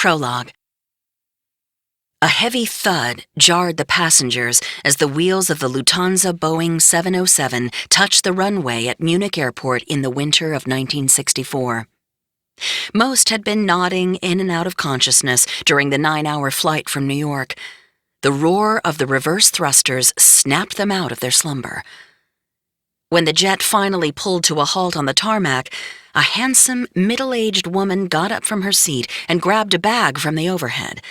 Prologue. A heavy thud jarred the passengers as the wheels of the Lufthansa Boeing 707 touched the runway at Munich Airport in the winter of 1964. Most had been nodding in and out of consciousness during the 9-hour flight from New York. The roar of the reverse thrusters snapped them out of their slumber. When the jet finally pulled to a halt on the tarmac, a handsome, middle-aged woman got up from her seat and grabbed a bag from the overhead.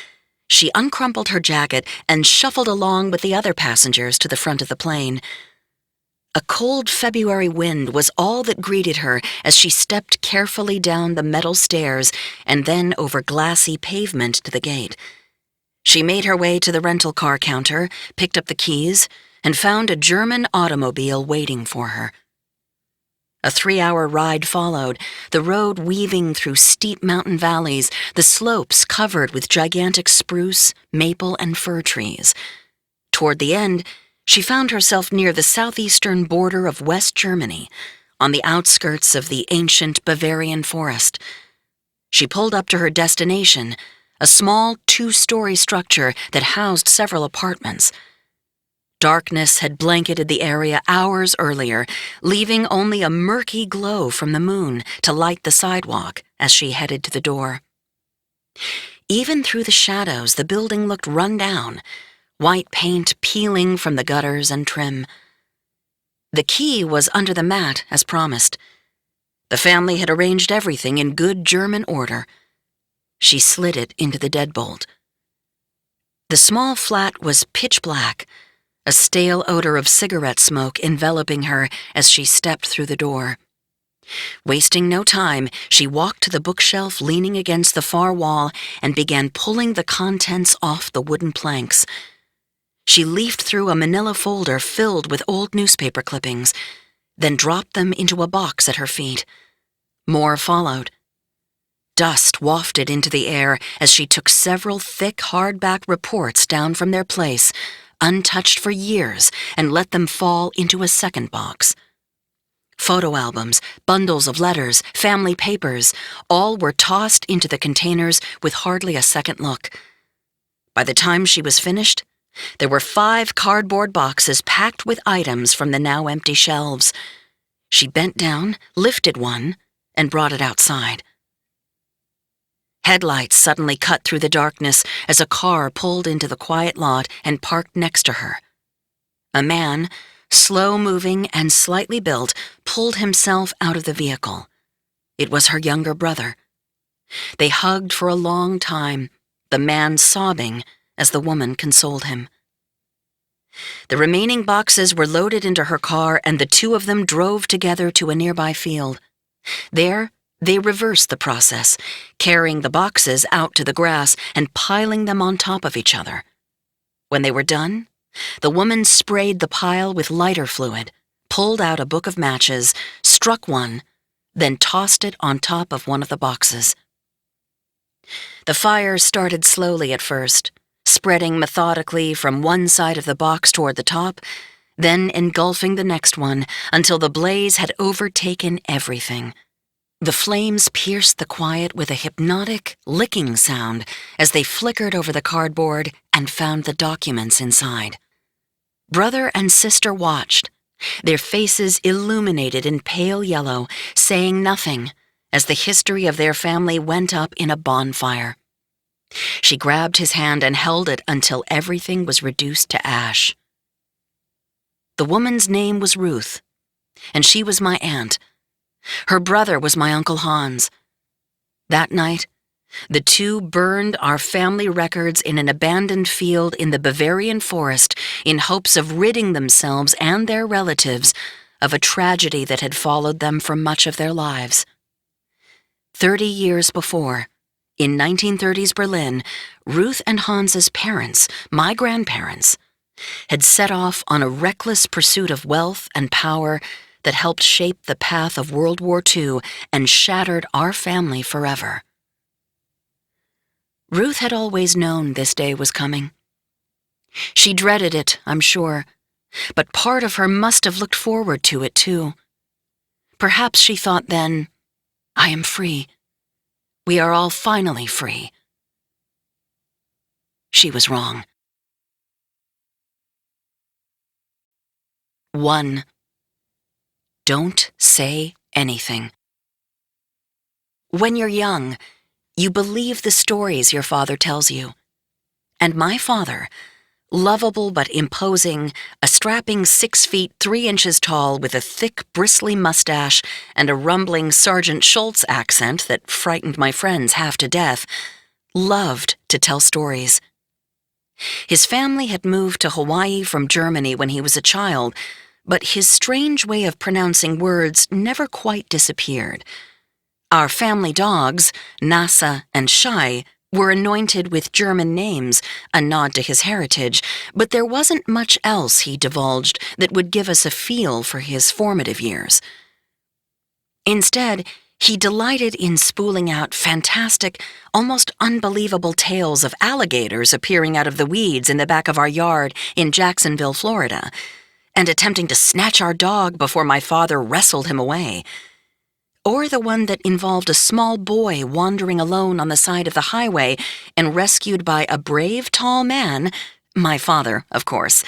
She uncrumpled her jacket and shuffled along with the other passengers to the front of the plane. A cold February wind was all that greeted her as she stepped carefully down the metal stairs and then over glassy pavement to the gate. She made her way to the rental car counter, picked up the keys, and found a German automobile waiting for her. A 3-hour ride followed, the road weaving through steep mountain valleys, the slopes covered with gigantic spruce, maple, and fir trees. Toward the end, she found herself near the southeastern border of West Germany, on the outskirts of the ancient Bavarian forest. She pulled up to her destination, a small 2-story structure that housed several apartments. Darkness had blanketed the area hours earlier, leaving only a murky glow from the moon to light the sidewalk as she headed to the door. Even through the shadows, the building looked run down, white paint peeling from the gutters and trim. The key was under the mat, as promised. The family had arranged everything in good German order. She slid it into the deadbolt. The small flat was pitch black, a stale odor of cigarette smoke enveloping her as she stepped through the door. Wasting no time, she walked to the bookshelf leaning against the far wall and began pulling the contents off the wooden planks. She leafed through a manila folder filled with old newspaper clippings, then dropped them into a box at her feet. More followed. Dust wafted into the air as she took several thick hardback reports down from their place, untouched for years, and let them fall into a second box. Photo albums, bundles of letters, family papers, all were tossed into the containers with hardly a second look. By the time she was finished, there were 5 cardboard boxes packed with items from the now empty shelves. She bent down, lifted one, and brought it outside. Headlights suddenly cut through the darkness as a car pulled into the quiet lot and parked next to her. A man, slow-moving and slightly built, pulled himself out of the vehicle. It was her younger brother. They hugged for a long time, the man sobbing as the woman consoled him. The remaining boxes were loaded into her car, and the two of them drove together to a nearby field. There, they reversed the process, carrying the boxes out to the grass and piling them on top of each other. When they were done, the woman sprayed the pile with lighter fluid, pulled out a book of matches, struck one, then tossed it on top of one of the boxes. The fire started slowly at first, spreading methodically from one side of the box toward the top, then engulfing the next one until the blaze had overtaken everything. The flames pierced the quiet with a hypnotic, licking sound as they flickered over the cardboard and found the documents inside. Brother and sister watched, their faces illuminated in pale yellow, saying nothing as the history of their family went up in a bonfire. She grabbed his hand and held it until everything was reduced to ash. The woman's name was Ruth, and she was my aunt. Her brother was my Uncle Hans. That night, the two burned our family records in an abandoned field in the Bavarian forest in hopes of ridding themselves and their relatives of a tragedy that had followed them for much of their lives. 30 years before, in 1930s Berlin, Ruth and Hans's parents, my grandparents, had set off on a reckless pursuit of wealth and power that helped shape the path of World War II and shattered our family forever. Ruth had always known this day was coming. She dreaded it, I'm sure, but part of her must have looked forward to it too. Perhaps she thought then, I am free. We are all finally free. she was wrong. 1. Don't say anything. When you're young, you believe the stories your father tells you. And my father, lovable but imposing, a strapping 6 feet 3 inches tall with a thick, bristly mustache and a rumbling Sergeant Schultz accent that frightened my friends half to death, loved to tell stories. His family had moved to Hawaii from Germany when he was a child, but his strange way of pronouncing words never quite disappeared. Our family dogs, Nasa and Shai, were anointed with German names, a nod to his heritage, but there wasn't much else he divulged that would give us a feel for his formative years. Instead, he delighted in spooling out fantastic, almost unbelievable tales of alligators appearing out of the weeds in the back of our yard in Jacksonville, Florida, and attempting to snatch our dog before my father wrestled him away. Or the one that involved a small boy wandering alone on the side of the highway and rescued by a brave tall man, my father, of course.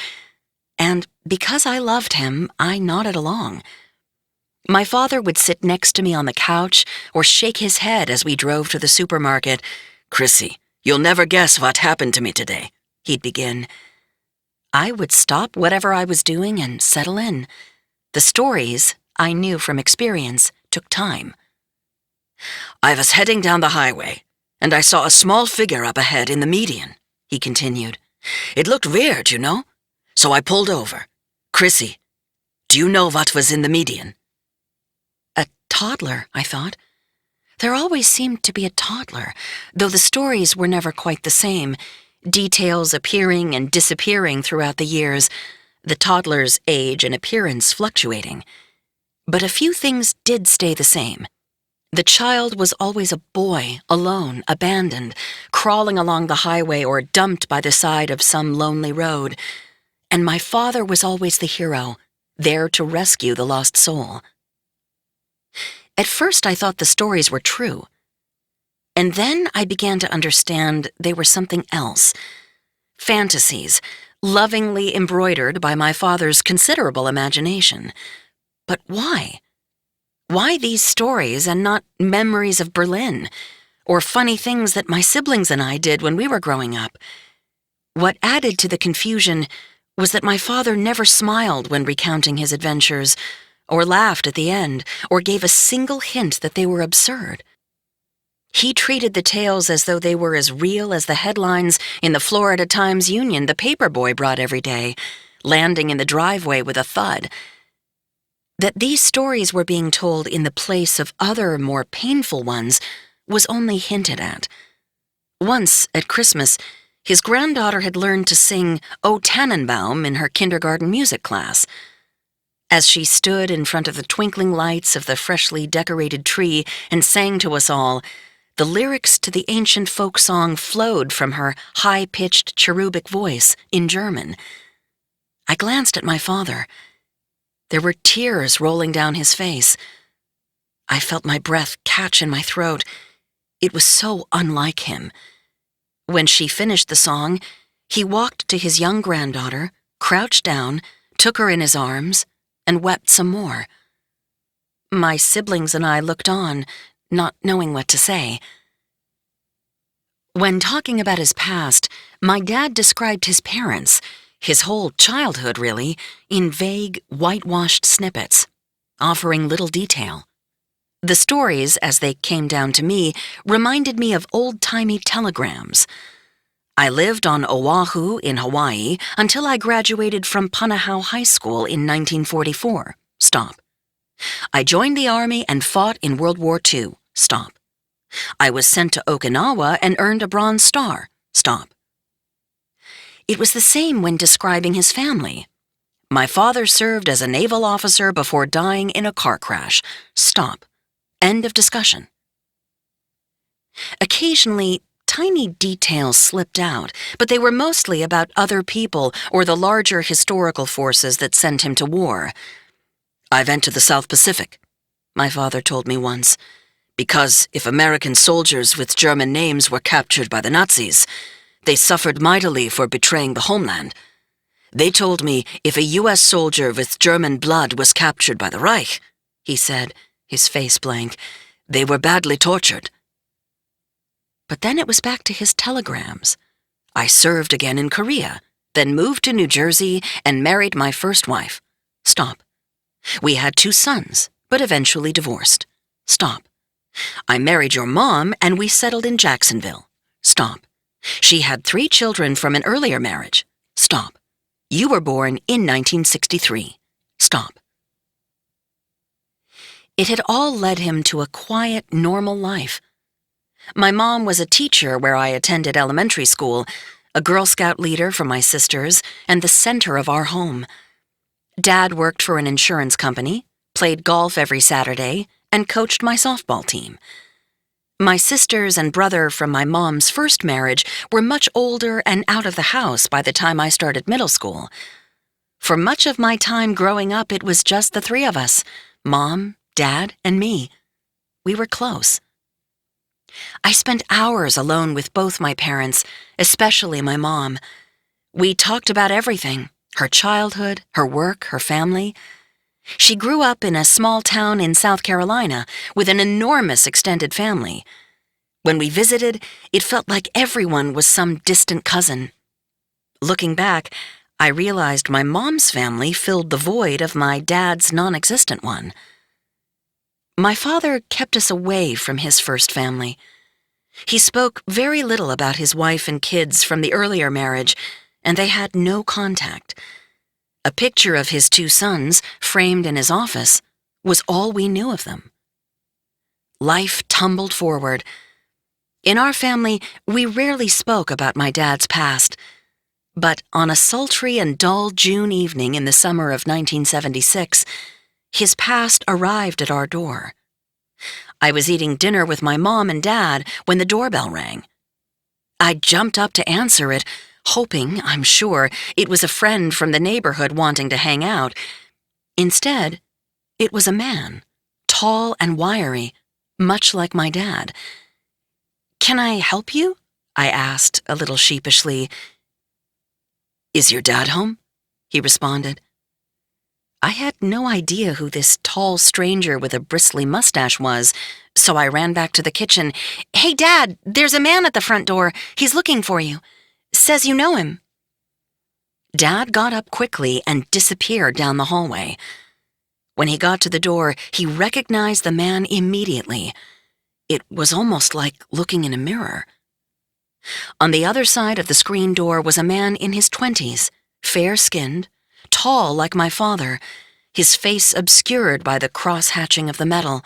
And because I loved him, I nodded along. My father would sit next to me on the couch or shake his head as we drove to the supermarket. "Chrissy, you'll never guess what happened to me today," he'd begin. I would stop whatever I was doing and settle in. The stories, I knew from experience, took time. "I was heading down the highway, and I saw a small figure up ahead in the median," he continued. "It looked weird, you know, so I pulled over. Chrissy, do you know what was in the median?" A toddler, I thought. There always seemed to be a toddler, though the stories were never quite the same, details appearing and disappearing throughout the years, the toddler's age and appearance fluctuating. But a few things did stay the same. The child was always a boy, alone, abandoned, crawling along the highway or dumped by the side of some lonely road. And my father was always the hero, there to rescue the lost soul. At first I thought the stories were true. And then I began to understand they were something else. Fantasies, lovingly embroidered by my father's considerable imagination. But why? Why these stories and not memories of Berlin, or funny things that my siblings and I did when we were growing up? What added to the confusion was that my father never smiled when recounting his adventures, or laughed at the end, or gave a single hint that they were absurd. He treated the tales as though they were as real as the headlines in the Florida Times-Union the paperboy brought every day, landing in the driveway with a thud. That these stories were being told in the place of other, more painful ones was only hinted at. Once, at Christmas, his granddaughter had learned to sing O Tannenbaum in her kindergarten music class. As she stood in front of the twinkling lights of the freshly decorated tree and sang to us all, the lyrics to the ancient folk song flowed from her high-pitched cherubic voice in German. I glanced at my father. There were tears rolling down his face. I felt my breath catch in my throat. It was so unlike him. When she finished the song, he walked to his young granddaughter, crouched down, took her in his arms, and wept some more. My siblings and I looked on, not knowing what to say. When talking about his past, my dad described his parents, his whole childhood really, in vague, whitewashed snippets, offering little detail. The stories, as they came down to me, reminded me of old-timey telegrams. I lived on Oahu in Hawaii until I graduated from Punahou High School in 1944. Stop. I joined the Army and fought in World War II. Stop. I was sent to Okinawa and earned a Bronze Star. Stop. It was the same when describing his family. My father served as a naval officer before dying in a car crash. Stop. End of discussion. Occasionally, tiny details slipped out, but they were mostly about other people or the larger historical forces that sent him to war. "I went to the South Pacific," my father told me once, "because if American soldiers with German names were captured by the Nazis, They suffered mightily for betraying the homeland. They told me if a U.S. soldier with German blood was captured by the Reich, he said, his face blank, they were badly tortured. But then it was back to his telegrams. I served again in Korea, then moved to New Jersey and married my first wife. Stop. We had 2 sons, but eventually divorced. Stop. I married your mom and we settled in Jacksonville. Stop. She had 3 children from an earlier marriage. Stop. You were born in 1963. Stop. It had all led him to a quiet, normal life. My mom was a teacher where I attended elementary school, a Girl Scout leader for my sisters, and the center of our home. Dad worked for an insurance company, played golf every Saturday, and coached my softball team. My sisters and brother from my mom's first marriage were much older and out of the house by the time I started middle school. For much of my time growing up, it was just the 3 of us, Mom, Dad, and me. We were close. I spent hours alone with both my parents, especially my mom. We talked about everything, her childhood, her work, her family. She grew up in a small town in South Carolina with an enormous extended family. When we visited, it felt like everyone was some distant cousin. Looking back, I realized my mom's family filled the void of my dad's non-existent one. My father kept us away from his first family. He spoke very little about his wife and kids from the earlier marriage, and they had no contact. A picture of his 2 sons, framed in his office, was all we knew of them. Life tumbled forward. In our family, we rarely spoke about my dad's past, but on a sultry and dull June evening in the summer of 1976, his past arrived at our door. I was eating dinner with my mom and dad when the doorbell rang. I jumped up to answer it, hoping, I'm sure, it was a friend from the neighborhood wanting to hang out. Instead, it was a man, tall and wiry, much like my dad. "Can I help you?" I asked, a little sheepishly. "Is your dad home?" he responded. I had no idea who this tall stranger with a bristly mustache was, so I ran back to the kitchen. "Hey, Dad, there's a man at the front door. He's looking for you. Says you know him." Dad got up quickly and disappeared down the hallway. When he got to the door, he recognized the man immediately. It was almost like looking in a mirror. On the other side of the screen door was a man in his 20s, fair-skinned, tall like my father, his face obscured by the cross-hatching of the metal.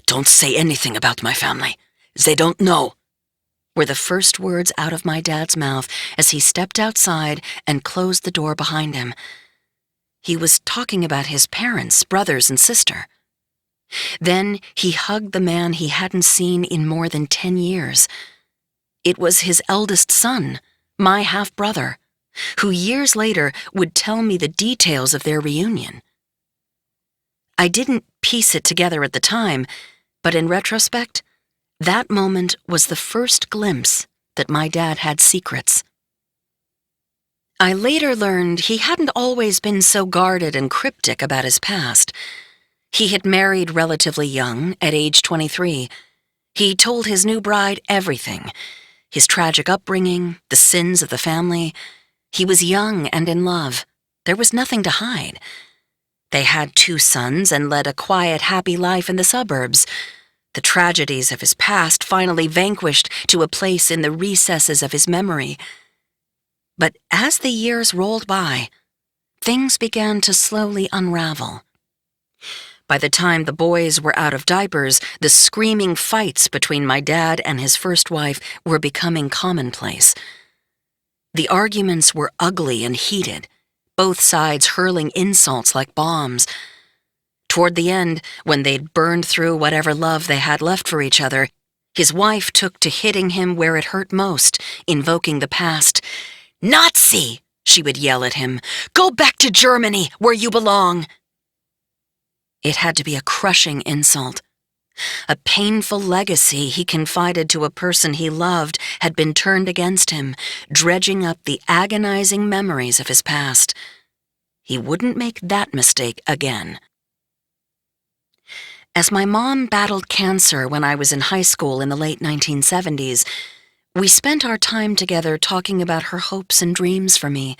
"Don't say anything about my family. They don't know," were the first words out of my dad's mouth as he stepped outside and closed the door behind him. He was talking about his parents, brothers, and sister. Then he hugged the man he hadn't seen in more than 10 years. It was his eldest son, my half-brother, who years later would tell me the details of their reunion. I didn't piece it together at the time, but in retrospect, that moment was the first glimpse that my dad had secrets. I later learned he hadn't always been so guarded and cryptic about his past. He had married relatively young, at age 23. He told his new bride everything, his tragic upbringing, the sins of the family. He was young and in love. There was nothing to hide. They had 2 sons and led a quiet, happy life in the suburbs. The tragedies of his past finally vanquished to a place in the recesses of his memory. But as the years rolled by, things began to slowly unravel. By the time the boys were out of diapers, the screaming fights between my dad and his first wife were becoming commonplace. The arguments were ugly and heated, both sides hurling insults like bombs. Toward the end, when they'd burned through whatever love they had left for each other, his wife took to hitting him where it hurt most, invoking the past. "Nazi!" she would yell at him. "Go back to Germany, where you belong!" It had to be a crushing insult. A painful legacy he confided to a person he loved had been turned against him, dredging up the agonizing memories of his past. He wouldn't make that mistake again. As my mom battled cancer when I was in high school in the late 1970s, we spent our time together talking about her hopes and dreams for me.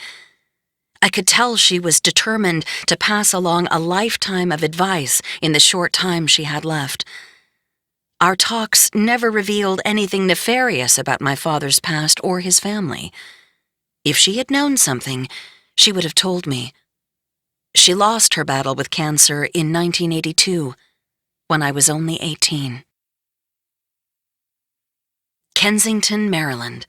I could tell she was determined to pass along a lifetime of advice in the short time she had left. Our talks never revealed anything nefarious about my father's past or his family. If she had known something, she would have told me. She lost her battle with cancer in 1982, when I was only 18. Kensington, Maryland.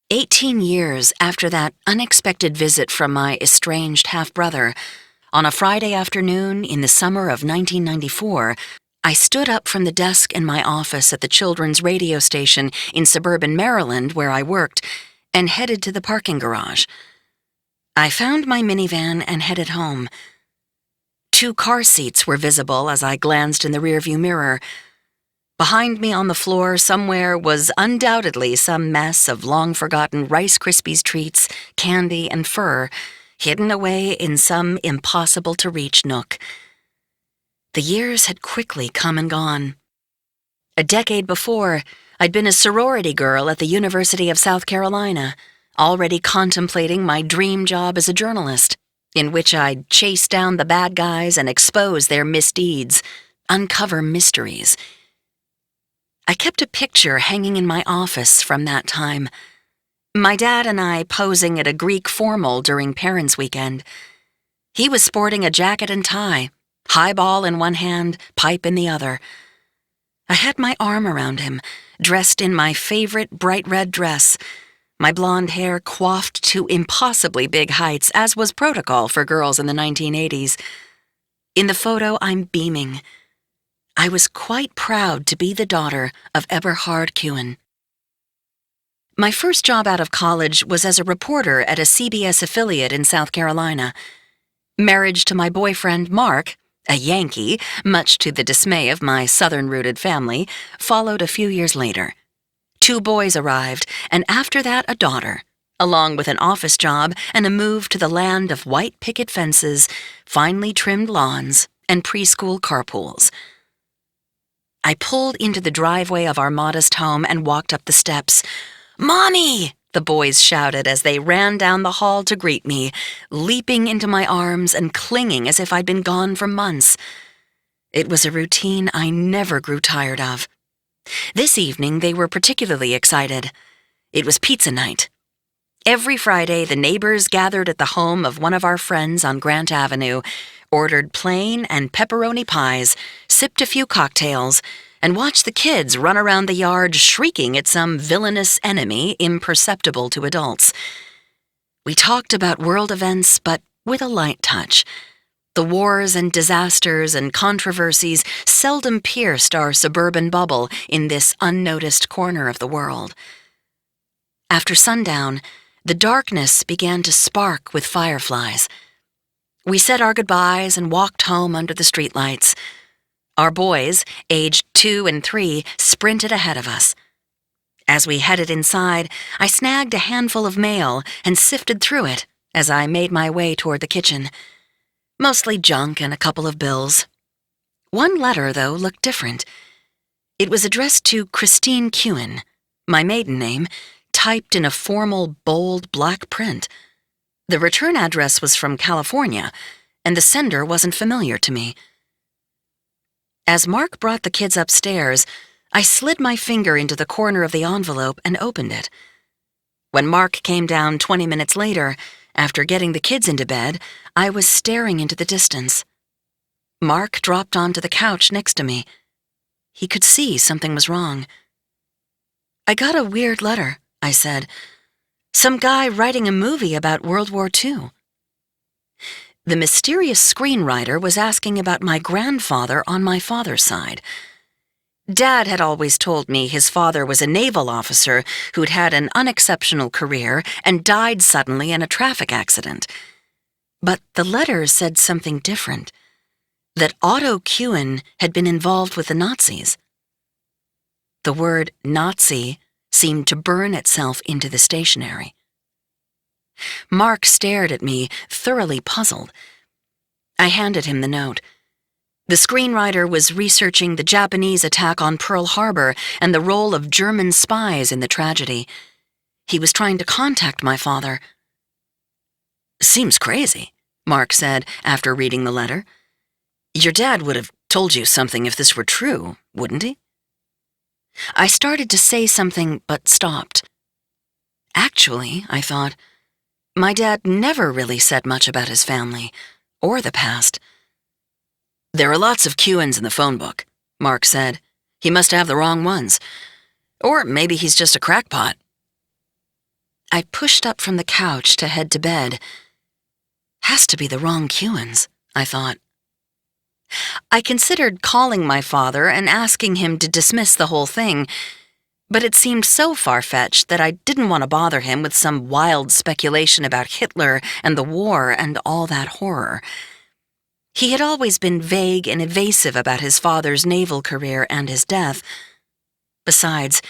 18 years after that unexpected visit from my estranged half-brother, on a Friday afternoon in the summer of 1994, I stood up from the desk in my office at the children's radio station in suburban Maryland where I worked and headed to the parking garage. I found my minivan and headed home. 2 car seats were visible as I glanced in the rearview mirror. Behind me on the floor somewhere was undoubtedly some mess of long-forgotten Rice Krispies treats, candy, and fur, hidden away in some impossible-to-reach nook. The years had quickly come and gone. A decade before, I'd been a sorority girl at the University of South Carolina, already contemplating my dream job as a journalist, in which I'd chase down the bad guys and expose their misdeeds, uncover mysteries. I kept a picture hanging in my office from that time. My dad and I posing at a Greek formal during Parents' Weekend. He was sporting a jacket and tie, highball in one hand, pipe in the other. I had my arm around him, dressed in my favorite bright red dress, my blonde hair coiffed to impossibly big heights, as was protocol for girls in the 1980s. In the photo, I'm beaming. I was quite proud to be the daughter of Eberhard Kuhn. My first job out of college was as a reporter at a CBS affiliate in South Carolina. Marriage to my boyfriend, Mark, a Yankee, much to the dismay of my Southern-rooted family, followed a few years later. 2 boys arrived, and after that a daughter, along with an office job and a move to the land of white picket fences, finely trimmed lawns, and preschool carpools. I pulled into the driveway of our modest home and walked up the steps. "Mommy!" the boys shouted as they ran down the hall to greet me, leaping into my arms and clinging as if I'd been gone for months. It was a routine I never grew tired of. This evening, they were particularly excited. It was pizza night. Every Friday, the neighbors gathered at the home of one of our friends on Grant Avenue, ordered plain and pepperoni pies, sipped a few cocktails, and watched the kids run around the yard shrieking at some villainous enemy imperceptible to adults. We talked about world events, but with a light touch. The wars and disasters and controversies seldom pierced our suburban bubble in this unnoticed corner of the world. After sundown, the darkness began to spark with fireflies. We said our goodbyes and walked home under the streetlights. Our boys, aged 2 and 3, sprinted ahead of us. As we headed inside, I snagged a handful of mail and sifted through it as I made my way toward the kitchen. Mostly junk and a couple of bills. One letter, though, looked different. It was addressed to Christine Kuhn, my maiden name, typed in a formal, bold black print. The return address was from California, and the sender wasn't familiar to me. As Mark brought the kids upstairs, I slid my finger into the corner of the envelope and opened it. When Mark came down 20 minutes later, after getting the kids into bed, I was staring into the distance. Mark dropped onto the couch next to me. He could see something was wrong. "I got a weird letter," I said. "Some guy writing a movie about World War II." The mysterious screenwriter was asking about my grandfather on my father's side. Dad had always told me his father was a naval officer who'd had an unexceptional career and died suddenly in a traffic accident. But the letter said something different. that Otto Kuhn had been involved with the Nazis. The word Nazi seemed to burn itself into the stationery. Mark stared at me, thoroughly puzzled. I handed him the note. The screenwriter was researching the Japanese attack on Pearl Harbor and the role of German spies in the tragedy. He was trying to contact my father. "Seems crazy," Mark said after reading the letter. "Your dad would have told you something if this were true, wouldn't he?" I started to say something but stopped. Actually, I thought, my dad never really said much about his family, or the past. "There are lots of Kuhns in the phone book," Mark said. "He must have the wrong ones. Or maybe he's just a crackpot." I pushed up from the couch to head to bed. Has to be the wrong Kuhns, I thought. I considered calling my father and asking him to dismiss the whole thing, but it seemed so far-fetched that I didn't want to bother him with some wild speculation about Hitler and the war and all that horror. He had always been vague and evasive about his father's naval career and his death. Besides,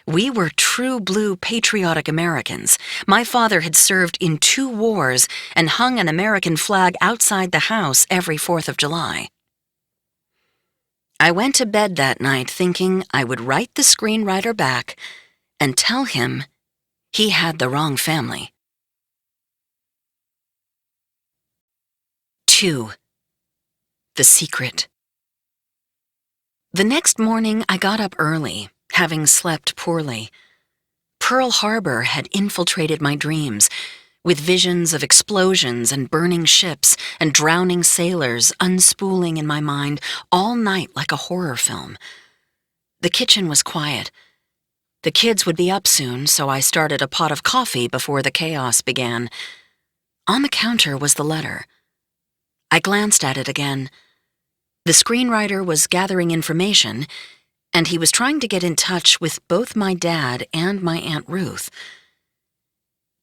we were true blue patriotic Americans. My father had served in 2 wars and hung an American flag outside the house every 4th of July. I went to bed that night thinking I would write the screenwriter back and tell him he had the wrong family. 2. The Secret. The next morning, I got up early, having slept poorly. Pearl Harbor had infiltrated my dreams, with visions of explosions and burning ships and drowning sailors unspooling in my mind all night like a horror film. The kitchen was quiet. The kids would be up soon, so I started a pot of coffee before the chaos began. On the counter was the letter. I glanced at it again. The screenwriter was gathering information, and he was trying to get in touch with both my dad and my Aunt Ruth.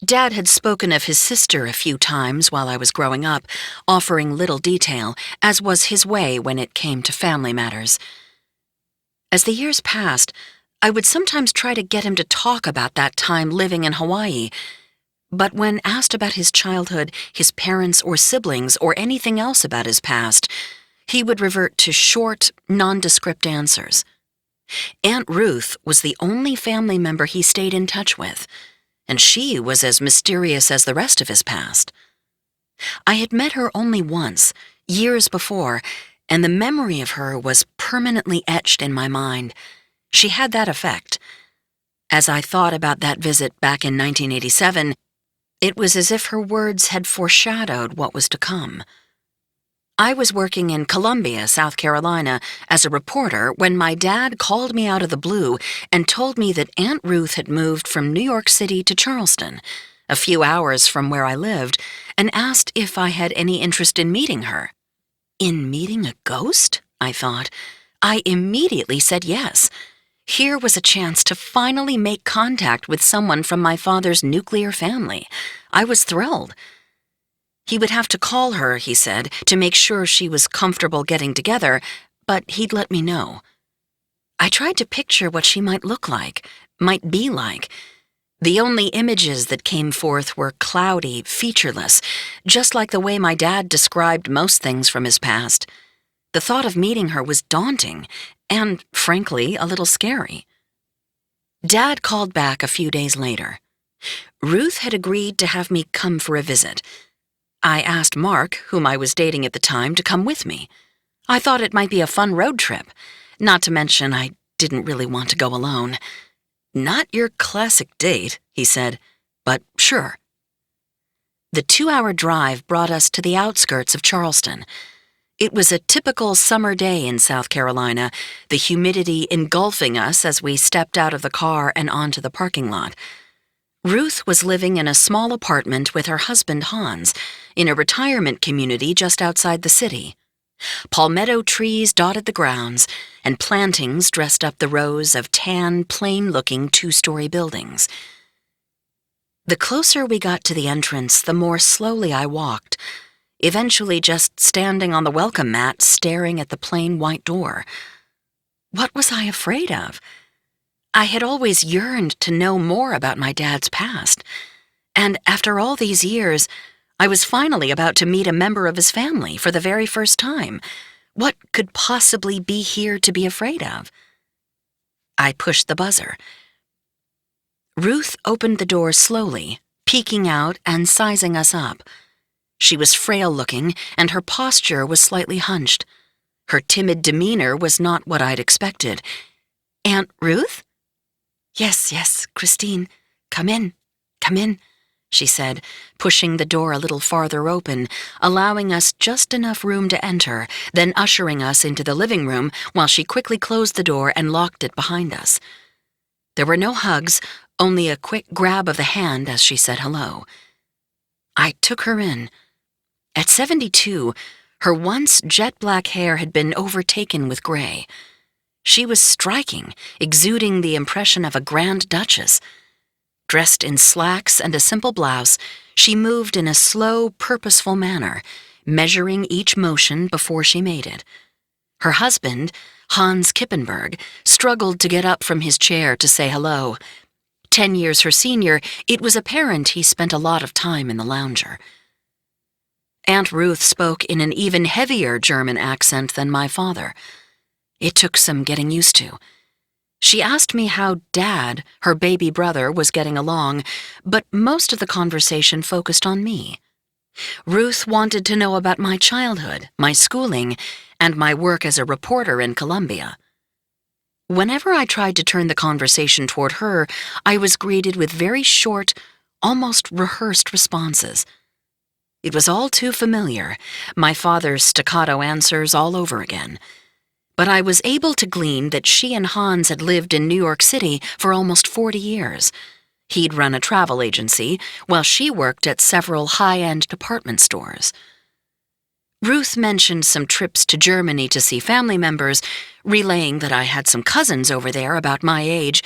Dad had spoken of his sister a few times while I was growing up, offering little detail, as was his way when it came to family matters. As the years passed, I would sometimes try to get him to talk about that time living in Hawaii, but when asked about his childhood, his parents or siblings, or anything else about his past, he would revert to short, nondescript answers. Aunt Ruth was the only family member he stayed in touch with, and she was as mysterious as the rest of his past. I had met her only once, years before, and the memory of her was permanently etched in my mind. She had that effect. As I thought about that visit back in 1987, it was as if her words had foreshadowed what was to come. I was working in Columbia, South Carolina, as a reporter when my dad called me out of the blue and told me that Aunt Ruth had moved from New York City to Charleston, a few hours from where I lived, and asked if I had any interest in meeting her. In meeting a ghost? I thought. I immediately said yes. Here was a chance to finally make contact with someone from my father's nuclear family. I was thrilled. He would have to call her, he said, to make sure she was comfortable getting together, but he'd let me know. I tried to picture what she might look like, might be like. The only images that came forth were cloudy, featureless, just like the way my dad described most things from his past. The thought of meeting her was daunting and, frankly, a little scary. Dad called back a few days later. Ruth had agreed to have me come for a visit. I asked Mark, whom I was dating at the time, to come with me. I thought it might be a fun road trip, not to mention I didn't really want to go alone. "Not your classic date," he said, "but sure." The 2-hour drive brought us to the outskirts of Charleston. It was a typical summer day in South Carolina, the humidity engulfing us as we stepped out of the car and onto the parking lot. Ruth was living in a small apartment with her husband Hans, in a retirement community just outside the city. Palmetto trees dotted the grounds, and plantings dressed up the rows of tan, plain-looking 2-story buildings. The closer we got to the entrance, the more slowly I walked. eventually just standing on the welcome mat staring at the plain white door. What was I afraid of? I had always yearned to know more about my dad's past, and after all these years, I was finally about to meet a member of his family for the very first time. What could possibly be here to be afraid of? I pushed the buzzer. Ruth opened the door slowly, peeking out and sizing us up. She was frail-looking, and her posture was slightly hunched. Her timid demeanor was not what I'd expected. "Aunt Ruth?" Yes, Christine. Come in, she said, pushing the door a little farther open, allowing us just enough room to enter, then ushering us into the living room while she quickly closed the door and locked it behind us. There were no hugs, only a quick grab of the hand as she said hello. I took her in. At 72, her once jet-black hair had been overtaken with gray. She was striking, exuding the impression of a grand duchess. Dressed in slacks and a simple blouse, she moved in a slow, purposeful manner, measuring each motion before she made it. Her husband, Hans Kippenberg, struggled to get up from his chair to say hello. 10 years her senior, it was apparent he spent a lot of time in the lounger. Aunt Ruth spoke in an even heavier German accent than my father. It took some getting used to. She asked me how Dad, her baby brother, was getting along, but most of the conversation focused on me. Ruth wanted to know about my childhood, my schooling, and my work as a reporter in Colombia. Whenever I tried to turn the conversation toward her, I was greeted with very short, almost rehearsed responses. It was all too familiar, my father's staccato answers all over again. But I was able to glean that she and Hans had lived in New York City for almost 40 years. He'd run a travel agency, while she worked at several high-end department stores. Ruth mentioned some trips to Germany to see family members, relaying that I had some cousins over there about my age,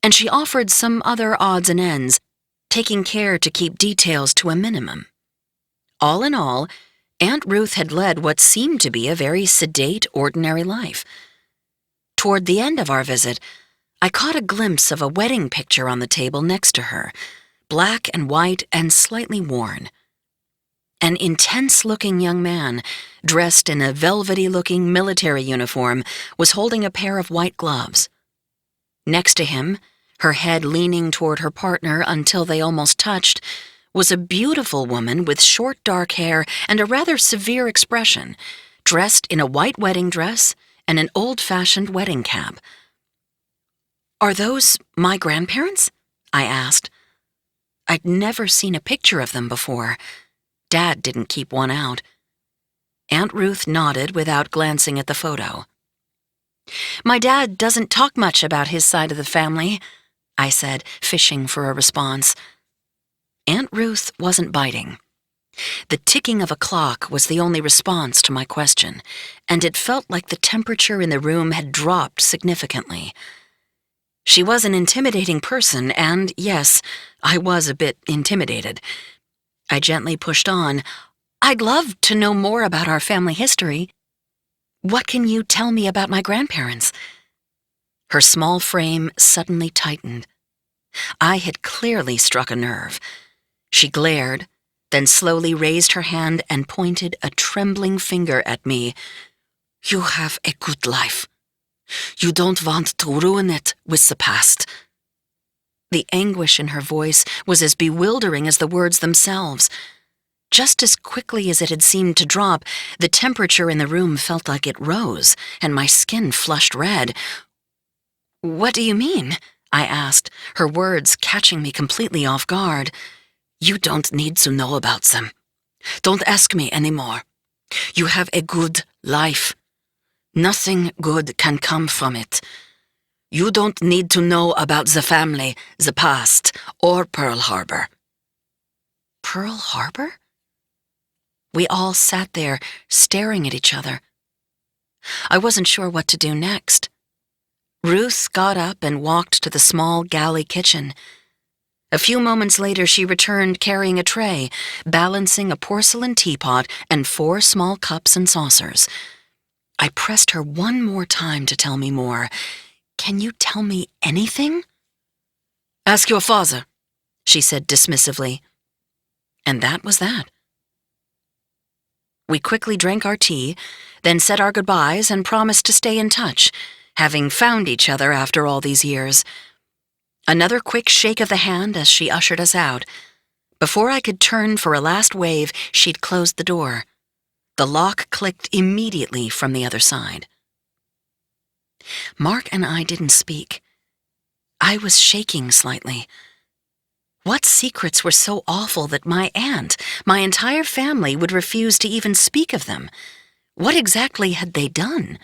and she offered some other odds and ends, taking care to keep details to a minimum. All in all, Aunt Ruth had led what seemed to be a very sedate, ordinary life. Toward the end of our visit, I caught a glimpse of a wedding picture on the table next to her, black and white and slightly worn. An intense-looking young man, dressed in a velvety-looking military uniform, was holding a pair of white gloves. Next to him, her head leaning toward her partner until they almost touched, was a beautiful woman with short dark hair and a rather severe expression, dressed in a white wedding dress and an old-fashioned wedding cap. "Are those my grandparents?" I asked. I'd never seen a picture of them before. Dad didn't keep one out. Aunt Ruth nodded without glancing at the photo. "My dad doesn't talk much about his side of the family," I said, fishing for a response. Aunt Ruth wasn't biting. The ticking of a clock was the only response to my question, and it felt like the temperature in the room had dropped significantly. She was an intimidating person, and yes, I was a bit intimidated. I gently pushed on. "I'd love to know more about our family history. What can you tell me about my grandparents?" Her small frame suddenly tightened. I had clearly struck a nerve. She glared, then slowly raised her hand and pointed a trembling finger at me. "You have a good life. You don't want to ruin it with the past." The anguish in her voice was as bewildering as the words themselves. Just as quickly as it had seemed to drop, the temperature in the room felt like it rose, and my skin flushed red. "What do you mean?" I asked, her words catching me completely off guard. "You don't need to know about them. Don't ask me anymore. You have a good life. Nothing good can come from it. You don't need to know about the family, the past, or Pearl Harbor." Pearl Harbor? We all sat there, staring at each other. I wasn't sure what to do next. Ruth got up and walked to the small galley kitchen. A few moments later, she returned carrying a tray, balancing a porcelain teapot and 4 small cups and saucers. I pressed her one more time to tell me more. "Can you tell me anything?" "Ask your father," she said dismissively. And that was that. We quickly drank our tea, then said our goodbyes and promised to stay in touch, having found each other after all these years. Another quick shake of the hand as she ushered us out. Before I could turn for a last wave, she'd closed the door. The lock clicked immediately from the other side. Mark and I didn't speak. I was shaking slightly. What secrets were so awful that my aunt, my entire family, would refuse to even speak of them? What exactly had they done?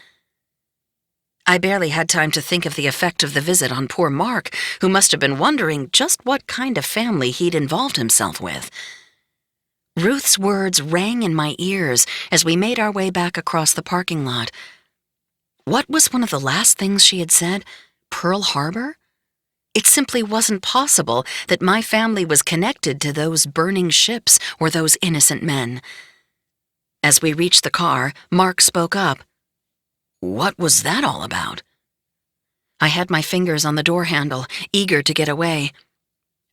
I barely had time to think of the effect of the visit on poor Mark, who must have been wondering just what kind of family he'd involved himself with. Ruth's words rang in my ears as we made our way back across the parking lot. What was one of the last things she had said? Pearl Harbor? It simply wasn't possible that my family was connected to those burning ships or those innocent men. As we reached the car, Mark spoke up. "What was that all about?" I had my fingers on the door handle, eager to get away.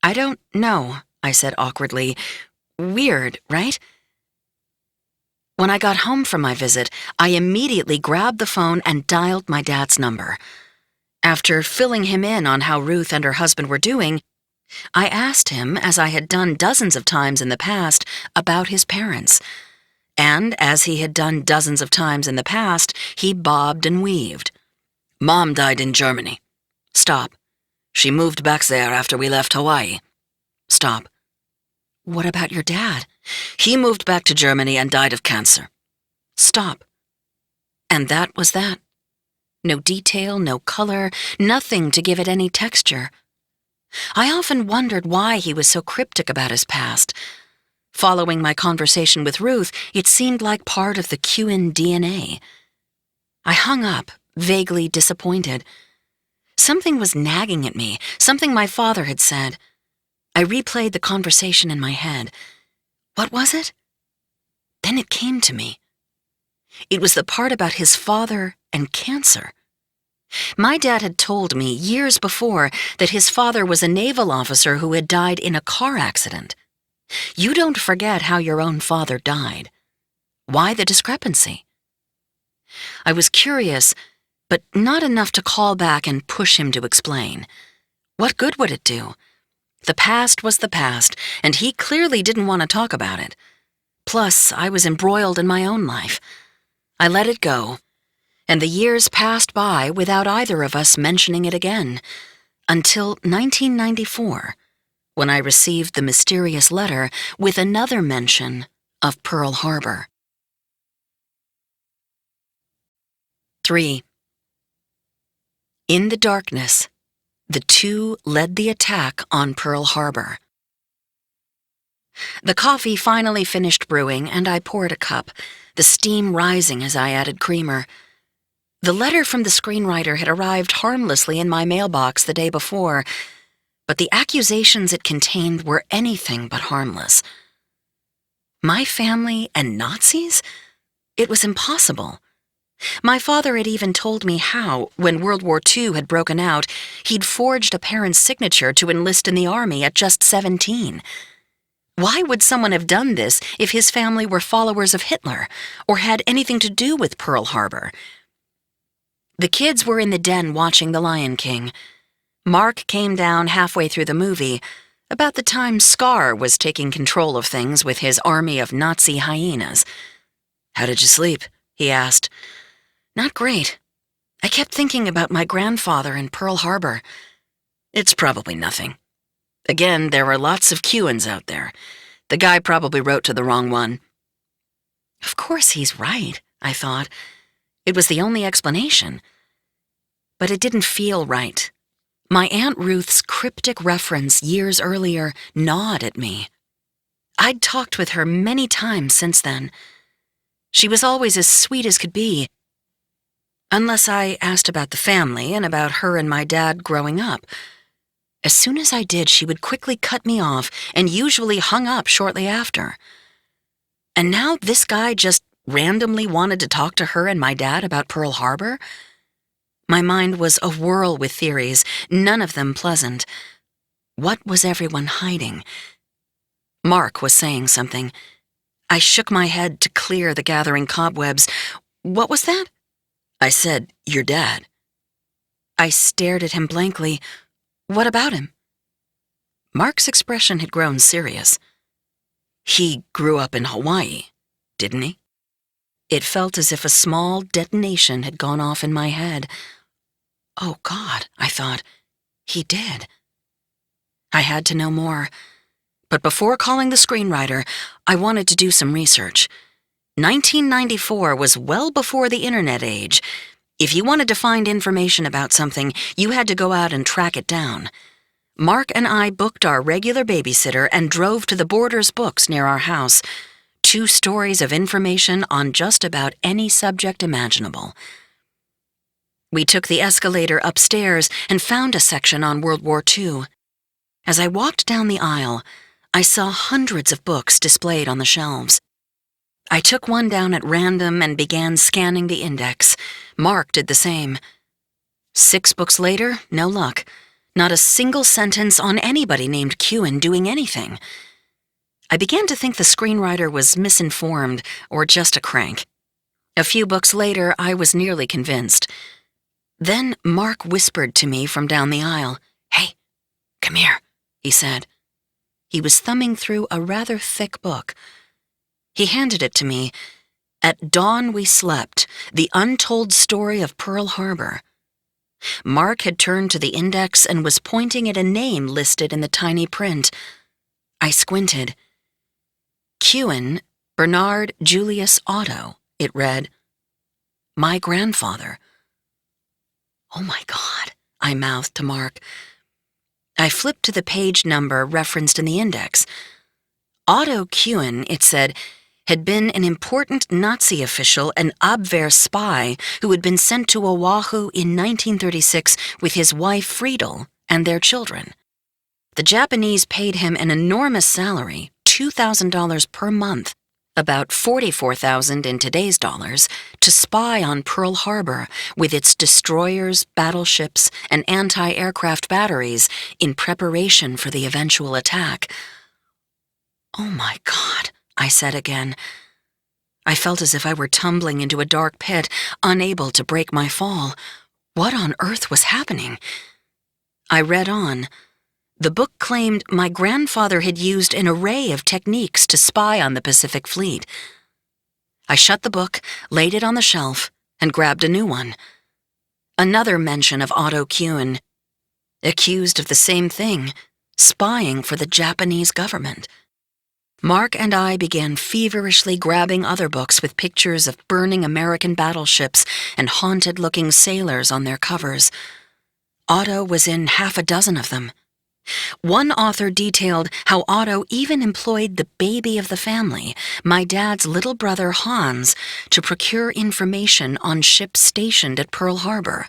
"I don't know," I said awkwardly. "Weird, right?" When I got home from my visit, I immediately grabbed the phone and dialed my dad's number. After filling him in on how Ruth and her husband were doing, I asked him, as I had done dozens of times in the past, about his parents. And, as he had done dozens of times in the past, he bobbed and weaved. "Mom died in Germany." "Stop. She moved back there after we left Hawaii." "Stop. What about your dad?" "He moved back to Germany and died of cancer." "Stop." And that was that. No detail, no color, nothing to give it any texture. I often wondered why he was so cryptic about his past. Following my conversation with Ruth, it seemed like part of the Kewin DNA. I hung up, vaguely disappointed. Something was nagging at me, something my father had said. I replayed the conversation in my head. What was it? Then it came to me. It was the part about his father and cancer. My dad had told me years before that his father was a naval officer who had died in a car accident. You don't forget how your own father died. Why the discrepancy? I was curious, but not enough to call back and push him to explain. What good would it do? The past was the past, and he clearly didn't want to talk about it. Plus, I was embroiled in my own life. I let it go, and the years passed by without either of us mentioning it again, until 1994, when I received the mysterious letter with another mention of Pearl Harbor. 3. In the darkness, the two led the attack on Pearl Harbor. The coffee finally finished brewing, and I poured a cup, the steam rising as I added creamer. The letter from the screenwriter had arrived harmlessly in my mailbox the day before, but the accusations it contained were anything but harmless. My family and Nazis? It was impossible. My father had even told me how, when World War II had broken out, he'd forged a parent's signature to enlist in the army at just 17. Why would someone have done this if his family were followers of Hitler or had anything to do with Pearl Harbor? The kids were in the den watching The Lion King. Mark came down halfway through the movie, about the time Scar was taking control of things with his army of Nazi hyenas. "How did you sleep?" he asked. "Not great. I kept thinking about my grandfather in Pearl Harbor." "It's probably nothing. Again, there are lots of Kewins out there. The guy probably wrote to the wrong one." Of course he's right, I thought. It was the only explanation. But it didn't feel right. My Aunt Ruth's cryptic reference years earlier gnawed at me. I'd talked with her many times since then. She was always as sweet as could be, unless I asked about the family and about her and my dad growing up. As soon as I did, she would quickly cut me off and usually hung up shortly after. And now this guy just randomly wanted to talk to her and my dad about Pearl Harbor? My mind was awhirl with theories, none of them pleasant. What was everyone hiding? Mark was saying something. I shook my head to clear the gathering cobwebs. What was that? I said, your dad. I stared at him blankly. What about him? Mark's expression had grown serious. He grew up in Hawaii, didn't he? It felt as if a small detonation had gone off in my head. Oh God, I thought, he did. I had to know more. But before calling the screenwriter, I wanted to do some research. 1994 was well before the internet age. If you wanted to find information about something, you had to go out and track it down. Mark and I booked our regular babysitter and drove to the Borders Books near our house. 2 stories of information on just about any subject imaginable. We took the escalator upstairs and found a section on World War II. As I walked down the aisle, I saw hundreds of books displayed on the shelves. I took one down at random and began scanning the index. Mark did the same. 6 books later, no luck. Not a single sentence on anybody named Kewen doing anything. I began to think the screenwriter was misinformed or just a crank. A few books later, I was nearly convinced. Then Mark whispered to me from down the aisle. Hey, come here, he said. He was thumbing through a rather thick book. He handed it to me. At Dawn We Slept, The Untold Story of Pearl Harbor. Mark had turned to the index and was pointing at a name listed in the tiny print. I squinted. Kewen, Bernard Julius Otto, it read. My grandfather. Oh my God, I mouthed to Mark. I flipped to the page number referenced in the index. Otto Kewen, it said, had been an important Nazi official and Abwehr spy who had been sent to Oahu in 1936 with his wife Friedel and their children. The Japanese paid him an enormous salary, $2,000 per month, about $44,000 in today's dollars, to spy on Pearl Harbor with its destroyers, battleships, and anti-aircraft batteries in preparation for the eventual attack. Oh my God, I said again. I felt as if I were tumbling into a dark pit, unable to break my fall. What on earth was happening? I read on. The book claimed my grandfather had used an array of techniques to spy on the Pacific Fleet. I shut the book, laid it on the shelf, and grabbed a new one. Another mention of Otto Kewen, accused of the same thing, spying for the Japanese government. Mark and I began feverishly grabbing other books with pictures of burning American battleships and haunted-looking sailors on their covers. Otto was in half a dozen of them. One author detailed how Otto even employed the baby of the family, my dad's little brother Hans, to procure information on ships stationed at Pearl Harbor.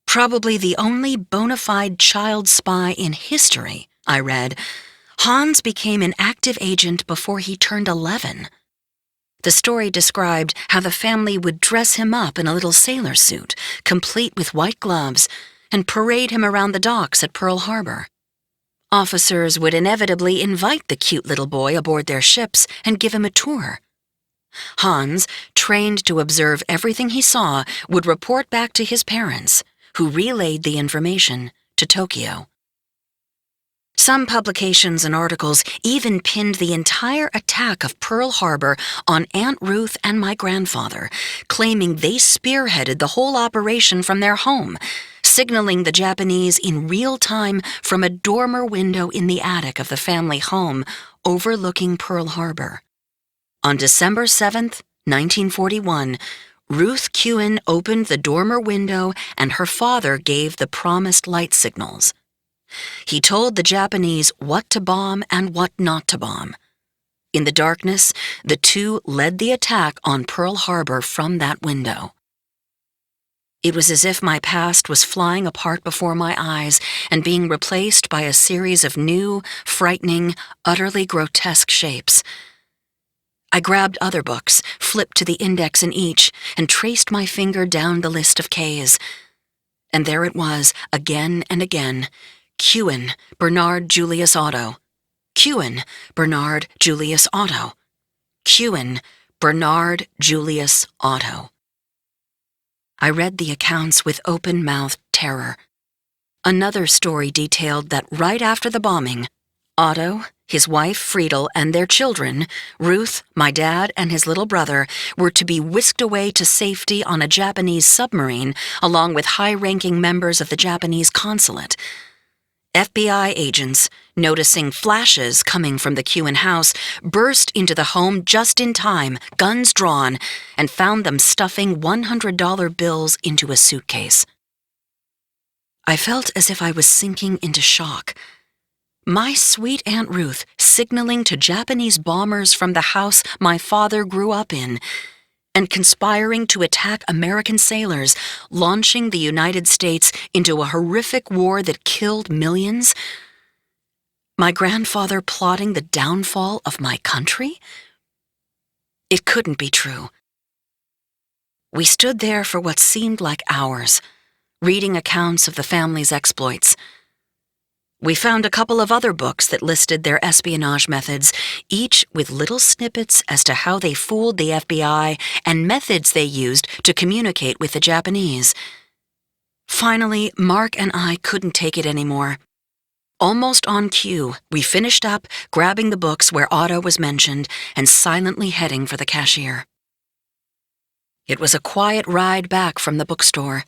Probably the only bona fide child spy in history, I read, Hans became an active agent before he turned 11. The story described how the family would dress him up in a little sailor suit, complete with white gloves, and parade him around the docks at Pearl Harbor. Officers would inevitably invite the cute little boy aboard their ships and give him a tour. Hans, trained to observe everything he saw, would report back to his parents, who relayed the information to Tokyo. Some publications and articles even pinned the entire attack of Pearl Harbor on Aunt Ruth and my grandfather, claiming they spearheaded the whole operation from their home, signaling the Japanese in real time from a dormer window in the attic of the family home overlooking Pearl Harbor. On December 7th, 1941, Ruth Kewen opened the dormer window and her father gave the promised light signals. He told the Japanese what to bomb and what not to bomb. In the darkness, the two led the attack on Pearl Harbor from that window. It was as if my past was flying apart before my eyes and being replaced by a series of new, frightening, utterly grotesque shapes. I grabbed other books, flipped to the index in each, and traced my finger down the list of Ks. And there it was, again and again. Kewen, Bernard Julius Otto. Kewen, Bernard Julius Otto. Kewen, Bernard Julius Otto. I read the accounts with open-mouthed terror. Another story detailed that right after the bombing, Otto, his wife Friedel, and their children, Ruth, my dad, and his little brother, were to be whisked away to safety on a Japanese submarine along with high-ranking members of the Japanese consulate. FBI agents, noticing flashes coming from the Kewen house, burst into the home just in time, guns drawn, and found them stuffing $100 bills into a suitcase. I felt as if I was sinking into shock. My sweet Aunt Ruth signaling to Japanese bombers from the house my father grew up in, and conspiring to attack American sailors, launching the United States into a horrific war that killed millions? My grandfather plotting the downfall of my country? It couldn't be true. We stood there for what seemed like hours, reading accounts of the family's exploits. We found a couple of other books that listed their espionage methods, each with little snippets as to how they fooled the FBI and methods they used to communicate with the Japanese. Finally, Mark and I couldn't take it anymore. Almost on cue, we finished up, grabbing the books where Otto was mentioned, and silently heading for the cashier. It was a quiet ride back from the bookstore.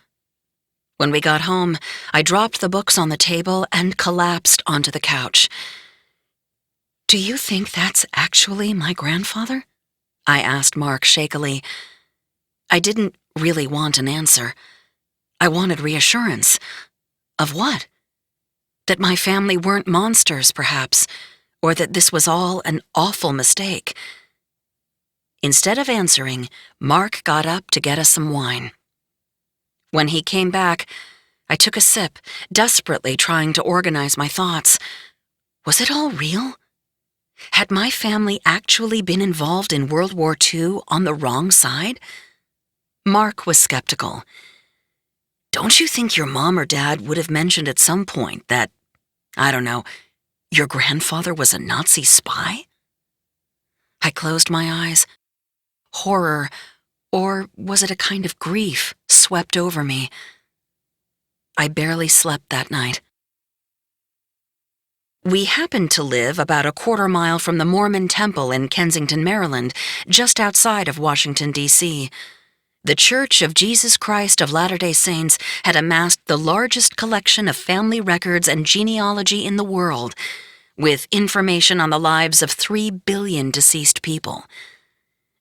When we got home, I dropped the books on the table and collapsed onto the couch. "Do you think that's actually my grandfather?" I asked Mark shakily. I didn't really want an answer. I wanted reassurance. Of what? That my family weren't monsters, perhaps, or that this was all an awful mistake. Instead of answering, Mark got up to get us some wine. When he came back, I took a sip, desperately trying to organize my thoughts. Was it all real? Had my family actually been involved in World War II on the wrong side? Mark was skeptical. "Don't you think your mom or dad would have mentioned at some point that, I don't know, your grandfather was a Nazi spy?" I closed my eyes. Horror, or was it a kind of grief, swept over me. I barely slept that night. We happened to live about a quarter-mile from the Mormon Temple in Kensington, Maryland, just outside of Washington, D.C. The Church of Jesus Christ of Latter-day Saints had amassed the largest collection of family records and genealogy in the world, with information on the lives of 3 billion deceased people.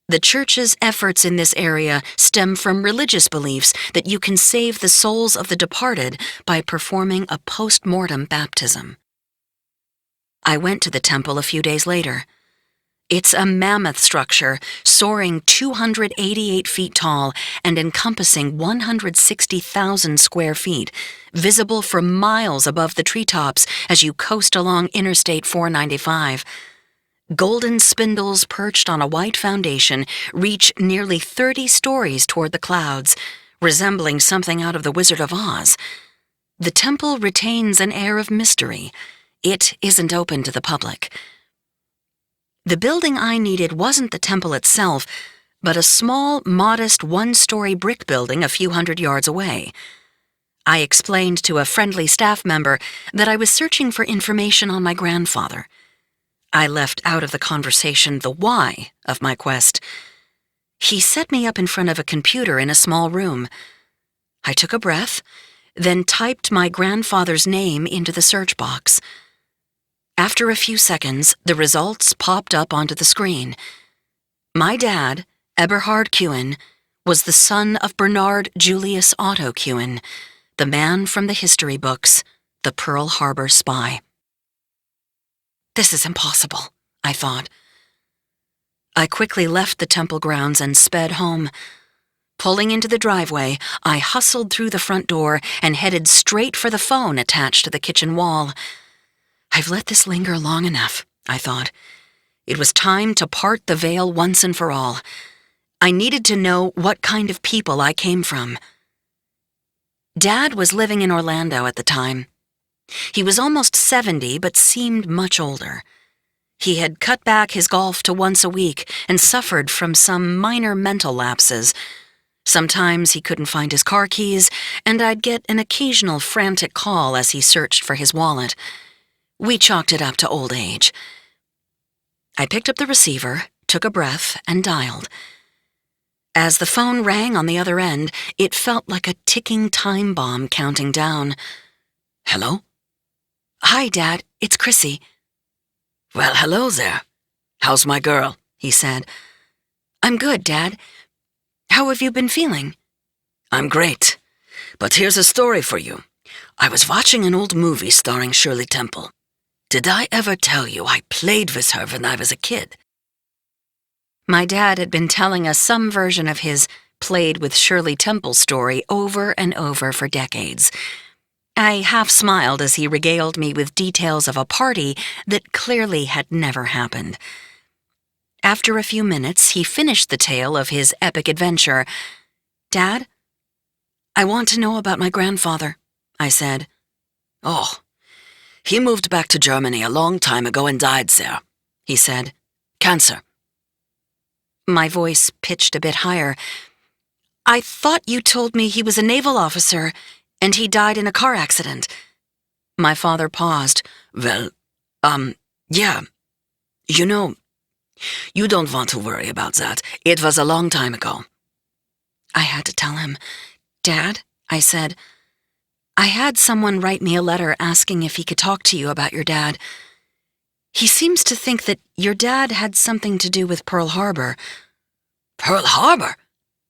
The Church's efforts in this area stem from religious beliefs that you can save the souls of the departed by performing a post-mortem baptism. I went to the temple a few days later. It's a mammoth structure, soaring 288 feet tall and encompassing 160,000 square feet, visible for miles above the treetops as you coast along Interstate 495. Golden spindles perched on a white foundation reach nearly 30 stories toward the clouds, resembling something out of The Wizard of Oz. The temple retains an air of mystery. It isn't open to the public. The building I needed wasn't the temple itself, but a small, modest one-story brick building a few hundred yards away. I explained to a friendly staff member that I was searching for information on my grandfather. I left out of the conversation the why of my quest. He set me up in front of a computer in a small room. I took a breath, then typed my grandfather's name into the search box. After a few seconds, the results popped up onto the screen. My dad, Eberhard Kewen, was the son of Bernard Julius Otto Kewen, the man from the history books, the Pearl Harbor spy. This is impossible, I thought. I quickly left the temple grounds and sped home. Pulling into the driveway, I hustled through the front door and headed straight for the phone attached to the kitchen wall. I've let this linger long enough, I thought. It was time to part the veil once and for all. I needed to know what kind of people I came from. Dad was living in Orlando at the time. He was almost 70, but seemed much older. He had cut back his golf to once a week and suffered from some minor mental lapses. Sometimes he couldn't find his car keys, and I'd get an occasional frantic call as he searched for his wallet. We chalked it up to old age. I picked up the receiver, took a breath, and dialed. As the phone rang on the other end, it felt like a ticking time bomb counting down. Hello? Hi, Dad. It's Chrissy. Well, hello there. How's my girl? He said. I'm good, Dad. How have you been feeling? I'm great. But here's a story for you. I was watching an old movie starring Shirley Temple. Did I ever tell you I played with her when I was a kid? My dad had been telling us some version of his played with Shirley Temple story over and over for decades. I half smiled as he regaled me with details of a party that clearly had never happened. After a few minutes, he finished the tale of his epic adventure. Dad, I want to know about my grandfather, I said. Oh, he moved back to Germany a long time ago and died there, he said. Cancer. My voice pitched a bit higher. I thought you told me he was a naval officer and he died in a car accident. My father paused. Well, yeah. You know, you don't want to worry about that. It was a long time ago. I had to tell him. Dad, I said, I had someone write me a letter asking if he could talk to you about your dad. He seems to think that your dad had something to do with Pearl Harbor. Pearl Harbor?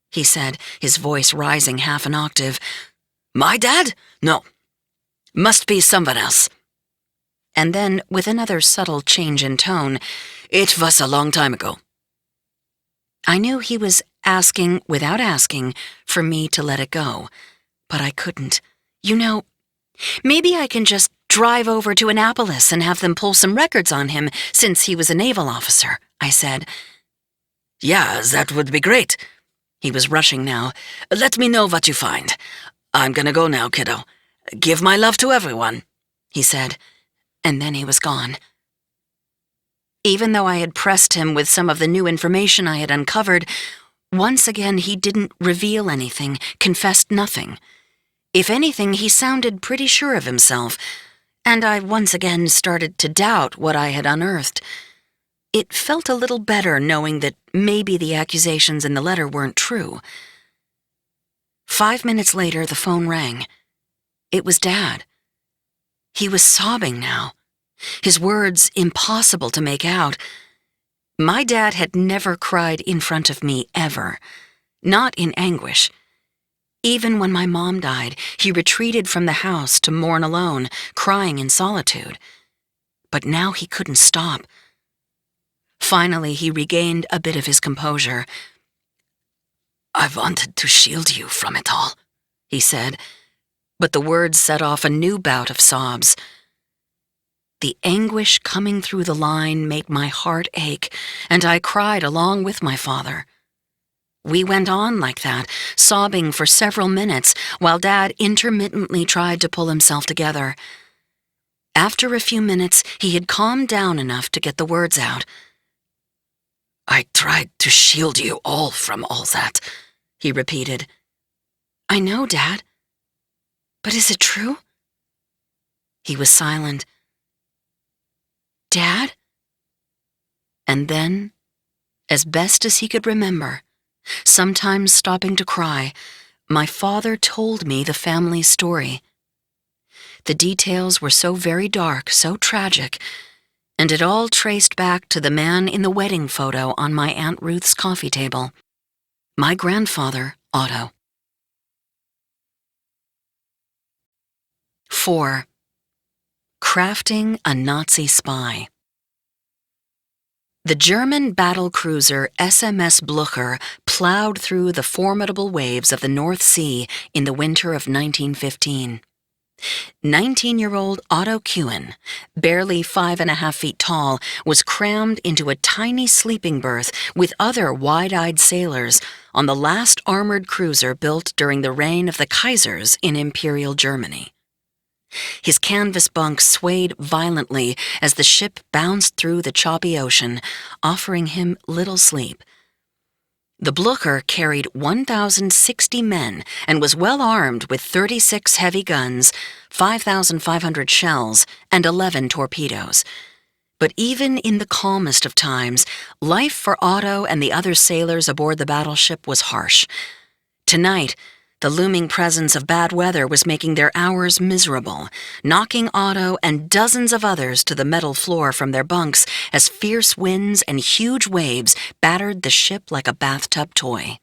He said, his voice rising half an octave. My dad? No. Must be someone else. And then, with another subtle change in tone, it was a long time ago. I knew he was asking, without asking, for me to let it go. But I couldn't. You know, maybe I can just drive over to Annapolis and have them pull some records on him since he was a naval officer, I said. Yeah, that would be great. He was rushing now. Let me know what you find. I'm gonna go now, kiddo. Give my love to everyone, he said, and then he was gone. Even though I had pressed him with some of the new information I had uncovered, once again he didn't reveal anything, confessed nothing. If anything, he sounded pretty sure of himself, and I once again started to doubt what I had unearthed. It felt a little better knowing that maybe the accusations in the letter weren't true. 5 minutes later, the phone rang. It was Dad. He was sobbing now, his words impossible to make out. My dad had never cried in front of me ever, not in anguish. Even when my mom died, he retreated from the house to mourn alone, crying in solitude. But now he couldn't stop. Finally, he regained a bit of his composure. I wanted to shield you from it all, he said, but the words set off a new bout of sobs. The anguish coming through the line made my heart ache, and I cried along with my father. We went on like that, sobbing for several minutes, while Dad intermittently tried to pull himself together. After a few minutes, he had calmed down enough to get the words out. I tried to shield you all from all that, he repeated. I know, Dad. But is it true? He was silent. Dad? And then, as best as he could remember, sometimes stopping to cry, my father told me the family story. The details were so very dark, so tragic, and it all traced back to the man in the wedding photo on my Aunt Ruth's coffee table. My grandfather, Otto. 4. Crafting a Nazi spy. The German battle cruiser SMS Blücher plowed through the formidable waves of the North Sea in the winter of 1915. 19-year-old Otto Kuhn, barely 5.5 feet tall, was crammed into a tiny sleeping berth with other wide-eyed sailors on the last armored cruiser built during the reign of the Kaisers in Imperial Germany. His canvas bunk swayed violently as the ship bounced through the choppy ocean, offering him little sleep. The Blücher carried 1,060 men and was well armed with 36 heavy guns, 5,500 shells, and 11 torpedoes. But even in the calmest of times, life for Otto and the other sailors aboard the battleship was harsh. Tonight, the looming presence of bad weather was making their hours miserable, knocking Otto and dozens of others to the metal floor from their bunks as fierce winds and huge waves battered the ship like a bathtub toy.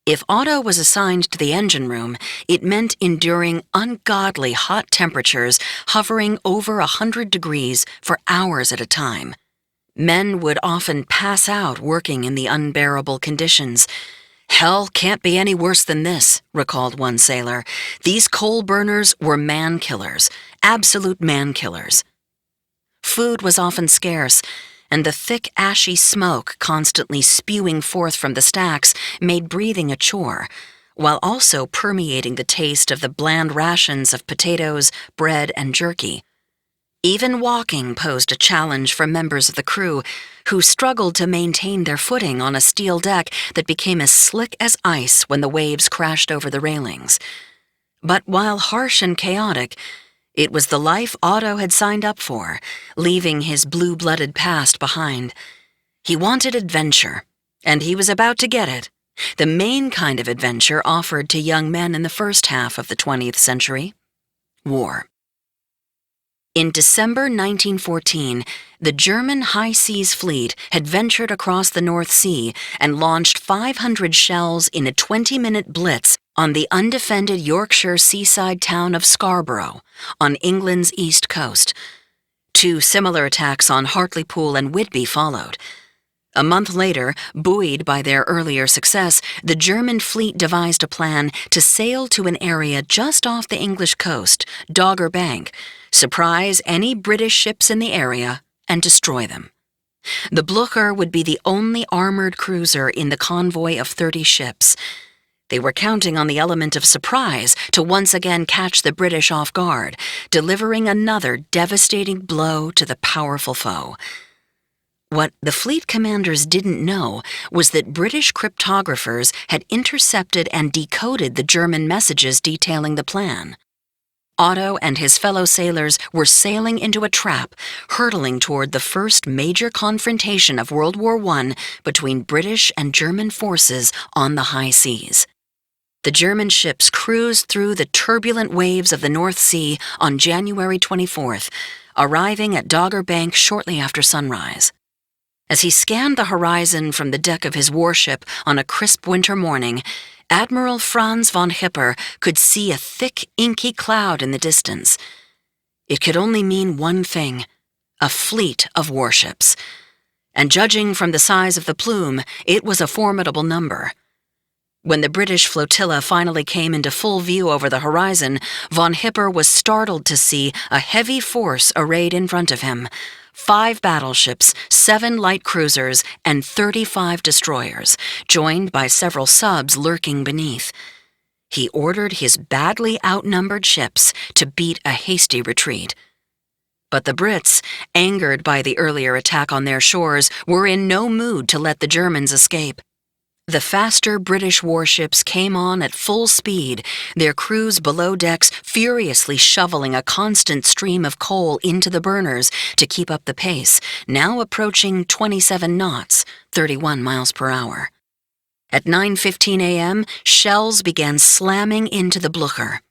If Otto was assigned to the engine room, it meant enduring ungodly hot temperatures hovering over 100 degrees for hours at a time. Men would often pass out working in the unbearable conditions. "Hell can't be any worse than this," recalled one sailor. "These coal burners were man-killers, absolute man-killers." Food was often scarce, and the thick, ashy smoke constantly spewing forth from the stacks made breathing a chore, while also permeating the taste of the bland rations of potatoes, bread, and jerky. Even walking posed a challenge for members of the crew, who struggled to maintain their footing on a steel deck that became as slick as ice when the waves crashed over the railings. But while harsh and chaotic, it was the life Otto had signed up for, leaving his blue-blooded past behind. He wanted adventure, and he was about to get it, the main kind of adventure offered to young men in the first half of the 20th century: war. In December 1914, the German High Seas Fleet had ventured across the North Sea and launched 500 shells in a 20-minute blitz on the undefended Yorkshire seaside town of Scarborough, on England's east coast. 2 similar attacks on Hartlepool and Whitby followed. A month later, buoyed by their earlier success, the German fleet devised a plan to sail to an area just off the English coast, Dogger Bank, surprise any British ships in the area, and destroy them. The Blücher would be the only armored cruiser in the convoy of 30 ships. They were counting on the element of surprise to once again catch the British off guard, delivering another devastating blow to the powerful foe. What the fleet commanders didn't know was that British cryptographers had intercepted and decoded the German messages detailing the plan. Otto and his fellow sailors were sailing into a trap, hurtling toward the first major confrontation of World War I between British and German forces on the high seas. The German ships cruised through the turbulent waves of the North Sea on January 24th, arriving at Dogger Bank shortly after sunrise. As he scanned the horizon from the deck of his warship on a crisp winter morning, Admiral Franz von Hipper could see a thick, inky cloud in the distance. It could only mean one thing: a fleet of warships. And judging from the size of the plume, it was a formidable number. When the British flotilla finally came into full view over the horizon, von Hipper was startled to see a heavy force arrayed in front of him: 5 battleships, 7 light cruisers, and 35 destroyers, joined by several subs lurking beneath. He ordered his badly outnumbered ships to beat a hasty retreat. But the Brits, angered by the earlier attack on their shores, were in no mood to let the Germans escape. The faster British warships came on at full speed, their crews below decks furiously shoveling a constant stream of coal into the burners to keep up the pace, now approaching 27 knots, 31 miles per hour. At 9:15 a.m., shells began slamming into the Blücher.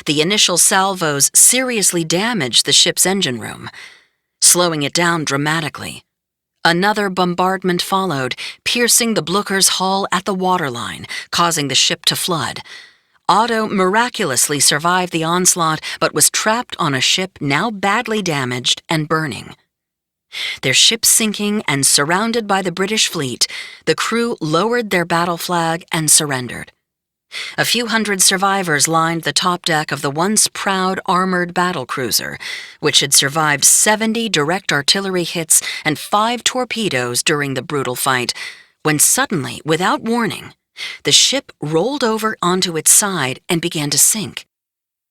The initial salvos seriously damaged the ship's engine room, slowing it down dramatically. Another bombardment followed, piercing the Blücher's hull at the waterline, causing the ship to flood. Otto miraculously survived the onslaught, but was trapped on a ship now badly damaged and burning. Their ship sinking and surrounded by the British fleet, the crew lowered their battle flag and surrendered. A few hundred survivors lined the top deck of the once proud armored battlecruiser, which had survived 70 direct artillery hits and 5 torpedoes during the brutal fight, when suddenly, without warning, the ship rolled over onto its side and began to sink.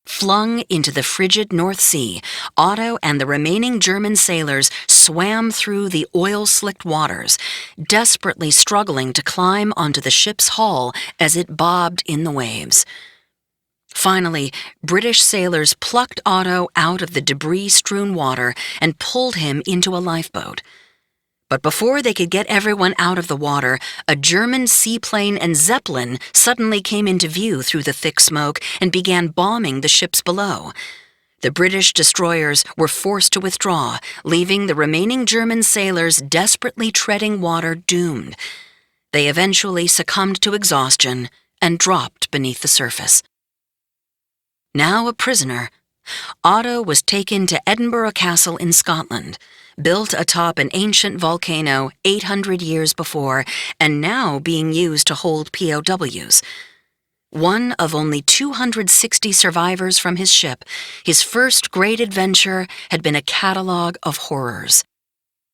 Flung into the frigid North Sea, Otto and the remaining German sailors swam through the oil-slicked waters, desperately struggling to climb onto the ship's hull as it bobbed in the waves. Finally, British sailors plucked Otto out of the debris-strewn water and pulled him into a lifeboat. But before they could get everyone out of the water, a German seaplane and Zeppelin suddenly came into view through the thick smoke and began bombing the ships below. The British destroyers were forced to withdraw, leaving the remaining German sailors desperately treading water doomed. They eventually succumbed to exhaustion and dropped beneath the surface. Now a prisoner, Otto was taken to Edinburgh Castle in Scotland, built atop an ancient volcano 800 years before and now being used to hold POWs. One of only 260 survivors from his ship, his first great adventure had been a catalogue of horrors.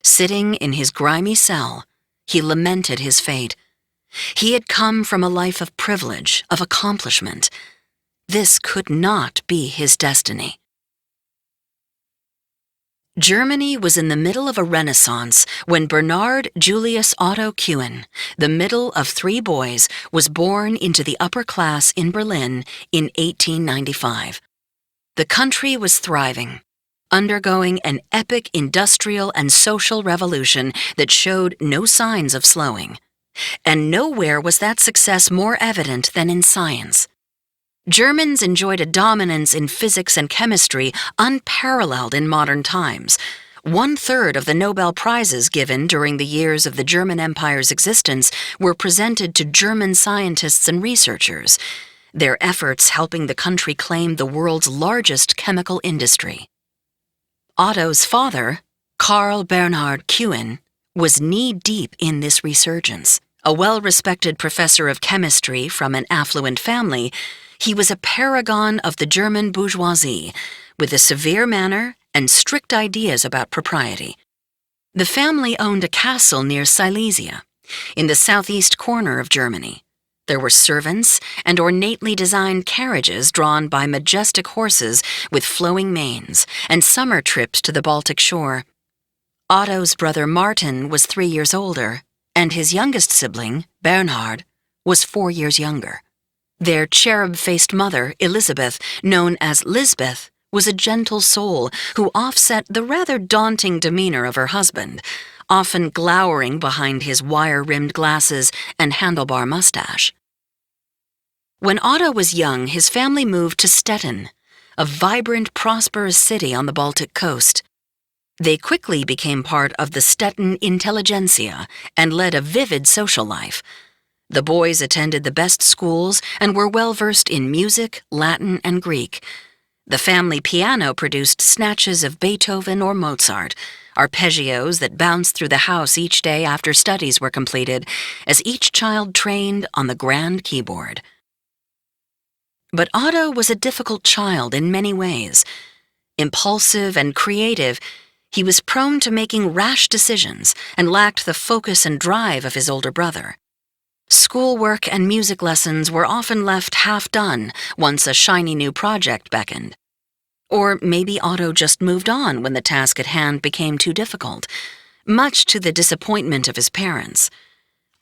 Sitting in his grimy cell, he lamented his fate. He had come from a life of privilege, of accomplishment. This could not be his destiny. Germany was in the middle of a renaissance when Bernard Julius Otto Kuhn, the middle of 3 boys, was born into the upper class in Berlin in 1895. The country was thriving, undergoing an epic industrial and social revolution that showed no signs of slowing. And nowhere was that success more evident than in science. Germans enjoyed a dominance in physics and chemistry unparalleled in modern times. 1/3 of the Nobel Prizes given during the years of the German Empire's existence were presented to German scientists and researchers, their efforts helping the country claim the world's largest chemical industry. Otto's father, Karl Bernhard Kuhn, was knee-deep in this resurgence. A well-respected professor of chemistry from an affluent family, he was a paragon of the German bourgeoisie, with a severe manner and strict ideas about propriety. The family owned a castle near Silesia, in the southeast corner of Germany. There were servants and ornately designed carriages drawn by majestic horses with flowing manes, and summer trips to the Baltic shore. Otto's brother Martin was 3 years older, and his youngest sibling, Bernhard, was 4 years younger. Their cherub-faced mother, Elizabeth, known as Lisbeth, was a gentle soul who offset the rather daunting demeanor of her husband, often glowering behind his wire-rimmed glasses and handlebar mustache. When Otto was young, his family moved to Stettin, a vibrant, prosperous city on the Baltic coast. They quickly became part of the Stettin intelligentsia and led a vivid social life. The boys attended the best schools and were well-versed in music, Latin, and Greek. The family piano produced snatches of Beethoven or Mozart, arpeggios that bounced through the house each day after studies were completed, as each child trained on the grand keyboard. But Otto was a difficult child in many ways. Impulsive and creative, he was prone to making rash decisions and lacked the focus and drive of his older brother. Schoolwork and music lessons were often left half-done once a shiny new project beckoned. Or maybe Otto just moved on when the task at hand became too difficult, much to the disappointment of his parents.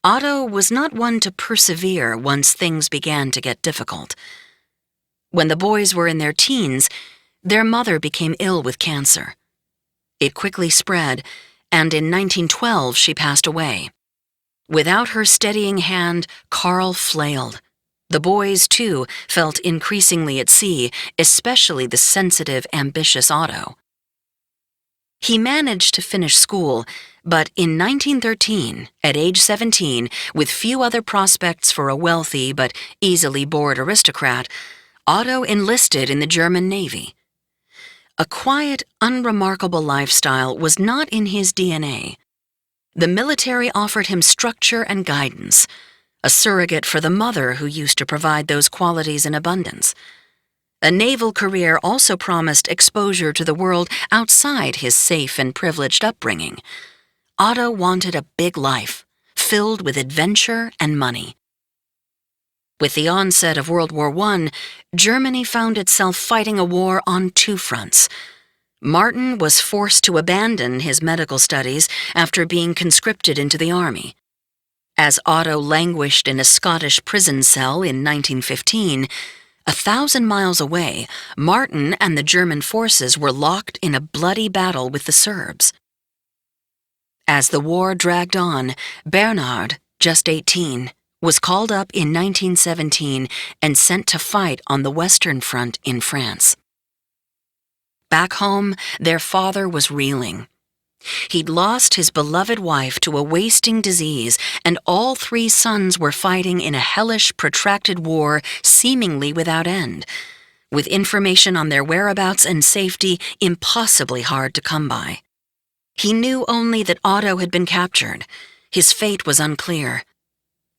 Otto was not one to persevere once things began to get difficult. When the boys were in their teens, their mother became ill with cancer. It quickly spread, and in 1912 she passed away. Without her steadying hand, Karl flailed. The boys, too, felt increasingly at sea, especially the sensitive, ambitious Otto. He managed to finish school, but in 1913, at age 17, with few other prospects for a wealthy but easily bored aristocrat, Otto enlisted in the German Navy. A quiet, unremarkable lifestyle was not in his DNA. The military offered him structure and guidance, a surrogate for the mother who used to provide those qualities in abundance. A naval career also promised exposure to the world outside his safe and privileged upbringing. Otto wanted a big life, filled with adventure and money. With the onset of World War I, Germany found itself fighting a war on two fronts. Martin was forced to abandon his medical studies after being conscripted into the army. As Otto languished in a Scottish prison cell in 1915, 1,000 miles away, Martin and the German forces were locked in a bloody battle with the Serbs. As the war dragged on, Bernhard, just 18, was called up in 1917 and sent to fight on the Western Front in France. Back home, their father was reeling. He'd lost his beloved wife to a wasting disease, and all three sons were fighting in a hellish, protracted war seemingly without end, with information on their whereabouts and safety impossibly hard to come by. He knew only that Otto had been captured. His fate was unclear.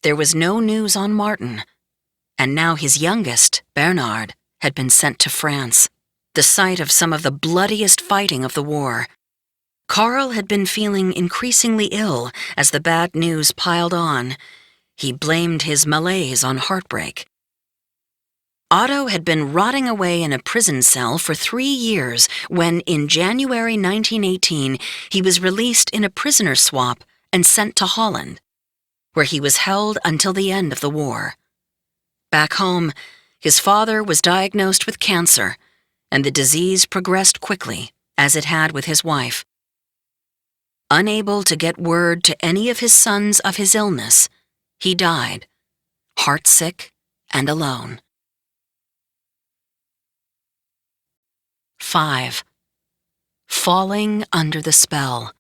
There was no news on Martin, and now his youngest, Bernhard, had been sent to France, the site of some of the bloodiest fighting of the war. Karl had been feeling increasingly ill as the bad news piled on. He blamed his malaise on heartbreak. Otto had been rotting away in a prison cell for 3 years when, in January 1918, he was released in a prisoner swap and sent to Holland, where he was held until the end of the war. Back home, his father was diagnosed with cancer, and the disease progressed quickly, as it had with his wife. Unable to get word to any of his sons of his illness, he died, heartsick and alone. 5. Falling under the spell.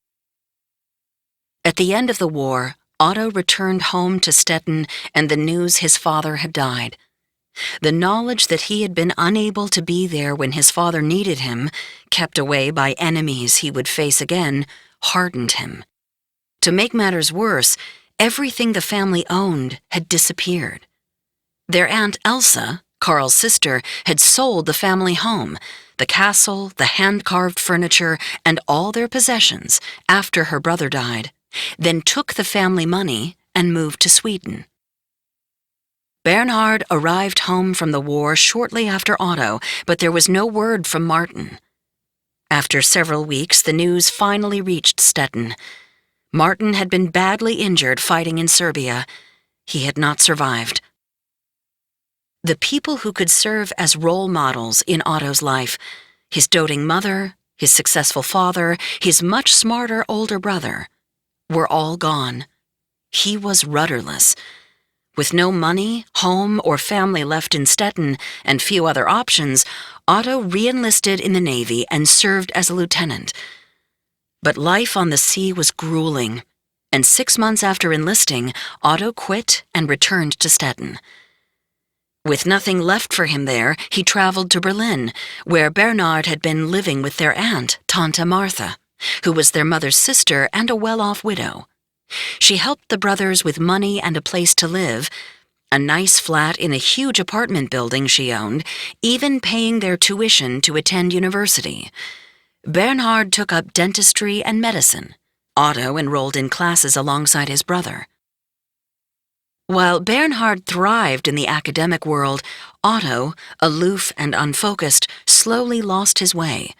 At the end of the war, Otto returned home to Stettin and the news his father had died. The knowledge that he had been unable to be there when his father needed him, kept away by enemies he would face again, hardened him. To make matters worse, everything the family owned had disappeared. Their Aunt Elsa, Karl's sister, had sold the family home, the castle, the hand-carved furniture, and all their possessions after her brother died, then took the family money and moved to Sweden. Bernhard arrived home from the war shortly after Otto, but there was no word from Martin. After several weeks, the news finally reached Stettin. Martin had been badly injured fighting in Serbia. He had not survived. The people who could serve as role models in Otto's life, his doting mother, his successful father, his much smarter older brother, were all gone. He was rudderless. With no money, home, or family left in Stettin, and few other options, Otto re-enlisted in the Navy and served as a lieutenant. But life on the sea was grueling, and 6 months after enlisting, Otto quit and returned to Stettin. With nothing left for him there, he traveled to Berlin, where Bernhard had been living with their aunt, Tante Martha, who was their mother's sister and a well-off widow. She helped the brothers with money and a place to live, a nice flat in a huge apartment building she owned, even paying their tuition to attend university. Bernhard took up dentistry and medicine. Otto enrolled in classes alongside his brother. While Bernhard thrived in the academic world, Otto, aloof and unfocused, slowly lost his way.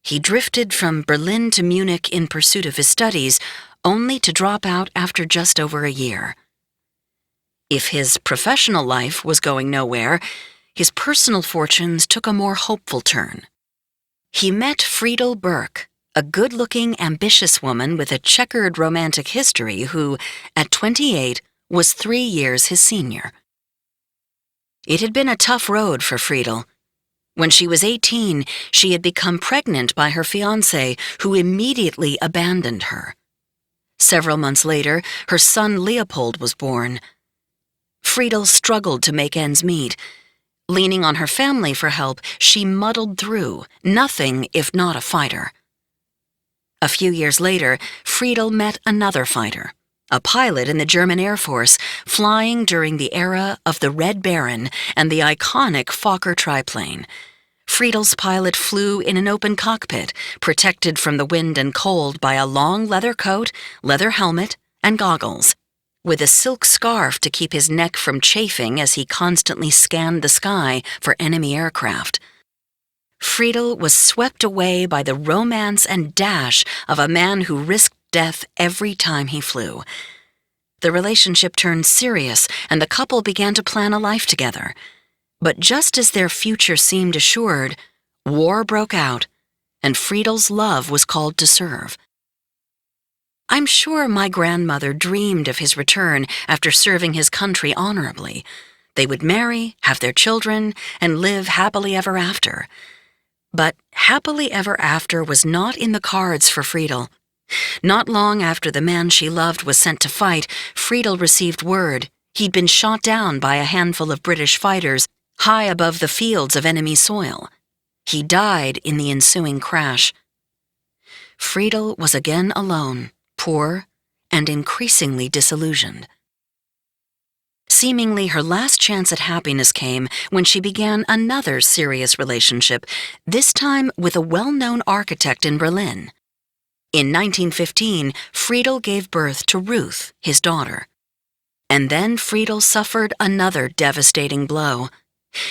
He drifted from Berlin to Munich in pursuit of his studies, only to drop out after just over a year. If his professional life was going nowhere, his personal fortunes took a more hopeful turn. He met Friedel Berk, a good-looking, ambitious woman with a checkered romantic history who, at 28, was 3 years his senior. It had been a tough road for Friedel. When she was 18, she had become pregnant by her fiancé, who immediately abandoned her. Several months later, her son Leopold was born. Friedel struggled to make ends meet. Leaning on her family for help, she muddled through, nothing if not a fighter. A few years later, Friedel met another fighter, a pilot in the German Air Force, flying during the era of the Red Baron and the iconic Fokker triplane. Friedel's pilot flew in an open cockpit, protected from the wind and cold by a long leather coat, leather helmet, and goggles, with a silk scarf to keep his neck from chafing as he constantly scanned the sky for enemy aircraft. Friedel was swept away by the romance and dash of a man who risked death every time he flew. The relationship turned serious, and the couple began to plan a life together. But just as their future seemed assured, war broke out, and Friedel's love was called to serve. I'm sure my grandmother dreamed of his return after serving his country honorably. They would marry, have their children, and live happily ever after. But happily ever after was not in the cards for Friedel. Not long after the man she loved was sent to fight, Friedel received word he'd been shot down by a handful of British fighters high above the fields of enemy soil. He died in the ensuing crash. Friedel was again alone, poor, and increasingly disillusioned. Seemingly her last chance at happiness came when she began another serious relationship, this time with a well-known architect in Berlin. In 1915, Friedel gave birth to Ruth, his daughter. And then Friedel suffered another devastating blow.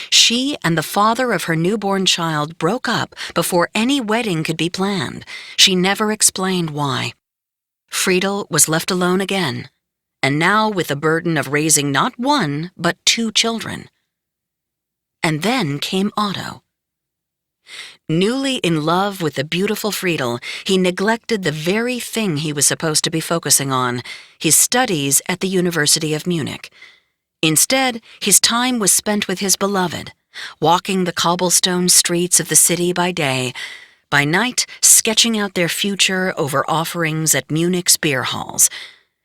She and the father of her newborn child broke up before any wedding could be planned. She never explained why. Friedel was left alone again, and now with the burden of raising not one, but 2 children. And then came Otto. Newly in love with the beautiful Friedel, he neglected the very thing he was supposed to be focusing on, his studies at the University of Munich. Instead, his time was spent with his beloved, walking the cobblestone streets of the city by day, by night sketching out their future over offerings at Munich's beer halls.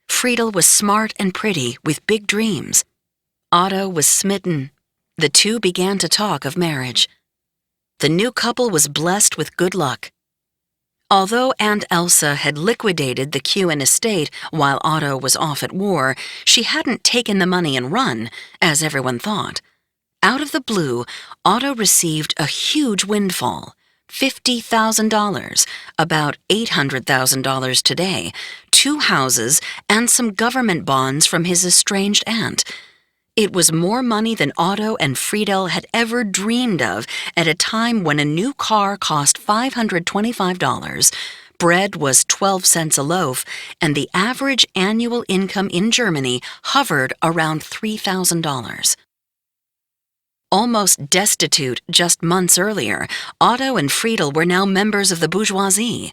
Friedel was smart and pretty, with big dreams. Otto was smitten. The two began to talk of marriage. The new couple was blessed with good luck. Although Aunt Elsa had liquidated the Kewen estate while Otto was off at war, she hadn't taken the money and run, as everyone thought. Out of the blue, Otto received a huge windfall, $50,000, about $800,000 today, 2 houses, and some government bonds from his estranged aunt. It was more money than Otto and Friedel had ever dreamed of at a time when a new car cost $525, bread was 12 cents a loaf, and the average annual income in Germany hovered around $3,000. Almost destitute just months earlier, Otto and Friedel were now members of the bourgeoisie.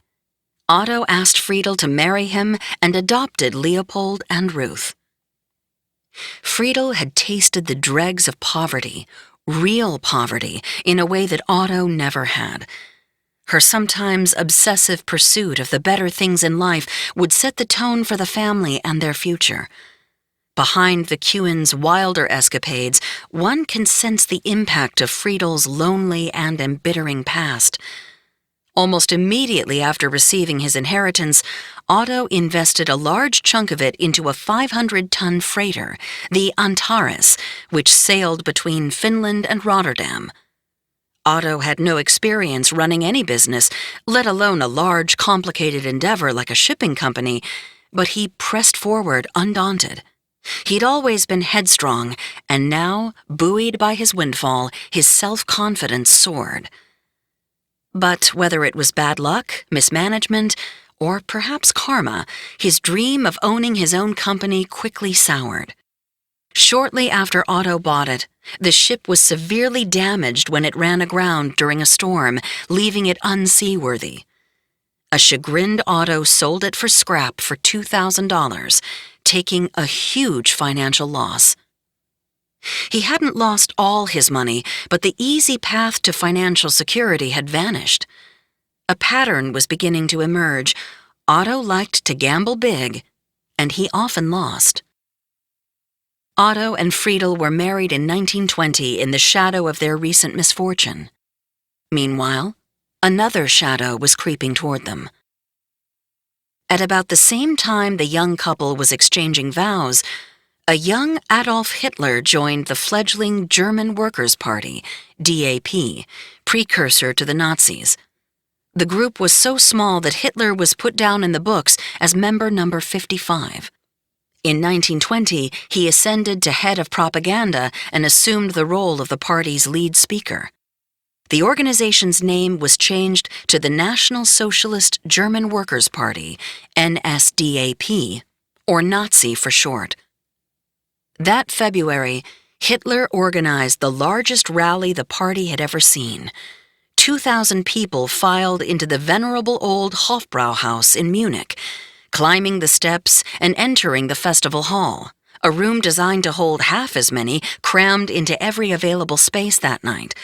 Otto asked Friedel to marry him and adopted Leopold and Ruth. Friedel had tasted the dregs of poverty, real poverty, in a way that Otto never had. Her sometimes obsessive pursuit of the better things in life would set the tone for the family and their future. Behind the Kewen's wilder escapades, one can sense the impact of Friedel's lonely and embittering past. Almost immediately after receiving his inheritance, Otto invested a large chunk of it into a 500-ton freighter, the Antares, which sailed between Finland and Rotterdam. Otto had no experience running any business, let alone a large, complicated endeavor like a shipping company, but he pressed forward undaunted. He'd always been headstrong, and now, buoyed by his windfall, his self-confidence soared. But whether it was bad luck, mismanagement, or perhaps karma, his dream of owning his own company quickly soured. Shortly after Otto bought it, the ship was severely damaged when it ran aground during a storm, leaving it unseaworthy. A chagrined Otto sold it for scrap for $2,000, taking a huge financial loss. He hadn't lost all his money, but the easy path to financial security had vanished. A pattern was beginning to emerge. Otto liked to gamble big, and he often lost. Otto and Friedel were married in 1920 in the shadow of their recent misfortune. Meanwhile, another shadow was creeping toward them. At about the same time the young couple was exchanging vows, a young Adolf Hitler joined the fledgling German Workers' Party, DAP, precursor to the Nazis. The group was so small that Hitler was put down in the books as member number 55. In 1920, he ascended to head of propaganda and assumed the role of the party's lead speaker. The organization's name was changed to the National Socialist German Workers' Party, NSDAP, or Nazi for short. That February, Hitler organized the largest rally the party had ever seen. 2,000 people filed into the venerable old Hofbrauhaus in Munich, climbing the steps and entering the festival hall, a room designed to hold half as many crammed into every available space that night.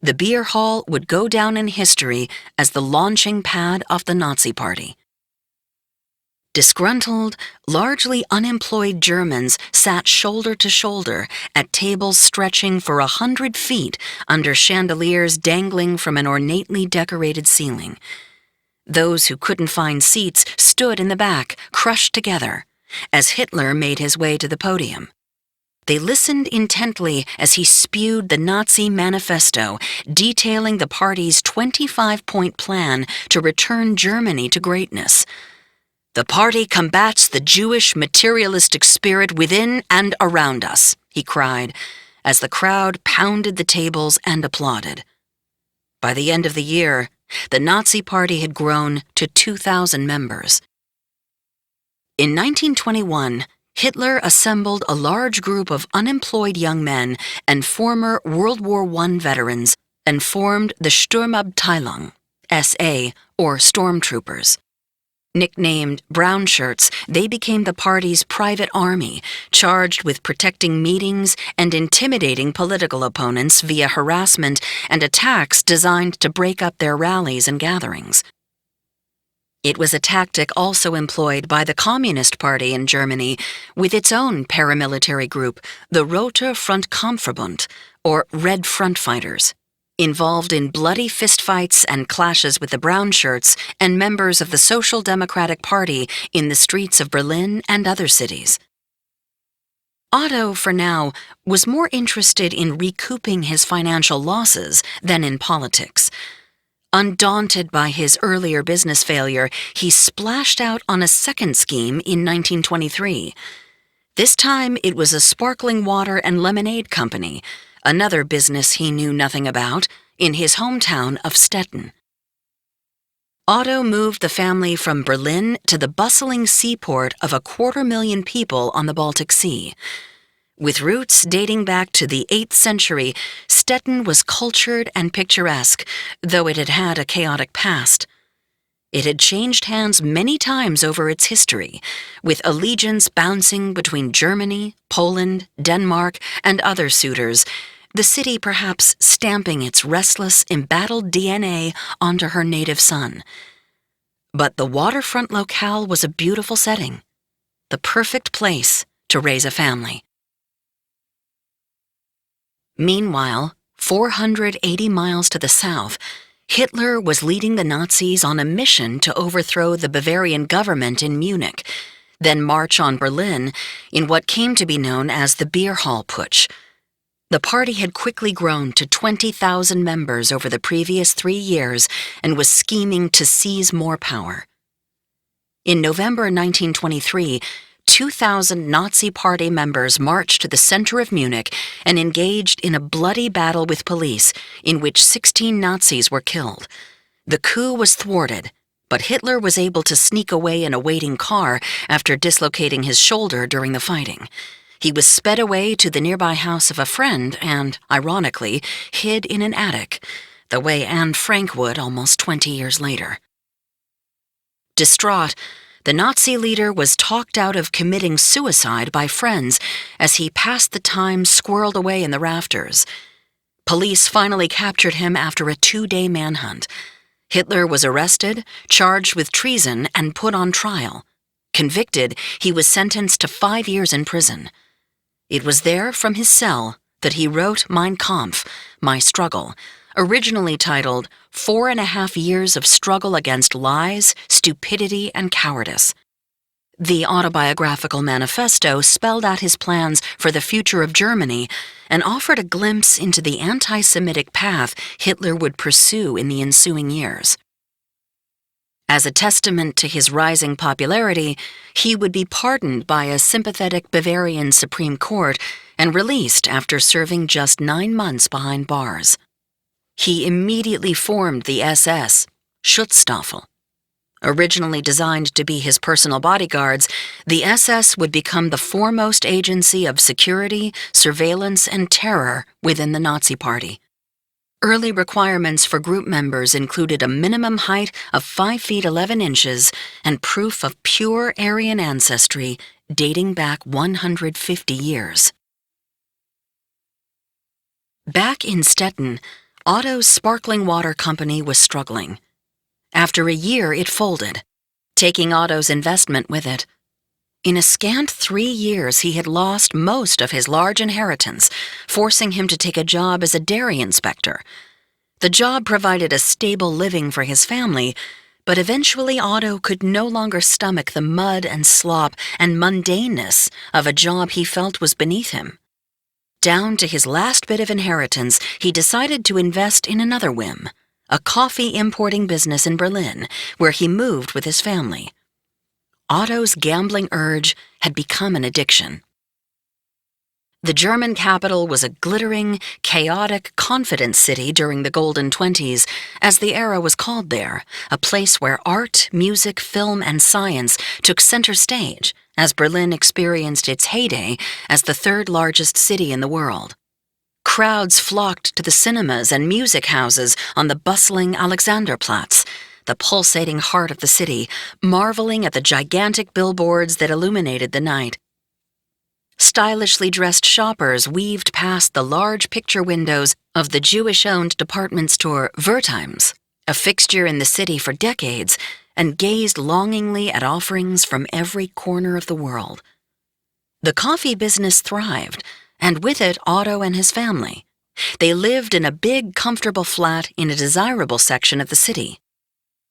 The beer hall would go down in history as the launching pad of the Nazi Party. Disgruntled, largely unemployed Germans sat shoulder to shoulder at tables stretching for 100 feet under chandeliers dangling from an ornately decorated ceiling. Those who couldn't find seats stood in the back, crushed together, as Hitler made his way to the podium. They listened intently as he spewed the Nazi manifesto detailing the party's 25-point plan to return Germany to greatness. "The party combats the Jewish materialistic spirit within and around us," he cried, as the crowd pounded the tables and applauded. By the end of the year, the Nazi Party had grown to 2,000 members. In 1921, Hitler assembled a large group of unemployed young men and former World War I veterans and formed the Sturmabteilung, SA, or Stormtroopers. Nicknamed Brown Shirts, they became the party's private army, charged with protecting meetings and intimidating political opponents via harassment and attacks designed to break up their rallies and gatherings. It was a tactic also employed by the Communist Party in Germany with its own paramilitary group, the Rote Front-Kampfverbund, or Red Front Fighters, involved in bloody fistfights and clashes with the Brown Shirts and members of the Social Democratic Party in the streets of Berlin and other cities. Otto, for now, was more interested in recouping his financial losses than in politics. Undaunted by his earlier business failure, he splashed out on a second scheme in 1923. This time it was a sparkling water and lemonade company, another business he knew nothing about, in his hometown of Stettin. Otto moved the family from Berlin to the bustling seaport of 250,000 people on the Baltic Sea. With roots dating back to the 8th century, Stettin was cultured and picturesque, though it had had a chaotic past. It had changed hands many times over its history, with allegiance bouncing between Germany, Poland, Denmark, and other suitors, the city perhaps stamping its restless, embattled DNA onto her native son. But the waterfront locale was a beautiful setting, the perfect place to raise a family. Meanwhile, 480 miles to the south, Hitler was leading the Nazis on a mission to overthrow the Bavarian government in Munich, then march on Berlin in what came to be known as the Beer Hall Putsch. The party had quickly grown to 20,000 members over the previous 3 years and was scheming to seize more power. In November 1923, 2,000 Nazi Party members marched to the center of Munich and engaged in a bloody battle with police in which 16 Nazis were killed. The coup was thwarted, but Hitler was able to sneak away in a waiting car after dislocating his shoulder during the fighting. He was sped away to the nearby house of a friend and, ironically, hid in an attic, the way Anne Frank would almost 20 years later. Distraught, the Nazi leader was talked out of committing suicide by friends as he passed the time squirreled away in the rafters. Police finally captured him after a 2-day manhunt. Hitler was arrested, charged with treason, and put on trial. Convicted, he was sentenced to 5 years in prison. It was there from his cell that he wrote Mein Kampf, My Struggle, originally titled 4.5 Years of Struggle Against Lies, Stupidity, and Cowardice. The autobiographical manifesto spelled out his plans for the future of Germany and offered a glimpse into the anti-Semitic path Hitler would pursue in the ensuing years. As a testament to his rising popularity, he would be pardoned by a sympathetic Bavarian Supreme Court and released after serving just 9 months behind bars. He immediately formed the SS, Schutzstaffel. Originally designed to be his personal bodyguards, the SS would become the foremost agency of security, surveillance, and terror within the Nazi Party. Early requirements for group members included a minimum height of 5 feet 11 inches and proof of pure Aryan ancestry dating back 150 years. Back in Stettin, Otto's sparkling water company was struggling. After a year, it folded, taking Otto's investment with it. In a scant 3 years, he had lost most of his large inheritance, forcing him to take a job as a dairy inspector. The job provided a stable living for his family, but eventually Otto could no longer stomach the mud and slop and mundaneness of a job he felt was beneath him. Down to his last bit of inheritance, he decided to invest in another whim, a coffee importing business in Berlin, where he moved with his family. Otto's gambling urge had become an addiction. The German capital was a glittering, chaotic, confident city during the Golden Twenties, as the era was called there, a place where art, music, film, and science took center stage as Berlin experienced its heyday as the third largest city in the world. Crowds flocked to the cinemas and music houses on the bustling Alexanderplatz, the pulsating heart of the city, marveling at the gigantic billboards that illuminated the night. Stylishly dressed shoppers weaved past the large picture windows of the Jewish-owned department store Wertheim's, a fixture in the city for decades, and gazed longingly at offerings from every corner of the world. The coffee business thrived, and with it Otto and his family. They lived in a big, comfortable flat in a desirable section of the city.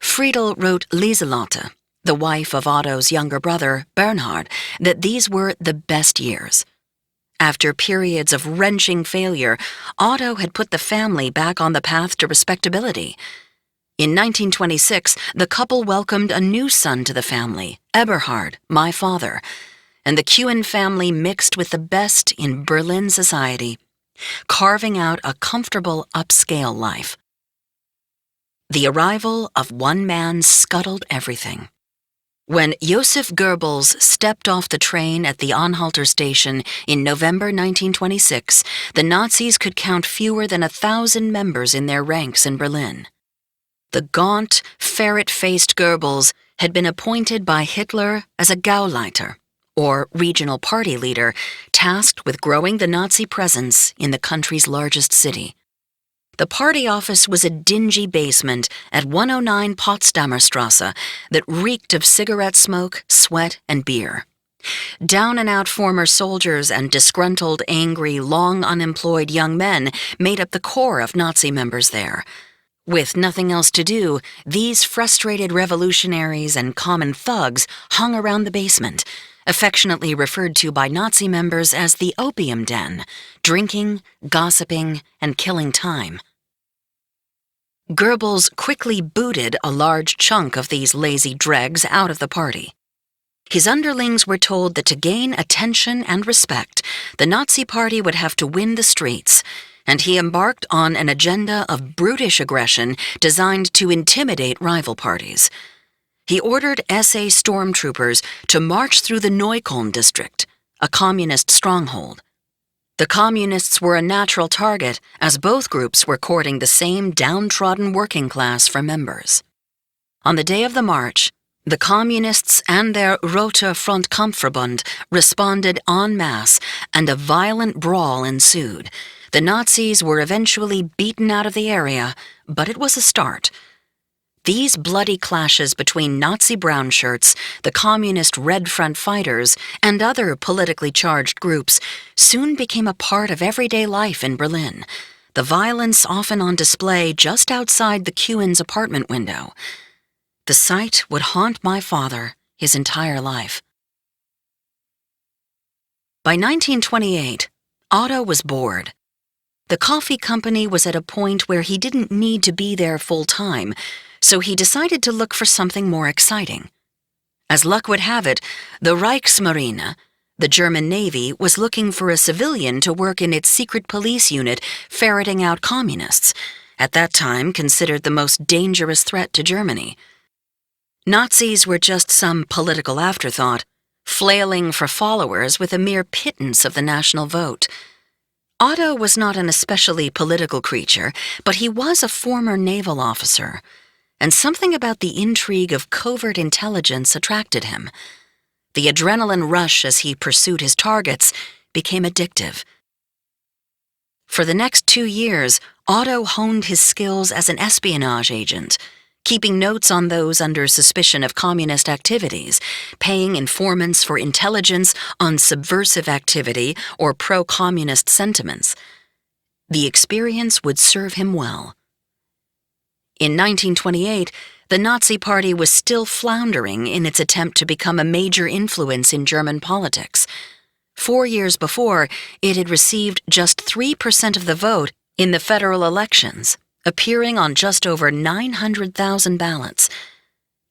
Friedel wrote Lieselotte, the wife of Otto's younger brother, Bernhard, that these were the best years. After periods of wrenching failure, Otto had put the family back on the path to respectability. In 1926, the couple welcomed a new son to the family, Eberhard, my father, and the Kuhn family mixed with the best in Berlin society, carving out a comfortable upscale life. The arrival of one man scuttled everything. When Josef Goebbels stepped off the train at the Anhalter station in November 1926, the Nazis could count fewer than 1,000 members in their ranks in Berlin. The gaunt, ferret-faced Goebbels had been appointed by Hitler as a Gauleiter, or regional party leader, tasked with growing the Nazi presence in the country's largest city. The party office was a dingy basement at 109 Potsdamer Strasse that reeked of cigarette smoke, sweat, and beer. Down-and-out former soldiers and disgruntled, angry, long-unemployed young men made up the core of Nazi members there. With nothing else to do, these frustrated revolutionaries and common thugs hung around the basement, affectionately referred to by Nazi members as the opium den, drinking, gossiping, and killing time. Goebbels quickly booted a large chunk of these lazy dregs out of the party. His underlings were told that to gain attention and respect, the Nazi Party would have to win the streets, and he embarked on an agenda of brutish aggression designed to intimidate rival parties. He ordered SA stormtroopers to march through the Neukölln district, a communist stronghold. The communists were a natural target, as both groups were courting the same downtrodden working class for members. On the day of the march, the communists and their Rote Front-Kampfverbund responded en masse, and a violent brawl ensued. The Nazis were eventually beaten out of the area, but it was a start. These bloody clashes between Nazi brown shirts, the communist Red Front fighters, and other politically charged groups soon became a part of everyday life in Berlin, the violence often on display just outside the Kuhn's apartment window. The sight would haunt my father his entire life. By 1928, Otto was bored. The coffee company was at a point where he didn't need to be there full-time, so he decided to look for something more exciting. As luck would have it, the Reichsmarine, the German Navy, was looking for a civilian to work in its secret police unit ferreting out communists, at that time considered the most dangerous threat to Germany. Nazis were just some political afterthought, flailing for followers with a mere pittance of the national vote. Otto was not an especially political creature, but he was a former naval officer, and something about the intrigue of covert intelligence attracted him. The adrenaline rush as he pursued his targets became addictive. For the next 2 years, Otto honed his skills as an espionage agent, keeping notes on those under suspicion of communist activities, paying informants for intelligence on subversive activity or pro-communist sentiments. The experience would serve him well. In 1928, the Nazi Party was still floundering in its attempt to become a major influence in German politics. 4 years before, it had received just 3% of the vote in the federal elections, appearing on just over 900,000 ballots.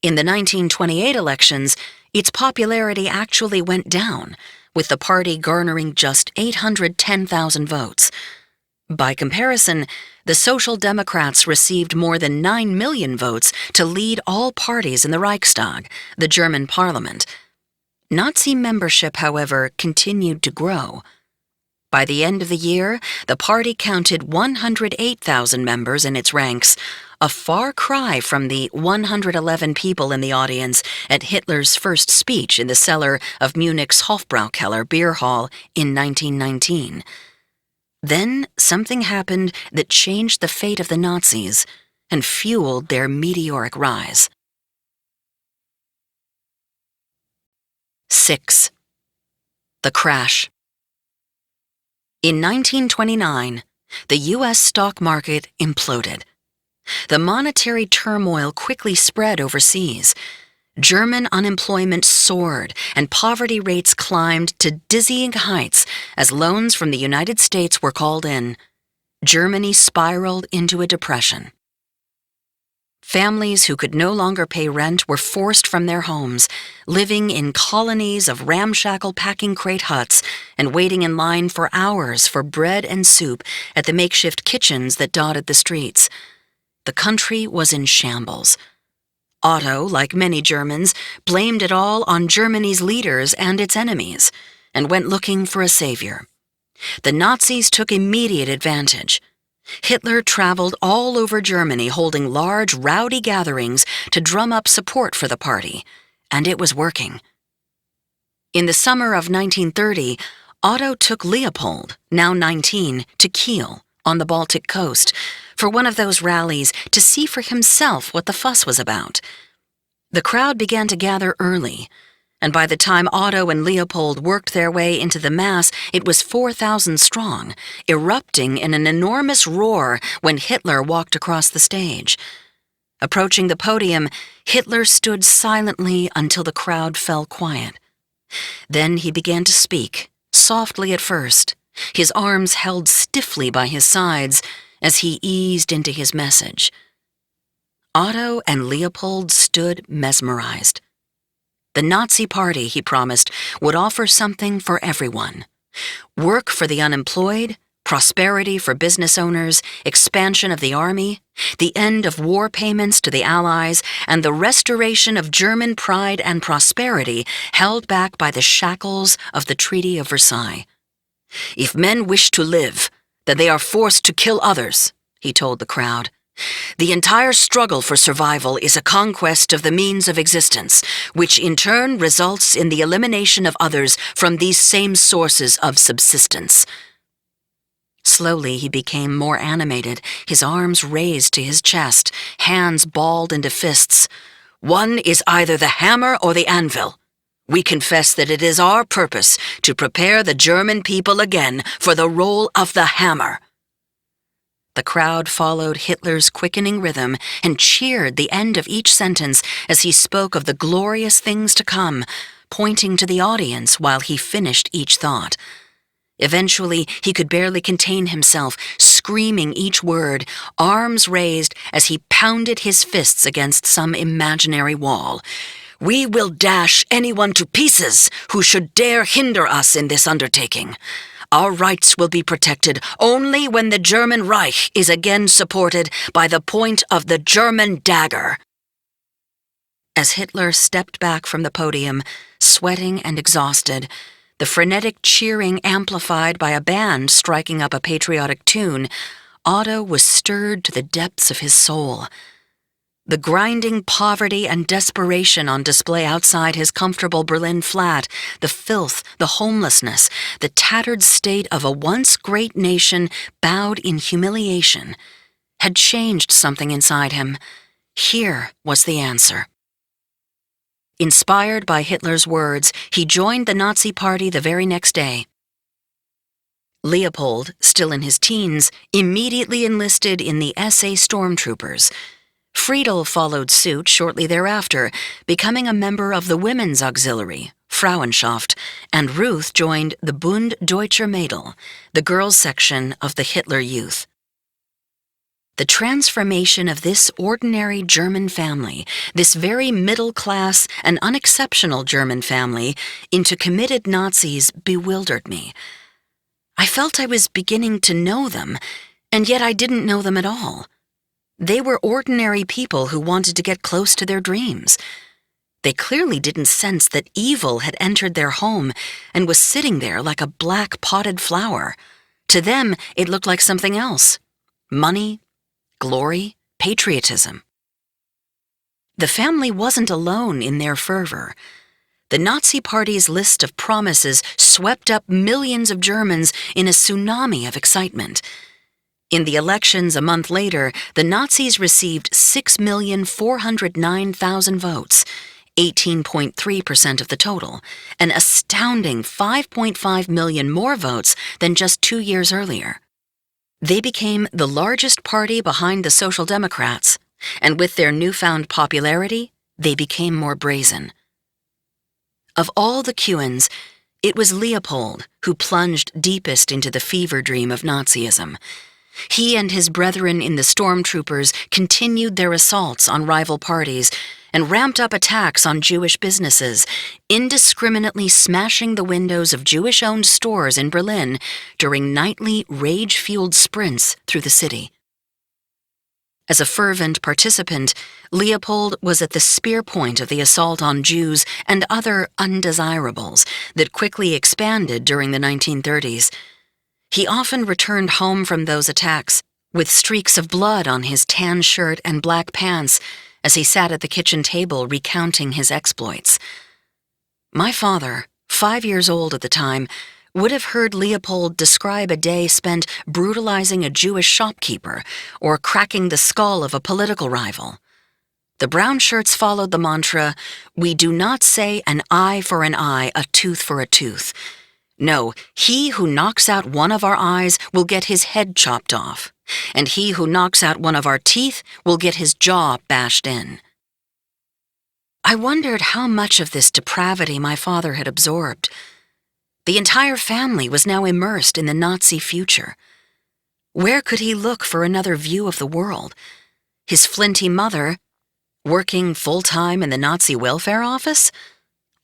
In the 1928 elections, its popularity actually went down, with the party garnering just 810,000 votes. By comparison, the Social Democrats received more than 9 million votes to lead all parties in the Reichstag, the German parliament. Nazi membership, however, continued to grow. By the end of the year, the party counted 108,000 members in its ranks, a far cry from the 111 people in the audience at Hitler's first speech in the cellar of Munich's Hofbraukeller beer hall in 1919. Then something happened that changed the fate of the Nazis and fueled their meteoric rise. 6. The crash. In 1929, the U.S. stock market imploded. The monetary turmoil quickly spread overseas. German unemployment soared and poverty rates climbed to dizzying heights as loans from the United States were called in. Germany spiraled into a depression. Families who could no longer pay rent were forced from their homes, living in colonies of ramshackle packing crate huts and waiting in line for hours for bread and soup at the makeshift kitchens that dotted the streets. The country was in shambles. Otto, like many Germans, blamed it all on Germany's leaders and its enemies, and went looking for a savior. The Nazis took immediate advantage. Hitler traveled all over Germany holding large, rowdy gatherings to drum up support for the party, and it was working. In the summer of 1930, Otto took Leopold, now 19, to Kiel, on the Baltic coast, for one of those rallies to see for himself what the fuss was about. The crowd began to gather early, and by the time Otto and Leopold worked their way into the mass, it was 4,000 strong, erupting in an enormous roar when Hitler walked across the stage. Approaching the podium, Hitler stood silently until the crowd fell quiet. Then he began to speak, softly at first, his arms held stiffly by his sides as he eased into his message. Otto and Leopold stood mesmerized. The Nazi Party, he promised, would offer something for everyone. Work for the unemployed, prosperity for business owners, expansion of the army, the end of war payments to the Allies, and the restoration of German pride and prosperity held back by the shackles of the Treaty of Versailles. If men wish to live, then they are forced to kill others, he told the crowd. The entire struggle for survival is a conquest of the means of existence, which in turn results in the elimination of others from these same sources of subsistence. Slowly he became more animated, his arms raised to his chest, hands balled into fists. "One is either the hammer or the anvil. We confess that it is our purpose to prepare the German people again for the role of the hammer." The crowd followed Hitler's quickening rhythm and cheered the end of each sentence as he spoke of the glorious things to come, pointing to the audience while he finished each thought. Eventually, he could barely contain himself, screaming each word, arms raised as he pounded his fists against some imaginary wall. "We will dash anyone to pieces who should dare hinder us in this undertaking. Our rights will be protected only when the German Reich is again supported by the point of the German dagger." As Hitler stepped back from the podium, sweating and exhausted, the frenetic cheering amplified by a band striking up a patriotic tune, Otto was stirred to the depths of his soul. The grinding poverty and desperation on display outside his comfortable Berlin flat, the filth, the homelessness, the tattered state of a once great nation bowed in humiliation, had changed something inside him. Here was the answer. Inspired by Hitler's words, he joined the Nazi Party the very next day. Leopold, still in his teens, immediately enlisted in the SA Stormtroopers. Friedel followed suit shortly thereafter, becoming a member of the Women's Auxiliary, Frauenschaft, and Ruth joined the Bund Deutscher Mädel, the girls' section of the Hitler Youth. The transformation of this ordinary German family, this very middle-class and unexceptional German family, into committed Nazis bewildered me. I felt I was beginning to know them, and yet I didn't know them at all. They were ordinary people who wanted to get close to their dreams. They clearly didn't sense that evil had entered their home and was sitting there like a black potted flower. To them, it looked like something else: money, glory, patriotism. The family wasn't alone in their fervor. The Nazi Party's list of promises swept up millions of Germans in a tsunami of excitement. In the elections a month later, the Nazis received 6,409,000 votes, 18.3% of the total, an astounding 5.5 million more votes than just 2 years earlier. They became the largest party behind the Social Democrats, and with their newfound popularity, they became more brazen. Of all the Kuhns, it was Leopold who plunged deepest into the fever dream of Nazism. He and his brethren in the stormtroopers continued their assaults on rival parties and ramped up attacks on Jewish businesses, indiscriminately smashing the windows of Jewish-owned stores in Berlin during nightly rage-fueled sprints through the city. As a fervent participant, Leopold was at the spear point of the assault on Jews and other undesirables that quickly expanded during the 1930s. He often returned home from those attacks with streaks of blood on his tan shirt and black pants as he sat at the kitchen table recounting his exploits. My father, 5 years old at the time, would have heard Leopold describe a day spent brutalizing a Jewish shopkeeper or cracking the skull of a political rival. The brown shirts followed the mantra, "We do not say an eye for an eye, a tooth for a tooth. No, he who knocks out one of our eyes will get his head chopped off, and he who knocks out one of our teeth will get his jaw bashed in." I wondered how much of this depravity my father had absorbed. The entire family was now immersed in the Nazi future. Where could he look for another view of the world? His flinty mother, working full-time in the Nazi welfare office?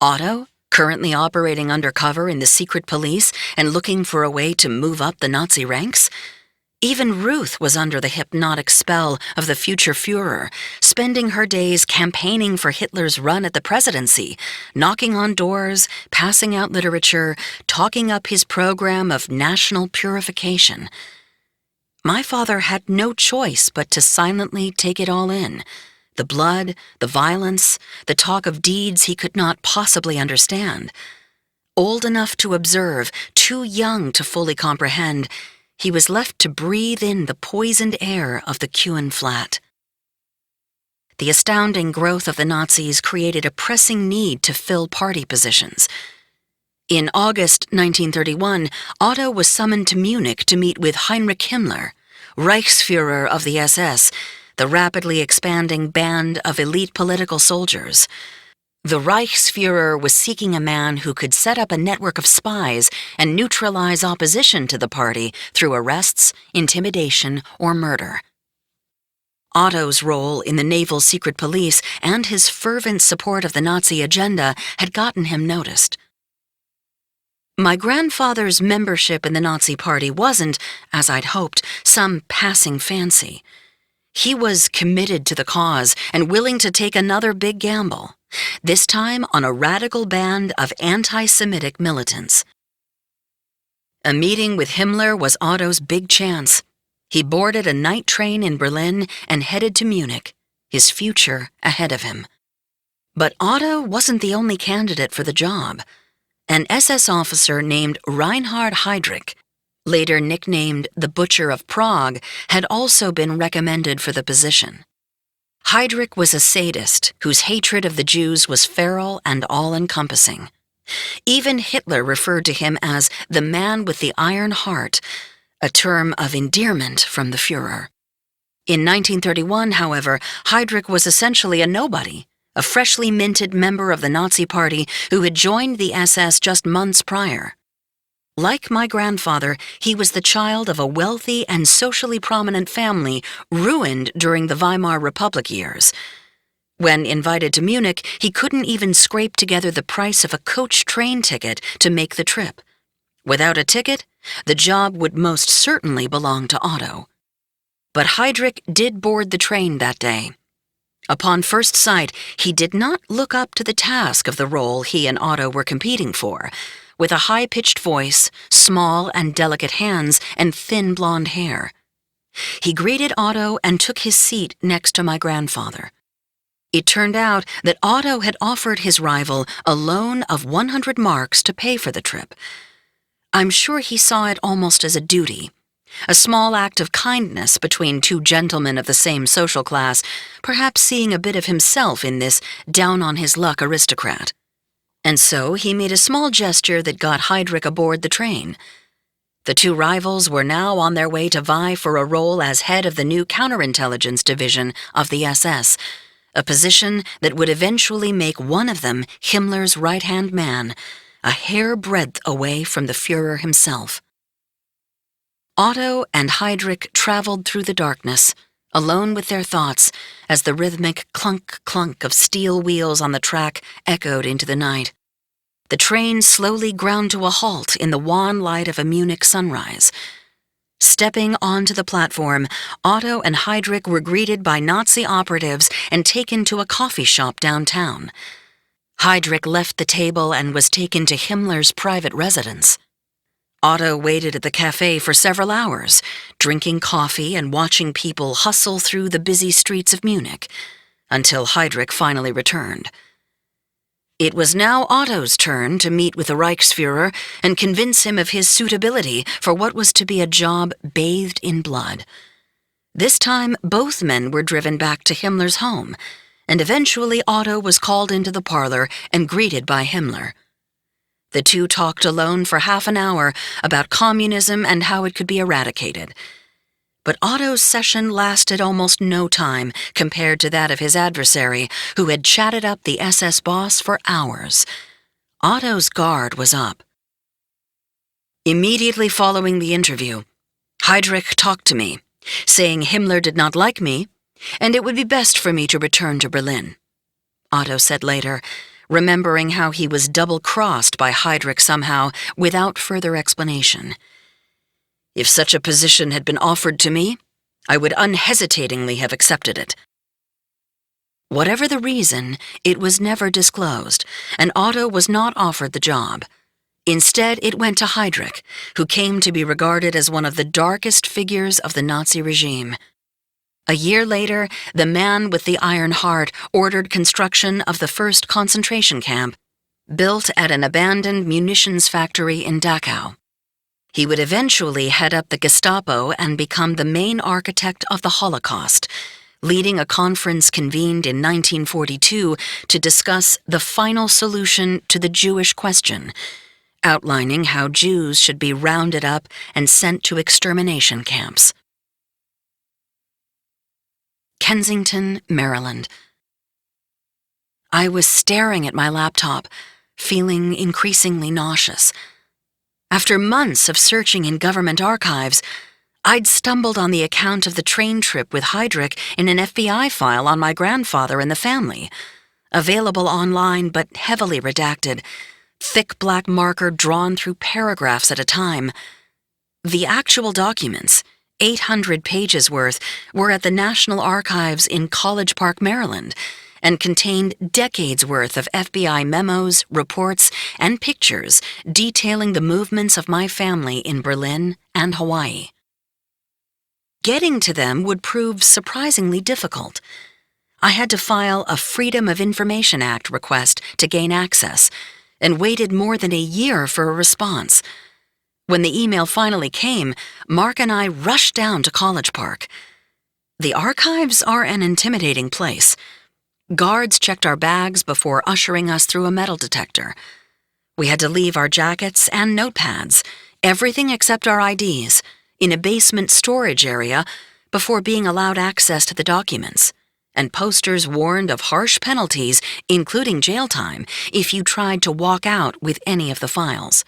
Otto, currently operating undercover in the secret police and looking for a way to move up the Nazi ranks? Even Ruth was under the hypnotic spell of the future Führer, spending her days campaigning for Hitler's run at the presidency, knocking on doors, passing out literature, talking up his program of national purification. My father had no choice but to silently take it all in: the blood, the violence, the talk of deeds he could not possibly understand. Old enough to observe, too young to fully comprehend, he was left to breathe in the poisoned air of the Kuhn flat. The astounding growth of the Nazis created a pressing need to fill party positions. In August 1931, Otto was summoned to Munich to meet with Heinrich Himmler, Reichsfuhrer of the SS, the rapidly expanding band of elite political soldiers. The Reichsfuhrer was seeking a man who could set up a network of spies and neutralize opposition to the party through arrests, intimidation, or murder. Otto's role in the naval secret police and his fervent support of the Nazi agenda had gotten him noticed. My grandfather's membership in the Nazi Party wasn't, as I'd hoped, some passing fancy. He was committed to the cause and willing to take another big gamble, this time on a radical band of anti-Semitic militants. A meeting with Himmler was Otto's big chance. He boarded a night train in Berlin and headed to Munich, his future ahead of him. But Otto wasn't the only candidate for the job. An SS officer named Reinhard Heydrich, later nicknamed the Butcher of Prague, had also been recommended for the position. Heydrich was a sadist whose hatred of the Jews was feral and all-encompassing. Even Hitler referred to him as the man with the iron heart, a term of endearment from the Führer. In 1931, however, Heydrich was essentially a nobody, a freshly minted member of the Nazi Party who had joined the SS just months prior. Like my grandfather, he was the child of a wealthy and socially prominent family ruined during the Weimar Republic years. When invited to Munich, he couldn't even scrape together the price of a coach train ticket to make the trip. Without a ticket, the job would most certainly belong to Otto. But Heydrich did board the train that day. Upon first sight, he did not look up to the task of the role he and Otto were competing for. With a high-pitched voice, small and delicate hands, and thin blonde hair. He greeted Otto and took his seat next to my grandfather. It turned out that Otto had offered his rival a loan of 100 marks to pay for the trip. I'm sure he saw it almost as a duty, a small act of kindness between two gentlemen of the same social class, perhaps seeing a bit of himself in this down-on-his-luck aristocrat. And so he made a small gesture that got Heydrich aboard the train. The two rivals were now on their way to vie for a role as head of the new counterintelligence division of the SS, a position that would eventually make one of them Himmler's right-hand man, a hair-breadth away from the Führer himself. Otto and Heydrich traveled through the darkness, alone with their thoughts, as the rhythmic clunk-clunk of steel wheels on the track echoed into the night. The train slowly ground to a halt in the wan light of a Munich sunrise. Stepping onto the platform, Otto and Heydrich were greeted by Nazi operatives and taken to a coffee shop downtown. Heydrich left the table and was taken to Himmler's private residence. Otto waited at the cafe for several hours, drinking coffee and watching people hustle through the busy streets of Munich, until Heydrich finally returned. It was now Otto's turn to meet with the Reichsfuhrer and convince him of his suitability for what was to be a job bathed in blood. This time, both men were driven back to Himmler's home, and eventually Otto was called into the parlor and greeted by Himmler. The two talked alone for half an hour about communism and how it could be eradicated. But Otto's session lasted almost no time compared to that of his adversary, who had chatted up the SS boss for hours. Otto's guard was up. Immediately following the interview, Heydrich talked to me, saying Himmler did not like me, and it would be best for me to return to Berlin. Otto said later, remembering how he was double-crossed by Heydrich somehow without further explanation. If such a position had been offered to me, I would unhesitatingly have accepted it. Whatever the reason, it was never disclosed, and Otto was not offered the job. Instead, it went to Heydrich, who came to be regarded as one of the darkest figures of the Nazi regime. A year later, the man with the iron heart ordered construction of the first concentration camp, built at an abandoned munitions factory in Dachau. He would eventually head up the Gestapo and become the main architect of the Holocaust, leading a conference convened in 1942 to discuss the final solution to the Jewish question, outlining how Jews should be rounded up and sent to extermination camps. Kensington, Maryland. I was staring at my laptop, feeling increasingly nauseous. After months of searching in government archives, I'd stumbled on the account of the train trip with Heydrich in an FBI file on my grandfather and the family, available online but heavily redacted, thick black marker drawn through paragraphs at a time. The actual documents, 800 pages worth, were at the National Archives in College Park, Maryland, and contained decades worth of FBI memos, reports, and pictures detailing the movements of my family in Berlin and Hawaii. Getting to them would prove surprisingly difficult. I had to file a Freedom of Information Act request to gain access, and waited more than a year for a response. When the email finally came, Mark and I rushed down to College Park. The archives are an intimidating place. Guards checked our bags before ushering us through a metal detector. We had to leave our jackets and notepads, everything except our IDs, in a basement storage area before being allowed access to the documents, and posters warned of harsh penalties, including jail time, if you tried to walk out with any of the files.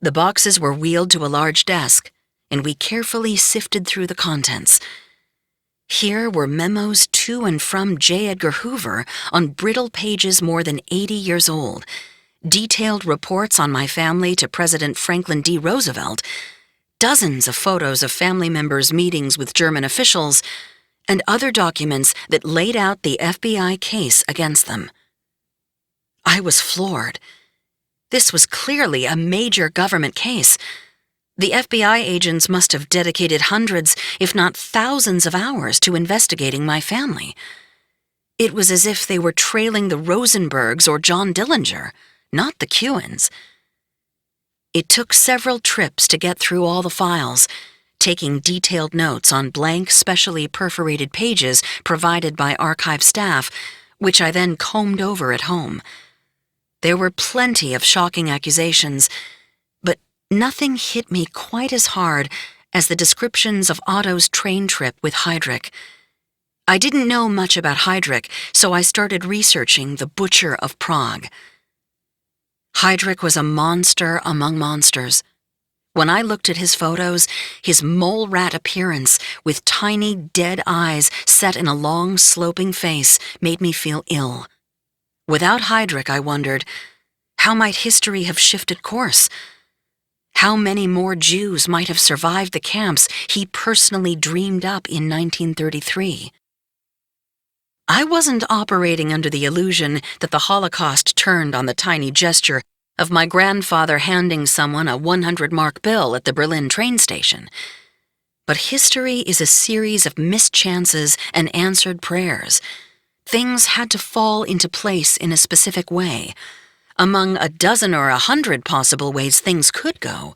The boxes were wheeled to a large desk, and we carefully sifted through the contents. Here were memos to and from J. Edgar Hoover on brittle pages more than 80 years old, detailed reports on my family to President Franklin D. Roosevelt, dozens of photos of family members' meetings with German officials, and other documents that laid out the FBI case against them. I was floored. This was clearly a major government case. The FBI agents must have dedicated hundreds, if not thousands of hours to investigating my family. It was as if they were trailing the Rosenbergs or John Dillinger, not the Kewens. It took several trips to get through all the files, taking detailed notes on blank, specially perforated pages provided by archive staff, which I then combed over at home. There were plenty of shocking accusations, but nothing hit me quite as hard as the descriptions of Otto's train trip with Heydrich. I didn't know much about Heydrich, so I started researching the Butcher of Prague. Heydrich was a monster among monsters. When I looked at his photos, his mole rat appearance with tiny, dead eyes set in a long, sloping face made me feel ill. Without Heydrich, I wondered, how might history have shifted course? How many more Jews might have survived the camps he personally dreamed up in 1933? I wasn't operating under the illusion that the Holocaust turned on the tiny gesture of my grandfather handing someone a 100-mark bill at the Berlin train station. But history is a series of mischances and answered prayers. Things had to fall into place in a specific way, among a dozen or 100 possible ways things could go,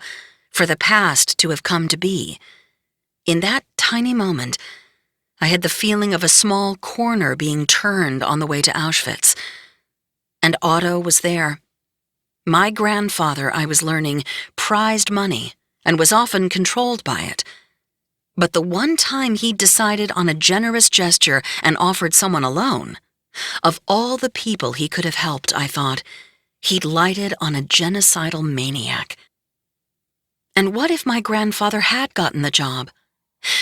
for the past to have come to be. In that tiny moment, I had the feeling of a small corner being turned on the way to Auschwitz. And Otto was there. My grandfather, I was learning, prized money and was often controlled by it. But the one time he'd decided on a generous gesture and offered someone a loan, of all the people he could have helped, I thought, he'd lighted on a genocidal maniac. And what if my grandfather had gotten the job?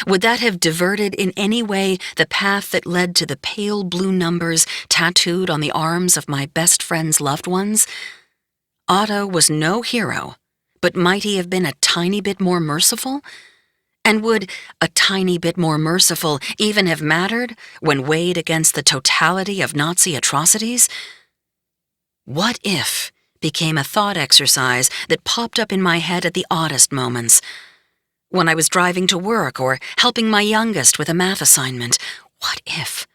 Would that have diverted in any way the path that led to the pale blue numbers tattooed on the arms of my best friend's loved ones? Otto was no hero, but might he have been a tiny bit more merciful? And would a tiny bit more merciful even have mattered when weighed against the totality of Nazi atrocities? What if became a thought exercise that popped up in my head at the oddest moments. When I was driving to work or helping my youngest with a math assignment, what if?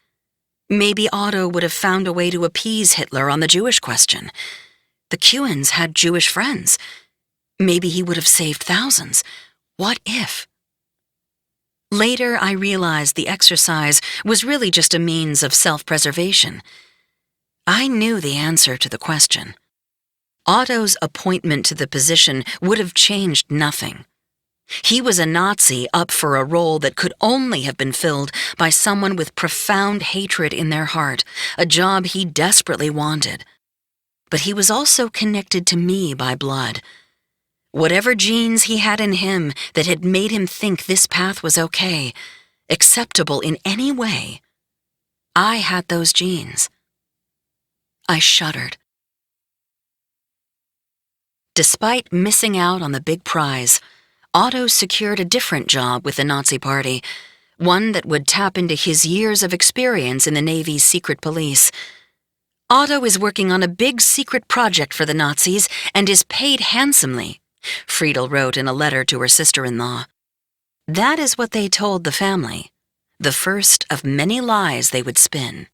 Maybe Otto would have found a way to appease Hitler on the Jewish question. The Kewens had Jewish friends. Maybe he would have saved thousands. What if? Later, I realized the exercise was really just a means of self-preservation. I knew the answer to the question. Otto's appointment to the position would have changed nothing. He was a Nazi up for a role that could only have been filled by someone with profound hatred in their heart, a job he desperately wanted. But he was also connected to me by blood. Whatever genes he had in him that had made him think this path was okay, acceptable in any way, I had those genes. I shuddered. Despite missing out on the big prize, Otto secured a different job with the Nazi Party, one that would tap into his years of experience in the Navy's secret police. Otto is working on a big secret project for the Nazis and is paid handsomely, Friedel wrote in a letter to her sister-in-law. That is what they told the family, the first of many lies they would spin.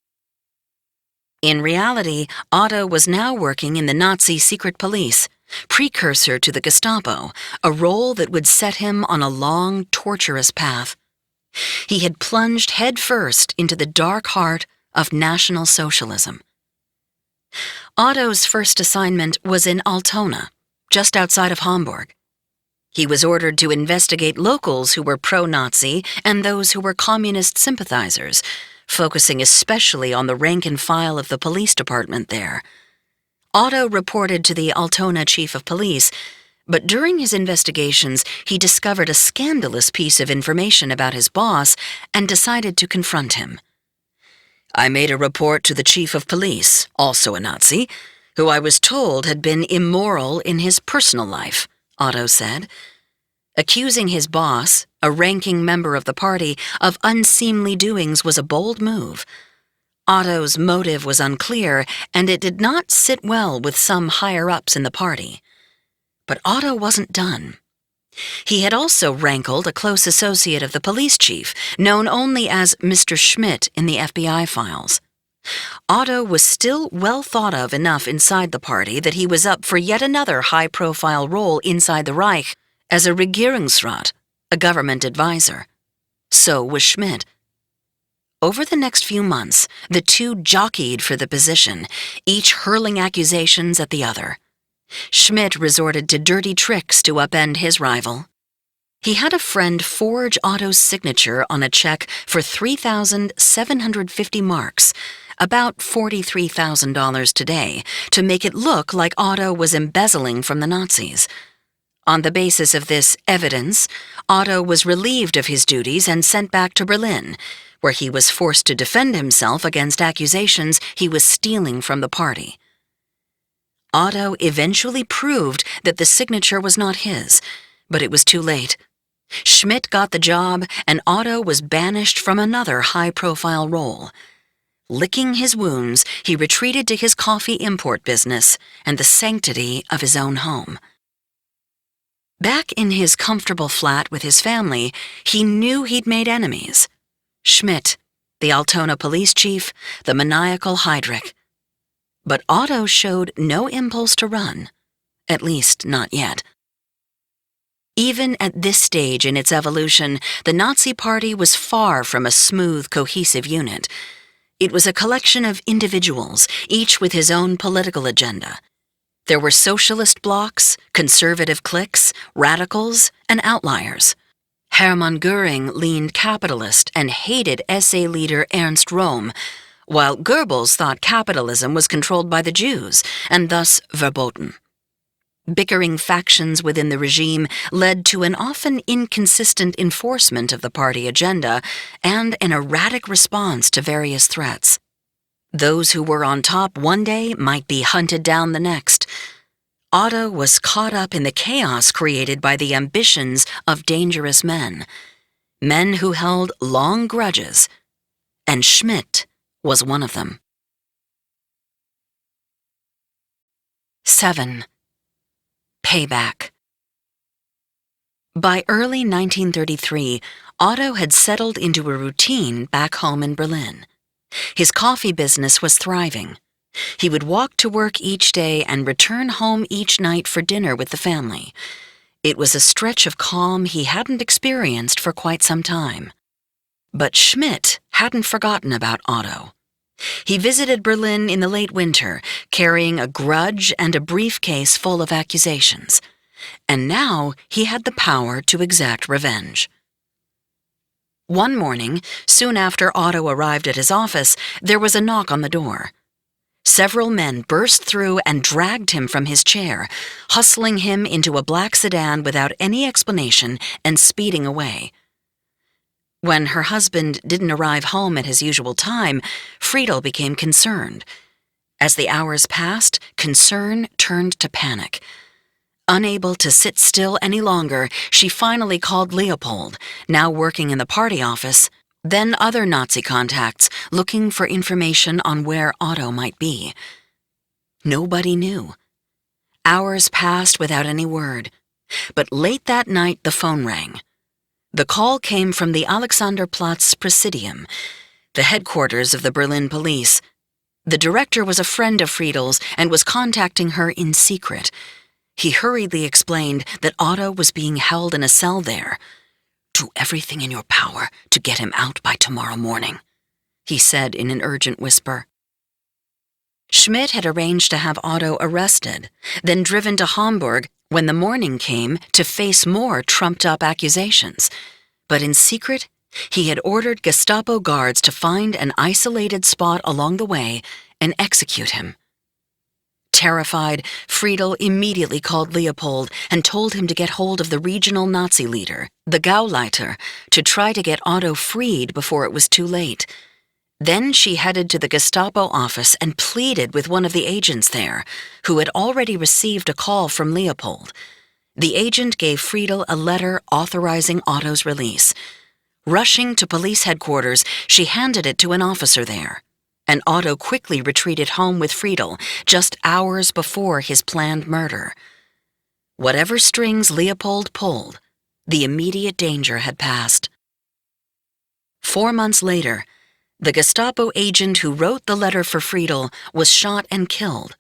In reality, Otto was now working in the Nazi secret police, precursor to the Gestapo, a role that would set him on a long, torturous path. He had plunged headfirst into the dark heart of National Socialism. Otto's first assignment was in Altona, just outside of Hamburg. He was ordered to investigate locals who were pro-Nazi and those who were communist sympathizers, focusing especially on the rank and file of the police department there. Otto reported to the Altona chief of police, but during his investigations he discovered a scandalous piece of information about his boss and decided to confront him. I made a report to the chief of police, also a Nazi, who I was told had been immoral in his personal life, Otto said. Accusing his boss, a ranking member of the party, of unseemly doings was a bold move. Otto's motive was unclear, and it did not sit well with some higher-ups in the party. But Otto wasn't done. He had also rankled a close associate of the police chief, known only as Mr. Schmidt in the FBI files. Otto was still well thought of enough inside the party that he was up for yet another high-profile role inside the Reich as a Regierungsrat, a government advisor. So was Schmidt. Over the next few months, the two jockeyed for the position, each hurling accusations at the other. Schmidt resorted to dirty tricks to upend his rival. He had a friend forge Otto's signature on a check for 3,750 marks, about $43,000 today, to make it look like Otto was embezzling from the Nazis. On the basis of this evidence, Otto was relieved of his duties and sent back to Berlin, where he was forced to defend himself against accusations he was stealing from the party. Otto eventually proved that the signature was not his, but it was too late. Schmidt got the job, and Otto was banished from another high-profile role. Licking his wounds, he retreated to his coffee import business and the sanctity of his own home. Back in his comfortable flat with his family, he knew he'd made enemies. Schmidt, the Altona police chief, the maniacal Heydrich. But Otto showed no impulse to run, at least not yet. Even at this stage in its evolution, the Nazi Party was far from a smooth, cohesive unit. It was a collection of individuals, each with his own political agenda. There were socialist blocs, conservative cliques, radicals, and outliers. Hermann Göring leaned capitalist and hated SA leader Ernst Röhm, while Goebbels thought capitalism was controlled by the Jews and thus verboten. Bickering factions within the regime led to an often inconsistent enforcement of the party agenda and an erratic response to various threats. Those who were on top one day might be hunted down the next. Otto was caught up in the chaos created by the ambitions of dangerous men who held long grudges, and Schmidt was one of them. 7. Payback. By early 1933, Otto had settled into a routine back home in Berlin. His coffee business was thriving. He would walk to work each day and return home each night for dinner with the family. It was a stretch of calm he hadn't experienced for quite some time. But Schmidt hadn't forgotten about Otto. He visited Berlin in the late winter, carrying a grudge and a briefcase full of accusations. And now he had the power to exact revenge. One morning, soon after Otto arrived at his office, there was a knock on the door. Several men burst through and dragged him from his chair, hustling him into a black sedan without any explanation and speeding away. When her husband didn't arrive home at his usual time, Friedel became concerned. As the hours passed, concern turned to panic. Unable to sit still any longer, she finally called Leopold, now working in the party office, then other Nazi contacts looking for information on where Otto might be. Nobody knew. Hours passed without any word, but late that night the phone rang. The call came from the Alexanderplatz Presidium, the headquarters of the Berlin police. The director was a friend of Friedel's and was contacting her in secret. He hurriedly explained that Otto was being held in a cell there. "Do everything in your power to get him out by tomorrow morning," he said in an urgent whisper. Schmidt had arranged to have Otto arrested, then driven to Hamburg when the morning came to face more trumped-up accusations. But in secret, he had ordered Gestapo guards to find an isolated spot along the way and execute him. Terrified, Friedel immediately called Leopold and told him to get hold of the regional Nazi leader, the Gauleiter, to try to get Otto freed before it was too late. Then she headed to the Gestapo office and pleaded with one of the agents there, who had already received a call from Leopold. The agent gave Friedel a letter authorizing Otto's release. Rushing to police headquarters, she handed it to an officer there, and Otto quickly retreated home with Friedel just hours before his planned murder. Whatever strings Leopold pulled, the immediate danger had passed. 4 months later, the Gestapo agent who wrote the letter for Friedel was shot and killed,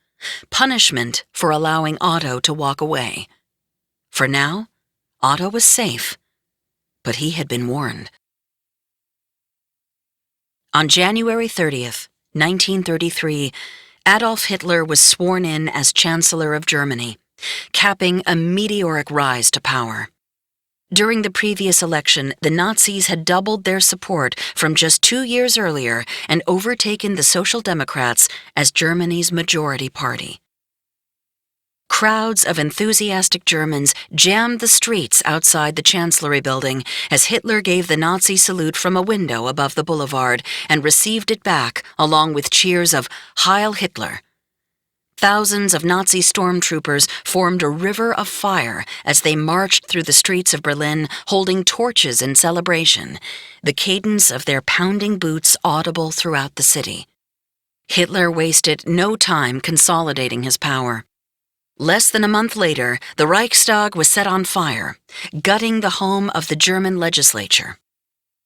punishment for allowing Otto to walk away. For now, Otto was safe, but he had been warned. On January 30th, 1933, Adolf Hitler was sworn in as Chancellor of Germany, capping a meteoric rise to power. During the previous election, the Nazis had doubled their support from just 2 years earlier and overtaken the Social Democrats as Germany's majority party. Crowds of enthusiastic Germans jammed the streets outside the Chancellery building as Hitler gave the Nazi salute from a window above the boulevard and received it back along with cheers of "Heil Hitler." Thousands of Nazi stormtroopers formed a river of fire as they marched through the streets of Berlin holding torches in celebration, the cadence of their pounding boots audible throughout the city. Hitler wasted no time consolidating his power. Less than a month later, the Reichstag was set on fire, gutting the home of the German legislature.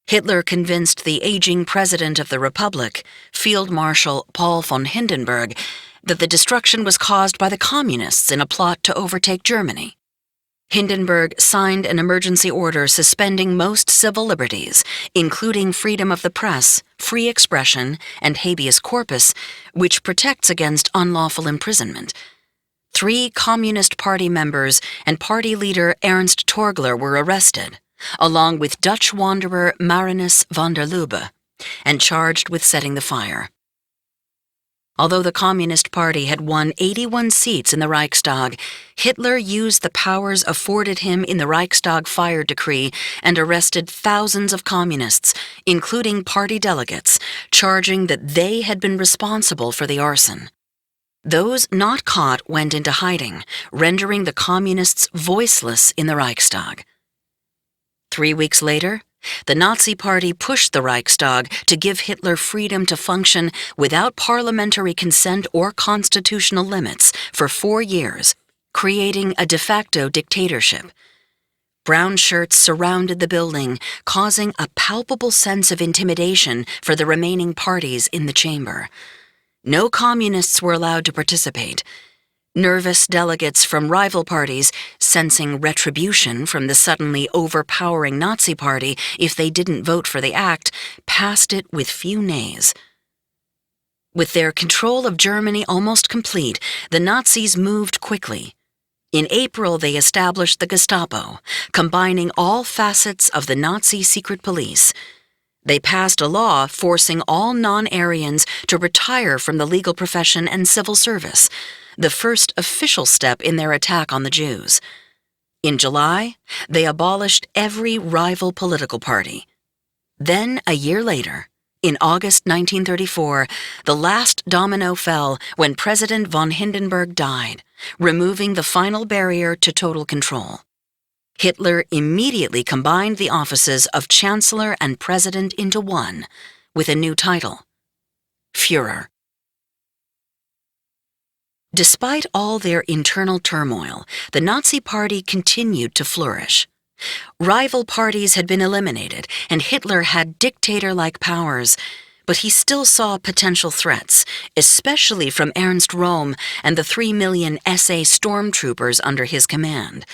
Hitler convinced the aging president of the Republic, Field Marshal Paul von Hindenburg, that the destruction was caused by the communists in a plot to overtake Germany. Hindenburg signed an emergency order suspending most civil liberties, including freedom of the press, free expression, and habeas corpus, which protects against unlawful imprisonment. 3 Communist Party members and party leader Ernst Torgler were arrested, along with Dutch wanderer Marinus van der Lubbe, and charged with setting the fire. Although the Communist Party had won 81 seats in the Reichstag, Hitler used the powers afforded him in the Reichstag fire decree and arrested thousands of communists, including party delegates, charging that they had been responsible for the arson. Those not caught went into hiding, rendering the communists voiceless in the Reichstag. 3 weeks later, the Nazi Party pushed the Reichstag to give Hitler freedom to function without parliamentary consent or constitutional limits for 4 years, creating a de facto dictatorship. Brown shirts surrounded the building, causing a palpable sense of intimidation for the remaining parties in the chamber. No communists were allowed to participate. Nervous delegates from rival parties, sensing retribution from the suddenly overpowering Nazi Party if they didn't vote for the act, passed it with few nays. With their control of Germany almost complete, the Nazis moved quickly. In April, they established the Gestapo, combining all facets of the Nazi secret police. They passed a law forcing all non-Aryans to retire from the legal profession and civil service, the first official step in their attack on the Jews. In July, they abolished every rival political party. Then, a year later, in August 1934, the last domino fell when President von Hindenburg died, removing the final barrier to total control. Hitler immediately combined the offices of Chancellor and President into one, with a new title: Führer. Despite all their internal turmoil, the Nazi Party continued to flourish. Rival parties had been eliminated, and Hitler had dictator-like powers, but he still saw potential threats, especially from Ernst Röhm and the 3 million SA stormtroopers under his command.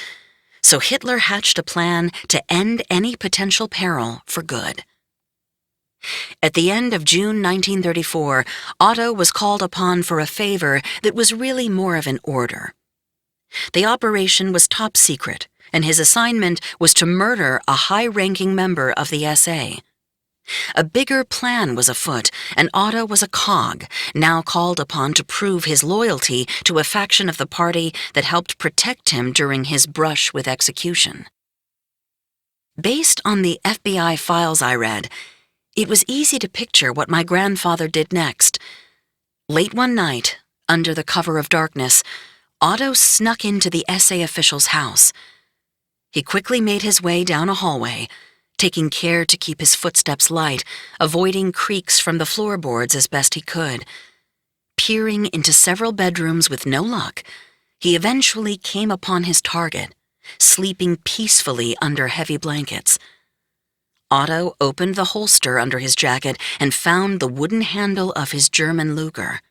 So Hitler hatched a plan to end any potential peril for good. At the end of June 1934, Otto was called upon for a favor that was really more of an order. The operation was top secret, and his assignment was to murder a high-ranking member of the SA. A bigger plan was afoot, and Otto was a cog, now called upon to prove his loyalty to a faction of the party that helped protect him during his brush with execution. Based on the FBI files I read, it was easy to picture what my grandfather did next. Late one night, under the cover of darkness, Otto snuck into the SA official's house. He quickly made his way down a hallway, taking care to keep his footsteps light, avoiding creaks from the floorboards as best he could. Peering into several bedrooms with no luck, he eventually came upon his target, sleeping peacefully under heavy blankets. Otto opened the holster under his jacket and found the wooden handle of his German Luger.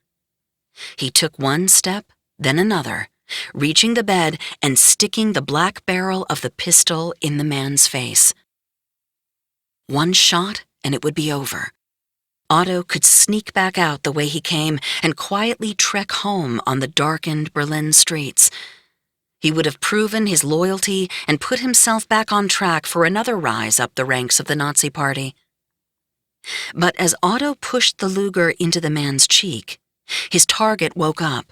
He took one step, then another, reaching the bed and sticking the black barrel of the pistol in the man's face. One shot and it would be over. Otto could sneak back out the way he came and quietly trek home on the darkened Berlin streets. He would have proven his loyalty and put himself back on track for another rise up the ranks of the Nazi Party. But as Otto pushed the Luger into the man's cheek, his target woke up.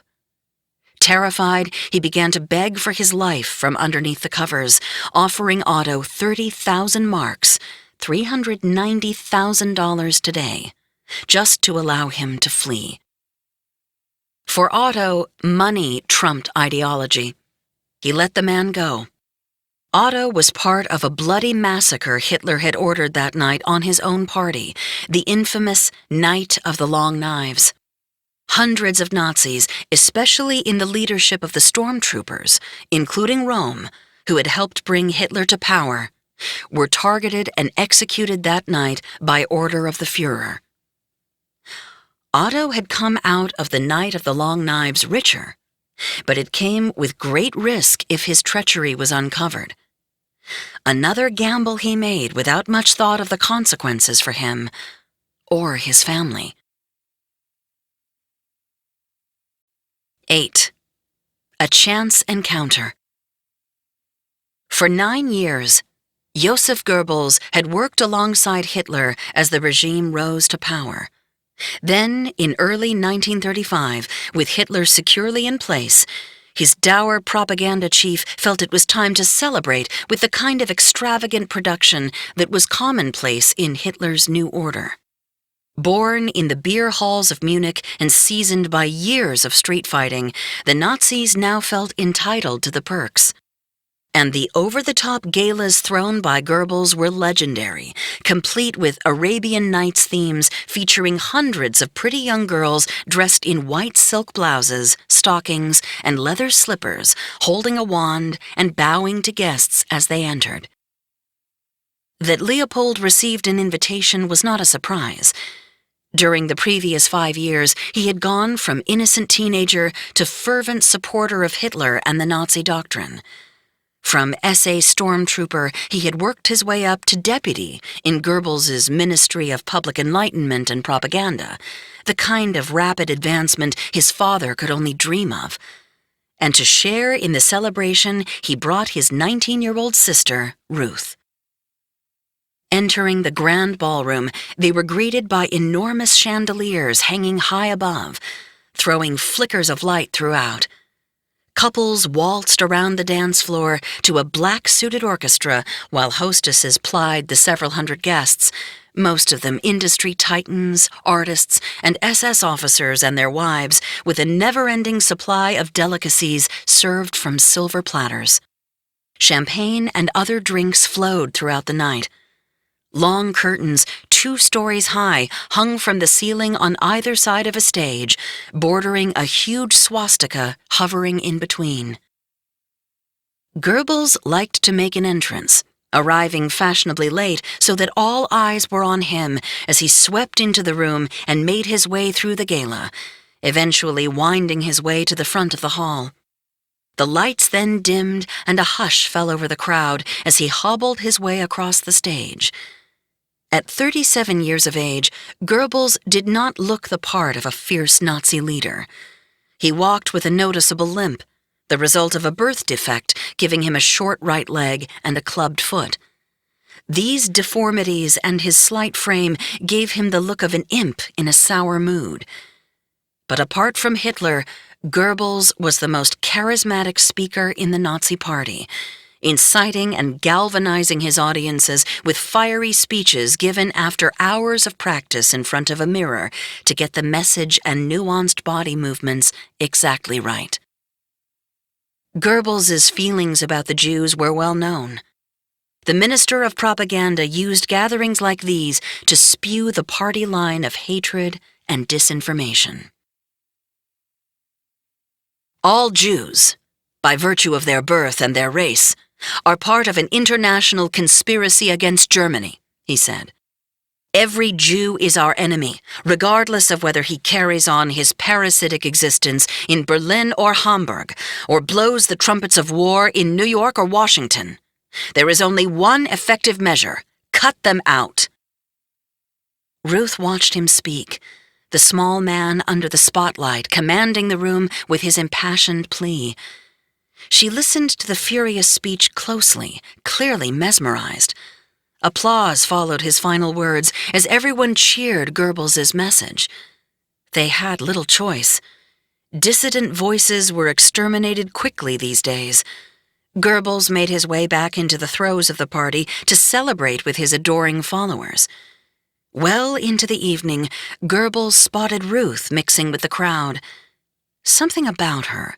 Terrified, he began to beg for his life from underneath the covers, offering Otto 30,000 marks, $390,000 today, just to allow him to flee. For Otto, money trumped ideology. He let the man go. Otto was part of a bloody massacre Hitler had ordered that night on his own party, the infamous Night of the Long Knives. Hundreds of Nazis, especially in the leadership of the stormtroopers, including Röhm, who had helped bring Hitler to power, were targeted and executed that night by order of the Führer. Otto had come out of the Night of the Long Knives richer, but it came with great risk if his treachery was uncovered. Another gamble he made without much thought of the consequences for him or his family. 8. A chance encounter. For 9 years, Joseph Goebbels had worked alongside Hitler as the regime rose to power. Then, in early 1935, with Hitler securely in place, his dour propaganda chief felt it was time to celebrate with the kind of extravagant production that was commonplace in Hitler's new order. Born in the beer halls of Munich and seasoned by years of street fighting, the Nazis now felt entitled to the perks. And the over-the-top galas thrown by Goebbels were legendary, complete with Arabian Nights themes featuring hundreds of pretty young girls dressed in white silk blouses, stockings, and leather slippers, holding a wand and bowing to guests as they entered. That Leopold received an invitation was not a surprise. During the previous 5 years, he had gone from innocent teenager to fervent supporter of Hitler and the Nazi doctrine. From SA stormtrooper, he had worked his way up to deputy in Goebbels's Ministry of Public Enlightenment and Propaganda, the kind of rapid advancement his father could only dream of. And to share in the celebration, he brought his 19-year-old sister, Ruth. Entering the grand ballroom, they were greeted by enormous chandeliers hanging high above, throwing flickers of light throughout. Couples waltzed around the dance floor to a black-suited orchestra while hostesses plied the several hundred guests, most of them industry titans, artists, and SS officers and their wives, with a never-ending supply of delicacies served from silver platters. Champagne and other drinks flowed throughout the night. Long curtains, 2 stories high, hung from the ceiling on either side of a stage, bordering a huge swastika hovering in between. Goebbels liked to make an entrance, arriving fashionably late so that all eyes were on him as he swept into the room and made his way through the gala, eventually winding his way to the front of the hall. The lights then dimmed and a hush fell over the crowd as he hobbled his way across the stage. At 37 years of age, Goebbels did not look the part of a fierce Nazi leader. He walked with a noticeable limp, the result of a birth defect giving him a short right leg and a clubbed foot. These deformities and his slight frame gave him the look of an imp in a sour mood. But apart from Hitler, Goebbels was the most charismatic speaker in the Nazi Party, inciting and galvanizing his audiences with fiery speeches given after hours of practice in front of a mirror to get the message and nuanced body movements exactly right. Goebbels's feelings about the Jews were well known. The Minister of Propaganda used gatherings like these to spew the party line of hatred and disinformation. All Jews, by virtue of their birth and their race, are part of an international conspiracy against Germany, he said. Every Jew is our enemy, regardless of whether he carries on his parasitic existence in Berlin or Hamburg, or blows the trumpets of war in New York or Washington. There is only one effective measure: cut them out. Ruth watched him speak, the small man under the spotlight commanding the room with his impassioned plea. She listened to the furious speech closely, clearly mesmerized. Applause followed his final words as everyone cheered Goebbels's message. They had little choice. Dissident voices were exterminated quickly these days. Goebbels made his way back into the throes of the party to celebrate with his adoring followers. Well into the evening, Goebbels spotted Ruth mixing with the crowd. Something about her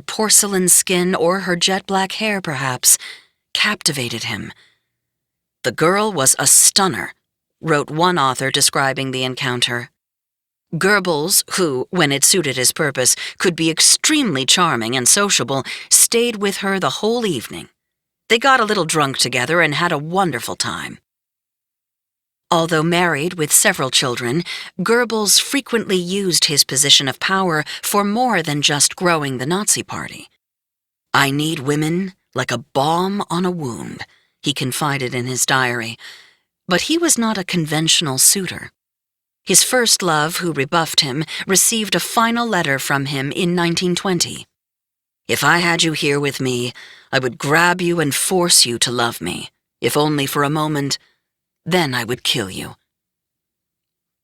porcelain skin or her jet-black hair perhaps, captivated him. The girl was a stunner, wrote one author describing the encounter. Goebbels, who, when it suited his purpose, could be extremely charming and sociable, stayed with her the whole evening. They got a little drunk together and had a wonderful time. Although married with several children, Goebbels frequently used his position of power for more than just growing the Nazi Party. "I need women like a balm on a wound," he confided in his diary. But he was not a conventional suitor. His first love, who rebuffed him, received a final letter from him in 1920. "If I had you here with me, I would grab you and force you to love me, if only for a moment. Then I would kill you."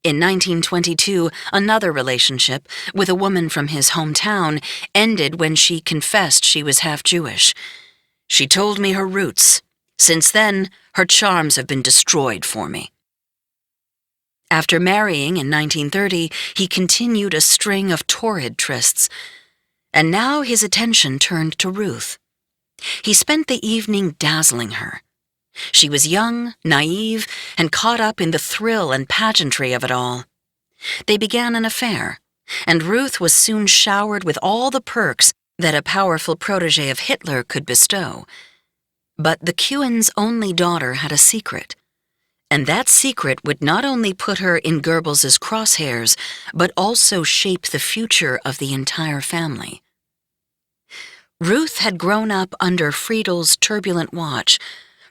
In 1922, another relationship, with a woman from his hometown, ended when she confessed she was half Jewish. "She told me her roots. Since then, her charms have been destroyed for me." After marrying in 1930, he continued a string of torrid trysts. And now his attention turned to Ruth. He spent the evening dazzling her. She was young, naive, and caught up in the thrill and pageantry of it all. They began an affair, and Ruth was soon showered with all the perks that a powerful protégé of Hitler could bestow. But the Kuhn's only daughter had a secret. And that secret would not only put her in Goebbels's crosshairs, but also shape the future of the entire family. Ruth had grown up under Friedel's turbulent watch,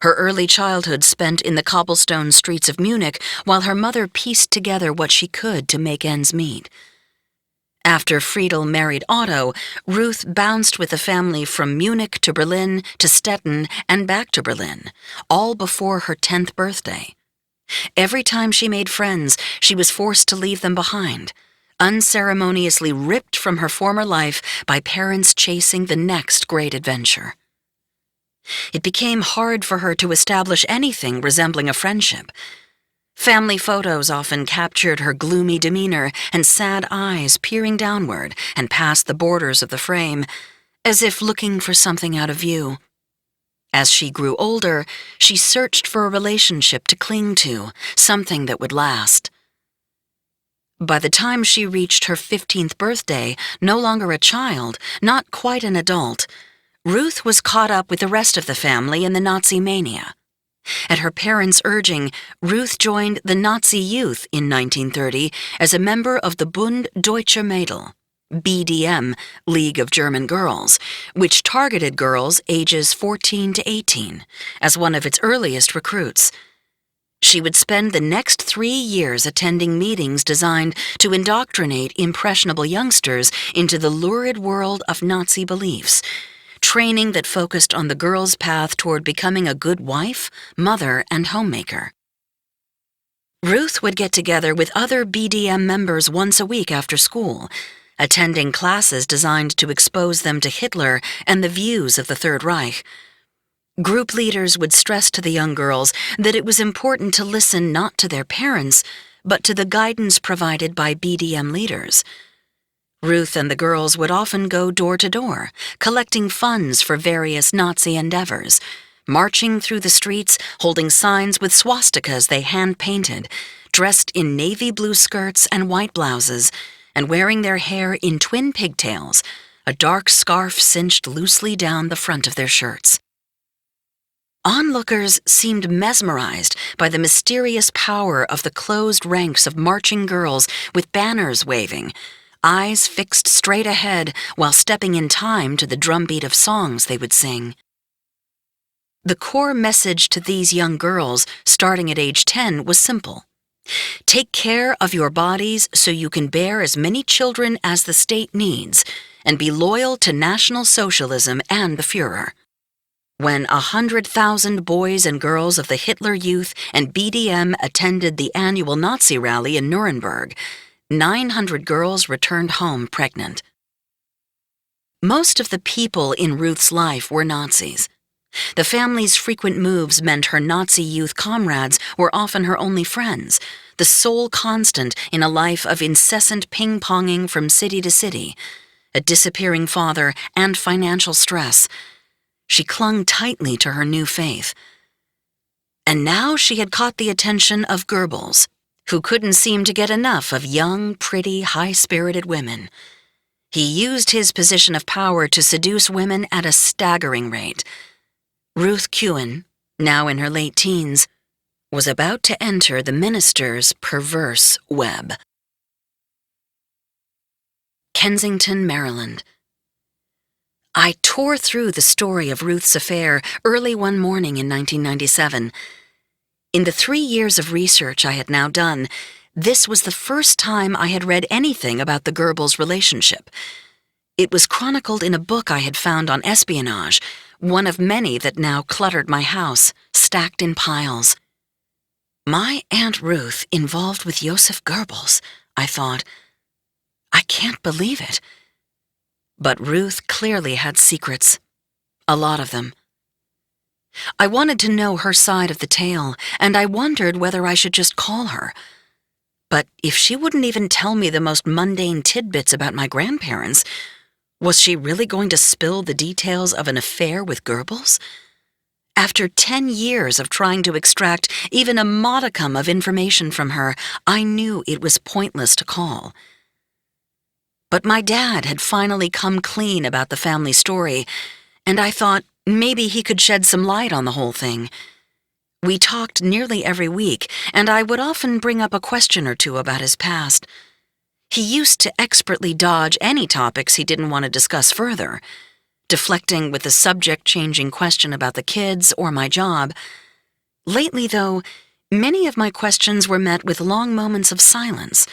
her early childhood spent in the cobblestone streets of Munich while her mother pieced together what she could to make ends meet. After Friedel married Otto, Ruth bounced with the family from Munich to Berlin to Stettin and back to Berlin, all before her 10th birthday. Every time she made friends, she was forced to leave them behind, unceremoniously ripped from her former life by parents chasing the next great adventure. It became hard for her to establish anything resembling a friendship. Family photos often captured her gloomy demeanor and sad eyes peering downward and past the borders of the frame, as if looking for something out of view. As she grew older, she searched for a relationship to cling to, something that would last. By the time she reached her 15th birthday, no longer a child, not quite an adult, Ruth was caught up with the rest of the family in the Nazi mania. At her parents' urging, Ruth joined the Nazi Youth in 1930 as a member of the Bund Deutscher Mädel, BDM, League of German Girls, which targeted girls ages 14 to 18, as one of its earliest recruits. She would spend the next 3 years attending meetings designed to indoctrinate impressionable youngsters into the lurid world of Nazi beliefs, training that focused on the girl's path toward becoming a good wife, mother, and homemaker. Ruth would get together with other BDM members once a week after school, attending classes designed to expose them to Hitler and the views of the Third Reich. Group leaders would stress to the young girls that it was important to listen not to their parents, but to the guidance provided by BDM leaders. Ruth and the girls would often go door to door, collecting funds for various Nazi endeavors, marching through the streets, holding signs with swastikas they hand-painted, dressed in navy blue skirts and white blouses, and wearing their hair in twin pigtails, a dark scarf cinched loosely down the front of their shirts. Onlookers seemed mesmerized by the mysterious power of the closed ranks of marching girls with banners waving, eyes fixed straight ahead while stepping in time to the drumbeat of songs they would sing. The core message to these young girls, starting at age 10, was simple. Take care of your bodies so you can bear as many children as the state needs, and be loyal to National Socialism and the Führer. When 100,000 boys and girls of the Hitler Youth and BDM attended the annual Nazi rally in Nuremberg, 900 girls returned home pregnant. Most of the people in Ruth's life were Nazis. The family's frequent moves meant her Nazi youth comrades were often her only friends, the sole constant in a life of incessant ping-ponging from city to city, a disappearing father, and financial stress. She clung tightly to her new faith. And now she had caught the attention of Goebbels, who couldn't seem to get enough of young, pretty, high-spirited women. He used his position of power to seduce women at a staggering rate. Ruth Kewen, now in her late teens, was about to enter the minister's perverse web. Kensington, Maryland. I tore through the story of Ruth's affair early one morning in 1997. In the 3 years of research I had now done, this was the first time I had read anything about the Goebbels relationship. It was chronicled in a book I had found on espionage, one of many that now cluttered my house, stacked in piles. My Aunt Ruth involved with Joseph Goebbels, I thought. I can't believe it. But Ruth clearly had secrets. A lot of them. I wanted to know her side of the tale, and I wondered whether I should just call her. But if she wouldn't even tell me the most mundane tidbits about my grandparents, was she really going to spill the details of an affair with Goebbels? After 10 years of trying to extract even a modicum of information from her, I knew it was pointless to call. But my dad had finally come clean about the family story, and I thought maybe he could shed some light on the whole thing. We talked nearly every week, and I would often bring up a question or two about his past. He used to expertly dodge any topics he didn't want to discuss further, deflecting with a subject-changing question about the kids or my job. Lately, though, many of my questions were met with long moments of silence,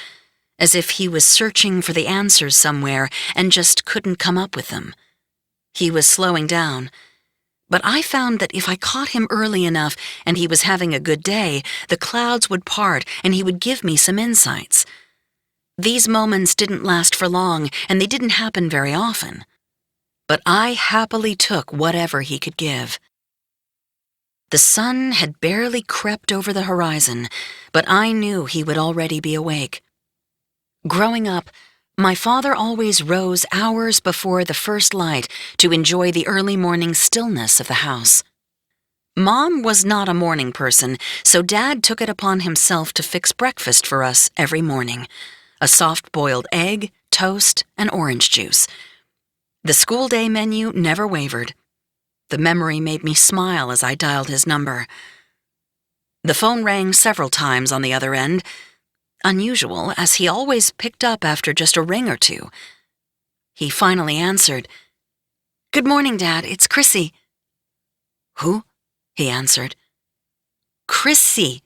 as if he was searching for the answers somewhere and just couldn't come up with them. He was slowing down, but I found that if I caught him early enough and he was having a good day, the clouds would part and he would give me some insights. These moments didn't last for long, and they didn't happen very often. But I happily took whatever he could give. The sun had barely crept over the horizon, but I knew he would already be awake. Growing up, my father always rose hours before the first light to enjoy the early morning stillness of the house. Mom was not a morning person, so Dad took it upon himself to fix breakfast for us every morning: a soft-boiled egg, toast, and orange juice. The school day menu never wavered. The memory made me smile as I dialed his number. The phone rang several times on the other end. Unusual, as he always picked up after just a ring or two. He finally answered. "Good morning, Dad. It's Chrissy." "Who?" he answered. "Chrissy,"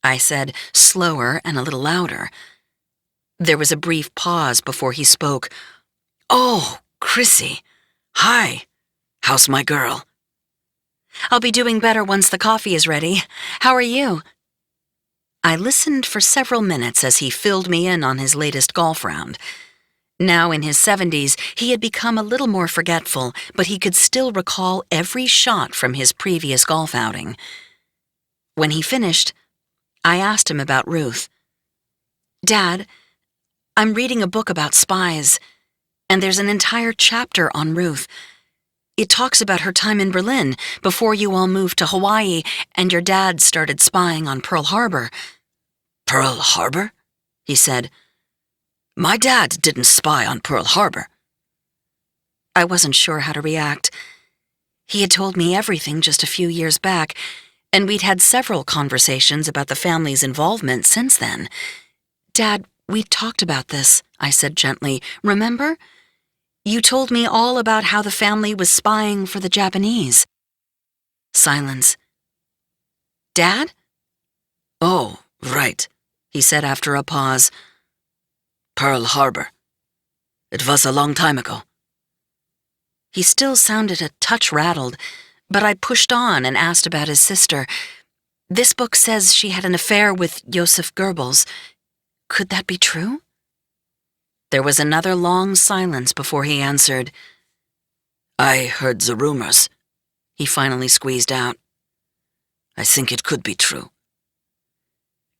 I said, slower and a little louder. There was a brief pause before he spoke. "Oh, Chrissy. Hi. How's my girl?" "I'll be doing better once the coffee is ready. How are you?" I listened for several minutes as he filled me in on his latest golf round. Now in his 70s, he had become a little more forgetful, but he could still recall every shot from his previous golf outing. When he finished, I asked him about Ruth. "Dad, I'm reading a book about spies, and there's an entire chapter on Ruth. It talks about her time in Berlin before you all moved to Hawaii and your dad started spying on Pearl Harbor." "Pearl Harbor?" he said. "My dad didn't spy on Pearl Harbor." I wasn't sure how to react. He had told me everything just a few years back, and we'd had several conversations about the family's involvement since then. "Dad, we talked about this," I said gently. "Remember? You told me all about how the family was spying for the Japanese." Silence. "Dad?" "Oh, right," he said after a pause. "Pearl Harbor. It was a long time ago." He still sounded a touch rattled, but I pushed on and asked about his sister. "This book says she had an affair with Joseph Goebbels. Could that be true?" There was another long silence before he answered. "I heard the rumors," he finally squeezed out. "I think it could be true."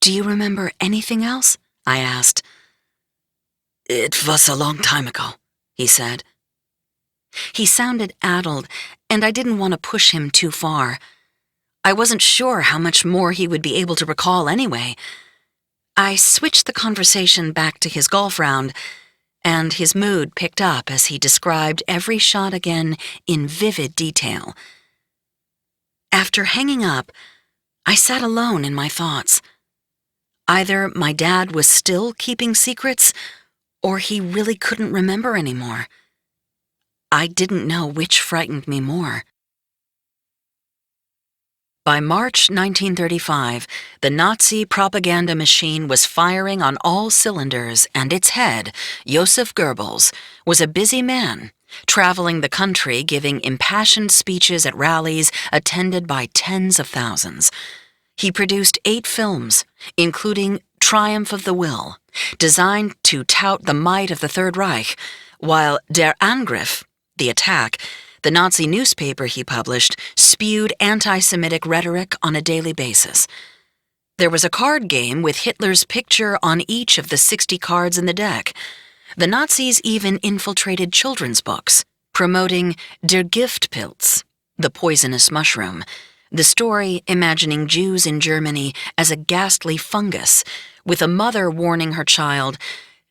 "Do you remember anything else?" I asked. "It was a long time ago," he said. He sounded addled, and I didn't want to push him too far. I wasn't sure how much more he would be able to recall anyway. I switched the conversation back to his golf round, and his mood picked up as he described every shot again in vivid detail. After hanging up, I sat alone in my thoughts. Either my dad was still keeping secrets, or he really couldn't remember anymore. I didn't know which frightened me more. By March 1935, the Nazi propaganda machine was firing on all cylinders, and its head, Joseph Goebbels, was a busy man, traveling the country giving impassioned speeches at rallies attended by tens of thousands. He produced 8 films, including Triumph of the Will, designed to tout the might of the Third Reich, while Der Angriff, the attack, the Nazi newspaper he published, spewed anti-Semitic rhetoric on a daily basis. There was a card game with Hitler's picture on each of the 60 cards in the deck. The Nazis even infiltrated children's books, promoting Der Giftpilz, the poisonous mushroom, the story imagining Jews in Germany as a ghastly fungus, with a mother warning her child,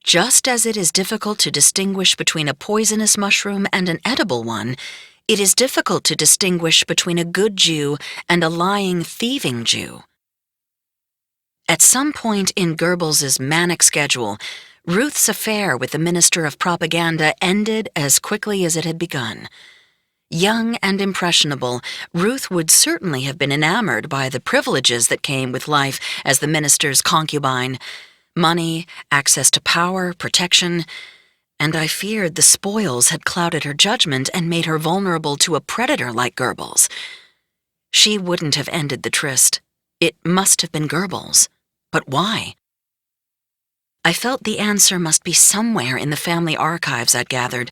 "Just as it is difficult to distinguish between a poisonous mushroom and an edible one, It is difficult to distinguish between a good Jew and a lying, thieving Jew. At some point in Goebbels's manic schedule, Ruth's affair with the Minister of Propaganda ended as quickly as it had begun. Young and impressionable, Ruth would certainly have been enamored by the privileges that came with life as the minister's concubine: money, access to power, protection, and I feared the spoils had clouded her judgment and made her vulnerable to a predator like Goebbels. She wouldn't have ended the tryst. It must have been Goebbels. But why? I felt the answer must be somewhere in the family archives I'd gathered.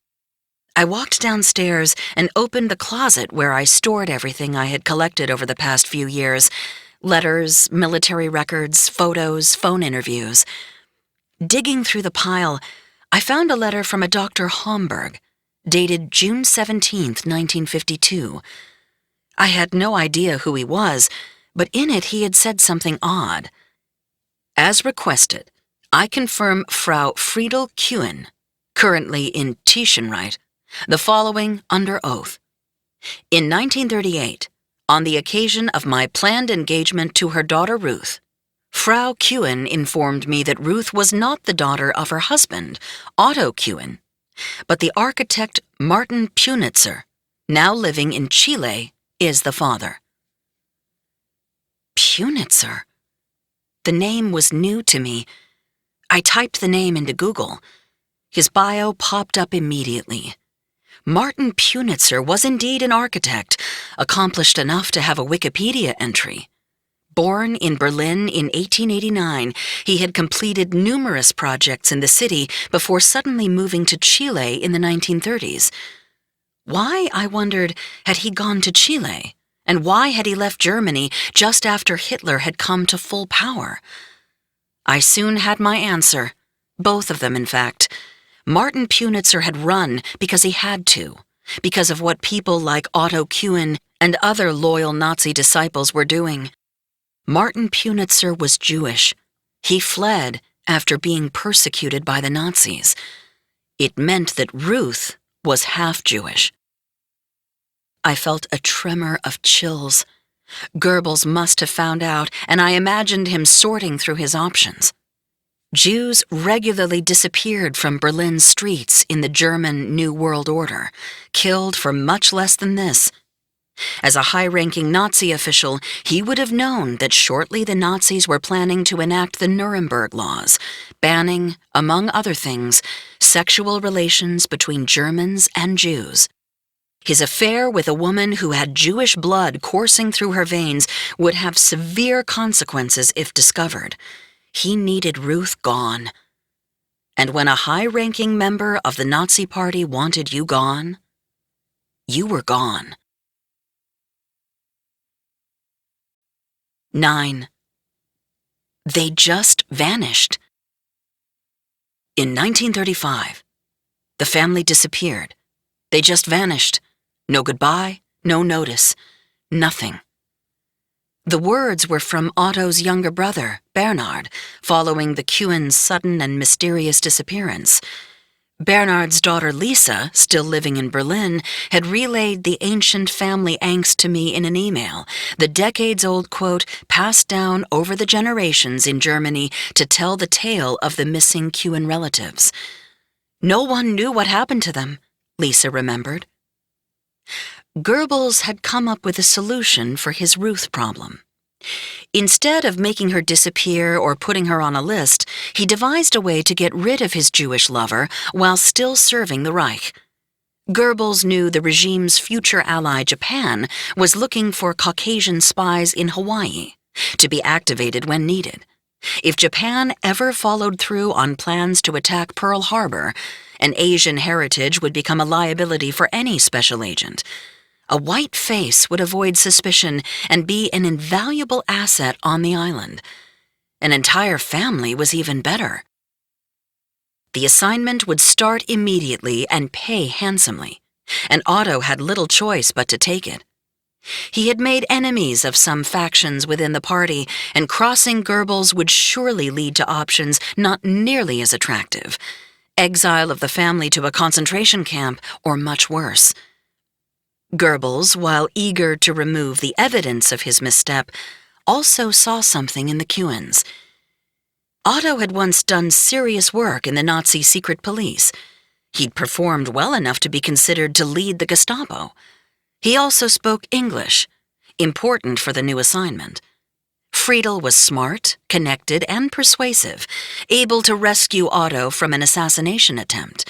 I walked downstairs and opened the closet where I stored everything I had collected over the past few years: letters, military records, photos, phone interviews. Digging through the pile, I found a letter from a Dr. Homburg, dated June 17, 1952. I had no idea who he was, but in it he had said something odd. As requested, I confirm Frau Friedel Kuhn, currently in Tischenreit, the following under oath. In 1938, on the occasion of my planned engagement to her daughter Ruth, Frau Kuhn informed me that Ruth was not the daughter of her husband, Otto Kuhn, but the architect Martin Punitzer, now living in Chile, is the father. Punitzer? The name was new to me. I typed the name into Google. His bio popped up immediately. Martin Punitzer was indeed an architect, accomplished enough to have a Wikipedia entry. Born in Berlin in 1889, he had completed numerous projects in the city before suddenly moving to Chile in the 1930s. Why, I wondered, had he gone to Chile? And why had he left Germany just after Hitler had come to full power? I soon had my answer. Both of them, in fact. Martin Punitzer had run because he had to, because of what people like Otto Kuhn and other loyal Nazi disciples were doing. Martin Punitzer was Jewish. He fled after being persecuted by the Nazis. It meant that Ruth was half Jewish. I felt a tremor of chills. Goebbels must have found out, and I imagined him sorting through his options. Jews regularly disappeared from Berlin's streets in the German New World Order, killed for much less than this. As a high-ranking Nazi official, he would have known that shortly the Nazis were planning to enact the Nuremberg laws, banning, among other things, sexual relations between Germans and Jews. His affair with a woman who had Jewish blood coursing through her veins would have severe consequences if discovered. He needed Ruth gone. And when a high-ranking member of the Nazi Party wanted you gone, you were gone. 9. They just vanished. In 1935, the family disappeared. They just vanished. No goodbye, no notice, nothing. The words were from Otto's younger brother, Bernhard, following the Kuhn's sudden and mysterious disappearance. Bernhard's daughter Lisa, still living in Berlin, had relayed the ancient family angst to me in an email, the decades-old quote passed down over the generations in Germany to tell the tale of the missing Kuhn relatives. No one knew what happened to them, Lisa remembered. Goebbels had come up with a solution for his Ruth problem. Instead of making her disappear or putting her on a list, he devised a way to get rid of his Jewish lover while still serving the Reich. Goebbels knew the regime's future ally, Japan, was looking for Caucasian spies in Hawaii, to be activated when needed. If Japan ever followed through on plans to attack Pearl Harbor, an Asian heritage would become a liability for any special agent. A white face would avoid suspicion and be an invaluable asset on the island. An entire family was even better. The assignment would start immediately and pay handsomely, and Otto had little choice but to take it. He had made enemies of some factions within the party, and crossing Goebbels would surely lead to options not nearly as attractive: exile of the family to a concentration camp, or much worse. Goebbels, while eager to remove the evidence of his misstep, also saw something in the Kewens. Otto had once done serious work in the Nazi secret police. He'd performed well enough to be considered to lead the Gestapo. He also spoke English, important for the new assignment. Friedel was smart, connected, and persuasive, able to rescue Otto from an assassination attempt.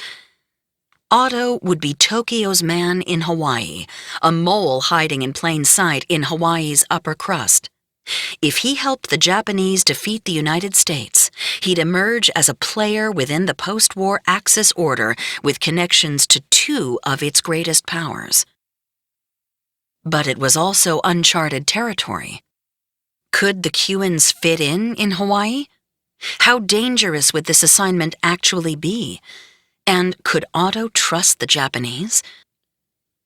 Otto would be Tokyo's man in Hawaii, a mole hiding in plain sight in Hawaii's upper crust. If he helped the Japanese defeat the United States, he'd emerge as a player within the post-war Axis order with connections to two of its greatest powers. But it was also uncharted territory. Could the Kewens fit in Hawaii? How dangerous would this assignment actually be? And could Otto trust the Japanese?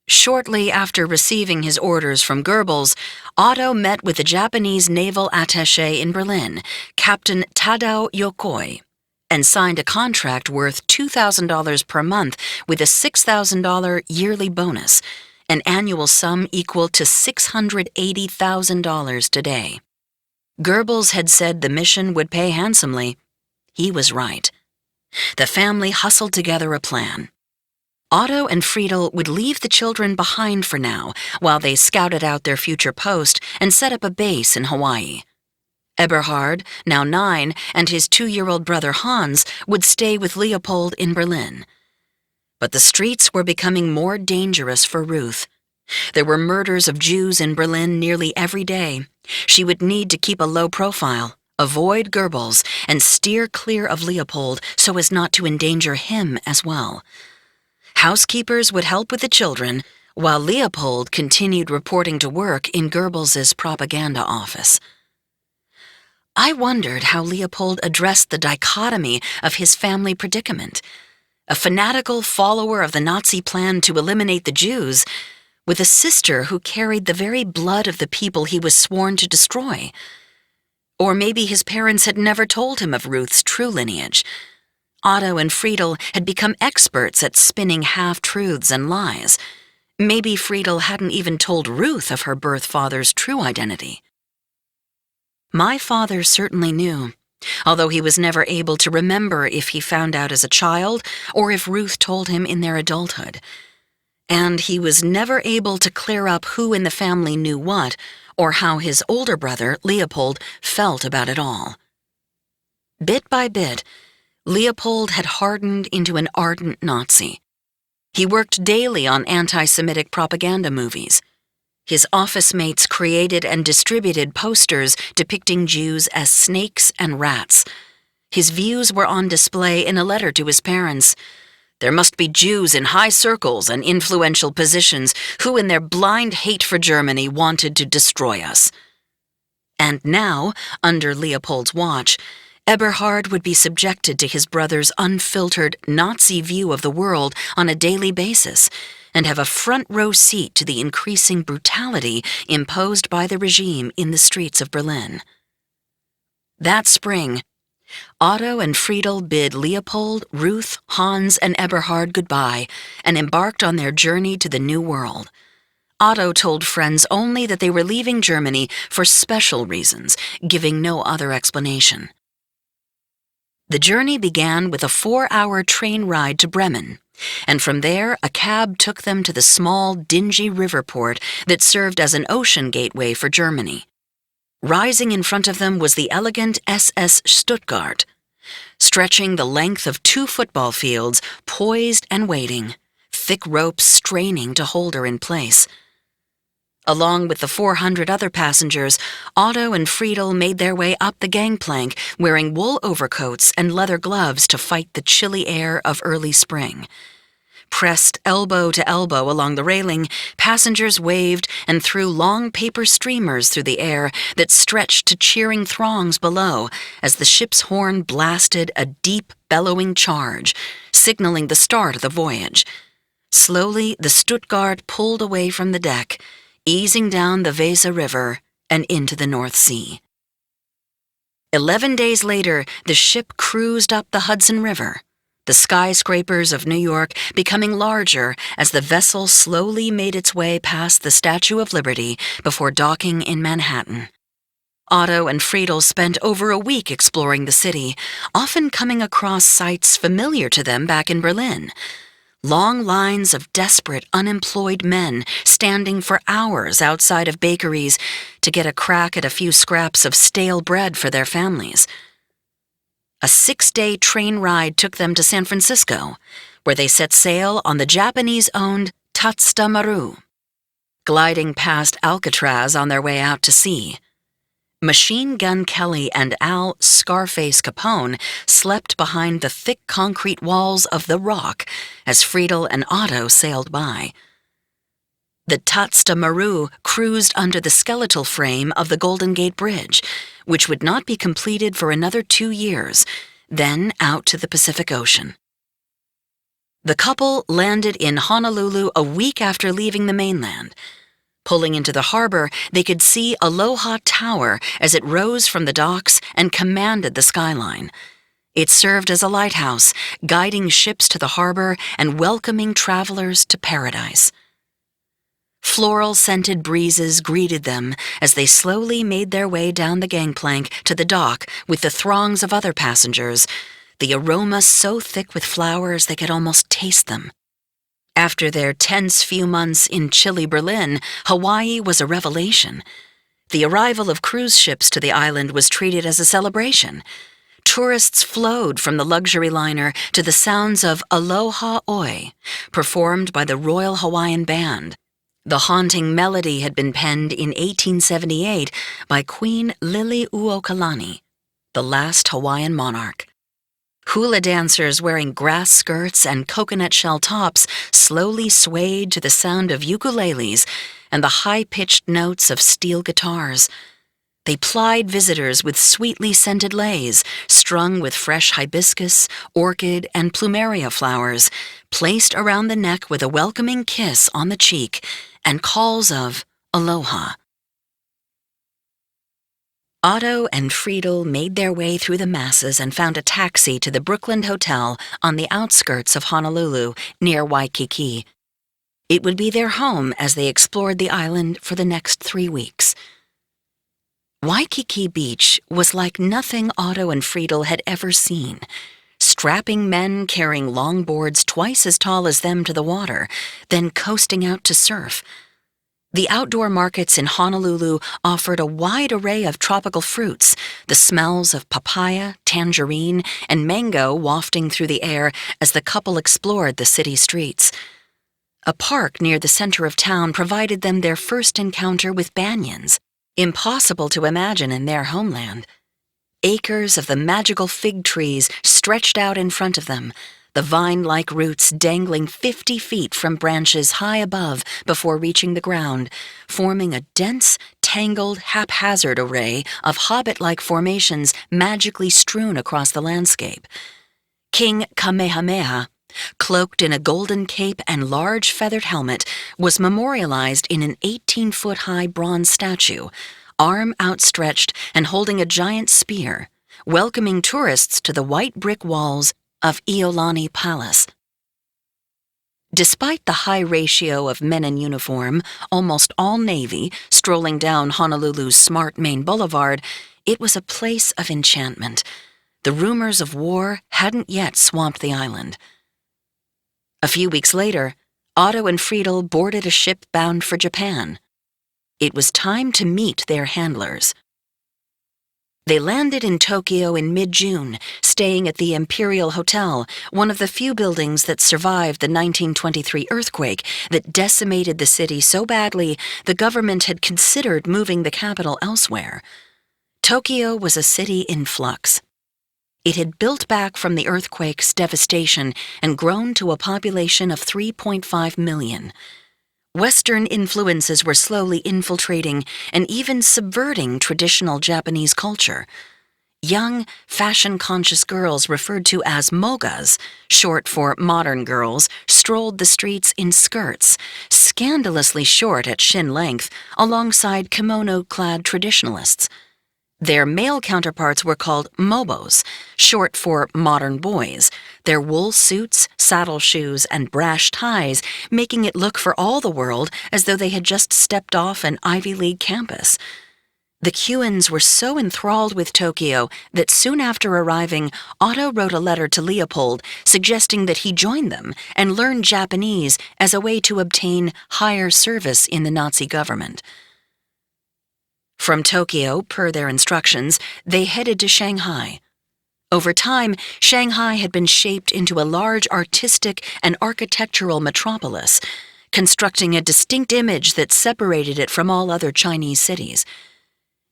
Shortly after receiving his orders from Goebbels, Otto met with the Japanese naval attaché in Berlin, Captain Tadao Yokoi, and signed a contract worth $2,000 per month with a $6,000 yearly bonus, an annual sum equal to $680,000 today. Goebbels had said the mission would pay handsomely. He was right. The family hustled together a plan. Otto and Friedel would leave the children behind for now while they scouted out their future post and set up a base in Hawaii. Eberhard, now 9, and his 2-year-old brother Hans would stay with Leopold in Berlin. But the streets were becoming more dangerous for Ruth. There were murders of Jews in Berlin nearly every day. She would need to keep a low profile, avoid Goebbels, and steer clear of Leopold so as not to endanger him as well. Housekeepers would help with the children, while Leopold continued reporting to work in Goebbels's propaganda office. I wondered how Leopold addressed the dichotomy of his family predicament, a fanatical follower of the Nazi plan to eliminate the Jews, with a sister who carried the very blood of the people he was sworn to destroy. Or maybe his parents had never told him of Ruth's true lineage. Otto and Friedel had become experts at spinning half-truths and lies. Maybe Friedel hadn't even told Ruth of her birth father's true identity. My father certainly knew, although he was never able to remember if he found out as a child or if Ruth told him in their adulthood. And he was never able to clear up who in the family knew what, or how his older brother, Leopold, felt about it all. Bit by bit, Leopold had hardened into an ardent Nazi. He worked daily on anti-Semitic propaganda movies. His office mates created and distributed posters depicting Jews as snakes and rats. His views were on display in a letter to his parents. There must be Jews in high circles and influential positions who in their blind hate for Germany wanted to destroy us. And now, under Leopold's watch, Eberhard would be subjected to his brother's unfiltered Nazi view of the world on a daily basis and have a front-row seat to the increasing brutality imposed by the regime in the streets of Berlin. That spring, Otto and Friedel bid Leopold, Ruth, Hans, and Eberhard goodbye and embarked on their journey to the New World. Otto told friends only that they were leaving Germany for special reasons, giving no other explanation. The journey began with a 4-hour train ride to Bremen, and from there a cab took them to the small, dingy river port that served as an ocean gateway for Germany. Rising in front of them was the elegant SS Stuttgart, stretching the length of 2 football fields, poised and waiting, thick ropes straining to hold her in place. Along with the 400 other passengers, Otto and Friedel made their way up the gangplank, wearing wool overcoats and leather gloves to fight the chilly air of early spring. Pressed elbow to elbow along the railing, passengers waved and threw long paper streamers through the air that stretched to cheering throngs below as the ship's horn blasted a deep, bellowing charge, signaling the start of the voyage. Slowly, the Stuttgart pulled away from the deck, easing down the Weser River and into the North Sea. 11 days later, the ship cruised up the Hudson River. the skyscrapers of New York becoming larger as the vessel slowly made its way past the Statue of Liberty before docking in Manhattan. Otto and Friedel spent over a week exploring the city, often coming across sights familiar to them back in Berlin. Long lines of desperate, unemployed men standing for hours outside of bakeries to get a crack at a few scraps of stale bread for their families. A 6-day train ride took them to San Francisco, where they set sail on the Japanese-owned Tatsuta Maru, gliding past Alcatraz on their way out to sea. Machine Gun Kelly and Al Scarface Capone slept behind the thick concrete walls of the Rock as Friedel and Otto sailed by. The Tatsuta Maru cruised under the skeletal frame of the Golden Gate Bridge, which would not be completed for another 2 years, then out to the Pacific Ocean. The couple landed in Honolulu a week after leaving the mainland. Pulling into the harbor, they could see Aloha Tower as it rose from the docks and commanded the skyline. It served as a lighthouse, guiding ships to the harbor and welcoming travelers to paradise. Floral-scented breezes greeted them as they slowly made their way down the gangplank to the dock with the throngs of other passengers, the aroma so thick with flowers they could almost taste them. After their tense few months in chilly Berlin, Hawaii was a revelation. The arrival of cruise ships to the island was treated as a celebration. Tourists flowed from the luxury liner to the sounds of Aloha Oi, performed by the Royal Hawaiian Band. The haunting melody had been penned in 1878 by Queen Liliuokalani, the last Hawaiian monarch. Hula dancers wearing grass skirts and coconut shell tops slowly swayed to the sound of ukuleles and the high-pitched notes of steel guitars. They plied visitors with sweetly scented leis, strung with fresh hibiscus, orchid, and plumeria flowers, placed around the neck with a welcoming kiss on the cheek and calls of aloha. Otto and Friedel made their way through the masses and found a taxi to the Brooklyn Hotel on the outskirts of Honolulu, near Waikiki. It would be their home as they explored the island for the next 3 weeks. Waikiki Beach was like nothing Otto and Friedel had ever seen. Strapping men carrying longboards twice as tall as them to the water, then coasting out to surf. The outdoor markets in Honolulu offered a wide array of tropical fruits, the smells of papaya, tangerine, and mango wafting through the air as the couple explored the city streets. A park near the center of town provided them their first encounter with banyans, impossible to imagine in their homeland. Acres of the magical fig trees stretched out in front of them, the vine-like roots dangling 50 feet from branches high above before reaching the ground, forming a dense, tangled, haphazard array of hobbit-like formations magically strewn across the landscape. King Kamehameha, cloaked in a golden cape and large feathered helmet, was memorialized in an 18-foot-high bronze statue, arm outstretched and holding a giant spear, welcoming tourists to the white brick walls of Iolani Palace. Despite the high ratio of men in uniform, almost all Navy, strolling down Honolulu's smart main boulevard, it was a place of enchantment. The rumors of war hadn't yet swamped the island. A few weeks later, Otto and Friedel boarded a ship bound for Japan. It was time to meet their handlers. They landed in Tokyo in mid-June, staying at the Imperial Hotel, one of the few buildings that survived the 1923 earthquake that decimated the city so badly the government had considered moving the capital elsewhere. Tokyo was a city in flux. It had built back from the earthquake's devastation and grown to a population of 3.5 million. Western influences were slowly infiltrating and even subverting traditional Japanese culture. Young, fashion-conscious girls referred to as mogas, short for modern girls, strolled the streets in skirts, scandalously short at shin length, alongside kimono-clad traditionalists. Their male counterparts were called mobos, short for modern boys, their wool suits, saddle shoes, and brash ties making it look for all the world as though they had just stepped off an Ivy League campus. The Cuans were so enthralled with Tokyo that soon after arriving, Otto wrote a letter to Leopold suggesting that he join them and learn Japanese as a way to obtain higher service in the Nazi government. From Tokyo, per their instructions, they headed to Shanghai. Over time, Shanghai had been shaped into a large artistic and architectural metropolis, constructing a distinct image that separated it from all other Chinese cities.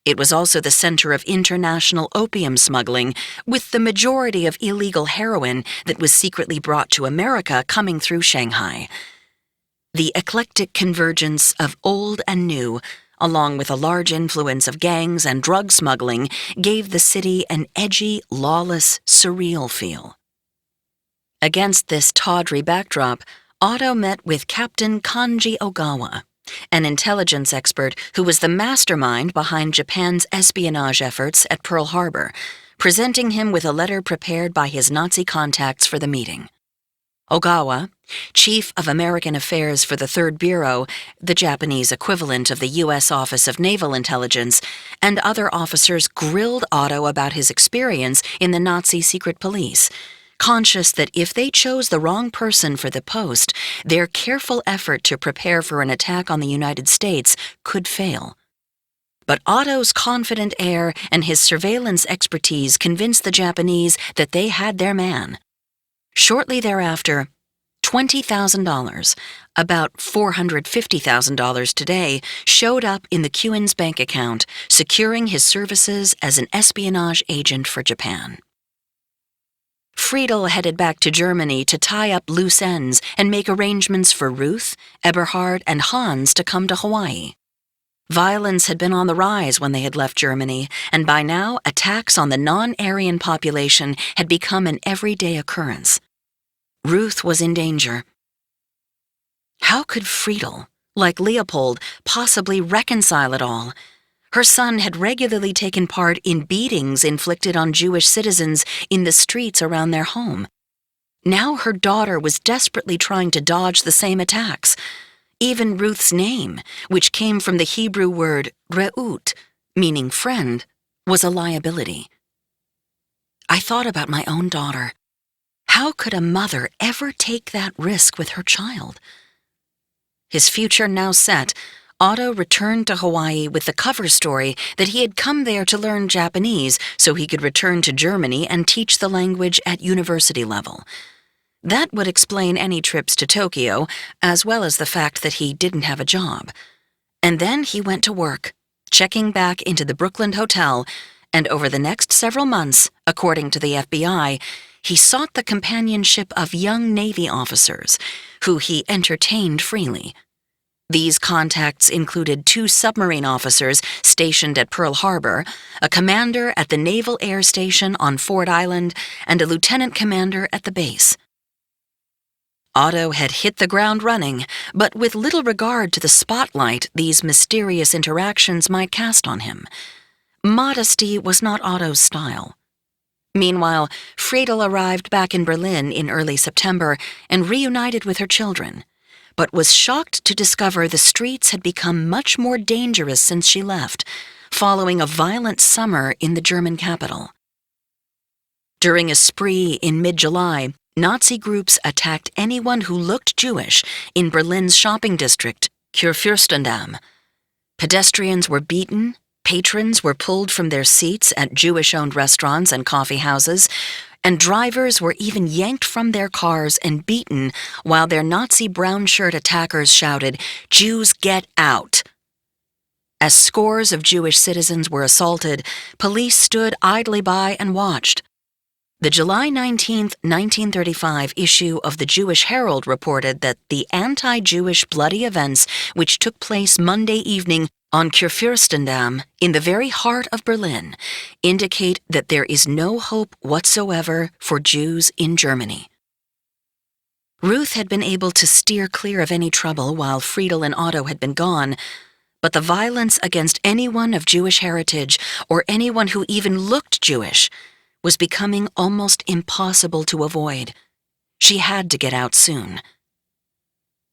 It was also the center of international opium smuggling, with the majority of illegal heroin that was secretly brought to America coming through Shanghai. The eclectic convergence of old and new, along with a large influence of gangs and drug smuggling, gave the city an edgy, lawless, surreal feel. Against this tawdry backdrop, Otto met with Captain Kanji Ogawa, an intelligence expert who was the mastermind behind Japan's espionage efforts at Pearl Harbor, presenting him with a letter prepared by his Nazi contacts for the meeting. Ogawa, Chief of American Affairs for the Third Bureau, the Japanese equivalent of the U.S. Office of Naval Intelligence, and other officers grilled Otto about his experience in the Nazi secret police, conscious that if they chose the wrong person for the post, their careful effort to prepare for an attack on the United States could fail. But Otto's confident air and his surveillance expertise convinced the Japanese that they had their man. Shortly thereafter, $20,000, about $450,000 today, showed up in the Cuan's bank account, securing his services as an espionage agent for Japan. Friedel headed back to Germany to tie up loose ends and make arrangements for Ruth, Eberhard, and Hans to come to Hawaii. Violence had been on the rise when they had left Germany, and by now attacks on the non-Aryan population had become an everyday occurrence. Ruth was in danger. How could Friedel, like Leopold, possibly reconcile it all? Her son had regularly taken part in beatings inflicted on Jewish citizens in the streets around their home. Now her daughter was desperately trying to dodge the same attacks. Even Ruth's name, which came from the Hebrew word re'ut, meaning friend, was a liability. I thought about my own daughter. How could a mother ever take that risk with her child? His future now set, Otto returned to Hawaii with the cover story that he had come there to learn Japanese so he could return to Germany and teach the language at university level. That would explain any trips to Tokyo, as well as the fact that he didn't have a job. And then he went to work, checking back into the Brooklyn Hotel, and over the next several months, according to the FBI, he sought the companionship of young Navy officers, who he entertained freely. These contacts included 2 submarine officers stationed at Pearl Harbor, a commander at the Naval Air Station on Ford Island, and a lieutenant commander at the base. Otto had hit the ground running, but with little regard to the spotlight these mysterious interactions might cast on him. Modesty was not Otto's style. Meanwhile, Friedel arrived back in Berlin in early September and reunited with her children, but was shocked to discover the streets had become much more dangerous since she left, following a violent summer in the German capital. During a spree in mid-July, Nazi groups attacked anyone who looked Jewish in Berlin's shopping district, Kurfürstendamm. Pedestrians were beaten, patrons were pulled from their seats at Jewish-owned restaurants and coffee houses, and drivers were even yanked from their cars and beaten while their Nazi brown shirt attackers shouted, "Jews get out!" As scores of Jewish citizens were assaulted, police stood idly by and watched. The July 19, 1935 issue of the Jewish Herald reported that the anti-Jewish bloody events which took place Monday evening on Kurfürstendamm, in the very heart of Berlin, indicate that there is no hope whatsoever for Jews in Germany. Ruth had been able to steer clear of any trouble while Friedel and Otto had been gone, But the violence against anyone of Jewish heritage, or anyone who even looked Jewish, was becoming almost impossible to avoid. She had to get out soon.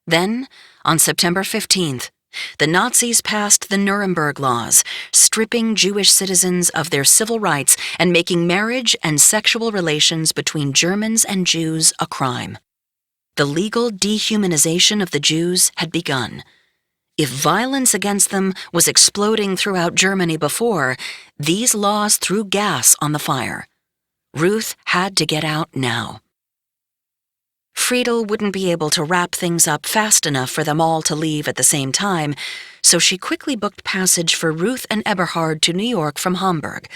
Then, on September 15th, the Nazis passed the Nuremberg Laws, stripping Jewish citizens of their civil rights and making marriage and sexual relations between Germans and Jews a crime. The legal dehumanization of the Jews had begun. If violence against them was exploding throughout Germany before, these laws threw gas on the fire. Ruth had to get out now. Friedel wouldn't be able to wrap things up fast enough for them all to leave at the same time, so she quickly booked passage for Ruth and Eberhard to New York from Hamburg.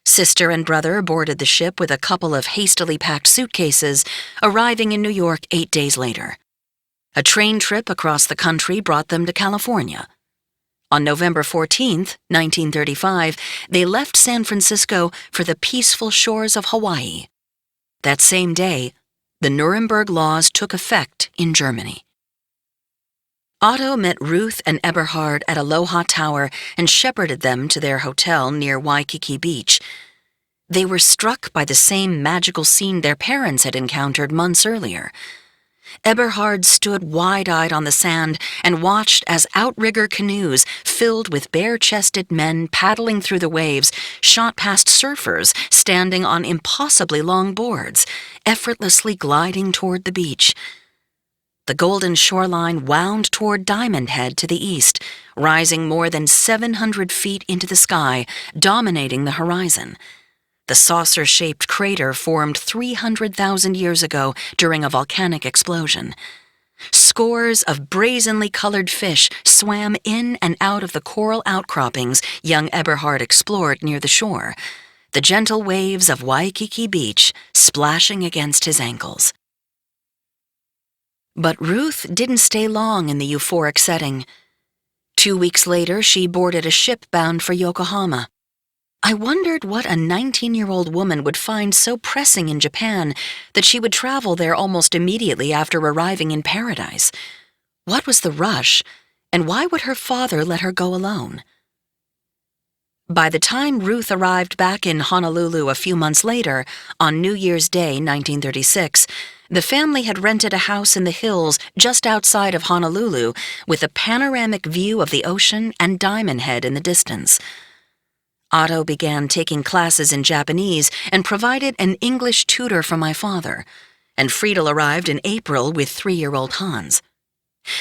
Sister and brother boarded the ship with a couple of hastily packed suitcases, arriving in New York 8 days later. A train trip across the country brought them to California. On November 14th, 1935, they left San Francisco for the peaceful shores of Hawaii. That same day, the Nuremberg Laws took effect in Germany. Otto met Ruth and Eberhard at Aloha Tower and shepherded them to their hotel near Waikiki Beach. They were struck by the same magical scene their parents had encountered months earlier. Eberhard stood wide-eyed on the sand and watched as outrigger canoes filled with bare-chested men paddling through the waves shot past surfers standing on impossibly long boards, effortlessly gliding toward the beach. The golden shoreline wound toward Diamond Head to the east, rising more than 700 feet into the sky, dominating the horizon. The saucer-shaped crater formed 300,000 years ago during a volcanic explosion. Scores of brazenly colored fish swam in and out of the coral outcroppings young Eberhard explored near the shore, the gentle waves of Waikiki Beach splashing against his ankles. But Ruth didn't stay long in the euphoric setting. 2 weeks later, she boarded a ship bound for Yokohama. I wondered what a 19-year-old woman would find so pressing in Japan that she would travel there almost immediately after arriving in paradise. What was the rush, and why would her father let her go alone? By the time Ruth arrived back in Honolulu a few months later, on New Year's Day, 1936, the family had rented a house in the hills just outside of Honolulu with a panoramic view of the ocean and Diamond Head in the distance. Otto began taking classes in Japanese and provided an English tutor for my father, and Friedel arrived in April with 3-year-old Hans.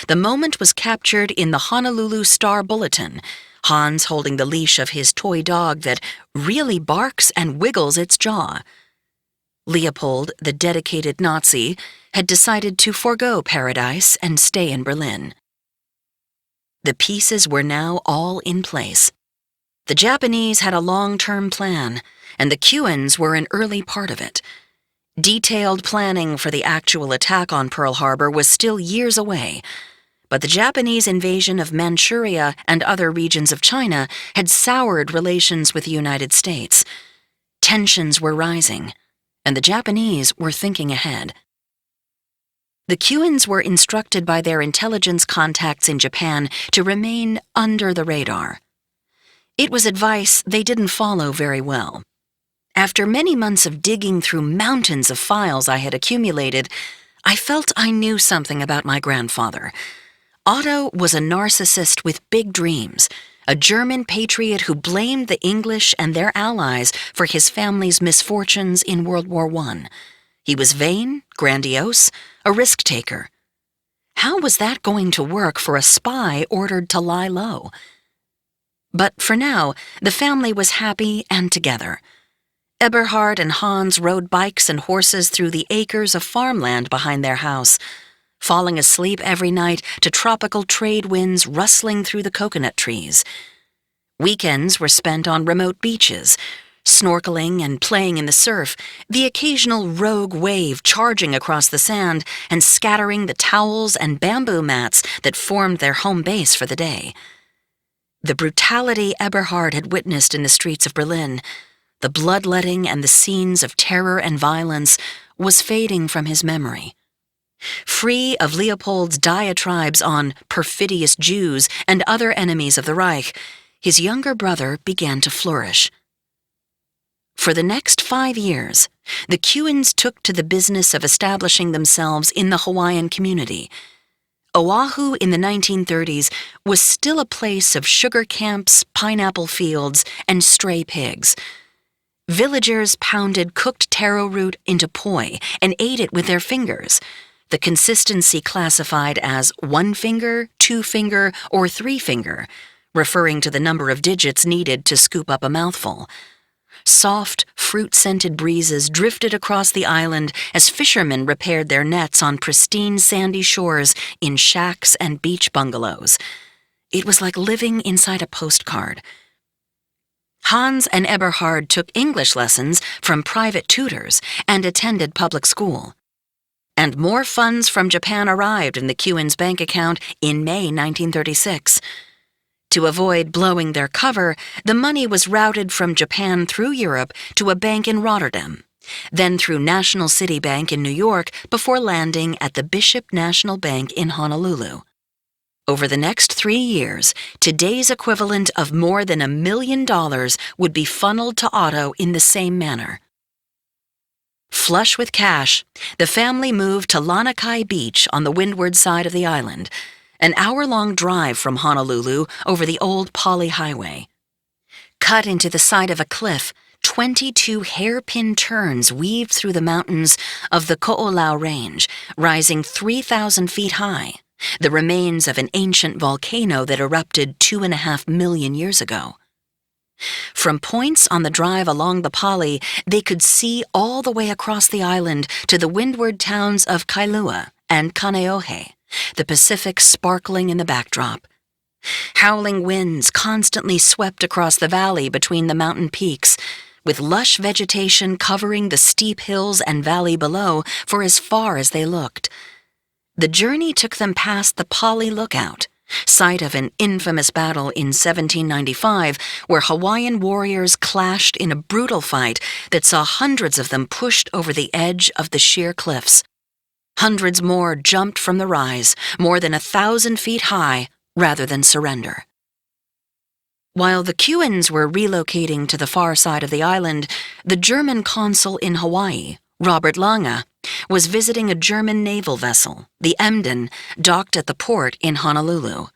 The moment was captured in the Honolulu Star Bulletin, Hans holding the leash of his toy dog that really barks and wiggles its jaw. Leopold, the dedicated Nazi, had decided to forego paradise and stay in Berlin. The pieces were now all in place. The Japanese had a long-term plan, and the Cuans were an early part of it. Detailed planning for the actual attack on Pearl Harbor was still years away, but the Japanese invasion of Manchuria and other regions of China had soured relations with the United States. Tensions were rising, and the Japanese were thinking ahead. The Cuans were instructed by their intelligence contacts in Japan to remain under the radar. It was advice they didn't follow very well. After many months of digging through mountains of files I had accumulated, I felt I knew something about my grandfather. Otto was a narcissist with big dreams, a German patriot who blamed the English and their allies for his family's misfortunes in World War I. He was vain, grandiose, a risk-taker. How was that going to work for a spy ordered to lie low? But for now, the family was happy and together. Eberhard and Hans rode bikes and horses through the acres of farmland behind their house, falling asleep every night to tropical trade winds rustling through the coconut trees. Weekends were spent on remote beaches, snorkeling and playing in the surf, the occasional rogue wave charging across the sand and scattering the towels and bamboo mats that formed their home base for the day. The brutality Eberhard had witnessed in the streets of Berlin, the bloodletting and the scenes of terror and violence, was fading from his memory. Free of Leopold's diatribes on perfidious Jews and other enemies of the Reich, his younger brother began to flourish. For the next 5 years, the Kewins took to the business of establishing themselves in the Hawaiian community. Oahu in the 1930s was still a place of sugar camps, pineapple fields, and stray pigs. Villagers pounded cooked taro root into poi and ate it with their fingers, the consistency classified as 1 finger, 2 finger, or 3 finger, referring to the number of digits needed to scoop up a mouthful. Soft, fruit-scented breezes drifted across the island as fishermen repaired their nets on pristine sandy shores in shacks and beach bungalows. It was like living inside a postcard. Hans and Eberhard took English lessons from private tutors and attended public school. And more funds from Japan arrived in the Kewins' bank account in May 1936. To avoid blowing their cover, the money was routed from Japan through Europe to a bank in Rotterdam, then through National City Bank in New York before landing at the Bishop National Bank in Honolulu. Over the next 3 years, today's equivalent of more than $1 million would be funneled to Otto in the same manner. Flush with cash, the family moved to Lanikai Beach on the windward side of the island, an hour-long drive from Honolulu over the old Pali Highway. Cut into the side of a cliff, 22 hairpin turns weaved through the mountains of the Ko'olau Range, rising 3,000 feet high, the remains of an ancient volcano that erupted 2.5 million years ago. From points on the drive along the Pali, they could see all the way across the island to the windward towns of Kailua and Kaneohe, the Pacific sparkling in the backdrop. Howling winds constantly swept across the valley between the mountain peaks, with lush vegetation covering the steep hills and valley below for as far as they looked. The journey took them past the Pali Lookout, site of an infamous battle in 1795 where Hawaiian warriors clashed in a brutal fight that saw hundreds of them pushed over the edge of the sheer cliffs. Hundreds more jumped from the rise, more than 1,000 feet high, rather than surrender. While the Kewins were relocating to the far side of the island, the German consul in Hawaii, Robert Lange, was visiting a German naval vessel, the Emden, docked at the port in Honolulu.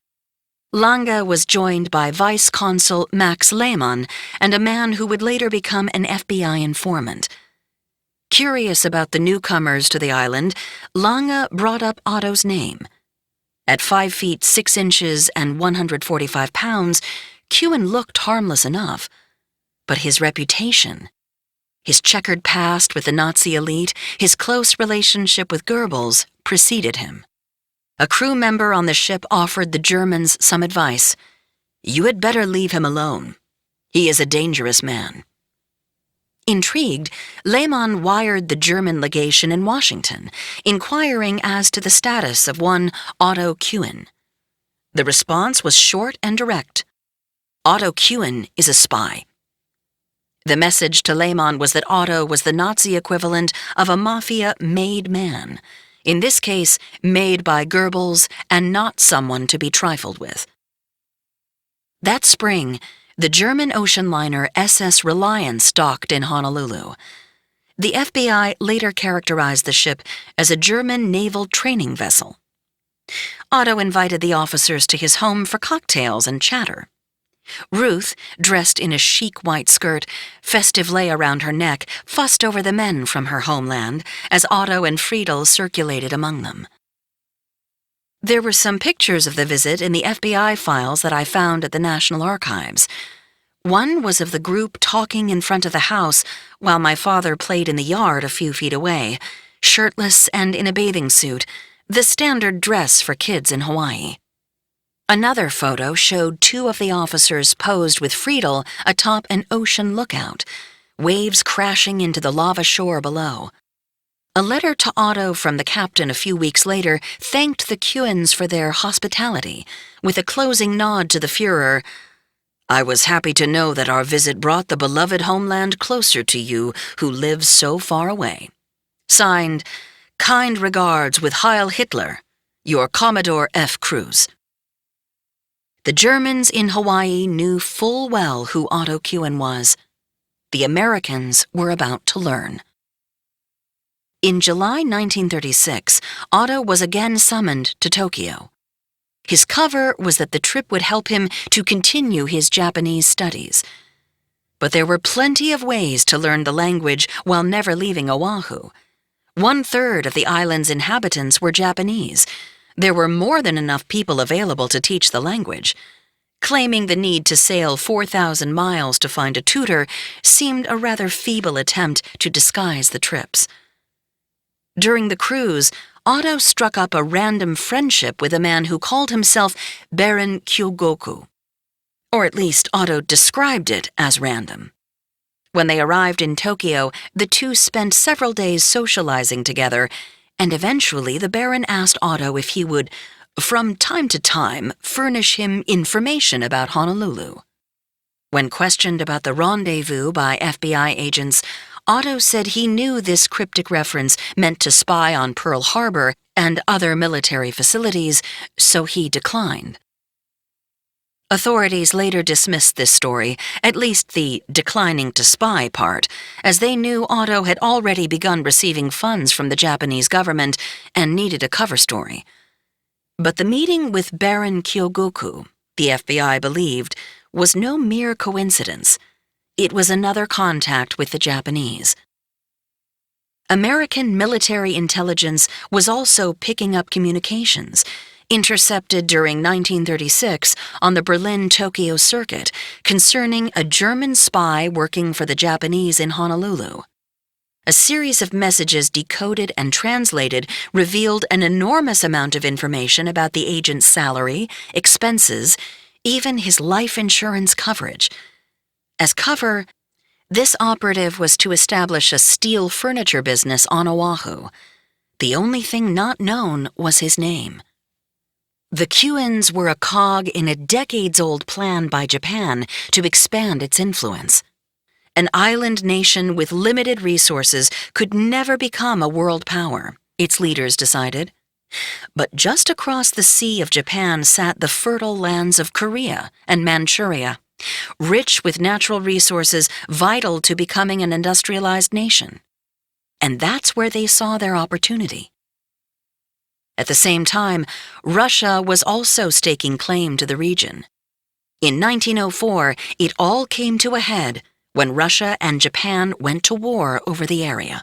Lange was joined by Vice Consul Max Lehmann and a man who would later become an FBI informant. Curious about the newcomers to the island, Lange brought up Otto's name. At 5 feet 6 inches and 145 pounds, Kewin looked harmless enough. But his reputation, his checkered past with the Nazi elite, his close relationship with Goebbels preceded him. A crew member on the ship offered the Germans some advice. "You had better leave him alone. He is a dangerous man." Intrigued, Lehmann wired the German legation in Washington, inquiring as to the status of one Otto Kewin. The response was short and direct. "Otto Kewin is a spy." The message to Lehmann was that Otto was the Nazi equivalent of a mafia-made man, in this case made by Goebbels and not someone to be trifled with. That spring, the German ocean liner SS Reliance docked in Honolulu. The FBI later characterized the ship as a German naval training vessel. Otto invited the officers to his home for cocktails and chatter. Ruth, dressed in a chic white skirt, festive lei around her neck, fussed over the men from her homeland as Otto and Friedel circulated among them. There were some pictures of the visit in the FBI files that I found at the National Archives. One was of the group talking in front of the house while my father played in the yard a few feet away, shirtless and in a bathing suit, the standard dress for kids in Hawaii. Another photo showed 2 of the officers posed with Friedel atop an ocean lookout, waves crashing into the lava shore below. A letter to Otto from the captain a few weeks later thanked the Kewins for their hospitality, with a closing nod to the Führer. "I was happy to know that our visit brought the beloved homeland closer to you who live so far away." Signed, Kind regards with Heil Hitler, your Commodore F. Cruz. The Germans in Hawaii knew full well who Otto Kuhn was. The Americans were about to learn. In July 1936, Otto was again summoned to Tokyo. His cover was that the trip would help him to continue his Japanese studies. But there were plenty of ways to learn the language while never leaving Oahu. 1/3 of the island's inhabitants were Japanese. There were more than enough people available to teach the language. Claiming the need to sail 4,000 miles to find a tutor seemed a rather feeble attempt to disguise the trips. During the cruise, Otto struck up a random friendship with a man who called himself Baron Kyogoku. Or at least Otto described it as random. When they arrived in Tokyo, the two spent several days socializing together, and eventually the Baron asked Otto if he would, from time to time, furnish him information about Honolulu. When questioned about the rendezvous by FBI agents, Otto said he knew this cryptic reference meant to spy on Pearl Harbor and other military facilities, so he declined. Authorities later dismissed this story, at least the declining to spy part, as they knew Otto had already begun receiving funds from the Japanese government and needed a cover story. But the meeting with Baron Kyogoku, the FBI believed, was no mere coincidence. It was another contact with the Japanese. American military intelligence was also picking up communications, intercepted during 1936 on the Berlin-Tokyo circuit, concerning a German spy working for the Japanese in Honolulu. A series of messages decoded and translated revealed an enormous amount of information about the agent's salary, expenses, even his life insurance coverage. As cover, this operative was to establish a steel furniture business on Oahu. The only thing not known was his name. The Kuhns were a cog in a decades-old plan by Japan to expand its influence. An island nation with limited resources could never become a world power, its leaders decided. But just across the sea of Japan sat the fertile lands of Korea and Manchuria, rich with natural resources vital to becoming an industrialized nation. And that's where they saw their opportunity. At the same time, Russia was also staking claim to the region. In 1904, it all came to a head when Russia and Japan went to war over the area.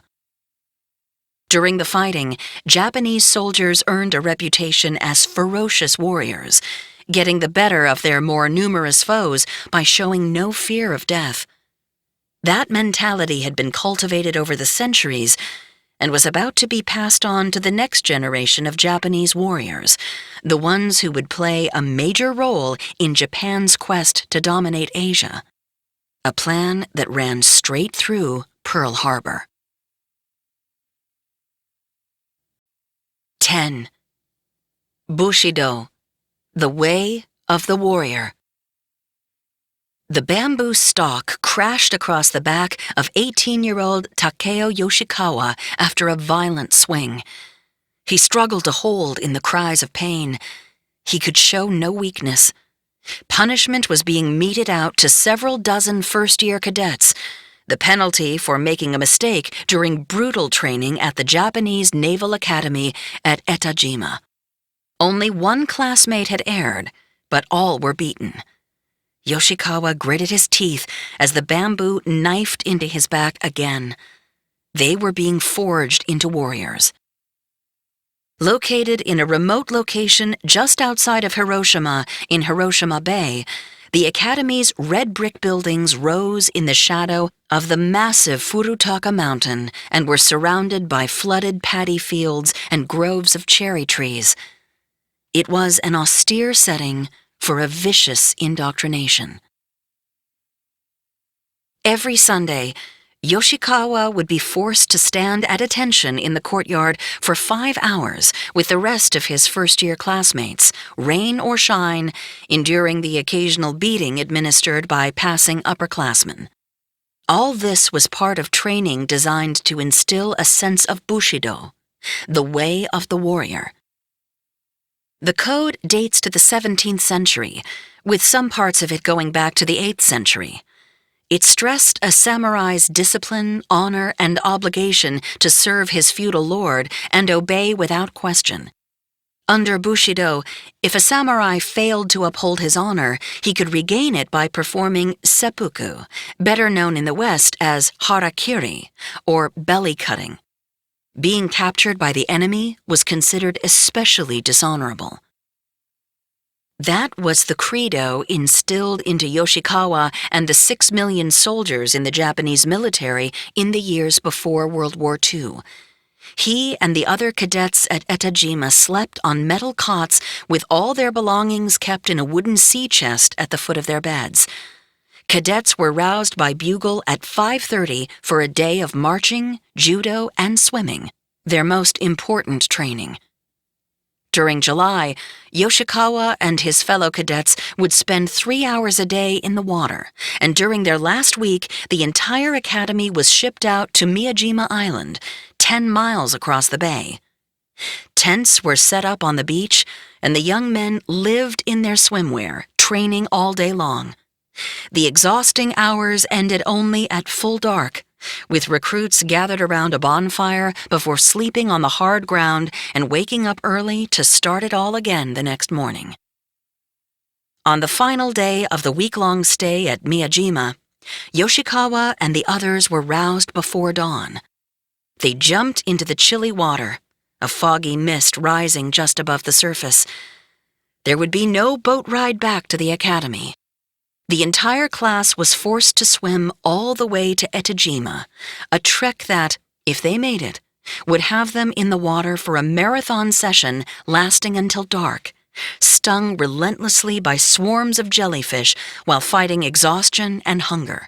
During the fighting, Japanese soldiers earned a reputation as ferocious warriors, getting the better of their more numerous foes by showing no fear of death. That mentality had been cultivated over the centuries and was about to be passed on to the next generation of Japanese warriors, the ones who would play a major role in Japan's quest to dominate Asia. A plan that ran straight through Pearl Harbor. 10. Bushido, the way of the warrior. The bamboo stalk crashed across the back of 18-year-old Takeo Yoshikawa after a violent swing. He struggled to hold in the cries of pain. He could show no weakness. Punishment was being meted out to several dozen first-year cadets, the penalty for making a mistake during brutal training at the Japanese Naval Academy at Etajima. Only one classmate had erred, but all were beaten. Yoshikawa gritted his teeth as the bamboo knifed into his back again. They were being forged into warriors. Located in a remote location just outside of Hiroshima in Hiroshima Bay, the Academy's red brick buildings rose in the shadow of the massive Furutaka Mountain and were surrounded by flooded paddy fields and groves of cherry trees. It was an austere setting for a vicious indoctrination. Every Sunday, Yoshikawa would be forced to stand at attention in the courtyard for 5 hours with the rest of his first-year classmates, rain or shine, enduring the occasional beating administered by passing upperclassmen. All this was part of training designed to instill a sense of Bushido, the Way of the Warrior. The code dates to the 17th century, with some parts of it going back to the 8th century. It stressed a samurai's discipline, honor, and obligation to serve his feudal lord and obey without question. Under Bushido, if a samurai failed to uphold his honor, he could regain it by performing seppuku, better known in the West as harakiri, or belly cutting. Being captured by the enemy was considered especially dishonorable. That was the credo instilled into Yoshikawa and the 6 million soldiers in the Japanese military in the years before World War II. He and the other cadets at Etajima slept on metal cots with all their belongings kept in a wooden sea chest at the foot of their beds. Cadets were roused by bugle at 5:30 for a day of marching, judo, and swimming, their most important training. During July, Yoshikawa and his fellow cadets would spend 3 hours a day in the water, and during their last week, the entire academy was shipped out to Miyajima Island, 10 miles across the bay. Tents were set up on the beach, and the young men lived in their swimwear, training all day long. The exhausting hours ended only at full dark, with recruits gathered around a bonfire before sleeping on the hard ground and waking up early to start it all again the next morning. On the final day of the week-long stay at Miyajima, Yoshikawa and the others were roused before dawn. They jumped into the chilly water, a foggy mist rising just above the surface. There would be no boat ride back to the academy. The entire class was forced to swim all the way to Etajima, a trek that, if they made it, would have them in the water for a marathon session lasting until dark, stung relentlessly by swarms of jellyfish while fighting exhaustion and hunger.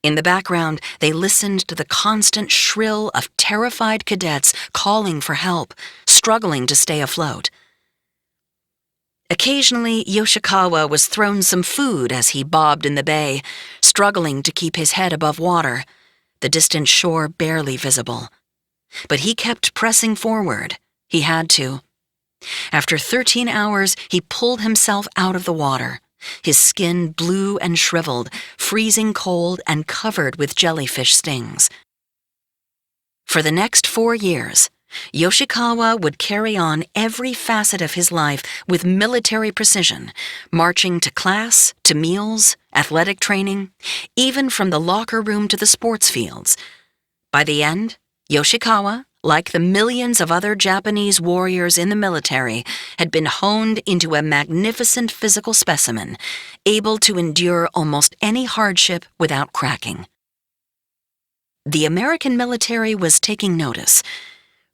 In the background, they listened to the constant shrill of terrified cadets calling for help, struggling to stay afloat. Occasionally, Yoshikawa was thrown some food as he bobbed in the bay, struggling to keep his head above water, the distant shore barely visible. But he kept pressing forward. He had to. After 13 hours, he pulled himself out of the water, his skin blue and shriveled, freezing cold and covered with jellyfish stings. For the next 4 years, Yoshikawa would carry on every facet of his life with military precision, marching to class, to meals, athletic training, even from the locker room to the sports fields. By the end, Yoshikawa, like the millions of other Japanese warriors in the military, had been honed into a magnificent physical specimen, able to endure almost any hardship without cracking. The American military was taking notice.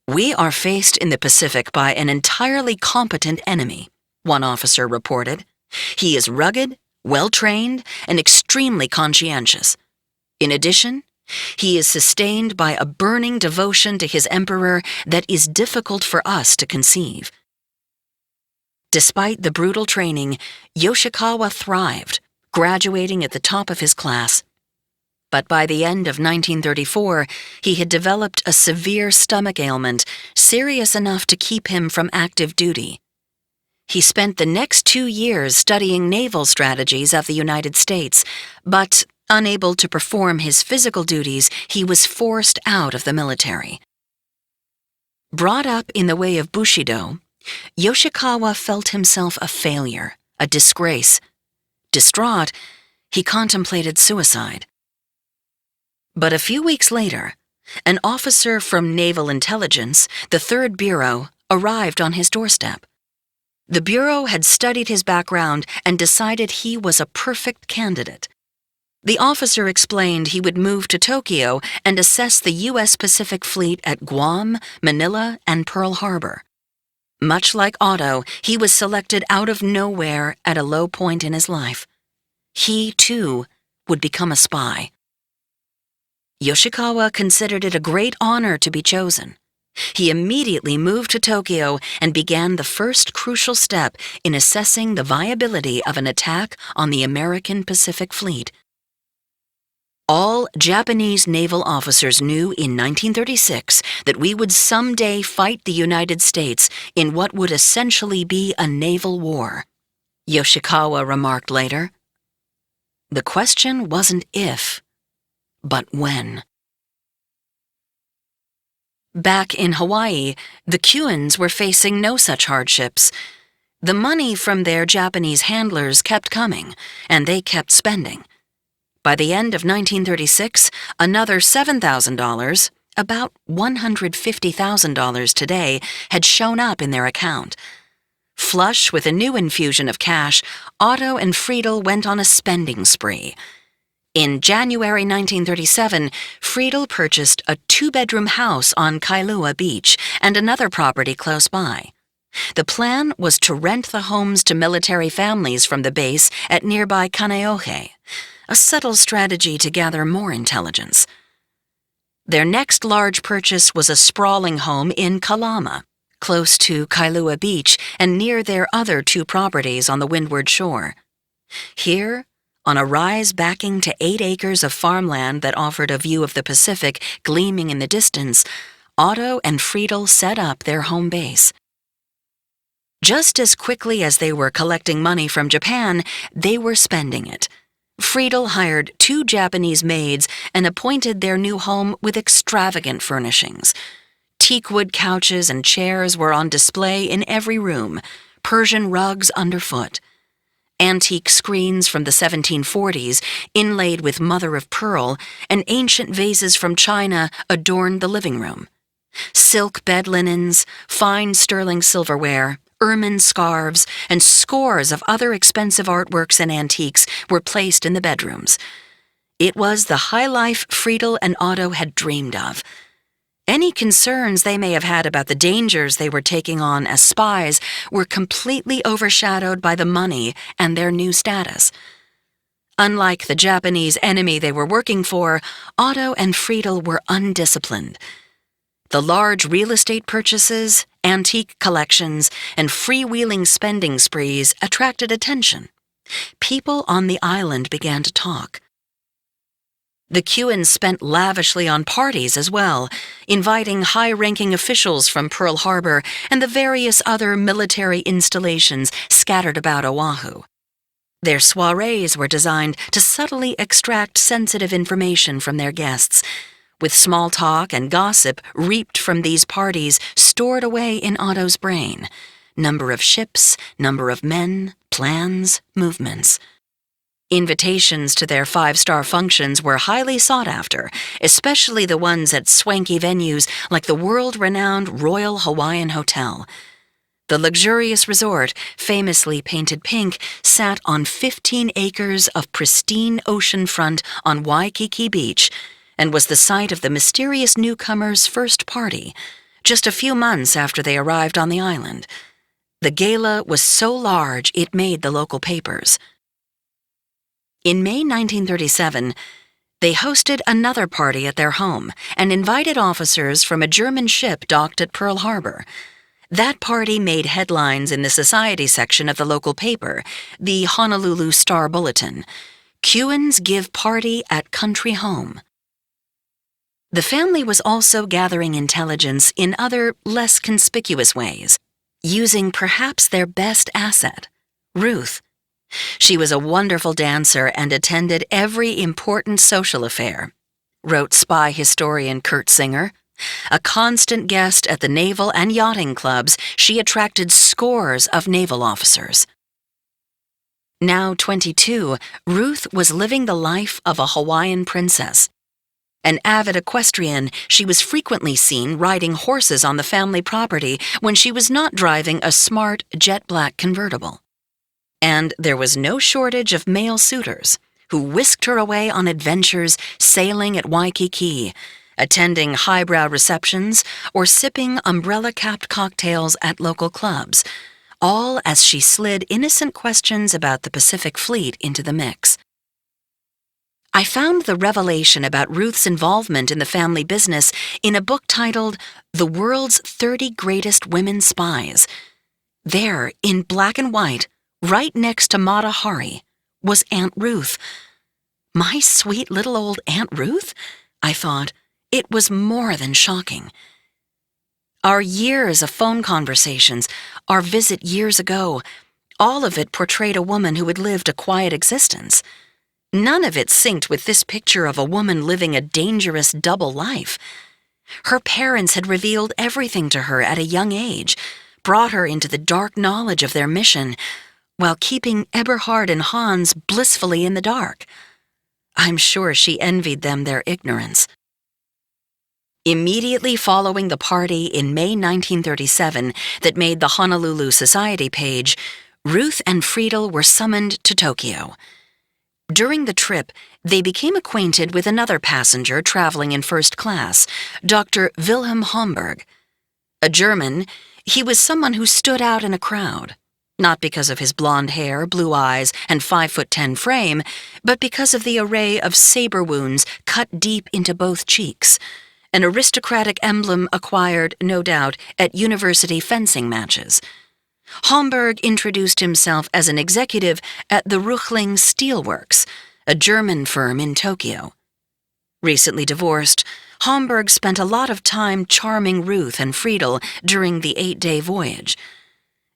"We are faced in the Pacific by an entirely competent enemy," one officer reported. "He is rugged, well-trained, and extremely conscientious. In addition, he is sustained by a burning devotion to his emperor that is difficult for us to conceive." Despite the brutal training, Yoshikawa thrived, graduating at the top of his class. But by the end of 1934, he had developed a severe stomach ailment, serious enough to keep him from active duty. He spent the next 2 years studying naval strategies of the United States, but unable to perform his physical duties, he was forced out of the military. Brought up in the way of Bushido, Yoshikawa felt himself a failure, a disgrace. Distraught, he contemplated suicide. But a few weeks later, an officer from Naval Intelligence, the 3rd Bureau, arrived on his doorstep. The Bureau had studied his background and decided he was a perfect candidate. The officer explained he would move to Tokyo and assess the U.S. Pacific Fleet at Guam, Manila, and Pearl Harbor. Much like Otto, he was selected out of nowhere at a low point in his life. He, too, would become a spy. Yoshikawa considered it a great honor to be chosen. He immediately moved to Tokyo and began the first crucial step in assessing the viability of an attack on the American Pacific Fleet. All Japanese naval officers knew in 1936 that we would someday fight the United States in what would essentially be a naval war, Yoshikawa remarked later. The question wasn't if, but when. Back in Hawaii, the Kuans were facing no such hardships. The money from their Japanese handlers kept coming, and they kept spending. By the end of 1936, another $7,000, about $150,000 today, had shown up in their account. Flush with a new infusion of cash, Otto and Friedel went on a spending spree. In January 1937, Friedel purchased a 2-bedroom house on Kailua Beach and another property close by. The plan was to rent the homes to military families from the base at nearby Kaneohe, a subtle strategy to gather more intelligence. Their next large purchase was a sprawling home in Kalama, close to Kailua Beach and near their other 2 properties on the windward shore. Here, on a rise backing to 8 acres of farmland that offered a view of the Pacific gleaming in the distance, Otto and Friedel set up their home base. Just as quickly as they were collecting money from Japan, they were spending it. Friedel hired 2 Japanese maids and appointed their new home with extravagant furnishings. Teakwood couches and chairs were on display in every room, Persian rugs underfoot. Antique screens from the 1740s, inlaid with mother-of-pearl, and ancient vases from China adorned the living room. Silk bed linens, fine sterling silverware, ermine scarves, and scores of other expensive artworks and antiques were placed in the bedrooms. It was the high life Friedel and Otto had dreamed of. Any concerns they may have had about the dangers they were taking on as spies were completely overshadowed by the money and their new status. Unlike the Japanese enemy they were working for, Otto and Friedel were undisciplined. The large real estate purchases, antique collections, and freewheeling spending sprees attracted attention. People on the island began to talk. The Kuans spent lavishly on parties as well, inviting high-ranking officials from Pearl Harbor and the various other military installations scattered about Oahu. Their soirees were designed to subtly extract sensitive information from their guests, with small talk and gossip reaped from these parties stored away in Otto's brain. Number of ships, number of men, plans, movements. Invitations to their 5-star functions were highly sought after, especially the ones at swanky venues like the world-renowned Royal Hawaiian Hotel. The luxurious resort, famously painted pink, sat on 15 acres of pristine oceanfront on Waikiki Beach and was the site of the mysterious newcomers' first party, just a few months after they arrived on the island. The gala was so large it made the local papers. In May 1937, they hosted another party at their home and invited officers from a German ship docked at Pearl Harbor. That party made headlines in the society section of the local paper, the Honolulu Star Bulletin. Kuans give party at country home. The family was also gathering intelligence in other, less conspicuous ways, using perhaps their best asset, Ruth. She was a wonderful dancer and attended every important social affair, wrote spy historian Kurt Singer. A constant guest at the naval and yachting clubs, she attracted scores of naval officers. Now 22, Ruth was living the life of a Hawaiian princess. An avid equestrian, she was frequently seen riding horses on the family property when she was not driving a smart, jet-black convertible. And there was no shortage of male suitors who whisked her away on adventures sailing at Waikiki, attending highbrow receptions, or sipping umbrella-capped cocktails at local clubs, all as she slid innocent questions about the Pacific Fleet into the mix. I found the revelation about Ruth's involvement in the family business in a book titled The World's 30 Greatest Women Spies. There, in black and white, right next to Mata Hari, was Aunt Ruth. My sweet little old Aunt Ruth? I thought. It was more than shocking. Our years of phone conversations, our visit years ago, all of it portrayed a woman who had lived a quiet existence. None of it synced with this picture of a woman living a dangerous double life. Her parents had revealed everything to her at a young age, brought her into the dark knowledge of their mission, while keeping Eberhard and Hans blissfully in the dark. I'm sure she envied them their ignorance. Immediately following the party in May 1937 that made the Honolulu Society page, Ruth and Friedel were summoned to Tokyo. During the trip, they became acquainted with another passenger traveling in first class, Dr. Wilhelm Homburg. A German, he was someone who stood out in a crowd, not because of his blonde hair, blue eyes, and 5'10" frame, but because of the array of saber wounds cut deep into both cheeks, an aristocratic emblem acquired, no doubt, at university fencing matches. Homburg introduced himself as an executive at the Ruchling Steelworks, a German firm in Tokyo. Recently divorced, Homburg spent a lot of time charming Ruth and Friedel during the 8-day voyage.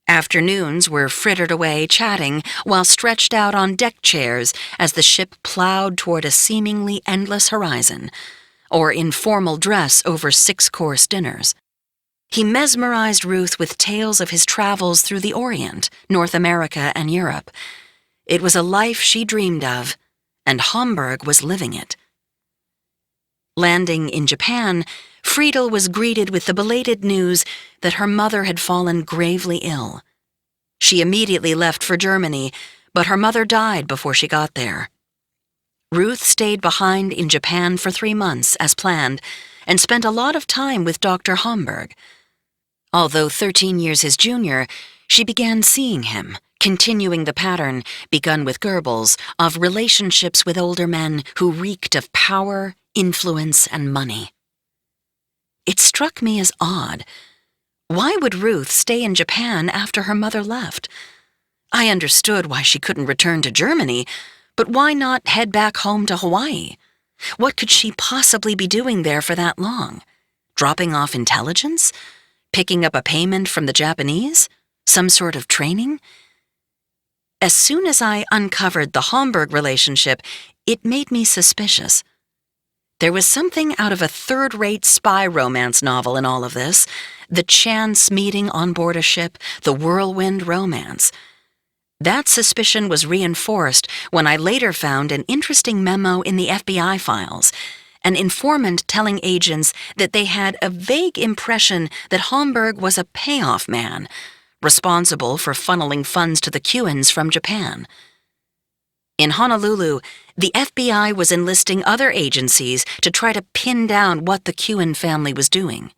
Afternoons were frittered away chatting while stretched out on deck chairs as the ship plowed toward a seemingly endless horizon, or in formal dress over 6-course dinners. He mesmerized Ruth with tales of his travels through the Orient, North America, and Europe. It was a life she dreamed of, and Homburg was living it. Landing in Japan, Friedel was greeted with the belated news that her mother had fallen gravely ill. She immediately left for Germany, but her mother died before she got there. Ruth stayed behind in Japan for 3 months, as planned, and spent a lot of time with Dr. Homburg. Although 13 years his junior, she began seeing him, continuing the pattern, begun with Goebbels, of relationships with older men who reeked of power, influence, and money. It struck me as odd. Why would Ruth stay in Japan after her mother left? I understood why she couldn't return to Germany, but why not head back home to Hawaii? What could she possibly be doing there for that long? Dropping off intelligence? Picking up a payment from the Japanese? Some sort of training? As soon as I uncovered the Homburg relationship, it made me suspicious. There was something out of a third-rate spy romance novel in all of this, the chance meeting on board a ship, the whirlwind romance. That suspicion was reinforced when I later found an interesting memo in the FBI files, an informant telling agents that they had a vague impression that Homburg was a payoff man, responsible for funneling funds to the Cuans from Japan. In Honolulu, the FBI was enlisting other agencies to try to pin down what the Cuan family was doing.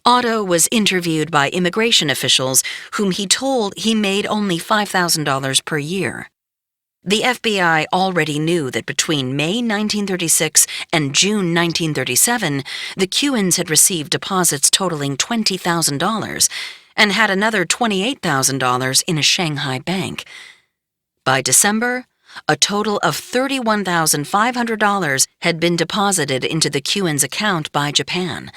Otto was interviewed by immigration officials whom he told he made only $5,000 per year. The FBI already knew that between May 1936 and June 1937, the Cuans had received deposits totaling $20,000 and had another $28,000 in a Shanghai bank. By December, a total of $31,500 had been deposited into the Cuans' account by Japan.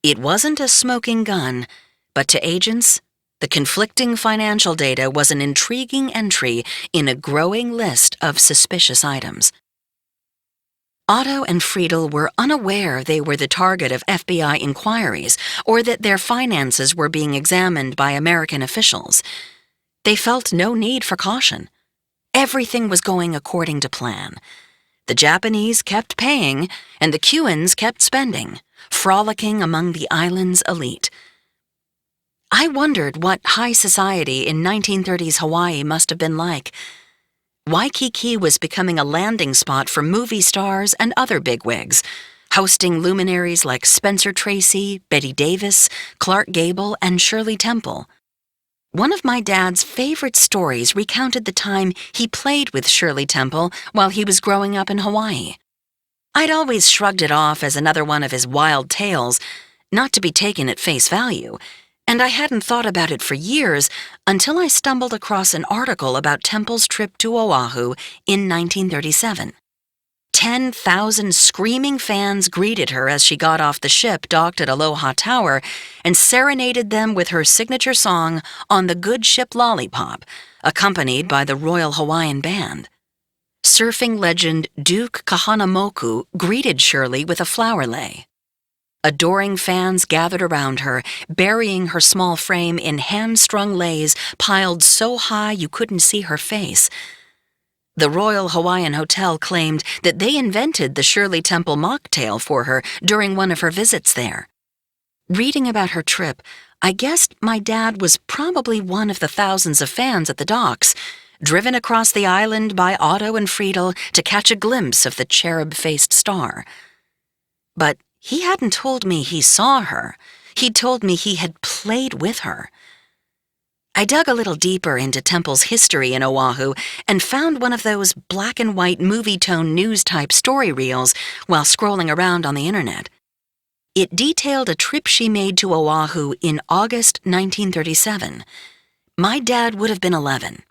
It wasn't a smoking gun, but to agents, the conflicting financial data was an intriguing entry in a growing list of suspicious items. Otto and Friedel were unaware they were the target of FBI inquiries or that their finances were being examined by American officials. They felt no need for caution. Everything was going according to plan. The Japanese kept paying, and the Cuans kept spending, frolicking among the island's elite. I wondered what high society in 1930s Hawaii must have been like. Waikiki was becoming a landing spot for movie stars and other bigwigs, hosting luminaries like Spencer Tracy, Bette Davis, Clark Gable, and Shirley Temple. One of my dad's favorite stories recounted the time he played with Shirley Temple while he was growing up in Hawaii. I'd always shrugged it off as another one of his wild tales, not to be taken at face value, and I hadn't thought about it for years until I stumbled across an article about Temple's trip to Oahu in 1937. 10,000 screaming fans greeted her as she got off the ship docked at Aloha Tower and serenaded them with her signature song, On the Good Ship Lollipop, accompanied by the Royal Hawaiian Band. Surfing legend Duke Kahanamoku greeted Shirley with a flower lei. Adoring fans gathered around her, burying her small frame in hand-strung leis piled so high you couldn't see her face. The Royal Hawaiian Hotel claimed that they invented the Shirley Temple mocktail for her during one of her visits there. Reading about her trip, I guessed my dad was probably one of the thousands of fans at the docks, driven across the island by Otto and Friedel to catch a glimpse of the cherub-faced star. But he hadn't told me he saw her. He'd told me he had played with her. I dug a little deeper into Temple's history in Oahu and found one of those black-and-white movie-tone news-type story reels while scrolling around on the internet. It detailed a trip she made to Oahu in August 1937. My dad would have been 11.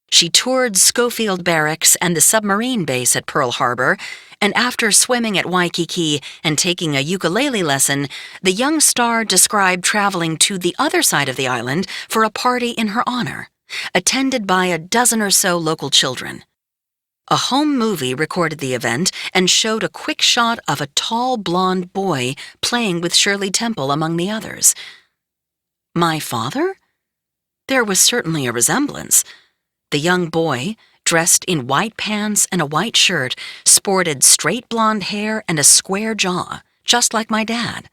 She toured Schofield Barracks and the submarine base at Pearl Harbor, and after swimming at Waikiki and taking a ukulele lesson, the young star described traveling to the other side of the island for a party in her honor, attended by a dozen or so local children. A home movie recorded the event and showed a quick shot of a tall blonde boy playing with Shirley Temple among the others. My father? There was certainly a resemblance. The young boy, dressed in white pants and a white shirt, sported straight blonde hair and a square jaw, just like my dad.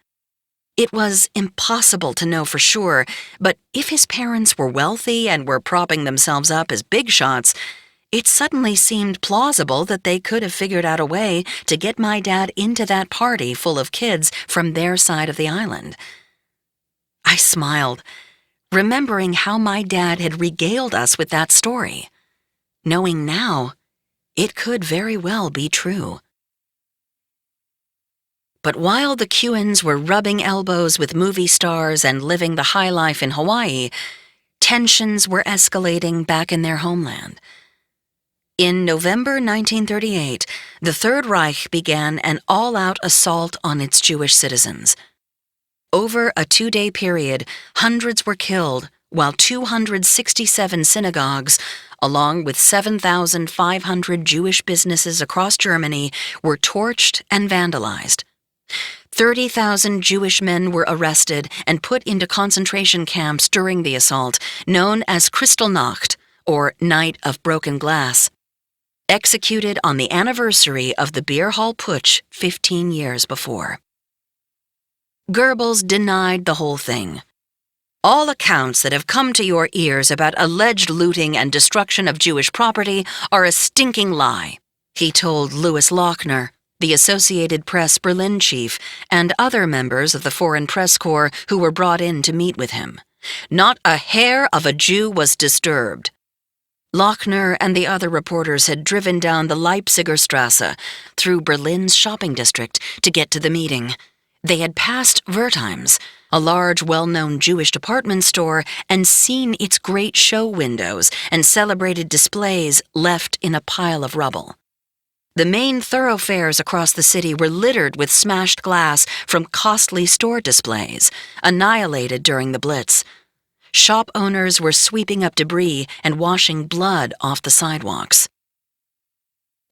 It was impossible to know for sure, but if his parents were wealthy and were propping themselves up as big shots, it suddenly seemed plausible that they could have figured out a way to get my dad into that party full of kids from their side of the island. I smiled, remembering how my dad had regaled us with that story. Knowing now, it could very well be true. But while the Kewans were rubbing elbows with movie stars and living the high life in Hawaii, tensions were escalating back in their homeland. In November 1938, the Third Reich began an all-out assault on its Jewish citizens. Over a 2-day period, hundreds were killed, while 267 synagogues, along with 7,500 Jewish businesses across Germany, were torched and vandalized. 30,000 Jewish men were arrested and put into concentration camps during the assault, known as Kristallnacht, or Night of Broken Glass, executed on the anniversary of the Beer Hall Putsch 15 years before. Goebbels denied the whole thing. All accounts that have come to your ears about alleged looting and destruction of Jewish property are a stinking lie, he told Louis Lochner, the Associated Press Berlin chief, and other members of the Foreign Press Corps who were brought in to meet with him. Not a hair of a Jew was disturbed. Lochner and the other reporters had driven down the Leipziger Strasse through Berlin's shopping district to get to the meeting. They had passed Wertheim's, a large, well-known Jewish department store, and seen its great show windows and celebrated displays left in a pile of rubble. The main thoroughfares across the city were littered with smashed glass from costly store displays, annihilated during the Blitz. Shop owners were sweeping up debris and washing blood off the sidewalks.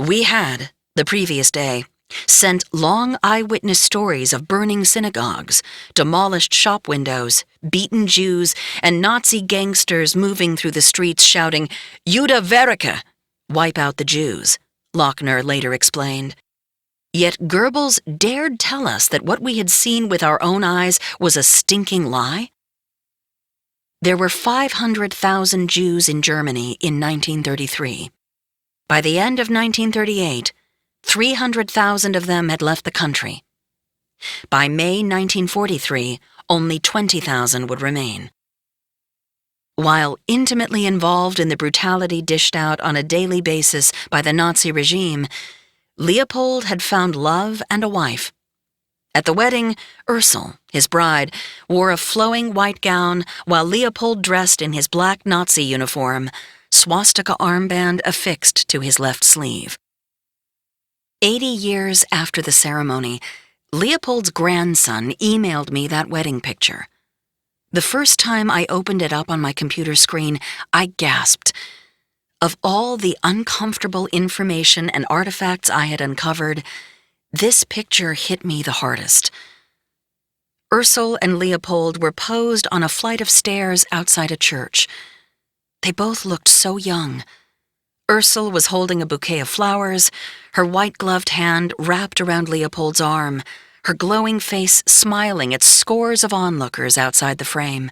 We had, the previous day, sent long eyewitness stories of burning synagogues, demolished shop windows, beaten Jews, and Nazi gangsters moving through the streets shouting, "Juda Verike!" Wipe out the Jews, Lochner later explained. Yet Goebbels dared tell us that what we had seen with our own eyes was a stinking lie? There were 500,000 Jews in Germany in 1933. By the end of 1938, 300,000 of them had left the country. By May 1943, only 20,000 would remain. While intimately involved in the brutality dished out on a daily basis by the Nazi regime, Leopold had found love and a wife. At the wedding, Ursel, his bride, wore a flowing white gown while Leopold dressed in his black Nazi uniform, swastika armband affixed to his left sleeve. 80 years after the ceremony, Leopold's grandson emailed me that wedding picture. The first time I opened it up on my computer screen, I gasped. Of all the uncomfortable information and artifacts I had uncovered, this picture hit me the hardest. Ursel and Leopold were posed on a flight of stairs outside a church. They both looked so young. Ursel was holding a bouquet of flowers, her white-gloved hand wrapped around Leopold's arm, her glowing face smiling at scores of onlookers outside the frame.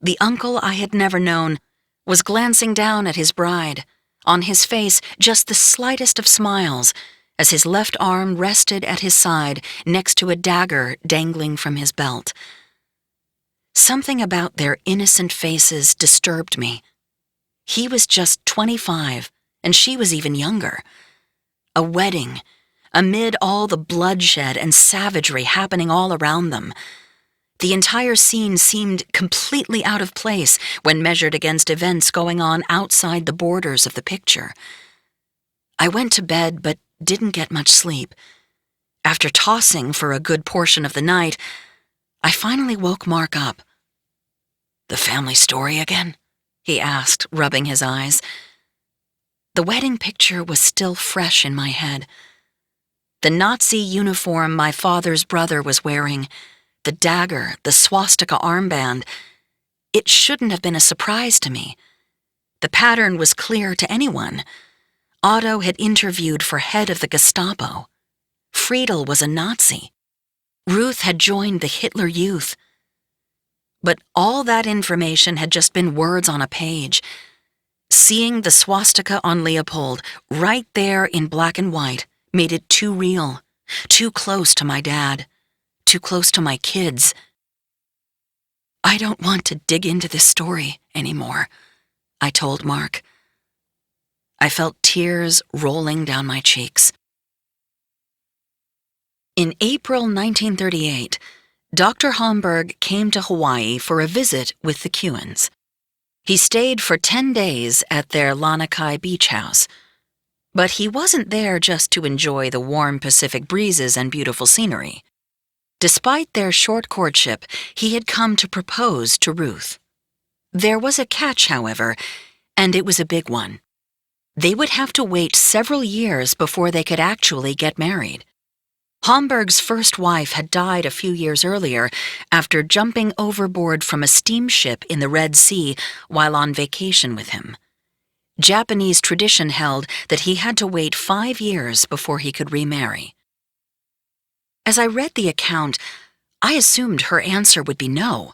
The uncle I had never known was glancing down at his bride, on his face just the slightest of smiles, as his left arm rested at his side next to a dagger dangling from his belt. Something about their innocent faces disturbed me. He was just 25, and she was even younger. A wedding, amid all the bloodshed and savagery happening all around them. The entire scene seemed completely out of place when measured against events going on outside the borders of the picture. I went to bed but didn't get much sleep. After tossing for a good portion of the night, I finally woke Mark up. "The family story again?" he asked, rubbing his eyes. The wedding picture was still fresh in my head. The Nazi uniform my father's brother was wearing, the dagger, the swastika armband. It shouldn't have been a surprise to me. The pattern was clear to anyone. Otto had interviewed for head of the Gestapo. Friedel was a Nazi. Ruth had joined the Hitler Youth. But all that information had just been words on a page. Seeing the swastika on Leopold, right there in black and white, made it too real, too close to my dad, too close to my kids. "I don't want to dig into this story anymore," I told Mark. I felt tears rolling down my cheeks. In April 1938, Dr. Homburg came to Hawaii for a visit with the Kewens. He stayed for 10 days at their Lanikai beach house. But he wasn't there just to enjoy the warm Pacific breezes and beautiful scenery. Despite their short courtship, he had come to propose to Ruth. There was a catch, however, and it was a big one. They would have to wait several years before they could actually get married. Homburg's first wife had died a few years earlier after jumping overboard from a steamship in the Red Sea while on vacation with him. Japanese tradition held that he had to wait 5 years before he could remarry. As I read the account, I assumed her answer would be no.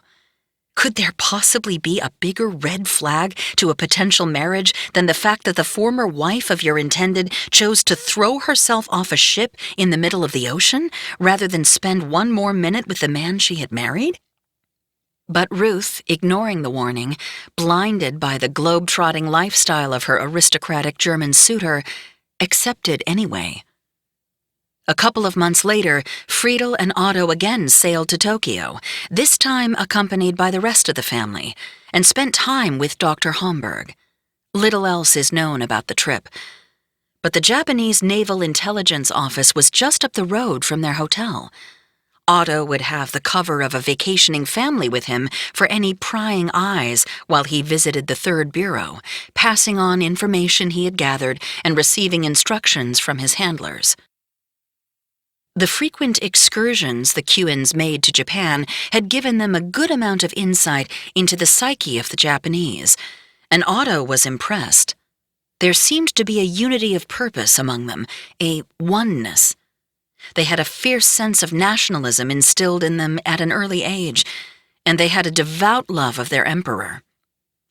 Could there possibly be a bigger red flag to a potential marriage than the fact that the former wife of your intended chose to throw herself off a ship in the middle of the ocean rather than spend one more minute with the man she had married? But Ruth, ignoring the warning, blinded by the globe-trotting lifestyle of her aristocratic German suitor, accepted anyway. A couple of months later, Friedel and Otto again sailed to Tokyo, this time accompanied by the rest of the family, and spent time with Dr. Homburg. Little else is known about the trip. But the Japanese Naval Intelligence Office was just up the road from their hotel. Otto would have the cover of a vacationing family with him for any prying eyes while he visited the Third Bureau, passing on information he had gathered and receiving instructions from his handlers. The frequent excursions the Kewens made to Japan had given them a good amount of insight into the psyche of the Japanese, and Otto was impressed. There seemed to be a unity of purpose among them, a oneness. They had a fierce sense of nationalism instilled in them at an early age, and they had a devout love of their emperor.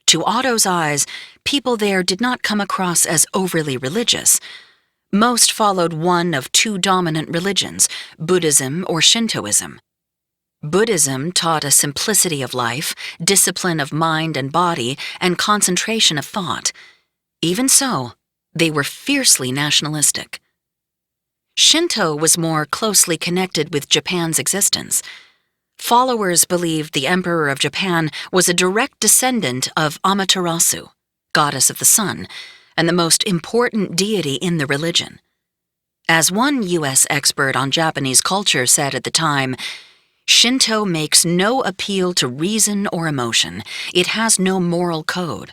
To Otto's eyes, people there did not come across as overly religious. Most followed one of two dominant religions, Buddhism or Shintoism. Buddhism taught a simplicity of life, discipline of mind and body, and concentration of thought. Even so, they were fiercely nationalistic. Shinto was more closely connected with Japan's existence. Followers believed the Emperor of Japan was a direct descendant of Amaterasu, goddess of the sun, and the most important deity in the religion. As one U.S. expert on Japanese culture said at the time, Shinto makes no appeal to reason or emotion. It has no moral code.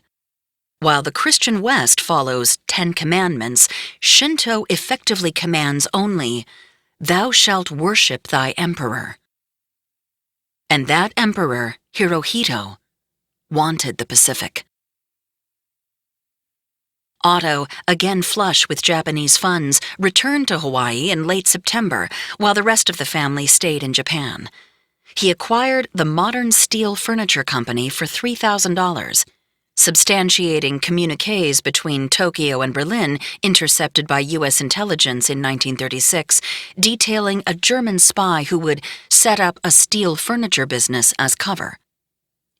While the Christian West follows 10 commandments, Shinto effectively commands only, "Thou shalt worship thy emperor." And that emperor, Hirohito, wanted the Pacific. Otto, again flush with Japanese funds, returned to Hawaii in late September, while the rest of the family stayed in Japan. He acquired the Modern Steel Furniture Company for $3,000, substantiating communiques between Tokyo and Berlin intercepted by U.S. intelligence in 1936, detailing a German spy who would set up a steel furniture business as cover.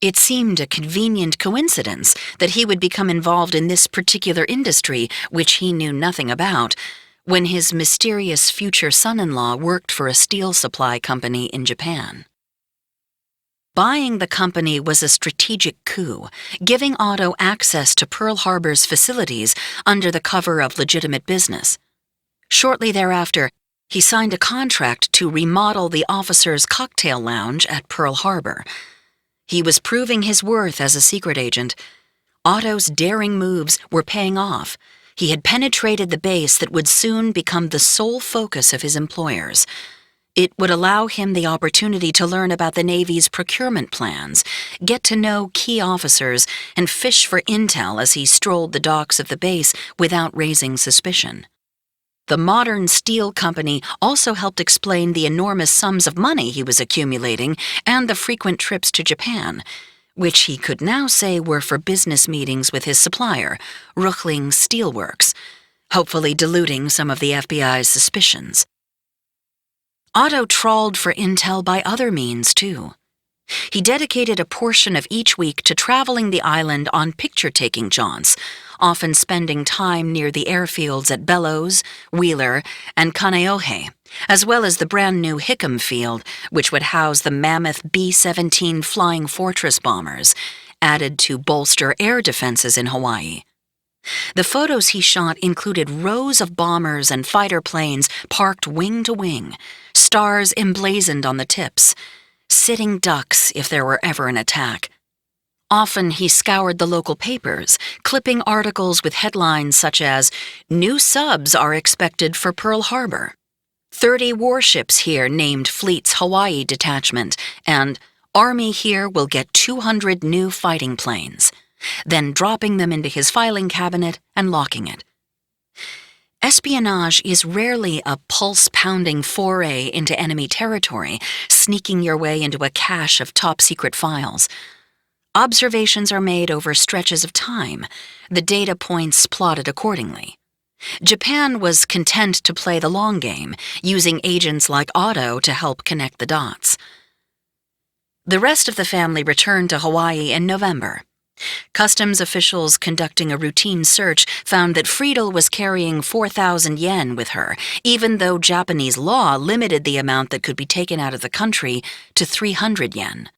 It seemed a convenient coincidence that he would become involved in this particular industry, which he knew nothing about, when his mysterious future son-in-law worked for a steel supply company in Japan. Buying the company was a strategic coup, giving Otto access to Pearl Harbor's facilities under the cover of legitimate business. Shortly thereafter, he signed a contract to remodel the officers' cocktail lounge at Pearl Harbor. He was proving his worth as a secret agent. Otto's daring moves were paying off. He had penetrated the base that would soon become the sole focus of his employers. It would allow him the opportunity to learn about the Navy's procurement plans, get to know key officers, and fish for intel as he strolled the docks of the base without raising suspicion. The Modern Steel Company also helped explain the enormous sums of money he was accumulating and the frequent trips to Japan, which he could now say were for business meetings with his supplier, Ruchling Steelworks, hopefully diluting some of the FBI's suspicions. Otto trawled for intel by other means, too. He dedicated a portion of each week to traveling the island on picture-taking jaunts, often spending time near the airfields at Bellows, Wheeler, and Kaneohe, as well as the brand-new Hickam Field, which would house the mammoth B-17 Flying Fortress bombers, added to bolster air defenses in Hawaii. The photos he shot included rows of bombers and fighter planes parked wing to wing, stars emblazoned on the tips, sitting ducks if there were ever an attack. Often he scoured the local papers, clipping articles with headlines such as, "New subs are expected for Pearl Harbor," 30 warships here named Fleet's Hawaii Detachment, and "Army here will get 200 new fighting planes," then dropping them into his filing cabinet and locking it. Espionage is rarely a pulse-pounding foray into enemy territory, sneaking your way into a cache of top-secret files. Observations are made over stretches of time, the data points plotted accordingly. Japan was content to play the long game, using agents like Otto to help connect the dots. The rest of the family returned to Hawaii in November. Customs officials conducting a routine search found that Friedel was carrying 4,000 yen with her, even though Japanese law limited the amount that could be taken out of the country to 300 yen.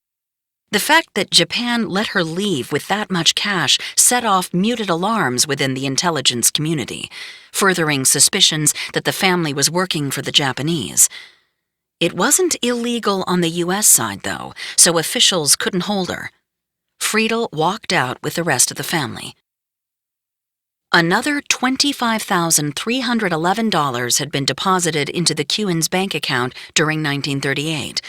The fact that Japan let her leave with that much cash set off muted alarms within the intelligence community, furthering suspicions that the family was working for the Japanese. It wasn't illegal on the U.S. side, though, so officials couldn't hold her. Friedel walked out with the rest of the family. Another $25,311 had been deposited into the Kewins' bank account during 1938.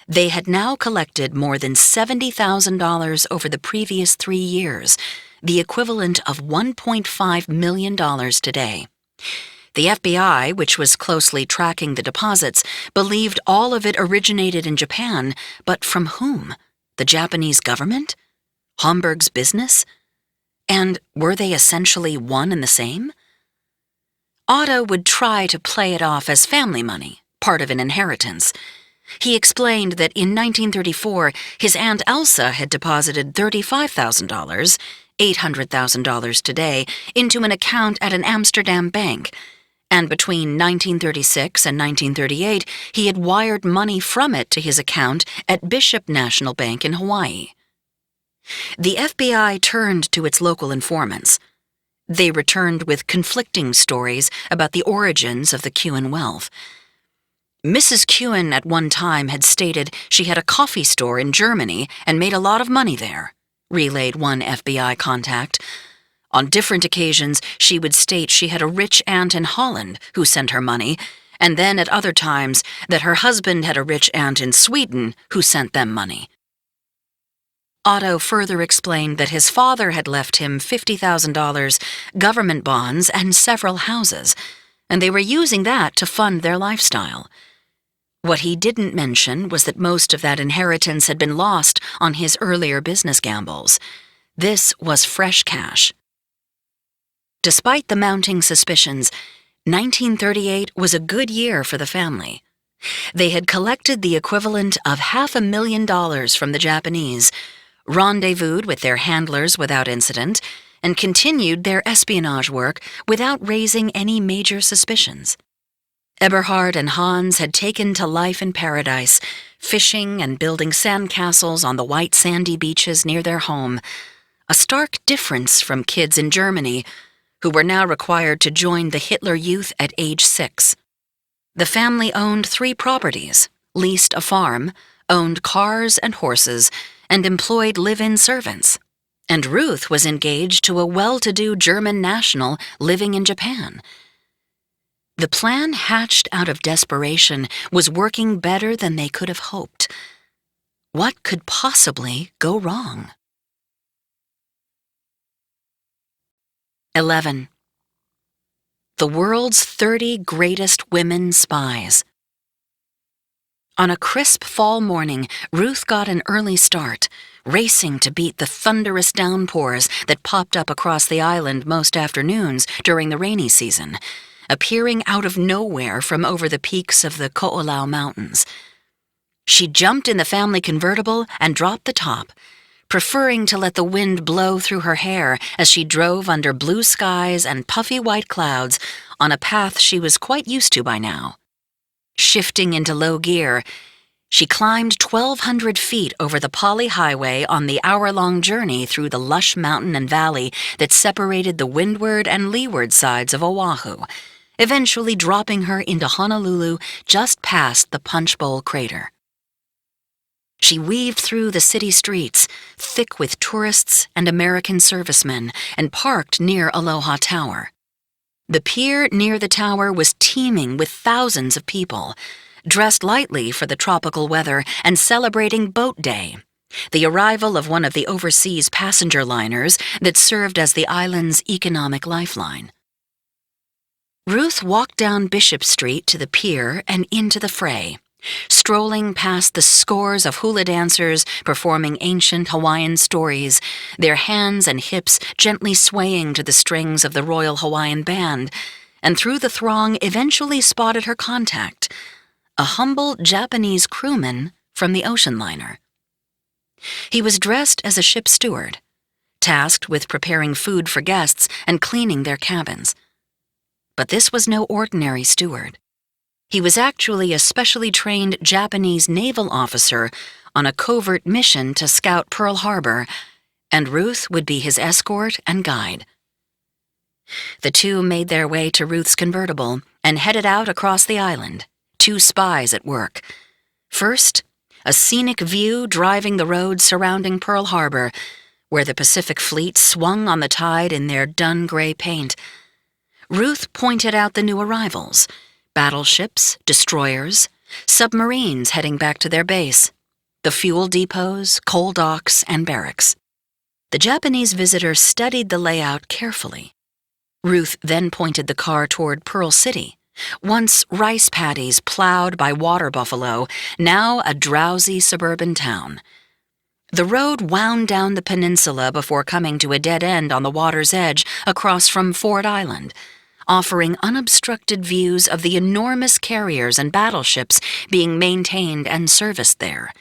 They had now collected more than $70,000 over the previous 3 years, the equivalent of $1.5 million today. The FBI, which was closely tracking the deposits, believed all of it originated in Japan, but from whom? The Japanese government? Homburg's business? And were they essentially one and the same? Otto would try to play it off as family money, part of an inheritance. He explained that in 1934, his Aunt Elsa had deposited $35,000, $800,000 today, into an account at an Amsterdam bank, and between 1936 and 1938, he had wired money from it to his account at Bishop National Bank in Hawaii. The FBI turned to its local informants. They returned with conflicting stories about the origins of the Kewen wealth. Mrs. Kewen at one time had stated she had a coffee store in Germany and made a lot of money there, relayed one FBI contact. On different occasions, she would state she had a rich aunt in Holland who sent her money, and then at other times that her husband had a rich aunt in Sweden who sent them money. Otto further explained that his father had left him $50,000, government bonds, and several houses, and they were using that to fund their lifestyle. What he didn't mention was that most of that inheritance had been lost on his earlier business gambles. This was fresh cash. Despite the mounting suspicions, 1938 was a good year for the family. They had collected the equivalent of $500,000 from the Japanese, rendezvoused with their handlers without incident, and continued their espionage work without raising any major suspicions. Eberhard and Hans had taken to life in paradise, fishing and building sandcastles on the white sandy beaches near their home, a stark difference from kids in Germany, who were now required to join the Hitler Youth at age 6. The family owned 3 properties, leased a farm, owned cars and horses, and employed live-in servants. And Ruth was engaged to a well-to-do German national living in Japan. The plan hatched out of desperation was working better than they could have hoped. What could possibly go wrong? 11. The world's 30 greatest women spies. On a crisp fall morning, Ruth got an early start, racing to beat the thunderous downpours that popped up across the island most afternoons during the rainy season, appearing out of nowhere from over the peaks of the Ko'olau Mountains. She jumped in the family convertible and dropped the top, preferring to let the wind blow through her hair as she drove under blue skies and puffy white clouds on a path she was quite used to by now. Shifting into low gear, she climbed 1,200 feet over the Pali Highway on the hour-long journey through the lush mountain and valley that separated the windward and leeward sides of Oahu, eventually dropping her into Honolulu just past the Punch Bowl crater. She weaved through the city streets, thick with tourists and American servicemen, and parked near Aloha Tower. The pier near the tower was teeming with thousands of people, dressed lightly for the tropical weather and celebrating Boat Day, the arrival of one of the overseas passenger liners that served as the island's economic lifeline. Ruth walked down Bishop Street to the pier and into the fray, strolling past the scores of hula dancers performing ancient Hawaiian stories, their hands and hips gently swaying to the strings of the Royal Hawaiian Band, and through the throng eventually spotted her contact, a humble Japanese crewman from the ocean liner. He was dressed as a ship steward, tasked with preparing food for guests and cleaning their cabins. But this was no ordinary steward. He was actually a specially trained Japanese naval officer on a covert mission to scout Pearl Harbor, and Ruth would be his escort and guide. The two made their way to Ruth's convertible and headed out across the island, 2 spies at work. First, a scenic view driving the road surrounding Pearl Harbor, where the Pacific Fleet swung on the tide in their dun gray paint. Ruth pointed out the new arrivals, battleships, destroyers, submarines heading back to their base, the fuel depots, coal docks, and barracks. The Japanese visitor studied the layout carefully. Ruth then pointed the car toward Pearl City, once rice paddies plowed by water buffalo, now a drowsy suburban town. The road wound down the peninsula before coming to a dead end on the water's edge across from Ford Island, offering unobstructed views of the enormous carriers and battleships being maintained and serviced there.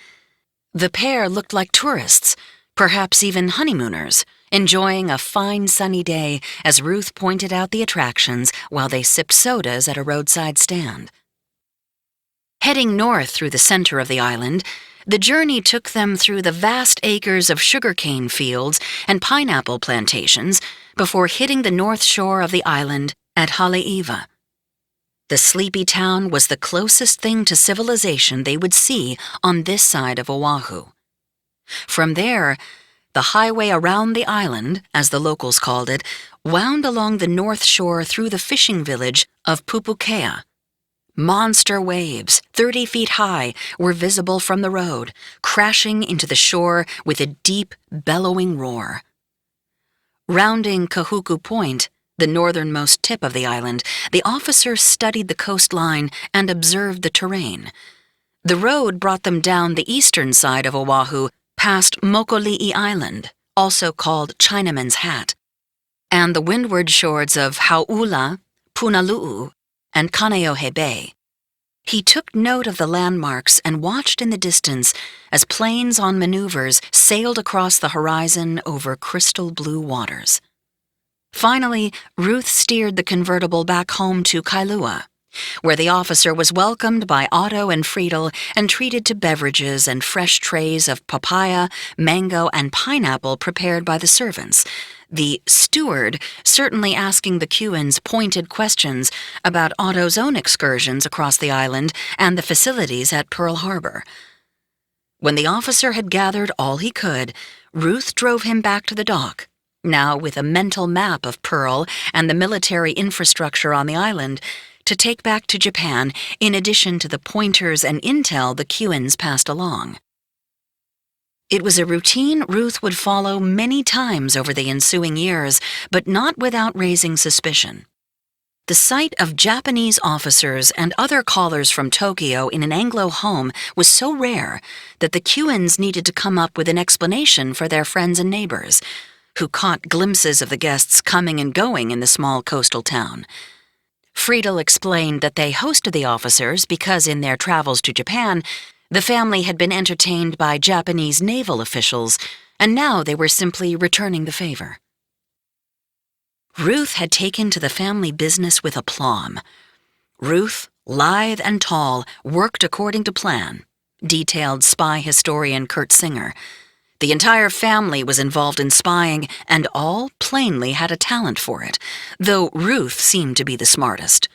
The pair looked like tourists, perhaps even honeymooners, enjoying a fine sunny day as Ruth pointed out the attractions while they sipped sodas at a roadside stand. Heading north through the center of the island, the journey took them through the vast acres of sugarcane fields and pineapple plantations before hitting the north shore of the island at Haleiwa. The sleepy town was the closest thing to civilization they would see on this side of Oahu. From there, the highway around the island, as the locals called it, wound along the north shore through the fishing village of Pupukea. Monster waves, 30 feet high, were visible from the road, crashing into the shore with a deep, bellowing roar. Rounding Kahuku Point, the northernmost tip of the island, the officer studied the coastline and observed the terrain. The road brought them down the eastern side of Oahu, past Mokolii Island, also called Chinaman's Hat, and the windward shores of Hauula, Punalu'u, and Kaneohe Bay. He took note of the landmarks and watched in the distance as planes on maneuvers sailed across the horizon over crystal blue waters. Finally, Ruth steered the convertible back home to Kailua, where the officer was welcomed by Otto and Friedel and treated to beverages and fresh trays of papaya, mango, and pineapple prepared by the servants, the steward certainly asking the Kewans pointed questions about Otto's own excursions across the island and the facilities at Pearl Harbor. When the officer had gathered all he could, Ruth drove him back to the dock, now with a mental map of Pearl and the military infrastructure on the island, to take back to Japan in addition to the pointers and intel the Kewans passed along. It was a routine Ruth would follow many times over the ensuing years, but not without raising suspicion. The sight of Japanese officers and other callers from Tokyo in an Anglo home was so rare that the Kewans needed to come up with an explanation for their friends and neighbors, who caught glimpses of the guests coming and going in the small coastal town. Friedel explained that they hosted the officers because in their travels to Japan, the family had been entertained by Japanese naval officials, and now they were simply returning the favor. Ruth had taken to the family business with aplomb. Ruth, lithe and tall, worked according to plan, detailed spy historian Kurt Singer. The entire family was involved in spying, and all plainly had a talent for it, though Ruth seemed to be the smartest.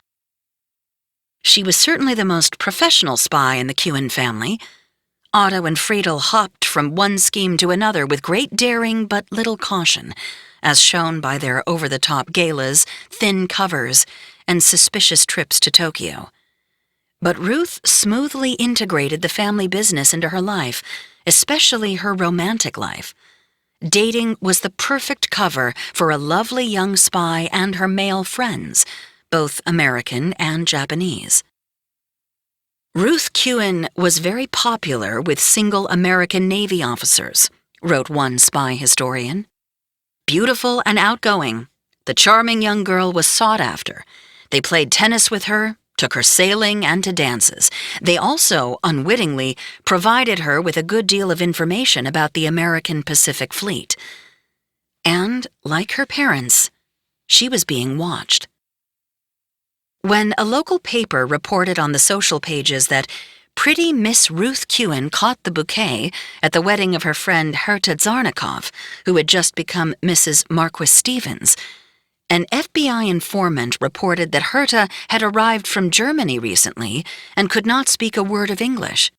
She was certainly the most professional spy in the Kewen family. Otto and Friedel hopped from one scheme to another with great daring but little caution, as shown by their over-the-top galas, thin covers, and suspicious trips to Tokyo. But Ruth smoothly integrated the family business into her life, especially her romantic life. Dating was the perfect cover for a lovely young spy and her male friends, both American and Japanese. Ruth Kewen was very popular with single American Navy officers, wrote one spy historian. Beautiful and outgoing, the charming young girl was sought after. They played tennis with her, took her sailing and to dances. They also, unwittingly, provided her with a good deal of information about the American Pacific Fleet. And, like her parents, she was being watched. When a local paper reported on the social pages that pretty Miss Ruth Kewen caught the bouquet at the wedding of her friend Herta Zarnikov, who had just become Mrs. Marquis Stevens, an FBI informant reported that Herta had arrived from Germany recently and could not speak a word of English.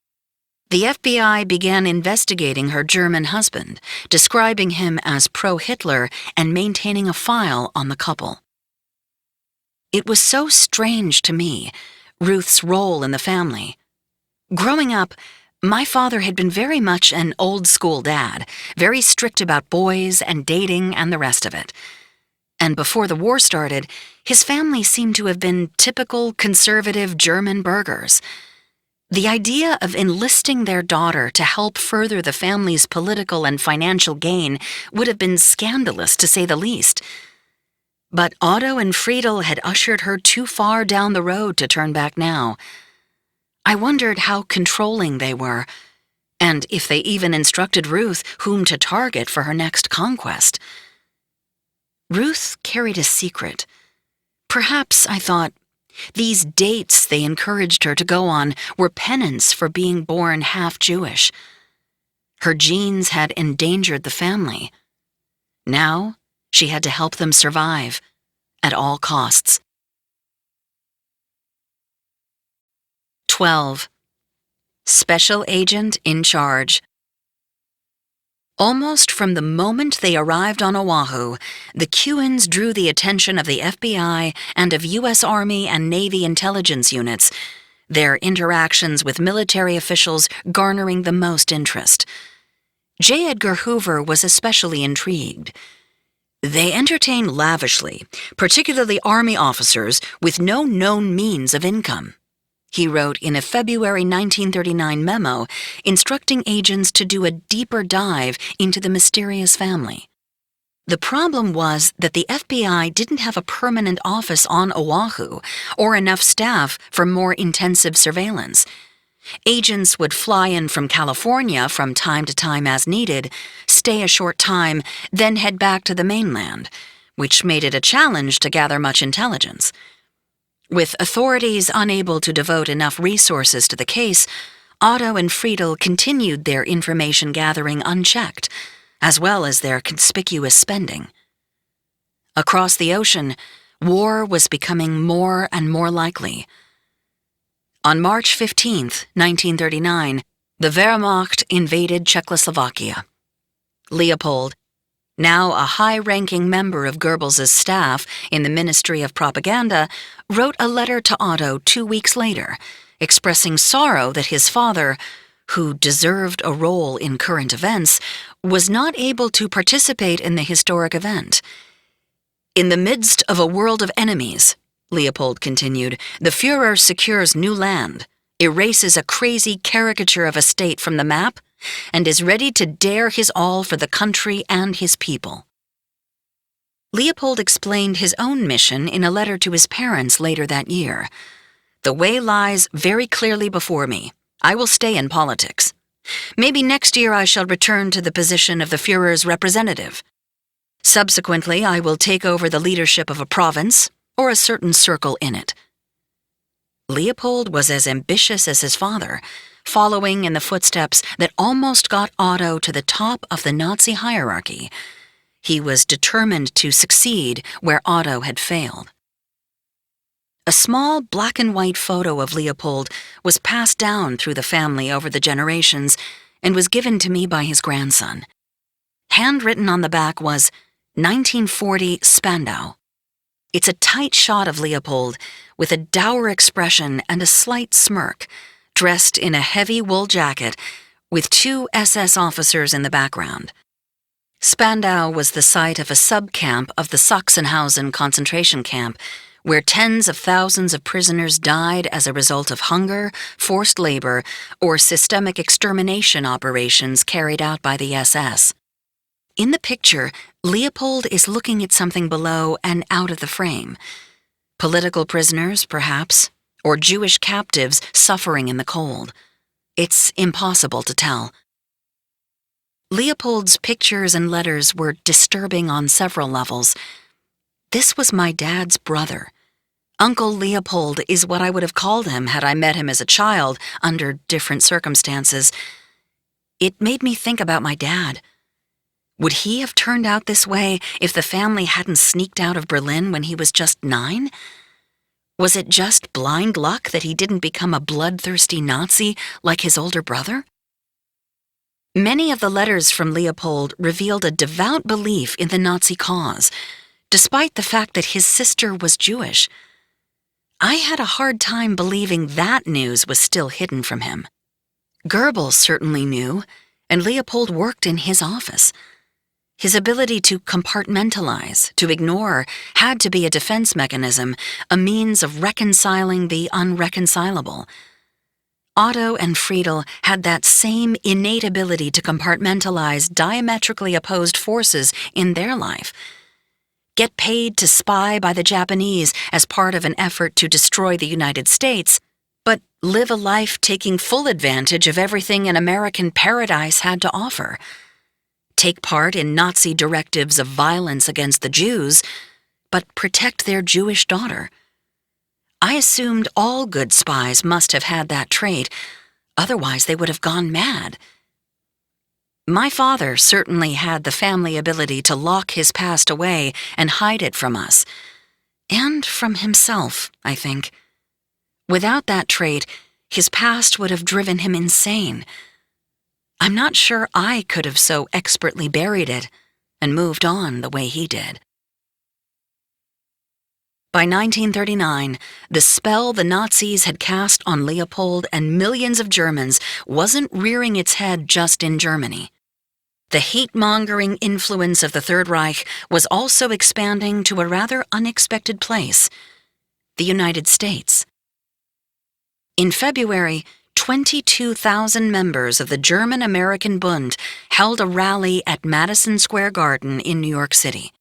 The FBI began investigating her German husband, describing him as pro-Hitler and maintaining a file on the couple. It was so strange to me, Ruth's role in the family. Growing up, my father had been very much an old-school dad, very strict about boys and dating and the rest of it. And before the war started, his family seemed to have been typical conservative German burghers. The idea of enlisting their daughter to help further the family's political and financial gain would have been scandalous, to say the least. But Otto and Friedel had ushered her too far down the road to turn back now. I wondered how controlling they were, and if they even instructed Ruth whom to target for her next conquest. Ruth carried a secret. Perhaps, I thought, these dates they encouraged her to go on were penance for being born half Jewish. Her genes had endangered the family. Now, She had to help them survive, at all costs. 12. Special Agent in Charge. Almost from the moment they arrived on Oahu, the Kewans drew the attention of the FBI and of U.S. Army and Navy intelligence units, their interactions with military officials garnering the most interest. J. Edgar Hoover was especially intrigued. They entertained lavishly, particularly Army officers with no known means of income. He wrote in a February 1939 memo instructing agents to do a deeper dive into the mysterious family. The problem was that the FBI didn't have a permanent office on Oahu or enough staff for more intensive surveillance. Agents would fly in from California from time to time as needed, stay a short time, then head back to the mainland, which made it a challenge to gather much intelligence. With authorities unable to devote enough resources to the case, Otto and Friedel continued their information gathering unchecked, as well as their conspicuous spending. Across the ocean, war was becoming more and more likely. On March 15, 1939, the Wehrmacht invaded Czechoslovakia. Leopold, now a high-ranking member of Goebbels' staff in the Ministry of Propaganda, wrote a letter to Otto 2 weeks later, expressing sorrow that his father, who deserved a role in current events, was not able to participate in the historic event. "In the midst of a world of enemies," Leopold continued, "the Führer secures new land, erases a crazy caricature of a state from the map, and is ready to dare his all for the country and his people." Leopold explained his own mission in a letter to his parents later that year. "The way lies very clearly before me. I will stay in politics. Maybe next year I shall return to the position of the Führer's representative. Subsequently, I will take over the leadership of a province or a certain circle in it." Leopold was as ambitious as his father, following in the footsteps that almost got Otto to the top of the Nazi hierarchy. He was determined to succeed where Otto had failed. A small black-and-white photo of Leopold was passed down through the family over the generations and was given to me by his grandson. Handwritten on the back was 1940 Spandau. It's a tight shot of Leopold with a dour expression and a slight smirk, dressed in a heavy wool jacket with 2 SS officers in the background. Spandau was the site of a subcamp of the Sachsenhausen concentration camp, where tens of thousands of prisoners died as a result of hunger, forced labor, or systemic extermination operations carried out by the SS. In the picture, Leopold is looking at something below and out of the frame. Political prisoners, perhaps, or Jewish captives suffering in the cold. It's impossible to tell. Leopold's pictures and letters were disturbing on several levels. This was my dad's brother. Uncle Leopold is what I would have called him had I met him as a child under different circumstances. It made me think about my dad. Would he have turned out this way if the family hadn't sneaked out of Berlin when he was just 9? Was it just blind luck that he didn't become a bloodthirsty Nazi like his older brother? Many of the letters from Leopold revealed a devout belief in the Nazi cause, despite the fact that his sister was Jewish. I had a hard time believing that news was still hidden from him. Goebbels certainly knew, and Leopold worked in his office. His ability to compartmentalize, to ignore, had to be a defense mechanism, a means of reconciling the unreconcilable. Otto and Friedel had that same innate ability to compartmentalize diametrically opposed forces in their life. Get paid to spy by the Japanese as part of an effort to destroy the United States, but live a life taking full advantage of everything an American paradise had to offer. Take part in Nazi directives of violence against the Jews, but protect their Jewish daughter. I assumed all good spies must have had that trait, otherwise they would have gone mad. My father certainly had the family ability to lock his past away and hide it from us. And from himself, I think. Without that trait, his past would have driven him insane. I'm not sure I could have so expertly buried it and moved on the way he did. By 1939, the spell the Nazis had cast on Leopold and millions of Germans wasn't rearing its head just in Germany. The hate-mongering influence of the Third Reich was also expanding to a rather unexpected place: the United States. In February, 22,000 members of the German-American Bund held a rally at Madison Square Garden in New York City.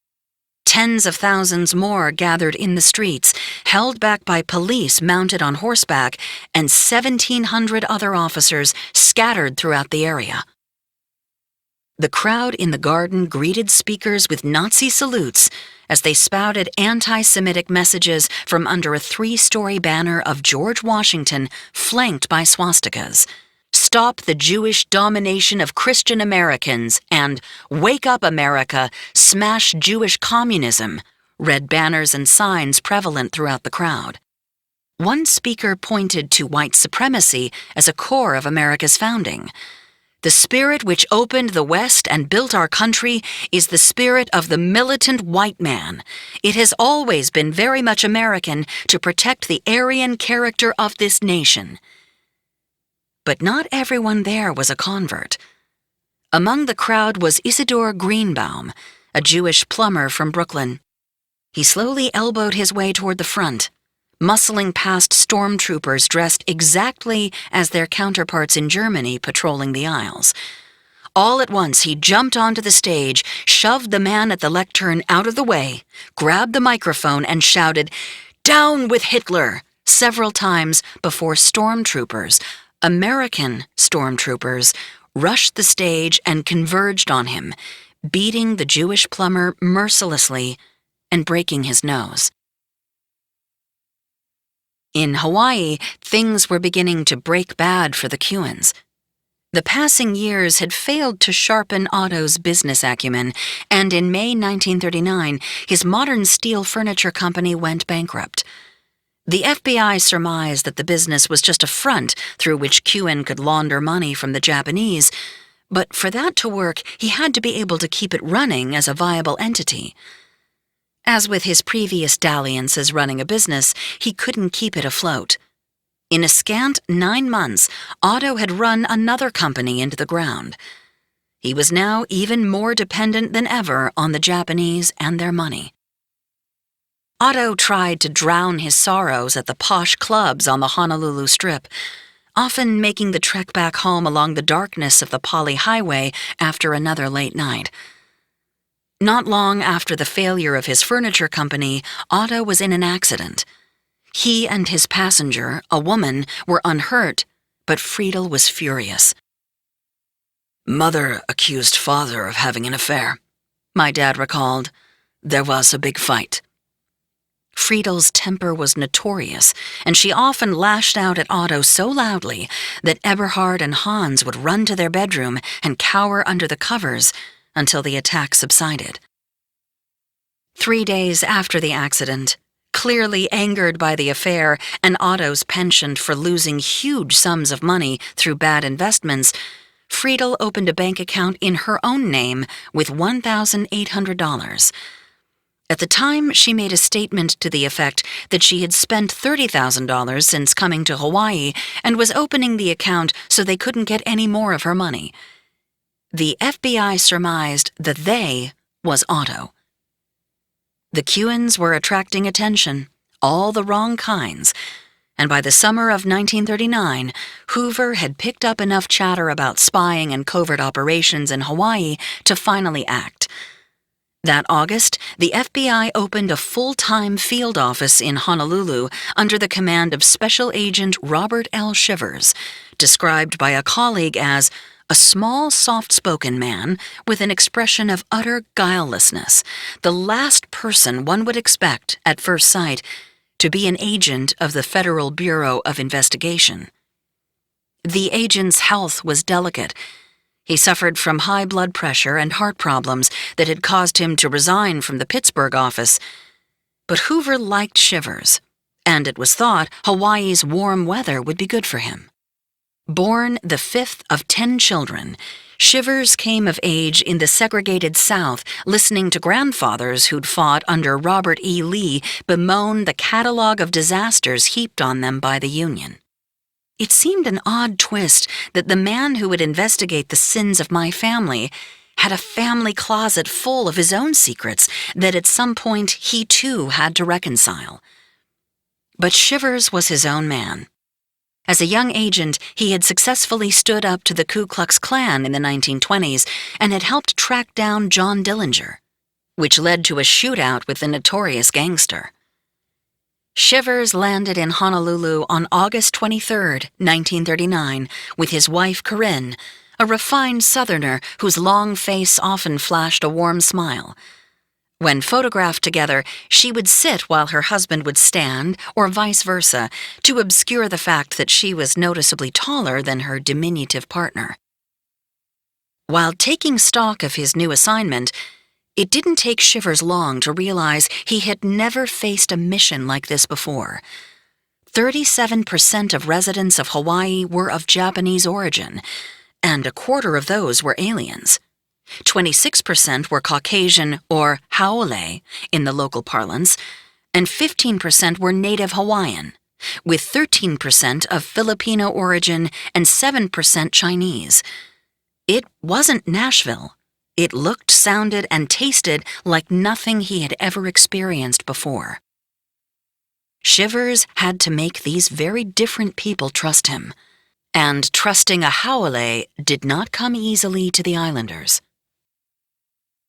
Tens of thousands more gathered in the streets, held back by police mounted on horseback, and 1,700 other officers scattered throughout the area. The crowd in the garden greeted speakers with Nazi salutes as they spouted anti-Semitic messages from under a 3-story banner of George Washington flanked by swastikas. "Stop the Jewish domination of Christian Americans" and "Wake up, America, smash Jewish communism" read banners and signs prevalent throughout the crowd. One speaker pointed to white supremacy as a core of America's founding. "The spirit which opened the West and built our country is the spirit of the militant white man. It has always been very much American to protect the Aryan character of this nation." But not everyone there was a convert. Among the crowd was Isidor Greenbaum, a Jewish plumber from Brooklyn. He slowly elbowed his way toward the front, muscling past stormtroopers dressed exactly as their counterparts in Germany patrolling the aisles. All at once, he jumped onto the stage, shoved the man at the lectern out of the way, grabbed the microphone, and shouted, "Down with Hitler!" several times before stormtroopers, American stormtroopers, rushed the stage and converged on him, beating the Jewish plumber mercilessly and breaking his nose. In Hawaii, things were beginning to break bad for the Kewans. The passing years had failed to sharpen Otto's business acumen, and in May 1939, his modern steel furniture company went bankrupt. The FBI surmised that the business was just a front through which Kewen could launder money from the Japanese, but for that to work, he had to be able to keep it running as a viable entity. As with his previous dalliances running a business, he couldn't keep it afloat. In a scant 9 months, Otto had run another company into the ground. He was now even more dependent than ever on the Japanese and their money. Otto tried to drown his sorrows at the posh clubs on the Honolulu Strip, often making the trek back home along the darkness of the Pali Highway after another late night. Not long after the failure of his furniture company, Otto was in an accident. He and his passenger, a woman, were unhurt, but Friedel was furious. "Mother accused father of having an affair," my dad recalled. "There was a big fight." Friedel's temper was notorious, and she often lashed out at Otto so loudly that Eberhard and Hans would run to their bedroom and cower under the covers until the attack subsided. 3 days after the accident, clearly angered by the affair and Otto's penchant for losing huge sums of money through bad investments, Friedel opened a bank account in her own name with $1,800. At the time, she made a statement to the effect that she had spent $30,000 since coming to Hawaii and was opening the account so they couldn't get any more of her money. The FBI surmised that they was Otto. The Kewens were attracting attention, all the wrong kinds, and by the summer of 1939, Hoover had picked up enough chatter about spying and covert operations in Hawaii to finally act. That August, the FBI opened a full-time field office in Honolulu under the command of Special Agent Robert L. Shivers, described by a colleague as a small, soft-spoken man with an expression of utter guilelessness, the last person one would expect, at first sight, to be an agent of the Federal Bureau of Investigation. The agent's health was delicate. He suffered from high blood pressure and heart problems that had caused him to resign from the Pittsburgh office. But Hoover liked Shivers, and it was thought Hawaii's warm weather would be good for him. Born the fifth of 10 children, Shivers came of age in the segregated South, listening to grandfathers who'd fought under Robert E. Lee bemoan the catalog of disasters heaped on them by the Union. It seemed an odd twist that the man who would investigate the sins of my family had a family closet full of his own secrets that at some point he too had to reconcile. But Shivers was his own man. As a young agent, he had successfully stood up to the Ku Klux Klan in the 1920s and had helped track down John Dillinger, which led to a shootout with the notorious gangster. Shivers landed in Honolulu on August 23, 1939, with his wife Corinne, a refined Southerner whose long face often flashed a warm smile. When photographed together, she would sit while her husband would stand, or vice versa, to obscure the fact that she was noticeably taller than her diminutive partner. While taking stock of his new assignment, it didn't take Shivers long to realize he had never faced a mission like this before. 37% of residents of Hawaii were of Japanese origin, and a quarter of those were aliens. 26% were Caucasian, or haole, in the local parlance, and 15% were native Hawaiian, with 13% of Filipino origin and 7% Chinese. It wasn't Nashville. It looked, sounded, and tasted like nothing he had ever experienced before. Shivers had to make these very different people trust him, and trusting a haole did not come easily to the islanders.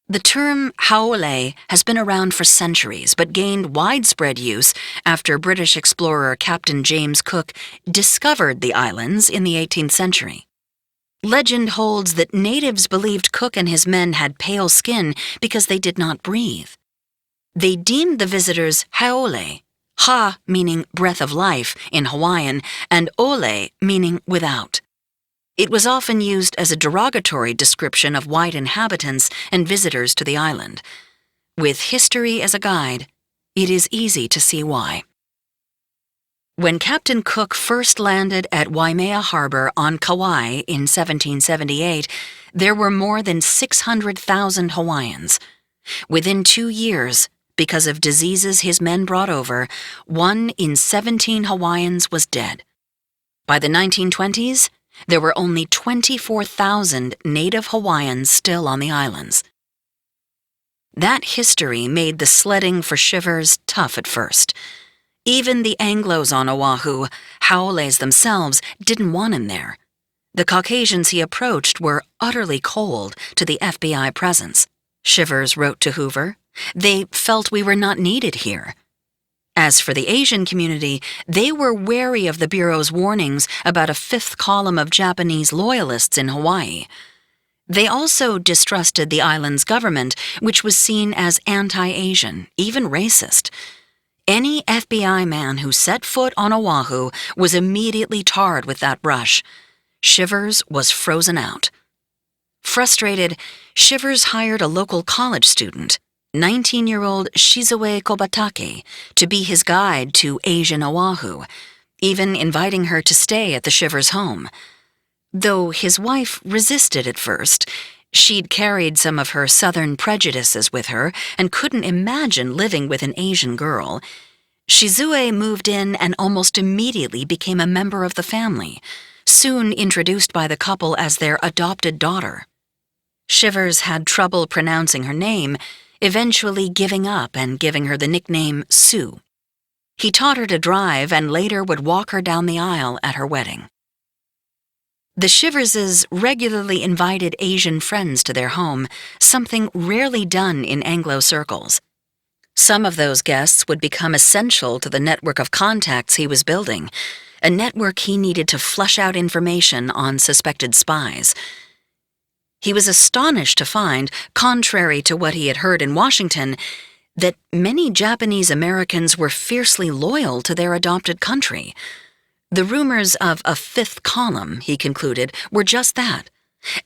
The term haole has been around for centuries but gained widespread use after British explorer Captain James Cook discovered the islands in the 18th century. Legend holds that natives believed Cook and his men had pale skin because they did not breathe. They deemed the visitors haole, ha meaning breath of life in Hawaiian, and ole meaning without. It was often used as a derogatory description of white inhabitants and visitors to the island. With history as a guide, it is easy to see why. When Captain Cook first landed at Waimea Harbor on Kauai in 1778, there were more than 600,000 Hawaiians. Within 2 years, because of diseases his men brought over, 1 in 17 Hawaiians was dead. By the 1920s, there were only 24,000 native Hawaiians still on the islands. That history made the sledding for Shivers tough at first. Even the Anglos on Oahu, haoles themselves, didn't want him there. The Caucasians he approached were utterly cold to the FBI presence. Shivers wrote to Hoover. They felt we were not needed here. As for the Asian community, they were wary of the Bureau's warnings about a 5th column of Japanese loyalists in Hawaii. They also distrusted the island's government, which was seen as anti-Asian, even racist. Any FBI man who set foot on Oahu was immediately tarred with that brush. Shivers was frozen out. Frustrated, Shivers hired a local college student, 19-year-old Shizue Kobatake, to be his guide to Asian Oahu, even inviting her to stay at the Shivers home. Though his wife resisted at first, she'd carried some of her Southern prejudices with her and couldn't imagine living with an Asian girl. Shizue moved in and almost immediately became a member of the family, soon introduced by the couple as their adopted daughter. Shivers had trouble pronouncing her name, eventually giving up and giving her the nickname Sue. He taught her to drive and later would walk her down the aisle at her wedding. The Shiverses regularly invited Asian friends to their home, something rarely done in Anglo circles. Some of those guests would become essential to the network of contacts he was building, a network he needed to flush out information on suspected spies. He was astonished to find, contrary to what he had heard in Washington, that many Japanese Americans were fiercely loyal to their adopted country. The rumors of a 5th column, he concluded, were just that,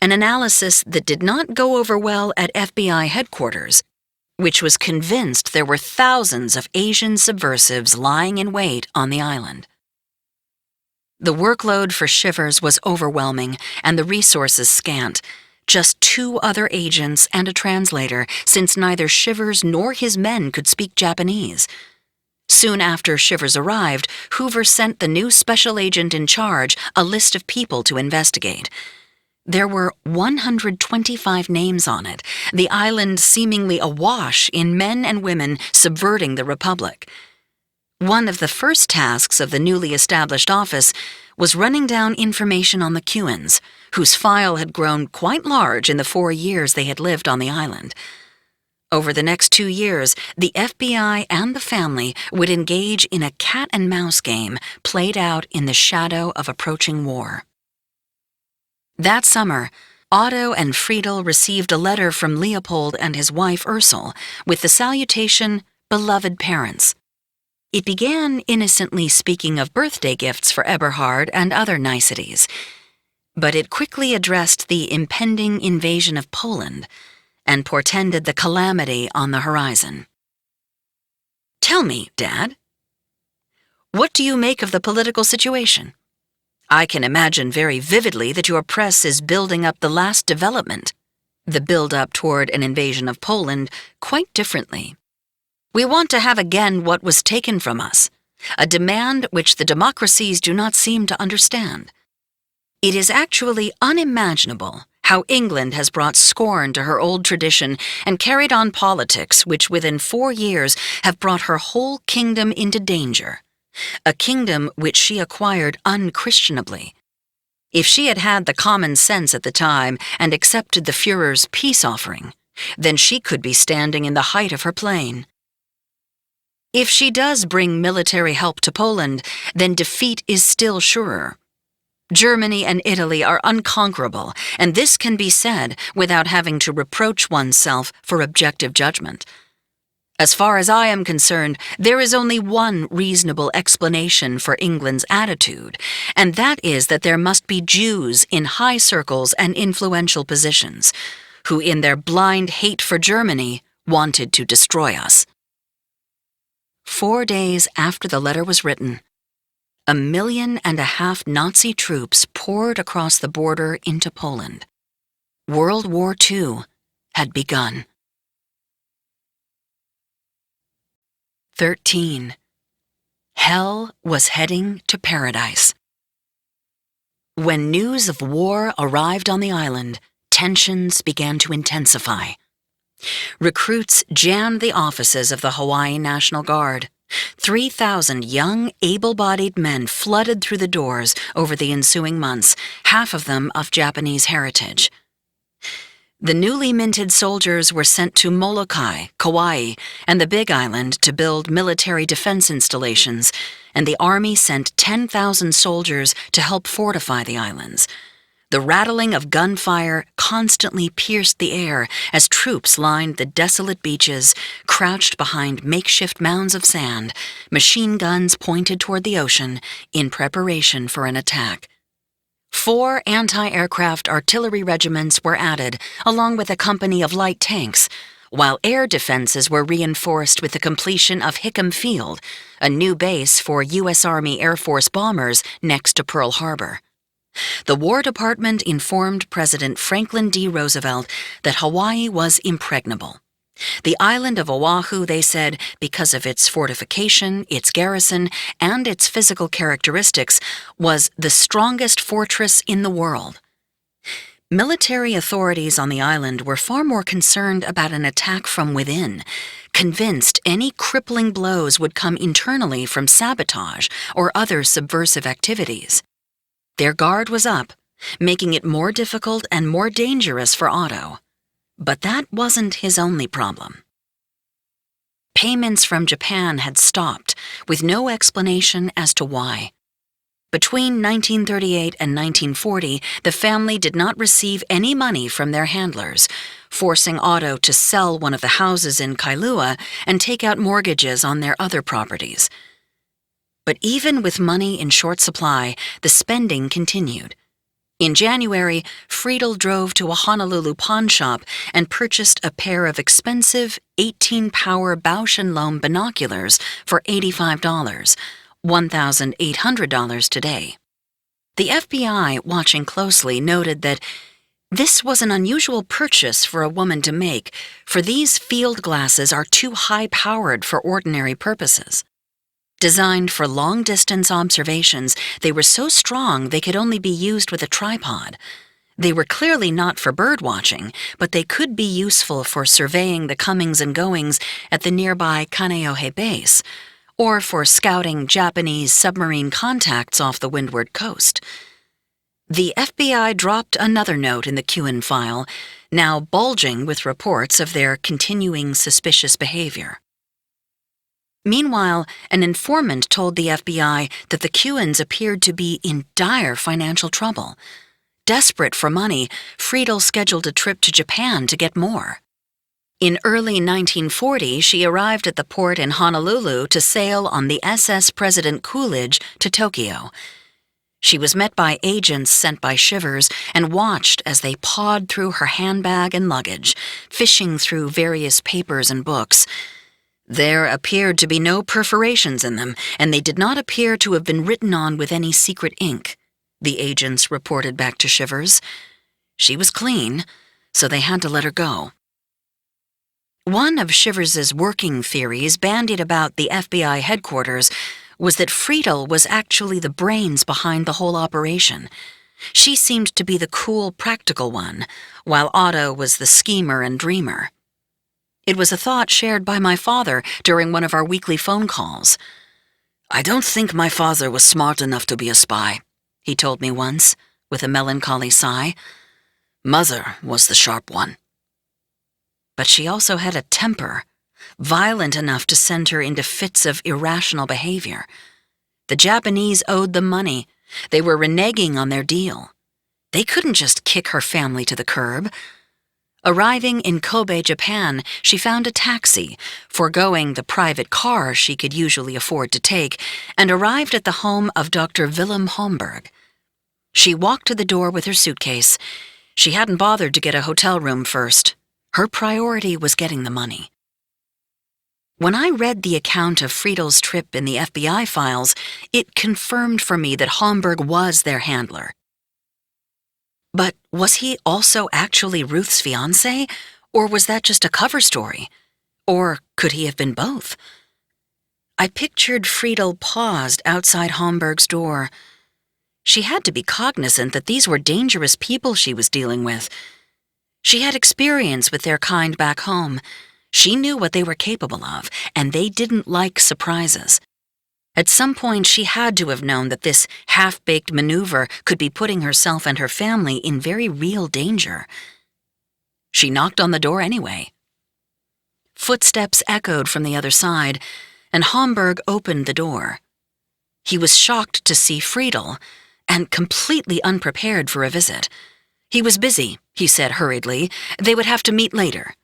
an analysis that did not go over well at FBI headquarters, which was convinced there were thousands of Asian subversives lying in wait on the island. The workload for Shivers was overwhelming and the resources scant. Just 2 other agents and a translator, since neither Shivers nor his men could speak Japanese. Soon after Shivers arrived, Hoover sent the new special agent in charge a list of people to investigate. There were 125 names on it, the island seemingly awash in men and women subverting the Republic. One of the first tasks of the newly established office was running down information on the Kewans, whose file had grown quite large in the 4 years they had lived on the island. Over the next 2 years, the FBI and the family would engage in a cat-and-mouse game played out in the shadow of approaching war. That summer, Otto and Friedel received a letter from Leopold and his wife Ursel with the salutation, "Beloved parents." It began innocently speaking of birthday gifts for Eberhard and other niceties, but it quickly addressed the impending invasion of Poland and portended the calamity on the horizon. "Tell me, Dad, what do you make of the political situation? I can imagine very vividly that your press is building up the last development, the build-up toward an invasion of Poland, quite differently. We want to have again what was taken from us, a demand which the democracies do not seem to understand. It is actually unimaginable how England has brought scorn to her old tradition and carried on politics which within 4 years have brought her whole kingdom into danger, a kingdom which she acquired unchristianably. If she had had the common sense at the time and accepted the Führer's peace offering, then she could be standing in the height of her plane. If she does bring military help to Poland, then defeat is still surer. Germany and Italy are unconquerable, and this can be said without having to reproach oneself for objective judgment. As far as I am concerned, there is only one reasonable explanation for England's attitude, and that is that there must be Jews in high circles and influential positions, who in their blind hate for Germany wanted to destroy us." 4 days after the letter was written, 1.5 million Nazi troops poured across the border into Poland. World War II had begun. 13. Hell was heading to paradise. When news of war arrived on the island, tensions began to intensify. Recruits jammed the offices of the Hawaii National Guard. 3,000 young, able-bodied men flooded through the doors over the ensuing months, half of them of Japanese heritage. The newly minted soldiers were sent to Molokai, Kauai, and the Big Island to build military defense installations, and the Army sent 10,000 soldiers to help fortify the islands. The rattling of gunfire constantly pierced the air as troops lined the desolate beaches, crouched behind makeshift mounds of sand, machine guns pointed toward the ocean in preparation for an attack. 4 anti-aircraft artillery regiments were added, along with a company of light tanks, while air defenses were reinforced with the completion of Hickam Field, a new base for U.S. Army Air Force bombers next to Pearl Harbor. The War Department informed President Franklin D. Roosevelt that Hawaii was impregnable. The island of Oahu, they said, because of its fortification, its garrison, and its physical characteristics, was the strongest fortress in the world. Military authorities on the island were far more concerned about an attack from within, convinced any crippling blows would come internally from sabotage or other subversive activities. Their guard was up, making it more difficult and more dangerous for Otto. But that wasn't his only problem. Payments from Japan had stopped, with no explanation as to why. Between 1938 and 1940, the family did not receive any money from their handlers, forcing Otto to sell one of the houses in Kailua and take out mortgages on their other properties. But even with money in short supply, the spending continued. In January, Friedel drove to a Honolulu pawn shop and purchased a pair of expensive 18-power Bausch & Lomb binoculars for $85, $1,800 today. The FBI, watching closely, noted that this was an unusual purchase for a woman to make, for these field glasses are too high-powered for ordinary purposes. Designed for long-distance observations, they were so strong they could only be used with a tripod. They were clearly not for bird-watching, but they could be useful for surveying the comings and goings at the nearby Kaneohe base, or for scouting Japanese submarine contacts off the windward coast. The FBI dropped another note in the Kuen file, now bulging with reports of their continuing suspicious behavior. Meanwhile, an informant told the FBI that the Kuens appeared to be in dire financial trouble. Desperate for money, Friedel scheduled a trip to Japan to get more. In early 1940, she arrived at the port in Honolulu to sail on the SS President Coolidge to Tokyo. She was met by agents sent by Shivers and watched as they pawed through her handbag and luggage, fishing through various papers and books. There appeared to be no perforations in them, and they did not appear to have been written on with any secret ink, the agents reported back to Shivers. She was clean, so they had to let her go. One of Shivers's working theories bandied about the FBI headquarters was that Friedel was actually the brains behind the whole operation. She seemed to be the cool, practical one, while Otto was the schemer and dreamer. It was a thought shared by my father during one of our weekly phone calls. "I don't think my father was smart enough to be a spy," he told me once, with a melancholy sigh. "Mother was the sharp one." But she also had a temper, violent enough to send her into fits of irrational behavior. The Japanese owed them money. They were reneging on their deal. They couldn't just kick her family to the curb. Arriving in Kobe, Japan, she found a taxi, foregoing the private car she could usually afford to take, and arrived at the home of Dr. Willem Homburg. She walked to the door with her suitcase. She hadn't bothered to get a hotel room first. Her priority was getting the money. When I read the account of Friedel's trip in the FBI files, it confirmed for me that Homburg was their handler. But was he also actually Ruth's fiancé, or was that just a cover story? Or could he have been both? I pictured Friedel paused outside Homburg's door. She had to be cognizant that these were dangerous people she was dealing with. She had experience with their kind back home. She knew what they were capable of, and they didn't like surprises. At some point, she had to have known that this half-baked maneuver could be putting herself and her family in very real danger. She knocked on the door anyway. Footsteps echoed from the other side, and Homburg opened the door. He was shocked to see Friedel, and completely unprepared for a visit. He was busy, he said hurriedly. They would have to meet later.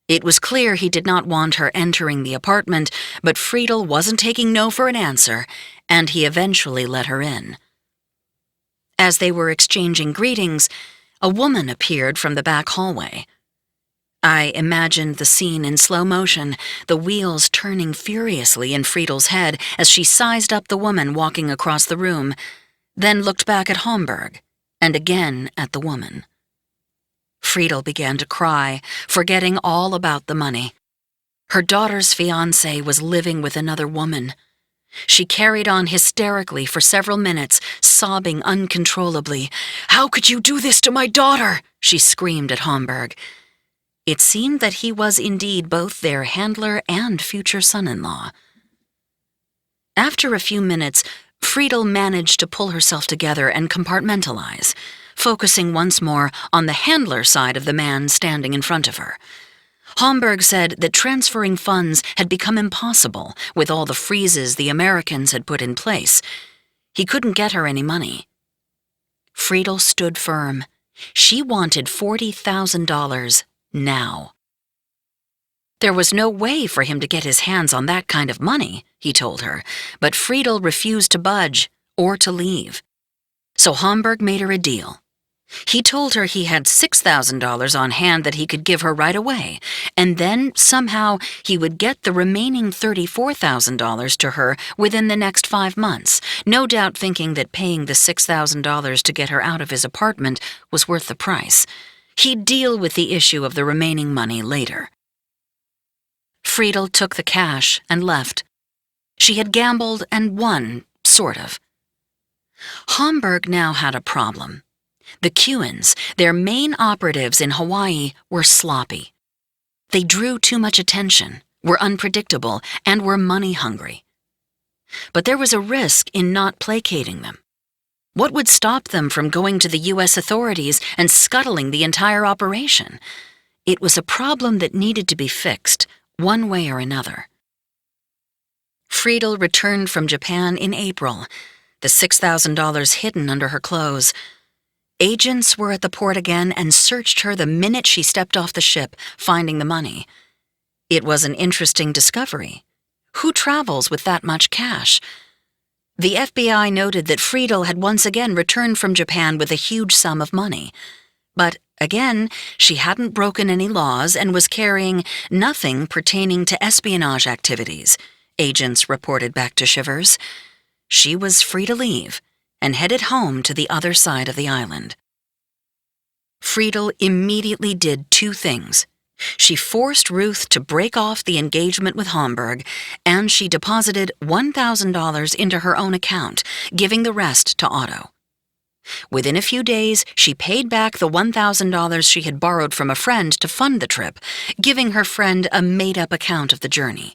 It was clear he did not want her entering the apartment, but Friedel wasn't taking no for an answer, and he eventually let her in. As they were exchanging greetings, a woman appeared from the back hallway. I imagined the scene in slow motion, the wheels turning furiously in Friedel's head as she sized up the woman walking across the room, then looked back at Homburg, and again at the woman. Friedel began to cry, forgetting all about the money. Her daughter's fiancé was living with another woman. She carried on hysterically for several minutes, sobbing uncontrollably. "How could you do this to my daughter?" she screamed at Homburg. It seemed that he was indeed both their handler and future son-in-law. After a few minutes, Friedel managed to pull herself together and compartmentalize, focusing once more on the handler side of the man standing in front of her. Homburg said that transferring funds had become impossible with all the freezes the Americans had put in place. He couldn't get her any money. Friedel stood firm. She wanted $40,000 now. There was no way for him to get his hands on that kind of money, he told her, but Friedel refused to budge or to leave. So Homburg made her a deal. He told her he had $6,000 on hand that he could give her right away, and then somehow he would get the remaining $34,000 to her within the next 5 months, no doubt thinking that paying the $6,000 to get her out of his apartment was worth the price. He'd deal with the issue of the remaining money later. Friedel took the cash and left. She had gambled and won, sort of. Homburg now had a problem. The Kewens, their main operatives in Hawaii, were sloppy. They drew too much attention, were unpredictable, and were money-hungry. But there was a risk in not placating them. What would stop them from going to the U.S. authorities and scuttling the entire operation? It was a problem that needed to be fixed, one way or another. Friedel returned from Japan in April, the $6,000 hidden under her clothes. Agents were at the port again and searched her the minute she stepped off the ship, finding the money. It was an interesting discovery. Who travels with that much cash? The FBI noted that Friedel had once again returned from Japan with a huge sum of money. But, again, she hadn't broken any laws and was carrying nothing pertaining to espionage activities, agents reported back to Shivers. She was free to leave and headed home to the other side of the island. Friedel immediately did 2 things. She forced Ruth to break off the engagement with Homburg, and she deposited $1,000 into her own account, giving the rest to Otto. Within a few days, she paid back the $1,000 she had borrowed from a friend to fund the trip, giving her friend a made-up account of the journey.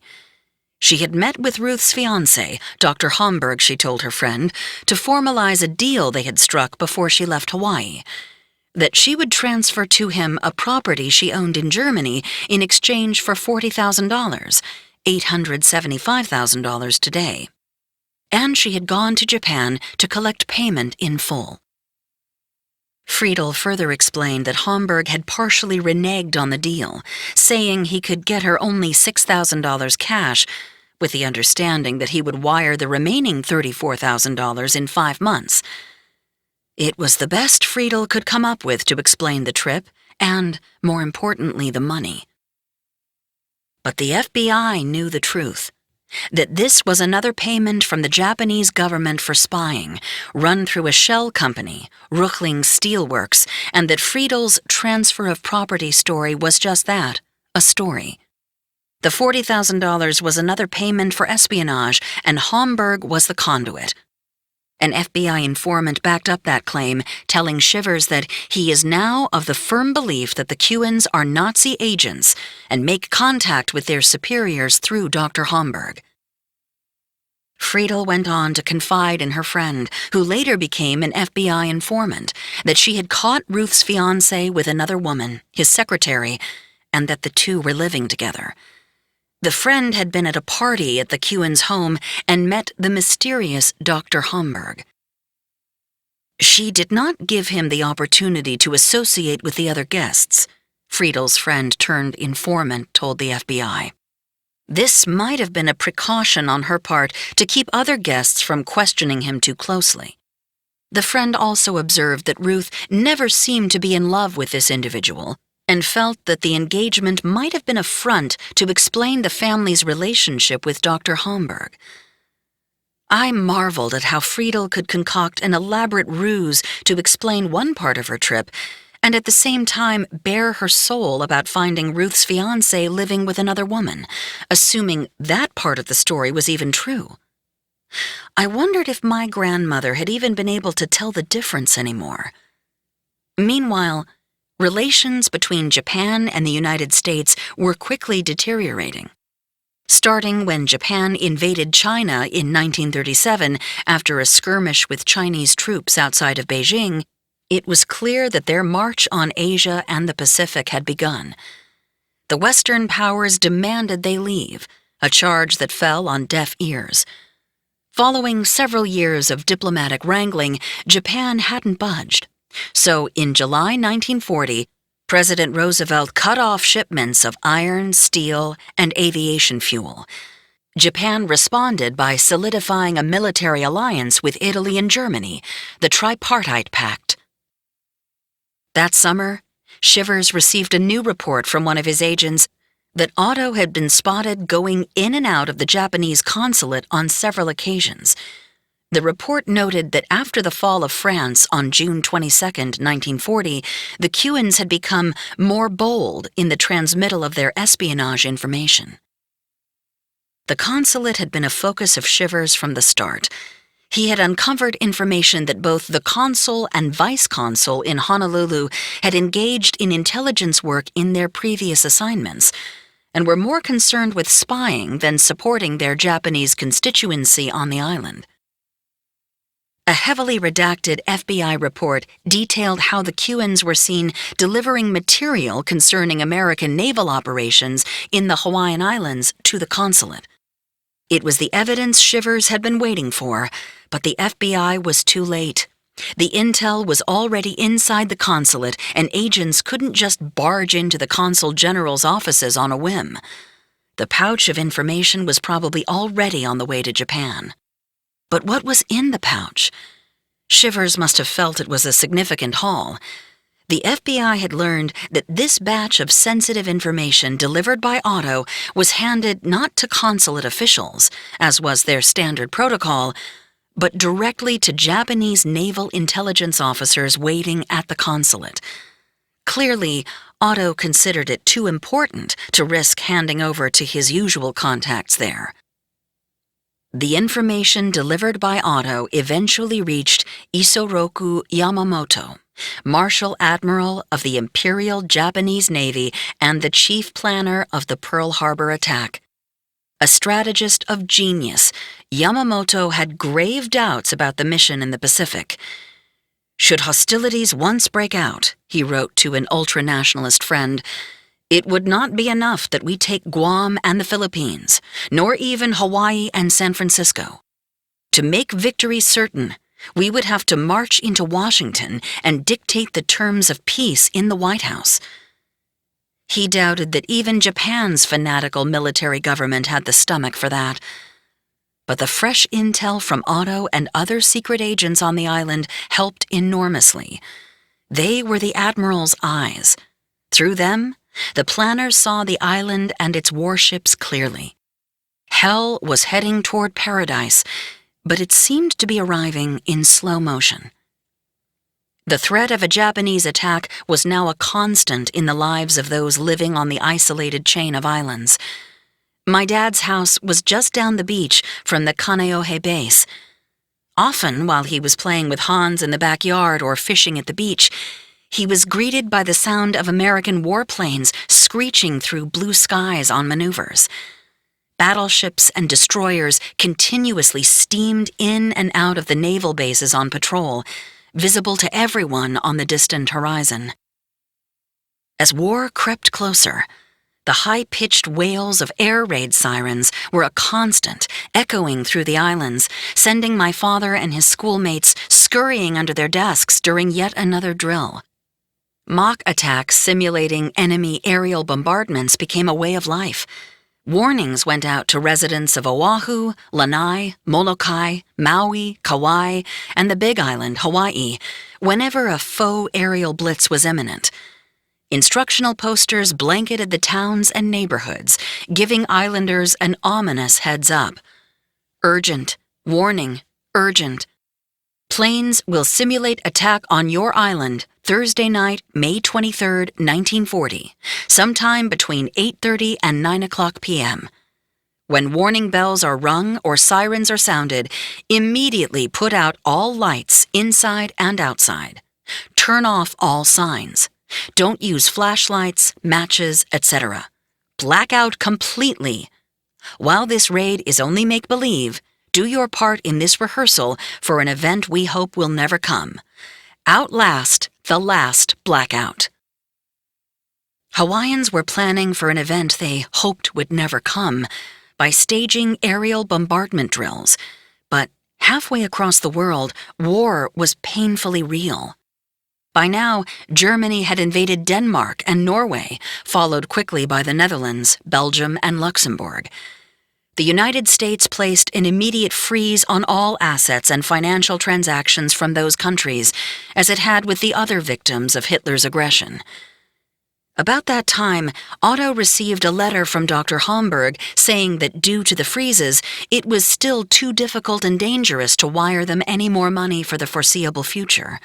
She had met with Ruth's fiancé, Dr. Homburg, she told her friend, to formalize a deal they had struck before she left Hawaii, that she would transfer to him a property she owned in Germany in exchange for $40,000, $875,000 today. And she had gone to Japan to collect payment in full. Friedel further explained that Homburg had partially reneged on the deal, saying he could get her only $6,000 cash, with the understanding that he would wire the remaining $34,000 in 5 months. It was the best Friedel could come up with to explain the trip, and, more importantly, the money. But the FBI knew the truth, that this was another payment from the Japanese government for spying, run through a shell company, Ruchling Steelworks, and that Friedel's transfer of property story was just that, a story. The $40,000 was another payment for espionage, and Homburg was the conduit. An FBI informant backed up that claim, telling Shivers that he is now of the firm belief that the Kewens are Nazi agents and make contact with their superiors through Dr. Homburg. Friedel went on to confide in her friend, who later became an FBI informant, that she had caught Ruth's fiancé with another woman, his secretary, and that the two were living together. The friend had been at a party at the Kewens' home and met the mysterious Dr. Homburg. She did not give him the opportunity to associate with the other guests, Friedel's friend-turned-informant told the FBI. This might have been a precaution on her part to keep other guests from questioning him too closely. The friend also observed that Ruth never seemed to be in love with this individual, and felt that the engagement might have been a front to explain the family's relationship with Dr. Homburg. I marveled at how Friedel could concoct an elaborate ruse to explain one part of her trip, and at the same time bare her soul about finding Ruth's fiancé living with another woman, assuming that part of the story was even true. I wondered if my grandmother had even been able to tell the difference anymore. Meanwhile, relations between Japan and the United States were quickly deteriorating. Starting when Japan invaded China in 1937 after a skirmish with Chinese troops outside of Beijing, it was clear that their march on Asia and the Pacific had begun. The Western powers demanded they leave, a charge that fell on deaf ears. Following several years of diplomatic wrangling, Japan hadn't budged. So, in July 1940, President Roosevelt cut off shipments of iron, steel, and aviation fuel. Japan responded by solidifying a military alliance with Italy and Germany, the Tripartite Pact. That summer, Shivers received a new report from one of his agents that Otto had been spotted going in and out of the Japanese consulate on several occasions. The report noted that after the fall of France on June 22, 1940, the Cuans had become more bold in the transmittal of their espionage information. The consulate had been a focus of Shivers from the start. He had uncovered information that both the consul and vice-consul in Honolulu had engaged in intelligence work in their previous assignments, and were more concerned with spying than supporting their Japanese constituency on the island. A heavily redacted FBI report detailed how the Cuans were seen delivering material concerning American naval operations in the Hawaiian Islands to the consulate. It was the evidence Shivers had been waiting for, but the FBI was too late. The intel was already inside the consulate, and agents couldn't just barge into the consul general's offices on a whim. The pouch of information was probably already on the way to Japan. But what was in the pouch? Shivers must have felt it was a significant haul. The FBI had learned that this batch of sensitive information delivered by Otto was handed not to consulate officials, as was their standard protocol, but directly to Japanese naval intelligence officers waiting at the consulate. Clearly, Otto considered it too important to risk handing over to his usual contacts there. The information delivered by Otto eventually reached Isoroku Yamamoto, Marshal Admiral of the Imperial Japanese Navy and the chief planner of the Pearl Harbor attack. A strategist of genius, Yamamoto had grave doubts about the mission in the Pacific. Should hostilities once break out, he wrote to an ultra-nationalist friend, it would not be enough that we take Guam and the Philippines, nor even Hawaii and San Francisco. To make victory certain, we would have to march into Washington and dictate the terms of peace in the White House. He doubted that even Japan's fanatical military government had the stomach for that. But the fresh intel from Otto and other secret agents on the island helped enormously. They were the Admiral's eyes. Through them, the planners saw the island and its warships clearly. Hell was heading toward paradise, but it seemed to be arriving in slow motion. The threat of a Japanese attack was now a constant in the lives of those living on the isolated chain of islands. My dad's house was just down the beach from the Kaneohe base. Often, while he was playing with Hans in the backyard or fishing at the beach, he was greeted by the sound of American warplanes screeching through blue skies on maneuvers. Battleships and destroyers continuously steamed in and out of the naval bases on patrol, visible to everyone on the distant horizon. As war crept closer, the high-pitched wails of air raid sirens were a constant, echoing through the islands, sending my father and his schoolmates scurrying under their desks during yet another drill. Mock attacks simulating enemy aerial bombardments became a way of life. Warnings went out to residents of Oahu, Lanai, Molokai, Maui, Kauai, and the Big Island, Hawaii, whenever a faux aerial blitz was imminent. Instructional posters blanketed the towns and neighborhoods, giving islanders an ominous heads-up. Urgent, warning, urgent. Planes will simulate attack on your island Thursday night, May 23, 1940, sometime between 8:30 and 9 o'clock p.m. When warning bells are rung or sirens are sounded, immediately put out all lights inside and outside. Turn off all signs. Don't use flashlights, matches, etc. Black out completely. While this raid is only make-believe, do your part in this rehearsal for an event we hope will never come. Outlast the last blackout. Hawaiians were planning for an event they hoped would never come by staging aerial bombardment drills, but halfway across the world, war was painfully real. By now, Germany had invaded Denmark and Norway, followed quickly by the Netherlands, Belgium, and Luxembourg. the United States placed an immediate freeze on all assets and financial transactions from those countries, as it had with the other victims of Hitler's aggression. About that time, Otto received a letter from Dr. Homburg saying that due to the freezes, it was still too difficult and dangerous to wire them any more money for the foreseeable future.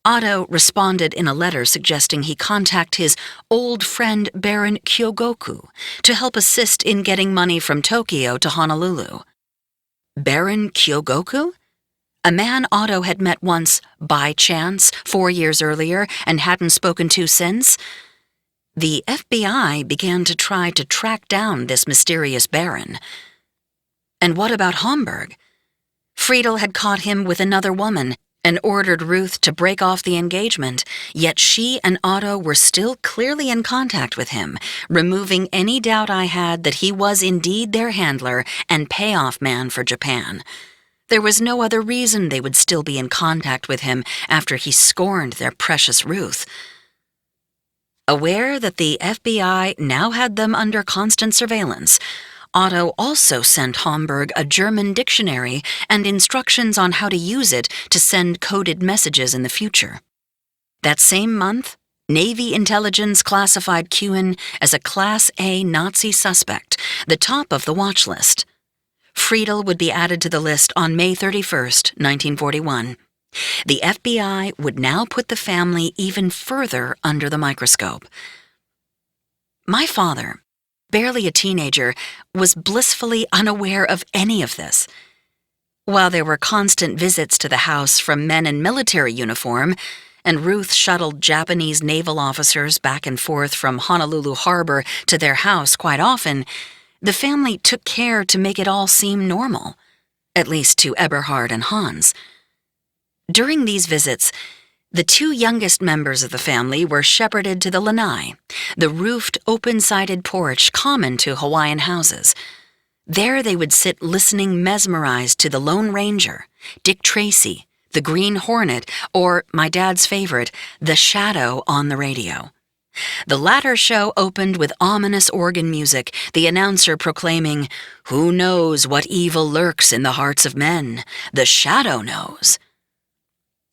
Otto responded in a letter suggesting he contact his old friend Baron Kyogoku to help assist in getting money from Tokyo to Honolulu. Baron Kyogoku? A man Otto had met once, by chance, 4 years earlier, and hadn't spoken to since? The FBI began to try to track down this mysterious baron. And what about Homburg? Friedel had caught him with another woman and ordered Ruth to break off the engagement, yet she and Otto were still clearly in contact with him, removing any doubt I had that he was indeed their handler and payoff man for Japan. There was no other reason they would still be in contact with him after he scorned their precious Ruth. Aware that the FBI now had them under constant surveillance, Otto also sent Homburg a German dictionary and instructions on how to use it to send coded messages in the future. That same month, Navy intelligence classified Kuhn as a Class A Nazi suspect, the top of the watch list. Friedel would be added to the list on May 31st, 1941. The FBI would now put the family even further under the microscope. My father, barely a teenager, was blissfully unaware of any of this. While there were constant visits to the house from men in military uniform, and Ruth shuttled Japanese naval officers back and forth from Honolulu Harbor to their house quite often, the family took care to make it all seem normal, at least to Eberhard and Hans. During these visits, the two youngest members of the family were shepherded to the lanai, the roofed, open-sided porch common to Hawaiian houses. There they would sit listening mesmerized to the Lone Ranger, Dick Tracy, the Green Hornet, or, my dad's favorite, The Shadow on the radio. The latter show opened with ominous organ music, the announcer proclaiming, "Who knows what evil lurks in the hearts of men? The Shadow knows."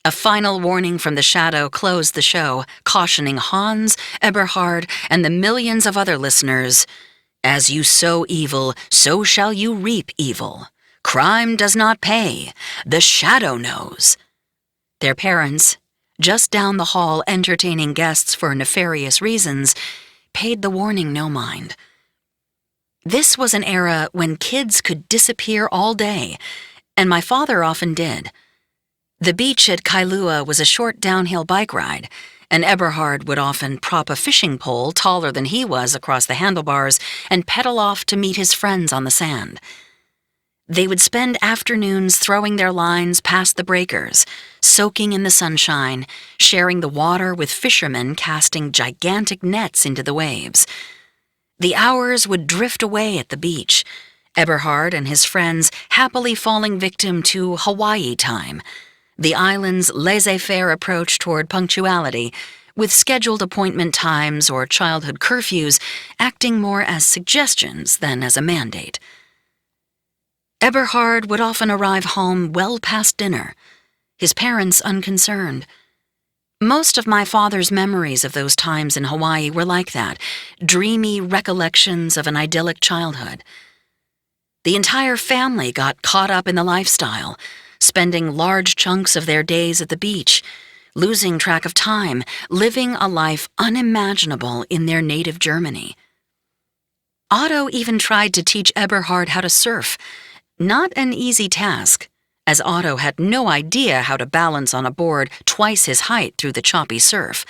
A final warning from the Shadow closed the show, cautioning Hans, Eberhard, and the millions of other listeners, "As you sow evil, so shall you reap evil. Crime does not pay. The Shadow knows." Their parents, just down the hall entertaining guests for nefarious reasons, paid the warning no mind. This was an era when kids could disappear all day, and my father often did. The beach at Kailua was a short downhill bike ride, and Eberhard would often prop a fishing pole taller than he was across the handlebars and pedal off to meet his friends on the sand. They would spend afternoons throwing their lines past the breakers, soaking in the sunshine, sharing the water with fishermen casting gigantic nets into the waves. The hours would drift away at the beach, Eberhard and his friends happily falling victim to Hawaii time, the island's laissez-faire approach toward punctuality, with scheduled appointment times or childhood curfews acting more as suggestions than as a mandate. Eberhard would often arrive home well past dinner, his parents unconcerned. Most of my father's memories of those times in Hawaii were like that, dreamy recollections of an idyllic childhood. The entire family got caught up in the lifestyle, spending large chunks of their days at the beach, losing track of time, living a life unimaginable in their native Germany. Otto even tried to teach Eberhard how to surf, not an easy task, as Otto had no idea how to balance on a board twice his height through the choppy surf.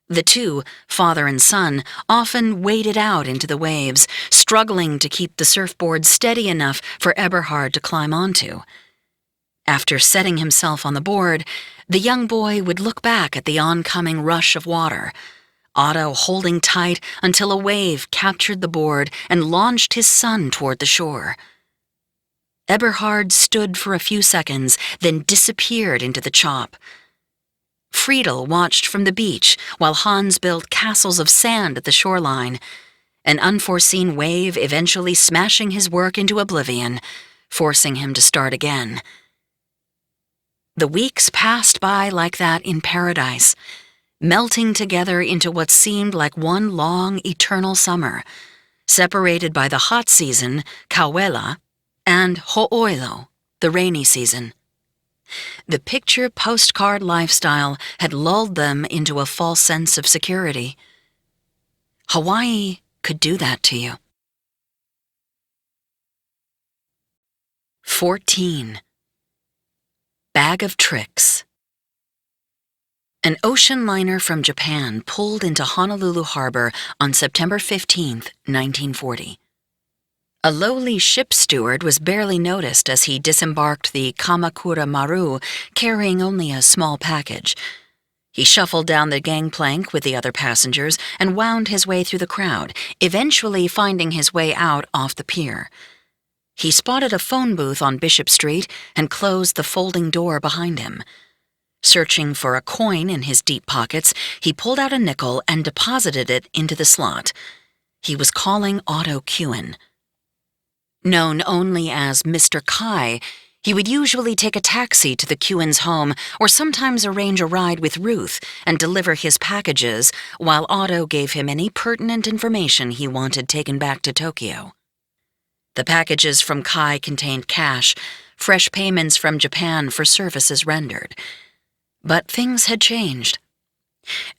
The two, father and son, often waded out into the waves, struggling to keep the surfboard steady enough for Eberhard to climb onto. After setting himself on the board, the young boy would look back at the oncoming rush of water, Otto holding tight until a wave captured the board and launched his son toward the shore. Eberhard stood for a few seconds, then disappeared into the chop. Friedel watched from the beach while Hans built castles of sand at the shoreline, an unforeseen wave eventually smashing his work into oblivion, forcing him to start again. The weeks passed by like that in paradise, melting together into what seemed like one long, eternal summer, separated by the hot season, Kauela, and Ho'oilo, the rainy season. The picture postcard lifestyle had lulled them into a false sense of security. Hawaii could do that to you. 14. Bag of Tricks. An ocean liner from Japan pulled into Honolulu Harbor on September 15, 1940. A lowly ship steward was barely noticed as he disembarked the Kamakura Maru, carrying only a small package. He shuffled down the gangplank with the other passengers and wound his way through the crowd, eventually finding his way out off the pier. He spotted a phone booth on Bishop Street and closed the folding door behind him. Searching for a coin in his deep pockets, he pulled out a nickel and deposited it into the slot. He was calling Otto Kuhn. Known only as Mr. Kai, he would usually take a taxi to the Kuhn's home or sometimes arrange a ride with Ruth and deliver his packages while Otto gave him any pertinent information he wanted taken back to Tokyo. The packages from Kai contained cash, fresh payments from Japan for services rendered. But things had changed.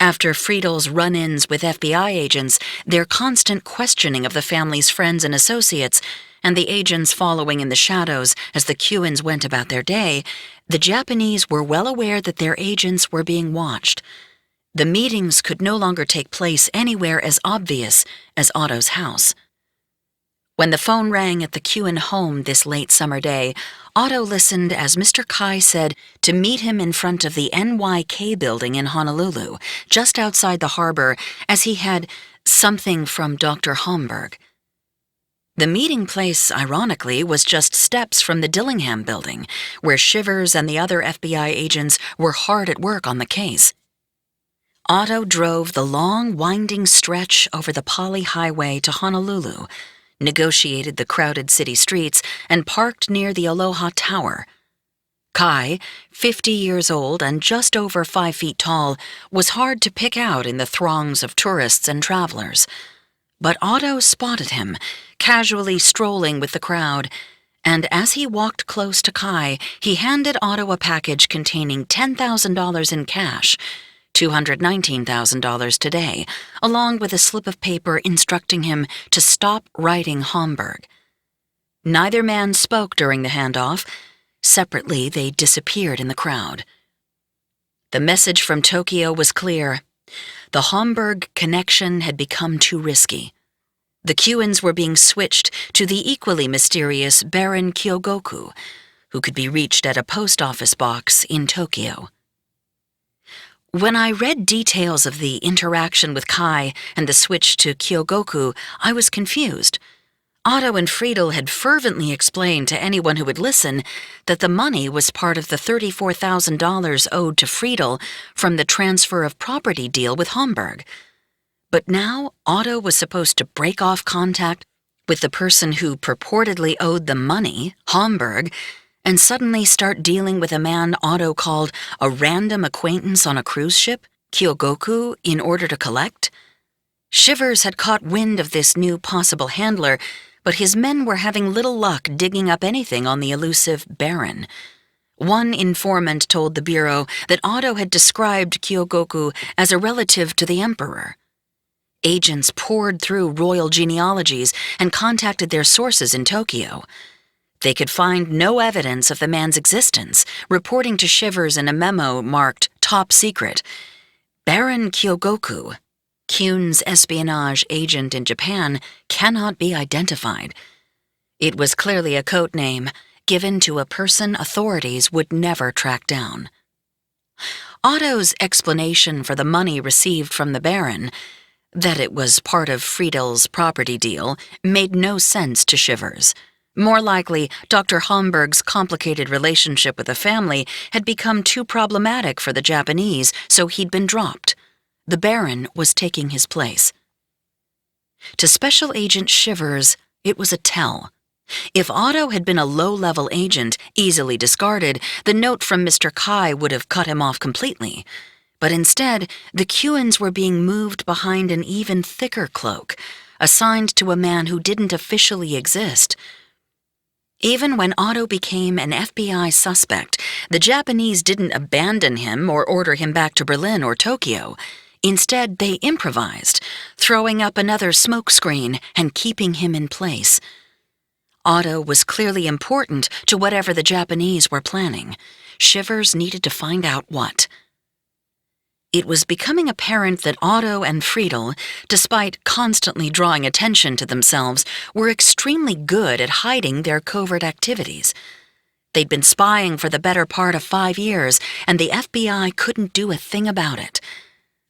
After Friedel's run-ins with FBI agents, their constant questioning of the family's friends and associates, and the agents following in the shadows as the Kuhns went about their day, the Japanese were well aware that their agents were being watched. The meetings could no longer take place anywhere as obvious as Otto's house. When the phone rang at the Kuhn home this late summer day, Otto listened as Mr. Kai said to meet him in front of the NYK building in Honolulu, just outside the harbor, as he had something from Dr. Homburg. The meeting place, ironically, was just steps from the Dillingham building, where Shivers and the other FBI agents were hard at work on the case. Otto drove the long, winding stretch over the Pali Highway to Honolulu, negotiated the crowded city streets, and parked near the Aloha Tower. Kai, 50 years old and just over 5 feet tall, was hard to pick out in the throngs of tourists and travelers. But Otto spotted him, casually strolling with the crowd, and as he walked close to Kai, he handed Otto a package containing $10,000 in cash, $219,000 today, along with a slip of paper instructing him to stop writing Homburg. Neither man spoke during the handoff. Separately, they disappeared in the crowd. The message from Tokyo was clear. The Homburg connection had become too risky. The Kuhns were being switched to the equally mysterious Baron Kyogoku, who could be reached at a post office box in Tokyo. When I read details of the interaction with Kai and the switch to Kyogoku, I was confused. Otto and Friedel had fervently explained to anyone who would listen that the money was part of the $34,000 owed to Friedel from the transfer of property deal with Homburg. But now Otto was supposed to break off contact with the person who purportedly owed the money, Homburg, and suddenly start dealing with a man Otto called a random acquaintance on a cruise ship, Kyogoku, in order to collect? Shivers had caught wind of this new possible handler, but his men were having little luck digging up anything on the elusive Baron. One informant told the Bureau that Otto had described Kyogoku as a relative to the Emperor. Agents poured through royal genealogies and contacted their sources in Tokyo. They could find no evidence of the man's existence, reporting to Shivers in a memo marked Top Secret. Baron Kyogoku, Kuhn's espionage agent in Japan, cannot be identified. It was clearly a code name given to a person authorities would never track down. Otto's explanation for the money received from the Baron, that it was part of Friedel's property deal, made no sense to Shivers. More likely, Dr. Homburg's complicated relationship with the family had become too problematic for the Japanese, so he'd been dropped. The Baron was taking his place. To Special Agent Shivers, it was a tell. If Otto had been a low-level agent, easily discarded, the note from Mr. Kai would have cut him off completely. But instead, the Cuans were being moved behind an even thicker cloak, assigned to a man who didn't officially exist. Even when Otto became an FBI suspect, the Japanese didn't abandon him or order him back to Berlin or Tokyo. Instead, they improvised, throwing up another smokescreen and keeping him in place. Otto was clearly important to whatever the Japanese were planning. Shivers needed to find out what. It was becoming apparent that Otto and Friedel, despite constantly drawing attention to themselves, were extremely good at hiding their covert activities. They'd been spying for the better part of 5 years, and the FBI couldn't do a thing about it.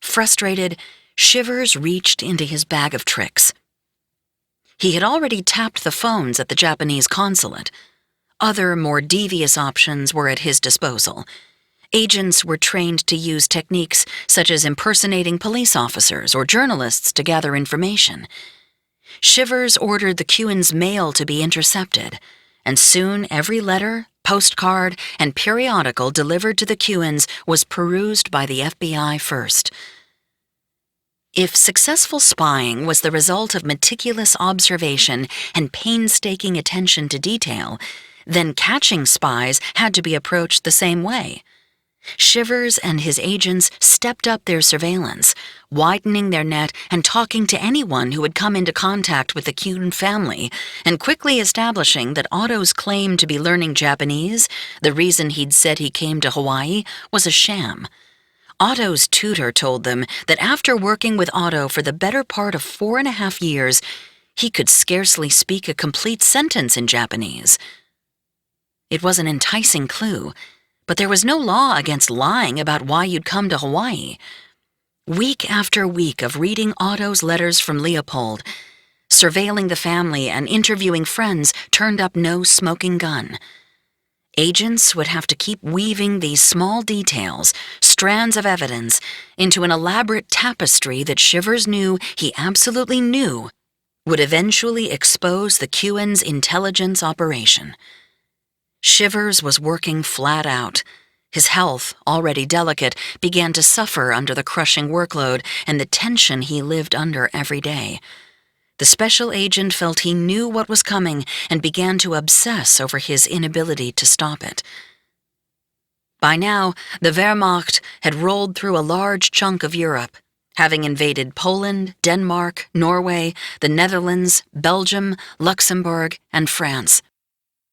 Frustrated, Shivers reached into his bag of tricks. He had already tapped the phones at the Japanese consulate. Other, more devious options were at his disposal. Agents were trained to use techniques such as impersonating police officers or journalists to gather information. Shivers ordered the Cuans' mail to be intercepted, and soon every letter, postcard, and periodical delivered to the Cuans was perused by the FBI first. If successful spying was the result of meticulous observation and painstaking attention to detail, then catching spies had to be approached the same way. Shivers and his agents stepped up their surveillance, widening their net and talking to anyone who had come into contact with the Kuhn family, and quickly establishing that Otto's claim to be learning Japanese, the reason he'd said he came to Hawaii, was a sham. Otto's tutor told them that after working with Otto for the better part of 4.5 years, he could scarcely speak a complete sentence in Japanese. It was an enticing clue, but there was no law against lying about why you'd come to Hawaii. Week after week of reading Otto's letters from Leopold, surveilling the family and interviewing friends turned up no smoking gun. Agents would have to keep weaving these small details, strands of evidence, into an elaborate tapestry that Shivers knew he absolutely knew would eventually expose the Cuans' intelligence operation. Shivers was working flat out. His health, already delicate, began to suffer under the crushing workload and the tension he lived under every day. The special agent felt he knew what was coming and began to obsess over his inability to stop it. By now, the Wehrmacht had rolled through a large chunk of Europe, having invaded Poland, Denmark, Norway, the Netherlands, Belgium, Luxembourg, and France.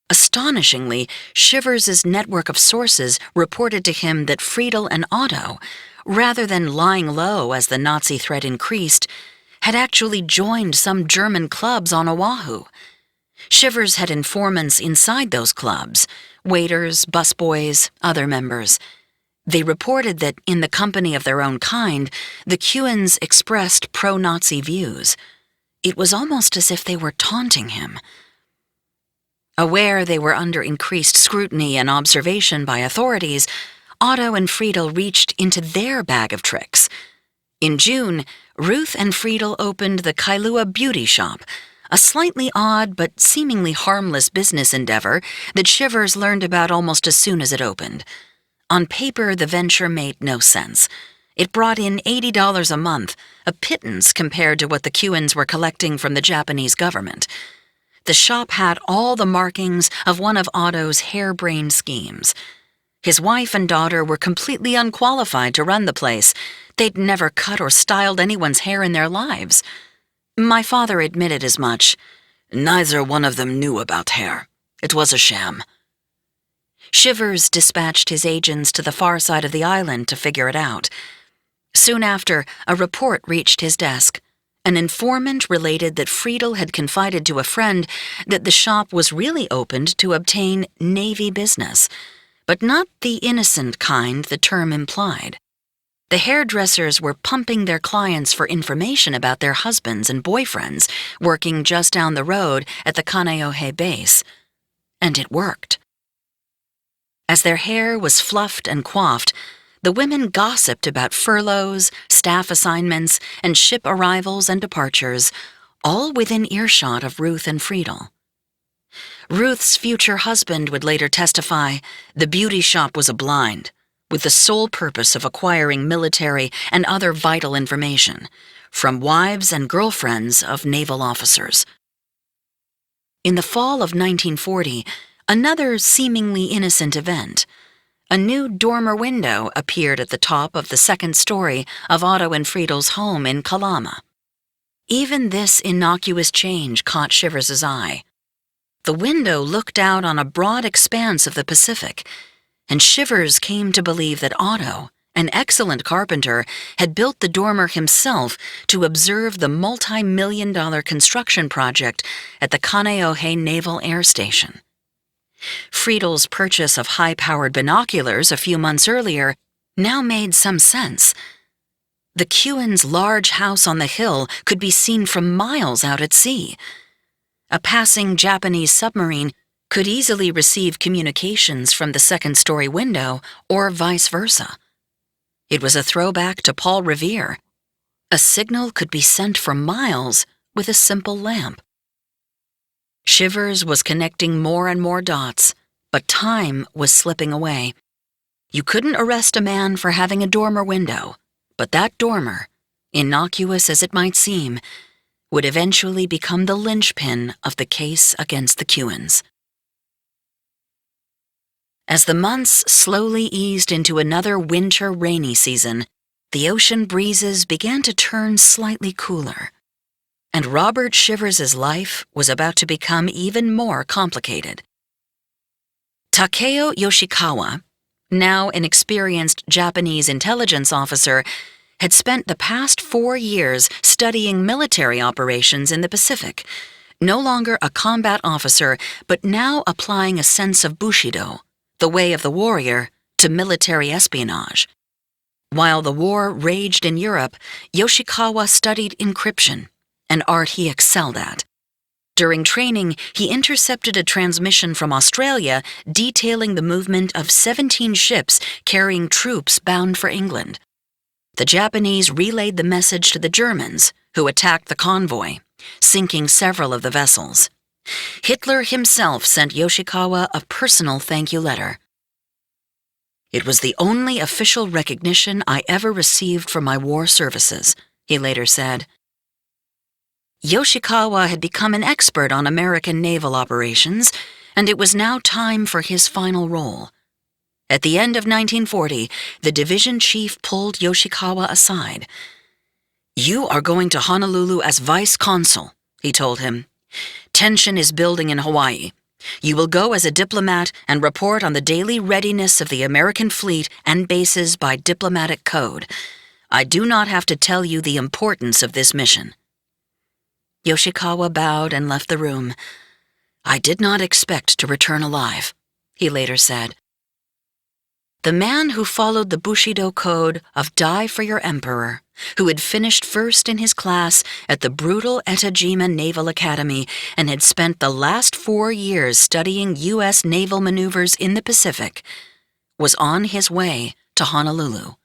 Astonishingly, Shivers' network of sources reported to him that Friedel and Otto, rather than lying low as the Nazi threat increased, had actually joined some German clubs on Oahu. Shivers had informants inside those clubs, waiters, busboys, other members. They reported that, in the company of their own kind, the Cuans expressed pro-Nazi views. It was almost as if they were taunting him. Aware they were under increased scrutiny and observation by authorities, Otto and Friedel reached into their bag of tricks. In June, Ruth and Friedel opened the Kailua Beauty Shop, a slightly odd but seemingly harmless business endeavor that Shivers learned about almost as soon as it opened. On paper, the venture made no sense. It brought in $80 a month, a pittance compared to what the Cuans were collecting from the Japanese government. The shop had all the markings of one of Otto's harebrained schemes. His wife and daughter were completely unqualified to run the place. They'd never cut or styled anyone's hair in their lives. My father admitted as much. Neither one of them knew about hair. It was a sham. Shivers dispatched his agents to the far side of the island to figure it out. Soon after, a report reached his desk. An informant related that Friedel had confided to a friend that the shop was really opened to obtain Navy business, but not the innocent kind the term implied. The hairdressers were pumping their clients for information about their husbands and boyfriends working just down the road at the Kaneohe base. And it worked. As their hair was fluffed and coiffed, the women gossiped about furloughs, staff assignments, and ship arrivals and departures, all within earshot of Ruth and Friedel. Ruth's future husband would later testify the beauty shop was a blind, with the sole purpose of acquiring military and other vital information from wives and girlfriends of naval officers. In the fall of 1940, another seemingly innocent event. A new dormer window appeared at the top of the second story of Otto and Friedel's home in Kalama. Even this innocuous change caught Shivers's eye. The window looked out on a broad expanse of the Pacific, and Shivers came to believe that Otto, an excellent carpenter, had built the dormer himself to observe the multi-million-dollar construction project at the Kaneohe Naval Air Station. Friedel's purchase of high-powered binoculars a few months earlier now made some sense. The Kewens' large house on the hill could be seen from miles out at sea. A passing Japanese submarine could easily receive communications from the second-story window or vice versa. It was a throwback to Paul Revere. A signal could be sent for miles with a simple lamp. Shivers was connecting more and more dots, but time was slipping away. You couldn't arrest a man for having a dormer window, but that dormer, innocuous as it might seem, would eventually become the linchpin of the case against the Kewens. As the months slowly eased into another winter rainy season, the ocean breezes began to turn slightly cooler, and Robert Shivers's life was about to become even more complicated. Takeo Yoshikawa, now an experienced Japanese intelligence officer, had spent the past 4 years studying military operations in the Pacific, no longer a combat officer, but now applying a sense of Bushido, the way of the warrior, to military espionage. While the war raged in Europe, Yoshikawa studied encryption, an art he excelled at. During training, he intercepted a transmission from Australia detailing the movement of 17 ships carrying troops bound for England. The Japanese relayed the message to the Germans, who attacked the convoy, sinking several of the vessels. Hitler himself sent Yoshikawa a personal thank you letter. "It was the only official recognition I ever received for my war services," he later said. Yoshikawa had become an expert on American naval operations, and it was now time for his final role. At the end of 1940, the division chief pulled Yoshikawa aside. "You are going to Honolulu as vice consul," he told him. "Tension is building in Hawaii. You will go as a diplomat and report on the daily readiness of the American fleet and bases by diplomatic code. I do not have to tell you the importance of this mission." Yoshikawa bowed and left the room. "I did not expect to return alive," he later said. The man who followed the Bushido code of die for your emperor, who had finished first in his class at the brutal Etajima Naval Academy and had spent the last 4 years studying U.S. naval maneuvers in the Pacific, was on his way to Honolulu.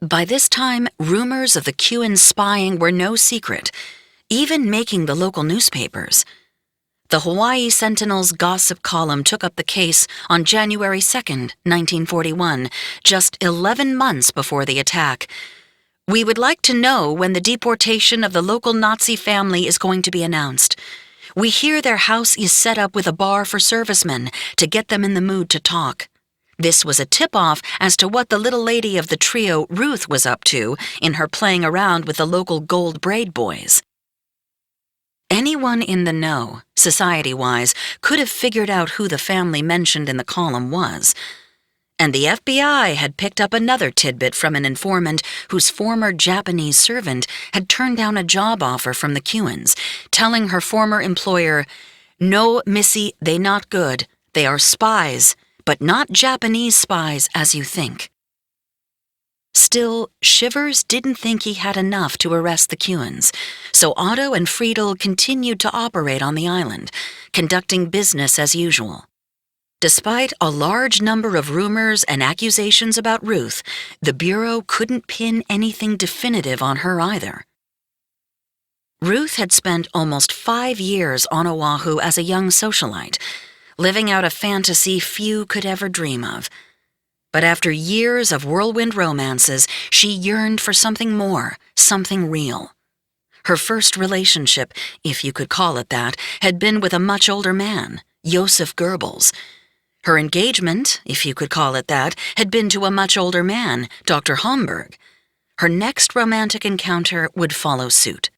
By this time, rumors of the Kewens spying were no secret, even making the local newspapers. The Hawaii Sentinel's gossip column took up the case on January 2, 1941, just 11 months before the attack. "We would like to know when the deportation of the local Nazi family is going to be announced. We hear their house is set up with a bar for servicemen to get them in the mood to talk. This was a tip-off as to what the little lady of the trio, Ruth, was up to in her playing around with the local gold braid boys." Anyone in the know, society-wise, could have figured out who the family mentioned in the column was. And the FBI had picked up another tidbit from an informant whose former Japanese servant had turned down a job offer from the Kewens, telling her former employer, "No, missy, they not good. They are spies, but not Japanese spies as you think." Still, Shivers didn't think he had enough to arrest the Kewens, so Otto and Friedel continued to operate on the island, conducting business as usual. Despite a large number of rumors and accusations about Ruth, the Bureau couldn't pin anything definitive on her either. Ruth had spent almost 5 years on Oahu as a young socialite, living out a fantasy few could ever dream of. But after years of whirlwind romances, she yearned for something more, something real. Her first relationship, if you could call it that, had been with a much older man, Joseph Goebbels. Her engagement, if you could call it that, had been to a much older man, Dr. Homburg. Her next romantic encounter would follow suit.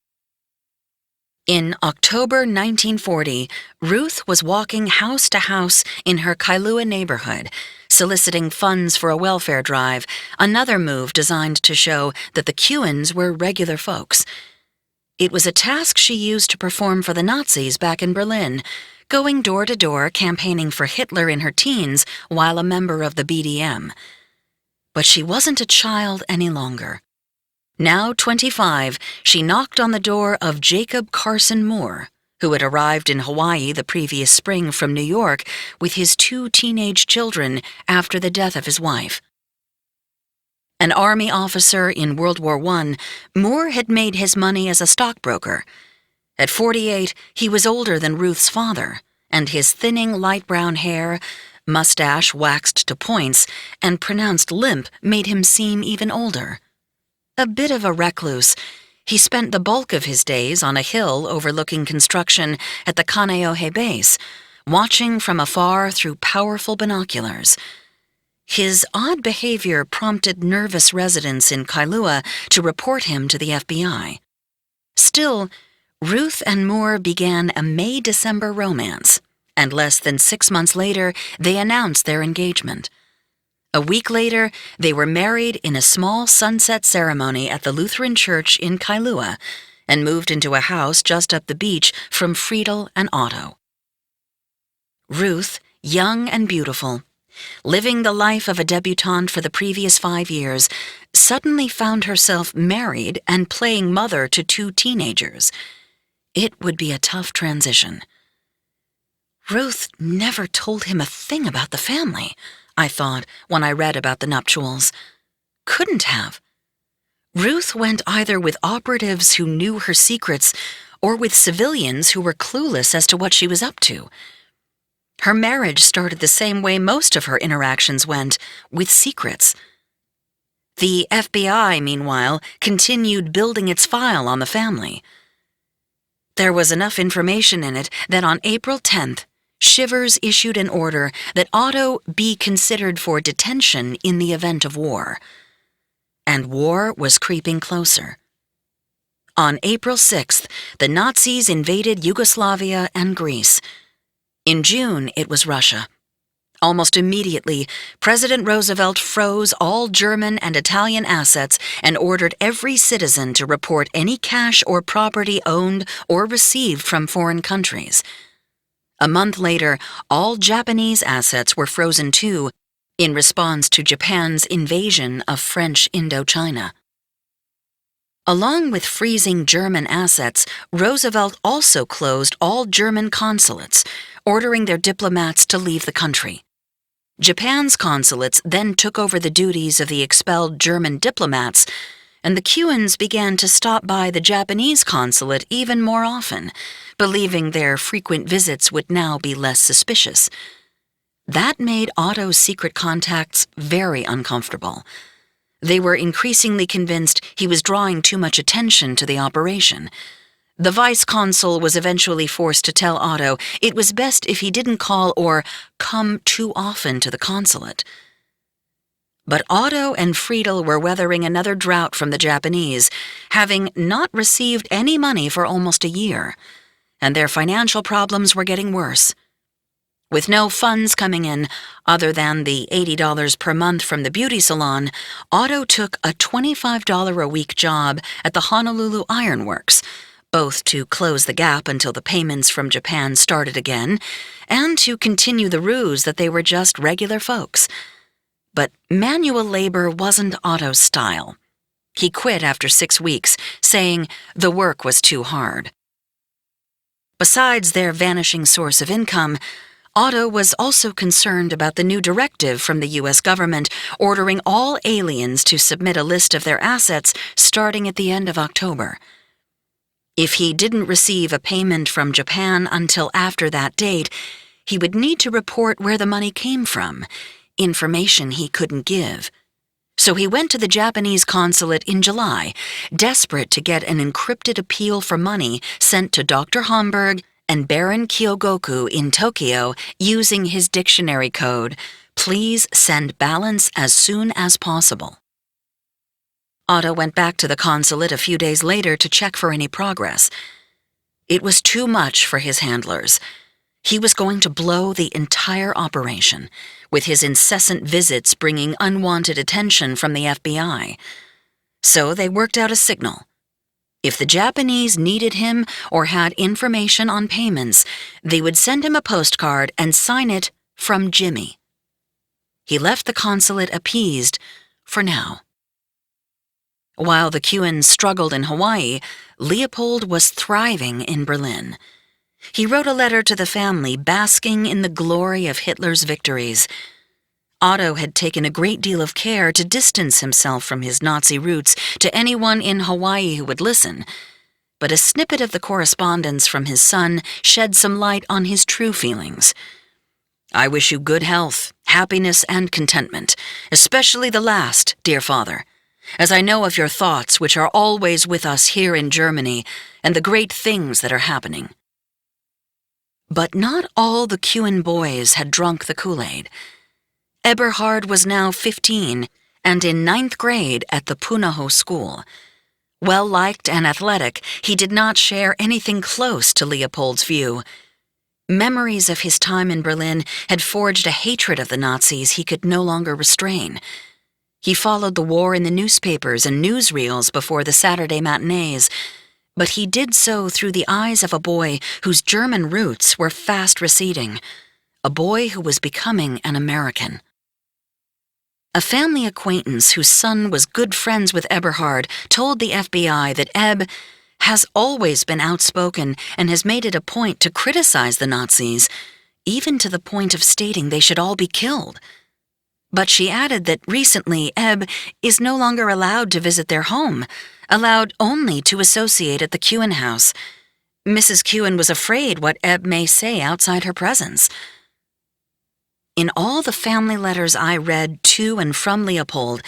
In October 1940, Ruth was walking house to house in her Kailua neighborhood, soliciting funds for a welfare drive, another move designed to show that the Kewens were regular folks. It was a task she used to perform for the Nazis back in Berlin, going door to door campaigning for Hitler in her teens while a member of the BDM. But she wasn't a child any longer. Now 25, she knocked on the door of Jacob Carson Moore, who had arrived in Hawaii the previous spring from New York with his 2 teenage children after the death of his wife. An Army officer in World War I, Moore had made his money as a stockbroker. At 48, he was older than Ruth's father, and his thinning light brown hair, mustache waxed to points, and pronounced limp made him seem even older. A bit of a recluse, he spent the bulk of his days on a hill overlooking construction at the Kaneohe base, watching from afar through powerful binoculars. His odd behavior prompted nervous residents in Kailua to report him to the FBI. Still, Ruth and Moore began a May-December romance, and less than 6 months later, they announced their engagement. A week later, they were married in a small sunset ceremony at the Lutheran Church in Kailua and moved into a house just up the beach from Friedel and Otto. Ruth, young and beautiful, living the life of a debutante for the previous 5 years, suddenly found herself married and playing mother to 2 teenagers. It would be a tough transition. Ruth never told him a thing about the family, I thought when I read about the nuptials. Couldn't have. Ruth went either with operatives who knew her secrets or with civilians who were clueless as to what she was up to. Her marriage started the same way most of her interactions went, with secrets. The FBI, meanwhile, continued building its file on the family. There was enough information in it that on April 10th, Shivers issued an order that Otto be considered for detention in the event of war. And war was creeping closer. On April 6th, the Nazis invaded Yugoslavia and Greece. In June, it was Russia. Almost immediately, President Roosevelt froze all German and Italian assets and ordered every citizen to report any cash or property owned or received from foreign countries. A month later, all Japanese assets were frozen too, in response to Japan's invasion of French Indochina. Along with freezing German assets, Roosevelt also closed all German consulates, ordering their diplomats to leave the country. Japan's consulates then took over the duties of the expelled German diplomats, and the Kewens began to stop by the Japanese consulate even more often, believing their frequent visits would now be less suspicious. That made Otto's secret contacts very uncomfortable. They were increasingly convinced he was drawing too much attention to the operation. The vice consul was eventually forced to tell Otto it was best if he didn't call or come too often to the consulate. But Otto and Friedel were weathering another drought from the Japanese, having not received any money for almost a year, and their financial problems were getting worse. With no funds coming in, other than the $80 per month from the beauty salon, Otto took a $25 a week job at the Honolulu Iron Works, both to close the gap until the payments from Japan started again, and to continue the ruse that they were just regular folks. But manual labor wasn't Otto's style. He quit after 6 weeks, saying the work was too hard. Besides their vanishing source of income, Otto was also concerned about the new directive from the U.S. government ordering all aliens to submit a list of their assets starting at the end of October. If he didn't receive a payment from Japan until after that date, he would need to report where the money came from, information he couldn't give. So he went to the Japanese consulate in July, desperate to get an encrypted appeal for money sent to Dr. Homburg and Baron Kyogoku in Tokyo using his dictionary code, "Please send balance as soon as possible." Otto went back to the consulate a few days later to check for any progress. It was too much for his handlers. He was going to blow the entire operation, with his incessant visits bringing unwanted attention from the FBI. So they worked out a signal. If the Japanese needed him or had information on payments, they would send him a postcard and sign it from Jimmy. He left the consulate appeased for now. While the Kuhns struggled in Hawaii, Leopold was thriving in Berlin. He wrote a letter to the family basking in the glory of Hitler's victories. Otto had taken a great deal of care to distance himself from his Nazi roots to anyone in Hawaii who would listen, but a snippet of the correspondence from his son shed some light on his true feelings. "I wish you good health, happiness, and contentment, especially the last, dear father, as I know of your thoughts which are always with us here in Germany and the great things that are happening." But not all the Kuhn boys had drunk the Kool-Aid. Eberhard was now 15 and in 9th grade at the Punahou school. Well-liked and athletic, he did not share anything close to Leopold's view. Memories of his time in Berlin had forged a hatred of the Nazis he could no longer restrain. He followed the war in the newspapers and newsreels before the Saturday matinees, but he did so through the eyes of a boy whose German roots were fast receding, a boy who was becoming an American. A family acquaintance whose son was good friends with Eberhard told the FBI that Eb has always been outspoken and has made it a point to criticize the Nazis, even to the point of stating they should all be killed. But she added that recently Eb is no longer allowed to visit their home, allowed only to associate at the Kuhn house. Mrs. Kuhn was afraid what Eb may say outside her presence. In all the family letters I read to and from Leopold,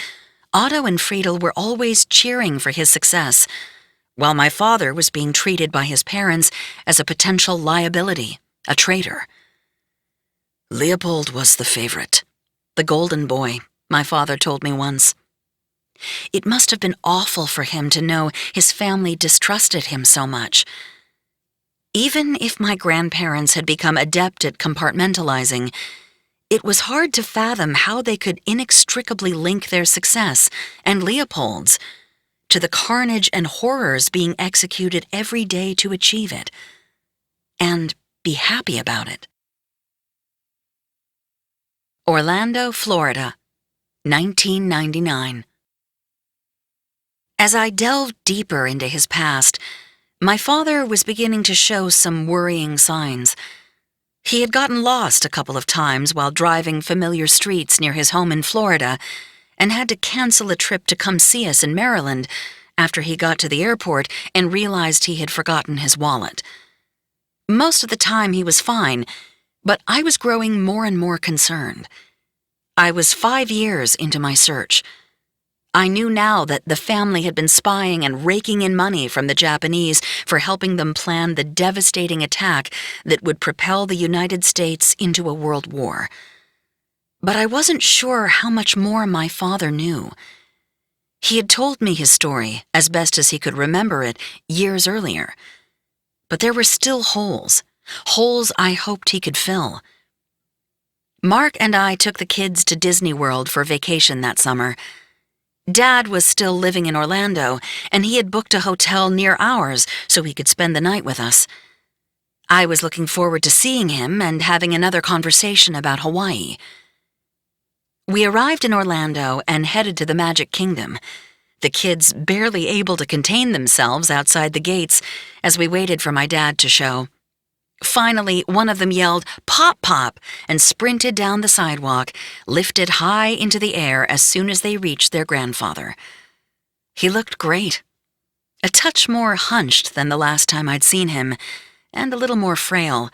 Otto and Friedel were always cheering for his success, while my father was being treated by his parents as a potential liability, a traitor. Leopold was the favorite, the golden boy, my father told me once. It must have been awful for him to know his family distrusted him so much. Even if my grandparents had become adept at compartmentalizing, it was hard to fathom how they could inextricably link their success, and Leopold's, to the carnage and horrors being executed every day to achieve it, and be happy about it. Orlando, Florida, 1999. As I delved deeper into his past, my father was beginning to show some worrying signs. He had gotten lost a couple of times while driving familiar streets near his home in Florida and had to cancel a trip to come see us in Maryland after he got to the airport and realized he had forgotten his wallet. Most of the time he was fine, but I was growing more and more concerned. I was 5 years into my search. I knew now that the family had been spying and raking in money from the Japanese for helping them plan the devastating attack that would propel the United States into a world war. But I wasn't sure how much more my father knew. He had told me his story, as best as he could remember it, years earlier. But there were still holes I hoped he could fill. Mark and I took the kids to Disney World for vacation that summer. Dad was still living in Orlando, and he had booked a hotel near ours so he could spend the night with us. I was looking forward to seeing him and having another conversation about Hawaii. We arrived in Orlando and headed to the Magic Kingdom, the kids barely able to contain themselves outside the gates as we waited for my dad to show. Finally, one of them yelled, "Pop, pop," and sprinted down the sidewalk, lifted high into the air as soon as they reached their grandfather. He looked great. A touch more hunched than the last time I'd seen him, and a little more frail,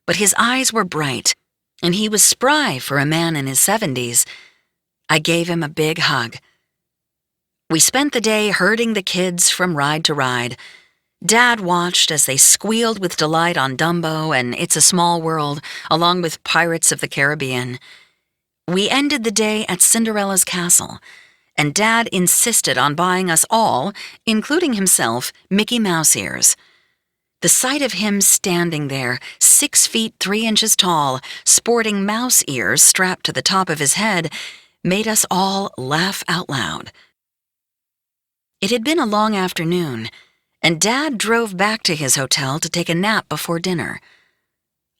but his eyes were bright, and he was spry for a man in his 70s. I gave him a big hug. We spent the day herding the kids from ride to ride. Dad watched as they squealed with delight on Dumbo and It's a Small World, along with Pirates of the Caribbean. We ended the day at Cinderella's castle, and Dad insisted on buying us all, including himself, Mickey Mouse ears. The sight of him standing there, 6 feet 3 inches tall, sporting mouse ears strapped to the top of his head, made us all laugh out loud. It had been a long afternoon, and Dad drove back to his hotel to take a nap before dinner.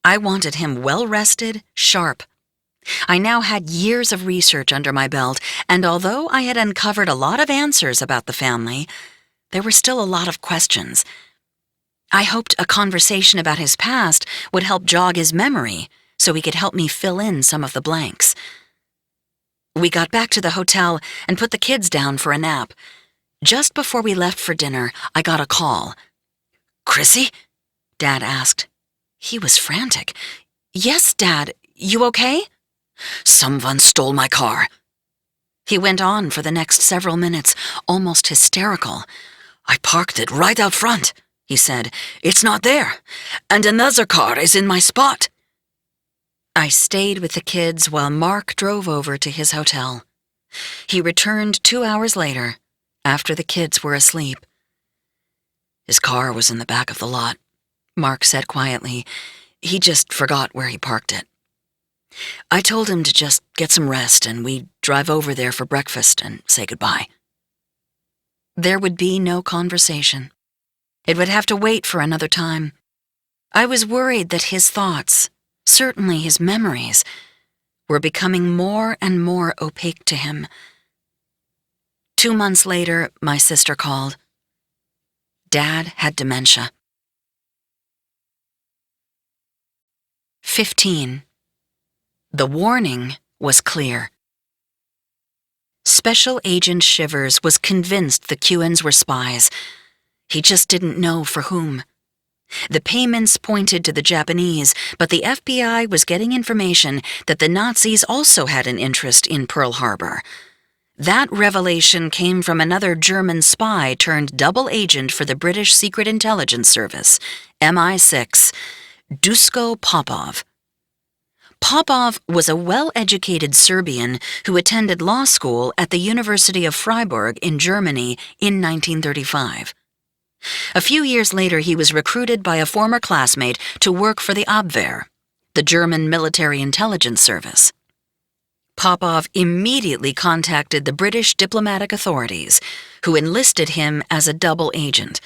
I wanted him well-rested, sharp. I now had years of research under my belt, and although I had uncovered a lot of answers about the family, there were still a lot of questions. I hoped a conversation about his past would help jog his memory so he could help me fill in some of the blanks. We got back to the hotel and put the kids down for a nap. Just before we left for dinner, I got a call. "Chrissy?" Dad asked. He was frantic. "Yes, Dad. You okay?" "Someone stole my car." He went on for the next several minutes, almost hysterical. "I parked it right out front," he said. "It's not there, and another car is in my spot." I stayed with the kids while Mark drove over to his hotel. He returned 2 hours later, after the kids were asleep. "His car was in the back of the lot," Mark said quietly. "He just forgot where he parked it. I told him to just get some rest and we'd drive over there for breakfast and say goodbye." There would be no conversation. It would have to wait for another time. I was worried that his thoughts, certainly his memories, were becoming more and more opaque to him. 2 months later, my sister called. Dad had dementia. 15. The warning was clear. Special Agent Shivers was convinced the Cuans were spies. He just didn't know for whom. The payments pointed to the Japanese, but the FBI was getting information that the Nazis also had an interest in Pearl Harbor. That revelation came from another German spy turned double agent for the British Secret Intelligence Service, MI6, Duško Popov. Popov was a well-educated Serbian who attended law school at the University of Freiburg in Germany in 1935. A few years later, he was recruited by a former classmate to work for the Abwehr, the German military intelligence service. Popov immediately contacted the British diplomatic authorities, who enlisted him as a double agent.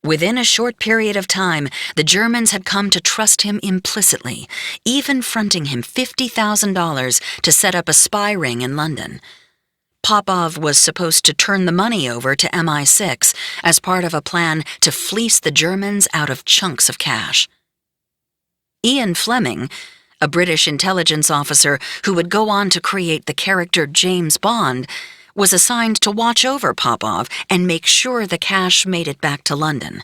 Within a short period of time, the Germans had come to trust him implicitly, even fronting him $50,000 to set up a spy ring in London. Popov was supposed to turn the money over to MI6 as part of a plan to fleece the Germans out of chunks of cash. Ian Fleming, a British intelligence officer who would go on to create the character James Bond, was assigned to watch over Popov and make sure the cash made it back to London.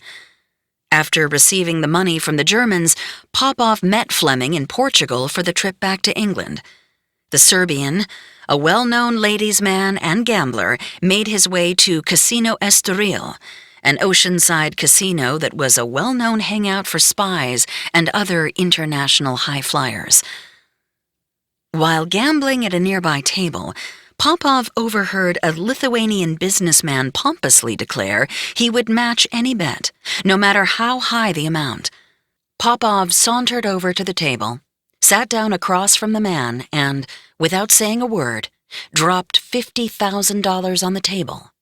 After receiving the money from the Germans, Popov met Fleming in Portugal for the trip back to England. The Serbian, a well-known ladies' man and gambler, made his way to Casino Estoril, an oceanside casino that was a well-known hangout for spies and other international high flyers. While gambling at a nearby table, Popov overheard a Lithuanian businessman pompously declare he would match any bet, no matter how high the amount. Popov sauntered over to the table, sat down across from the man, and, without saying a word, dropped $50,000 on the table.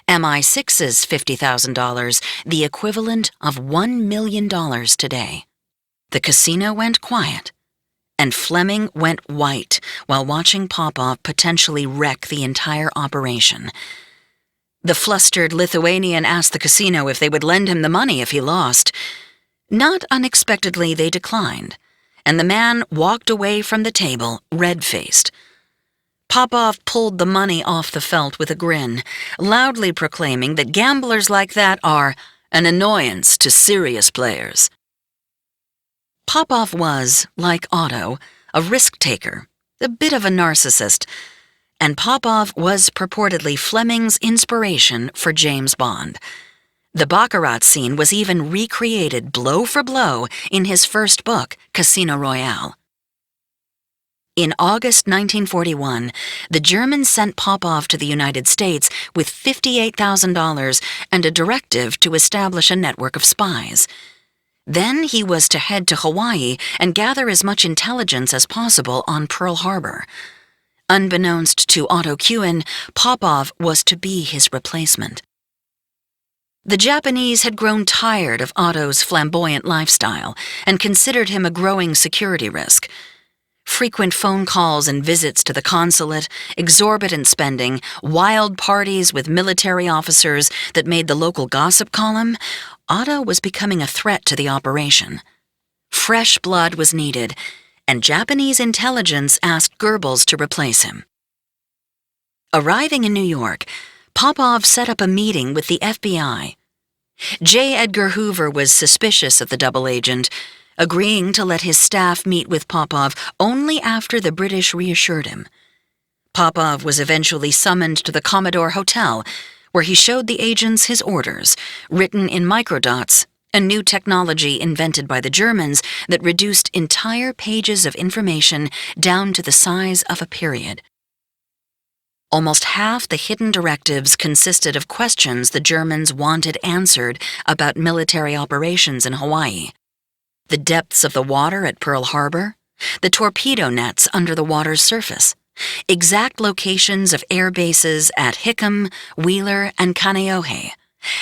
MI6's $50,000, the equivalent of $1 million today. The casino went quiet, and Fleming went white while watching Popov potentially wreck the entire operation. The flustered Lithuanian asked the casino if they would lend him the money if he lost. Not unexpectedly, they declined, and the man walked away from the table, red-faced. Popov pulled the money off the felt with a grin, loudly proclaiming that gamblers like that are an annoyance to serious players. Popov was, like Otto, a risk-taker, a bit of a narcissist, and Popov was purportedly Fleming's inspiration for James Bond. The baccarat scene was even recreated blow for blow in his first book, Casino Royale. In August 1941, the Germans sent Popov to the United States with $58,000 and a directive to establish a network of spies. Then he was to head to Hawaii and gather as much intelligence as possible on Pearl Harbor. Unbeknownst to Otto Kuhn, Popov was to be his replacement. The Japanese had grown tired of Otto's flamboyant lifestyle and considered him a growing security risk. Frequent phone calls and visits to the consulate, exorbitant spending, wild parties with military officers that made the local gossip column, Otto was becoming a threat to the operation. Fresh blood was needed, and Japanese intelligence asked Goebbels to replace him. Arriving in New York, Popov set up a meeting with the FBI. J. Edgar Hoover was suspicious of the double agent, agreeing to let his staff meet with Popov only after the British reassured him. Popov was eventually summoned to the Commodore Hotel, where he showed the agents his orders, written in microdots, a new technology invented by the Germans that reduced entire pages of information down to the size of a period. Almost half the hidden directives consisted of questions the Germans wanted answered about military operations in Hawaii. The depths of the water at Pearl Harbor, the torpedo nets under the water's surface, exact locations of air bases at Hickam, Wheeler, and Kaneohe,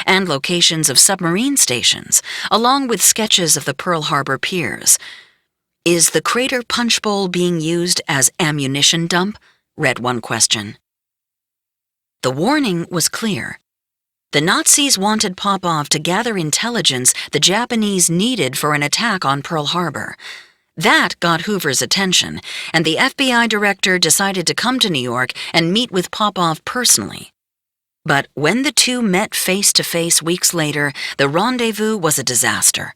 and locations of submarine stations, along with sketches of the Pearl Harbor piers. "Is the crater punch bowl being used as ammunition dump?" read one question. The warning was clear. The Nazis wanted Popov to gather intelligence the Japanese needed for an attack on Pearl Harbor. That got Hoover's attention, and the FBI director decided to come to New York and meet with Popov personally. But when the two met face-to-face weeks later, the rendezvous was a disaster.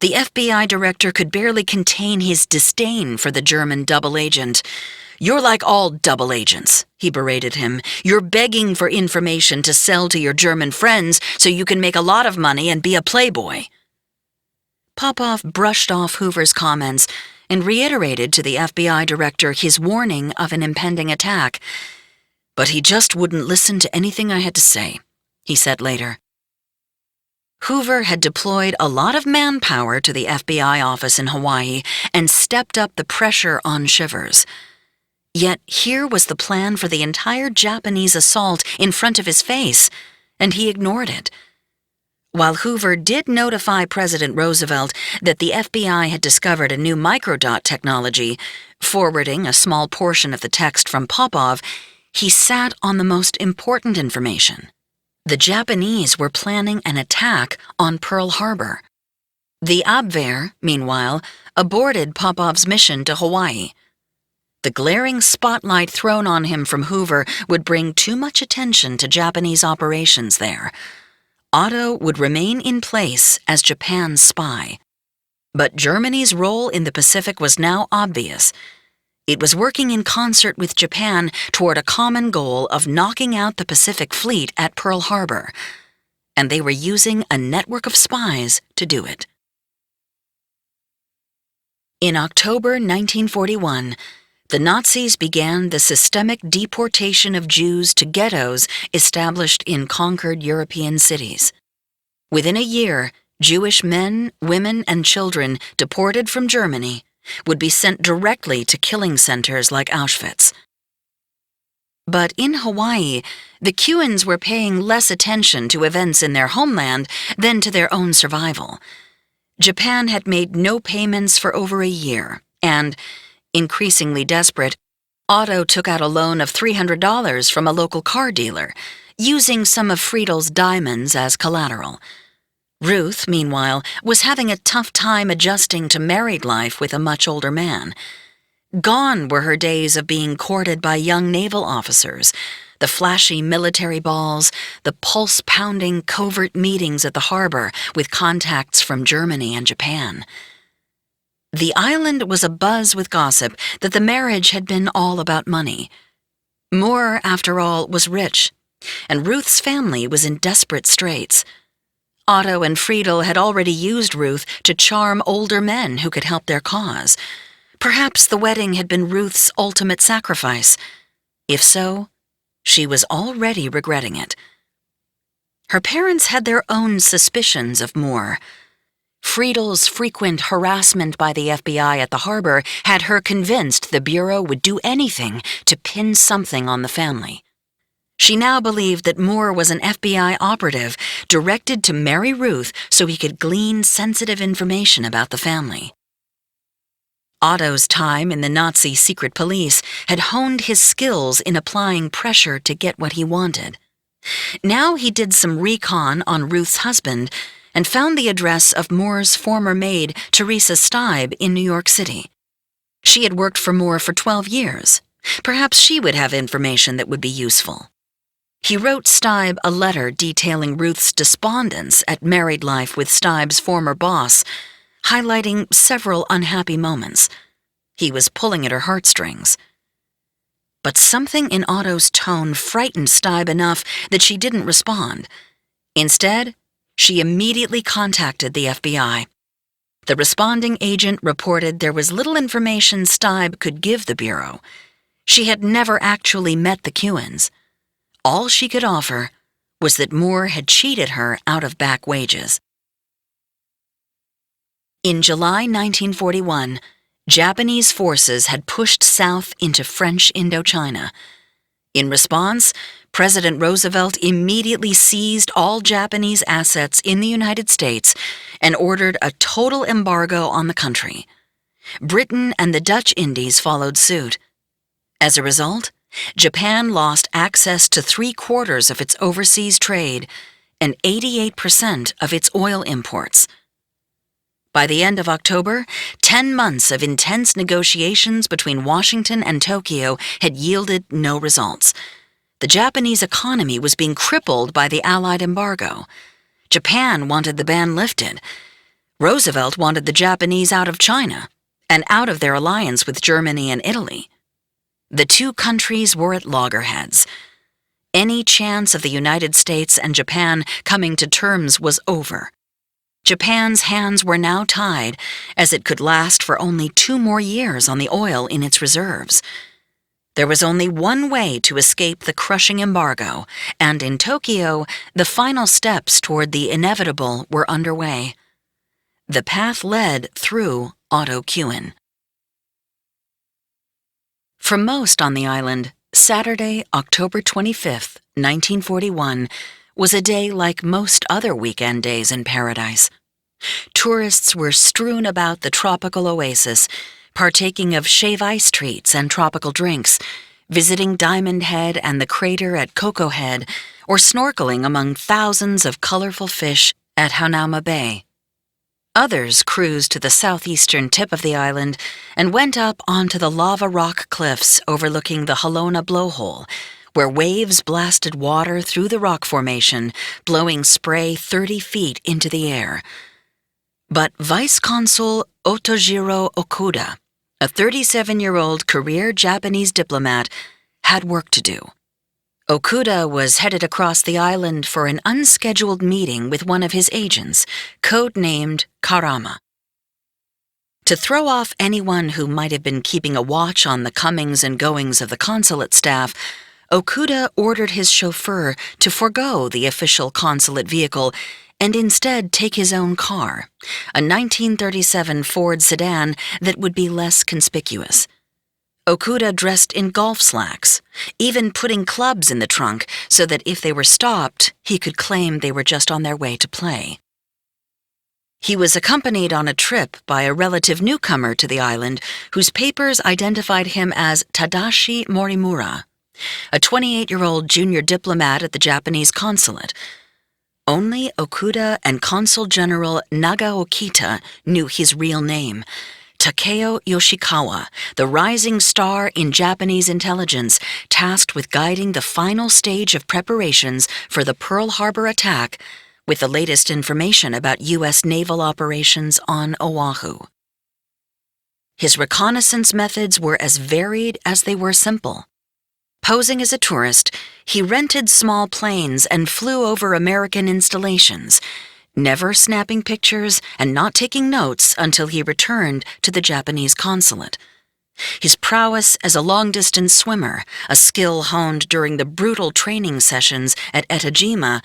The FBI director could barely contain his disdain for the German double agent. "You're like all double agents," he berated him. "You're begging for information to sell to your German friends so you can make a lot of money and be a playboy." Popov brushed off Hoover's comments and reiterated to the FBI director his warning of an impending attack. "But he just wouldn't listen to anything I had to say," he said later. Hoover had deployed a lot of manpower to the FBI office in Hawaii and stepped up the pressure on Shivers. Yet here was the plan for the entire Japanese assault in front of his face, and he ignored it. While Hoover did notify President Roosevelt that the FBI had discovered a new microdot technology, forwarding a small portion of the text from Popov, he sat on the most important information. The Japanese were planning an attack on Pearl Harbor. The Abwehr, meanwhile, aborted Popov's mission to Hawaii. The glaring spotlight thrown on him from Hoover would bring too much attention to Japanese operations there. Otto would remain in place as Japan's spy. But Germany's role in the Pacific was now obvious. It was working in concert with Japan toward a common goal of knocking out the Pacific Fleet at Pearl Harbor, and they were using a network of spies to do it. In October 1941, the Nazis began the systemic deportation of Jews to ghettos established in conquered European cities. Within a year, Jewish men, women, and children deported from Germany would be sent directly to killing centers like Auschwitz. But in Hawaii, the Kuhns were paying less attention to events in their homeland than to their own survival. Japan had made no payments for over a year, and, increasingly desperate, Otto took out a loan of $300 from a local car dealer, using some of Friedel's diamonds as collateral. Ruth, meanwhile, was having a tough time adjusting to married life with a much older man. Gone were her days of being courted by young naval officers, the flashy military balls, the pulse-pounding covert meetings at the harbor with contacts from Germany and Japan. The island was abuzz with gossip that the marriage had been all about money. Moore, after all, was rich, and Ruth's family was in desperate straits. Otto and Friedel had already used Ruth to charm older men who could help their cause. Perhaps the wedding had been Ruth's ultimate sacrifice. If so, she was already regretting it. Her parents had their own suspicions of Moore. Friedel's frequent harassment by the FBI at the harbor had her convinced the Bureau would do anything to pin something on the family. She now believed that Moore was an FBI operative directed to marry Ruth so he could glean sensitive information about the family. Otto's time in the Nazi secret police had honed his skills in applying pressure to get what he wanted. Now he did some recon on Ruth's husband and found the address of Moore's former maid, Teresa Stibe, in New York City. She had worked for Moore for 12 years. Perhaps she would have information that would be useful. He wrote Stibe a letter detailing Ruth's despondence at married life with Stibe's former boss, highlighting several unhappy moments. He was pulling at her heartstrings. But something in Otto's tone frightened Stibe enough that she didn't respond. Instead, she immediately contacted the FBI. The responding agent reported there was little information Stibe could give the Bureau. She had never actually met the Kewens. All she could offer was that Moore had cheated her out of back wages. In July 1941, Japanese forces had pushed south into French Indochina. In response, President Roosevelt immediately seized all Japanese assets in the United States and ordered a total embargo on the country. Britain and the Dutch Indies followed suit. As a result, Japan lost access to 3/4 of its overseas trade and 88% of its oil imports. By the end of October, 10 months of intense negotiations between Washington and Tokyo had yielded no results. The Japanese economy was being crippled by the Allied embargo. Japan wanted the ban lifted. Roosevelt wanted the Japanese out of China and out of their alliance with Germany and Italy. The two countries were at loggerheads. Any chance of the United States and Japan coming to terms was over. Japan's hands were now tied, as it could last for only 2 more years on the oil in its reserves. There was only one way to escape the crushing embargo, and in Tokyo, the final steps toward the inevitable were underway. The path led through Otto Kewen. For most on the island, Saturday, October 25th, 1941, was a day like most other weekend days in paradise. Tourists were strewn about the tropical oasis, partaking of shave ice treats and tropical drinks, visiting Diamond Head and the crater at Coco Head, or snorkeling among thousands of colorful fish at Hanauma Bay. Others cruised to the southeastern tip of the island and went up onto the lava rock cliffs overlooking the Halona blowhole, where waves blasted water through the rock formation, blowing spray 30 feet into the air. But Vice Consul Otojiro Okuda, a 37-year-old career Japanese diplomat, had work to do. Okuda was headed across the island for an unscheduled meeting with one of his agents, codenamed Karama. To throw off anyone who might have been keeping a watch on the comings and goings of the consulate staff, Okuda ordered his chauffeur to forego the official consulate vehicle and instead take his own car, a 1937 Ford sedan that would be less conspicuous. Okuda dressed in golf slacks, even putting clubs in the trunk so that if they were stopped, he could claim they were just on their way to play. He was accompanied on a trip by a relative newcomer to the island whose papers identified him as Tadashi Morimura, a 28-year-old junior diplomat at the Japanese consulate. Only Okuda and Consul General Nagaokita knew his real name, Takeo Yoshikawa, the rising star in Japanese intelligence, tasked with guiding the final stage of preparations for the Pearl Harbor attack with the latest information about U.S. naval operations on Oahu. His reconnaissance methods were as varied as they were simple. Posing as a tourist, he rented small planes and flew over American installations, never snapping pictures and not taking notes until he returned to the Japanese consulate. His prowess as a long-distance swimmer, a skill honed during the brutal training sessions at Etajima,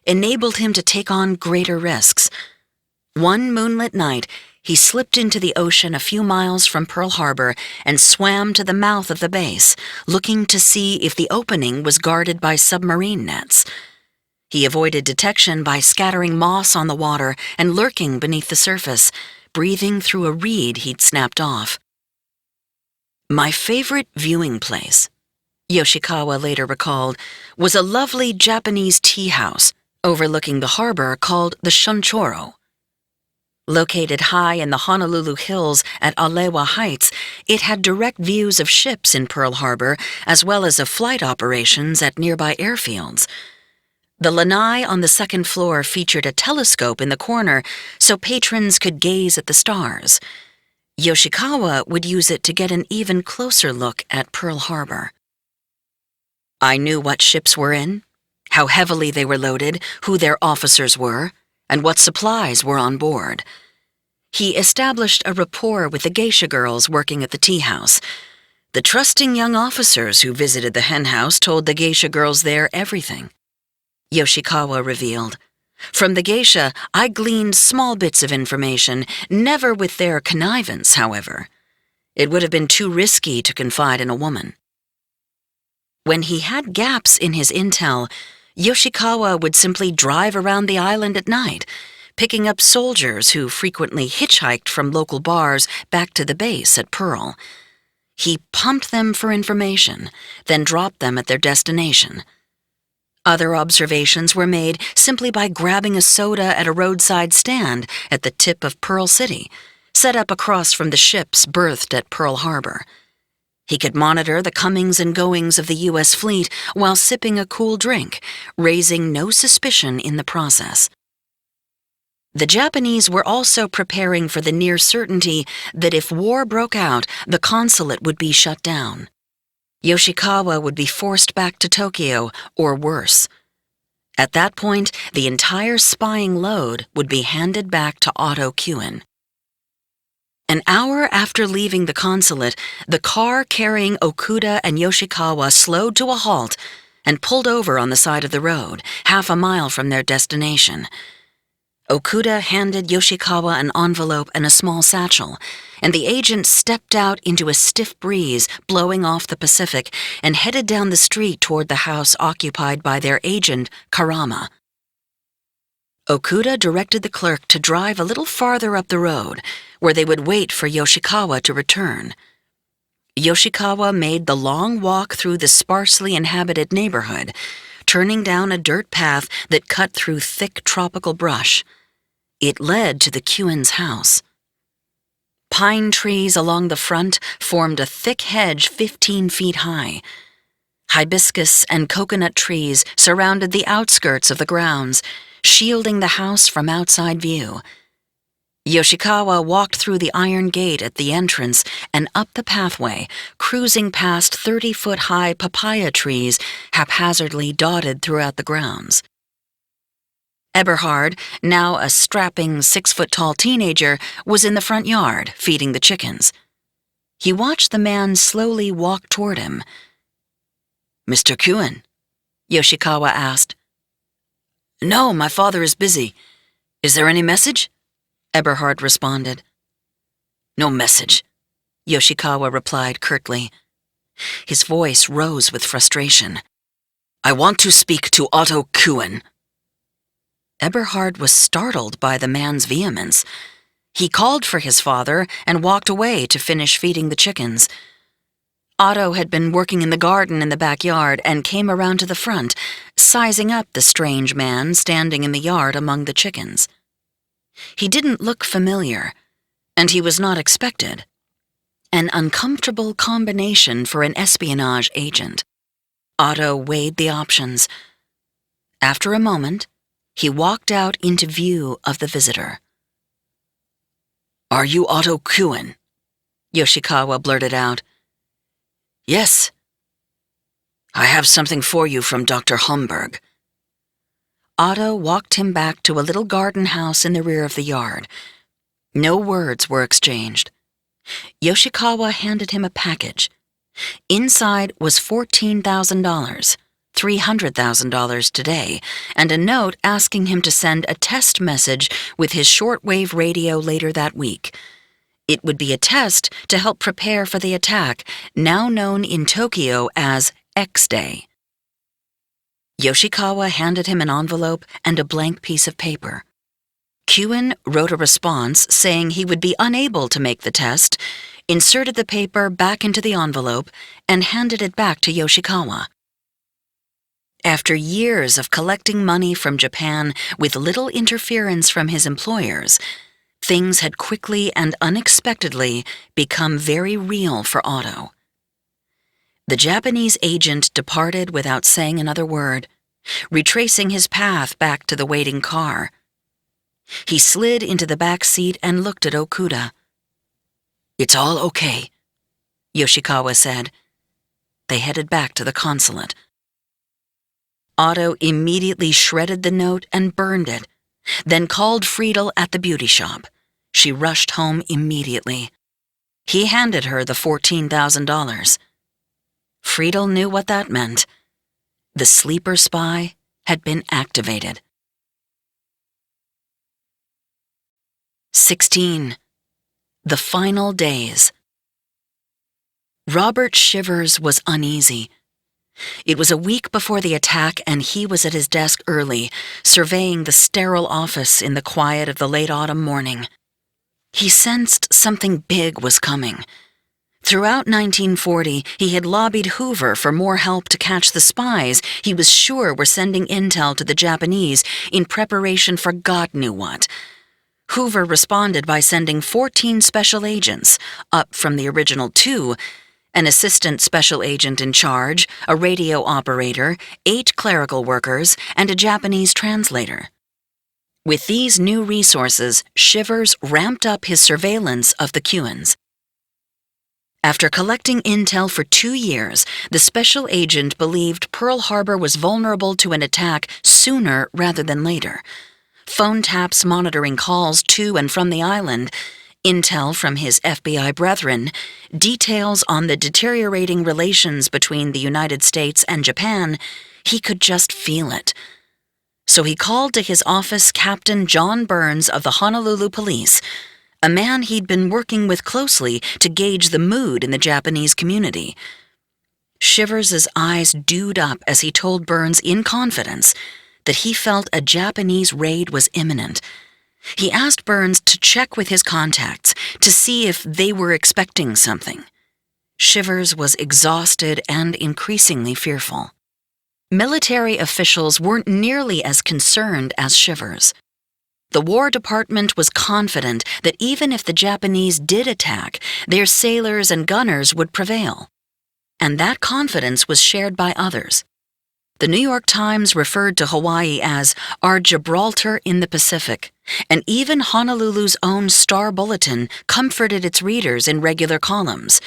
enabled him to take on greater risks. One moonlit night, he slipped into the ocean a few miles from Pearl Harbor and swam to the mouth of the base, looking to see if the opening was guarded by submarine nets. He avoided detection by scattering moss on the water and lurking beneath the surface, breathing through a reed he'd snapped off. "My favorite viewing place," Yoshikawa later recalled, was a lovely Japanese tea house overlooking the harbor called the Shunchoro. Located high in the Honolulu hills at Alewa Heights, it had direct views of ships in Pearl Harbor as well as of flight operations at nearby airfields. The lanai on the second floor featured a telescope in the corner so patrons could gaze at the stars. Yoshikawa would use it to get an even closer look at Pearl Harbor. "I knew what ships were in, how heavily they were loaded, who their officers were, and what supplies were on board." He established a rapport with the geisha girls working at the tea house. The trusting young officers who visited the hen house told the geisha girls there everything. Yoshikawa revealed, "From the geisha, I gleaned small bits of information, never with their connivance, however. It would have been too risky to confide in a woman." When he had gaps in his intel, Yoshikawa would simply drive around the island at night, picking up soldiers who frequently hitchhiked from local bars back to the base at Pearl. He pumped them for information, then dropped them at their destination. Other observations were made simply by grabbing a soda at a roadside stand at the tip of Pearl City, set up across from the ships berthed at Pearl Harbor. He could monitor the comings and goings of the U.S. fleet while sipping a cool drink, raising no suspicion in the process. The Japanese were also preparing for the near certainty that if war broke out, the consulate would be shut down. Yoshikawa would be forced back to Tokyo, or worse. At that point, the entire spying load would be handed back to Otto Kuhn. An hour after leaving the consulate, the car carrying Okuda and Yoshikawa slowed to a halt and pulled over on the side of the road, half a mile from their destination. Okuda handed Yoshikawa an envelope and a small satchel, and the agent stepped out into a stiff breeze blowing off the Pacific and headed down the street toward the house occupied by their agent, Karama. Okuda directed the clerk to drive a little farther up the road, where they would wait for Yoshikawa to return. Yoshikawa made the long walk through the sparsely inhabited neighborhood, turning down a dirt path that cut through thick tropical brush. It led to the Kuhn's house. Pine trees along the front formed a thick hedge 15 feet high. Hibiscus and coconut trees surrounded the outskirts of the grounds, shielding the house from outside view. Yoshikawa walked through the iron gate at the entrance and up the pathway, cruising past 30-foot-high papaya trees haphazardly dotted throughout the grounds. Eberhard, now a strapping 6-foot-tall teenager, was in the front yard, feeding the chickens. He watched the man slowly walk toward him. "Mr. Kuhn?" Yoshikawa asked. "No, my father is busy. Is there any message?" Eberhard responded. "No message," Yoshikawa replied curtly. His voice rose with frustration. "I want to speak to Otto Kuhn." Eberhard was startled by the man's vehemence. He called for his father and walked away to finish feeding the chickens. Otto had been working in the garden in the backyard and came around to the front, sizing up the strange man standing in the yard among the chickens. He didn't look familiar. And he was not expected. An uncomfortable combination for an espionage agent. Otto weighed the options. After a moment, he walked out into view of the visitor. "Are you Otto Kuen?" Yoshikawa blurted out. "Yes. I have something for you from Dr. Homburg." Otto walked him back to a little garden house in the rear of the yard. No words were exchanged. Yoshikawa handed him a package. Inside was $14,000, $300,000 today, and a note asking him to send a test message with his shortwave radio later that week. It would be a test to help prepare for the attack, now known in Tokyo as X-Day. Yoshikawa handed him an envelope and a blank piece of paper. Kuen wrote a response saying he would be unable to make the test, inserted the paper back into the envelope, and handed it back to Yoshikawa. After years of collecting money from Japan with little interference from his employers, things had quickly and unexpectedly become very real for Otto. The Japanese agent departed without saying another word, retracing his path back to the waiting car. He slid into the back seat and looked at Okuda. "It's all okay," Yoshikawa said. They headed back to the consulate. Otto immediately shredded the note and burned it, then called Friedel at the beauty shop. She rushed home immediately. He handed her the $14,000. Friedel knew what that meant. The sleeper spy had been activated. 16. The final days. Robert Shivers was uneasy. It was a week before the attack, and he was at his desk early, surveying the sterile office in the quiet of the late autumn morning. He sensed something big was coming. Throughout 1940, he had lobbied Hoover for more help to catch the spies he was sure were sending intel to the Japanese in preparation for God knew what. Hoover responded by sending 14 special agents, up from the original 2, an assistant special agent in charge, a radio operator, 8 clerical workers, and a Japanese translator. With these new resources, Shivers ramped up his surveillance of the Kuens. After collecting intel for 2 years, the special agent believed Pearl Harbor was vulnerable to an attack sooner rather than later. Phone taps monitoring calls to and from the island, intel from his FBI brethren, details on the deteriorating relations between the United States and Japan, he could just feel it. So he called to his office Captain John Burns of the Honolulu Police, a man he'd been working with closely to gauge the mood in the Japanese community. Shivers' eyes dewed up as he told Burns in confidence that he felt a Japanese raid was imminent. He asked Burns to check with his contacts to see if they were expecting something. Shivers was exhausted and increasingly fearful. Military officials weren't nearly as concerned as Shivers. The War Department was confident that even if the Japanese did attack, their sailors and gunners would prevail. And that confidence was shared by others. The New York Times referred to Hawaii as our Gibraltar in the Pacific, and even Honolulu's own Star Bulletin comforted its readers in regular columns.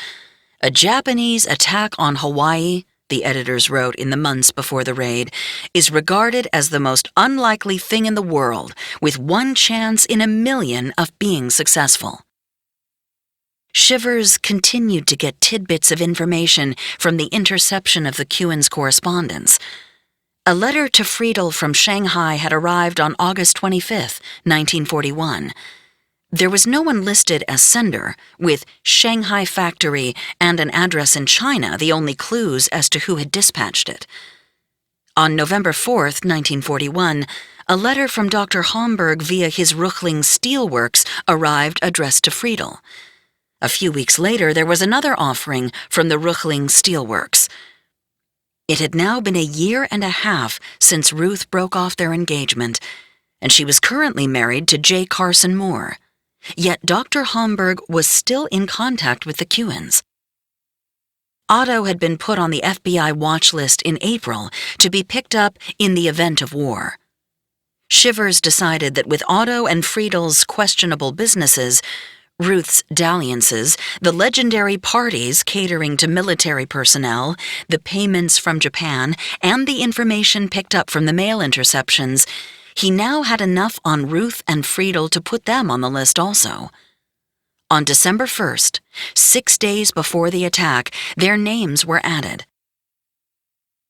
A Japanese attack on Hawaii, the editors wrote in the months before the raid, is regarded as the most unlikely thing in the world, with 1 chance in a million of being successful. Shivers continued to get tidbits of information from the interception of the Kuen's correspondence. A letter to Friedel from Shanghai had arrived on August 25, 1941. There was no one listed as sender, with Shanghai factory and an address in China the only clues as to who had dispatched it. On November 4, 1941, a letter from Dr. Homburg via his Ruchling Steelworks arrived addressed to Friedel. A few weeks later, there was another offering from the Ruchling Steelworks. It had now been a year and a half since Ruth broke off their engagement, and she was currently married to J. Carson Moore. Yet Dr. Homburg was still in contact with the Cuans. Otto had been put on the FBI watch list in April to be picked up in the event of war. Shivers decided that with Otto and Friedel's questionable businesses, Ruth's dalliances, the legendary parties catering to military personnel, the payments from Japan, and the information picked up from the mail interceptions, he now had enough on Ruth and Friedel to put them on the list also. On December 1st, 6 days before the attack, their names were added.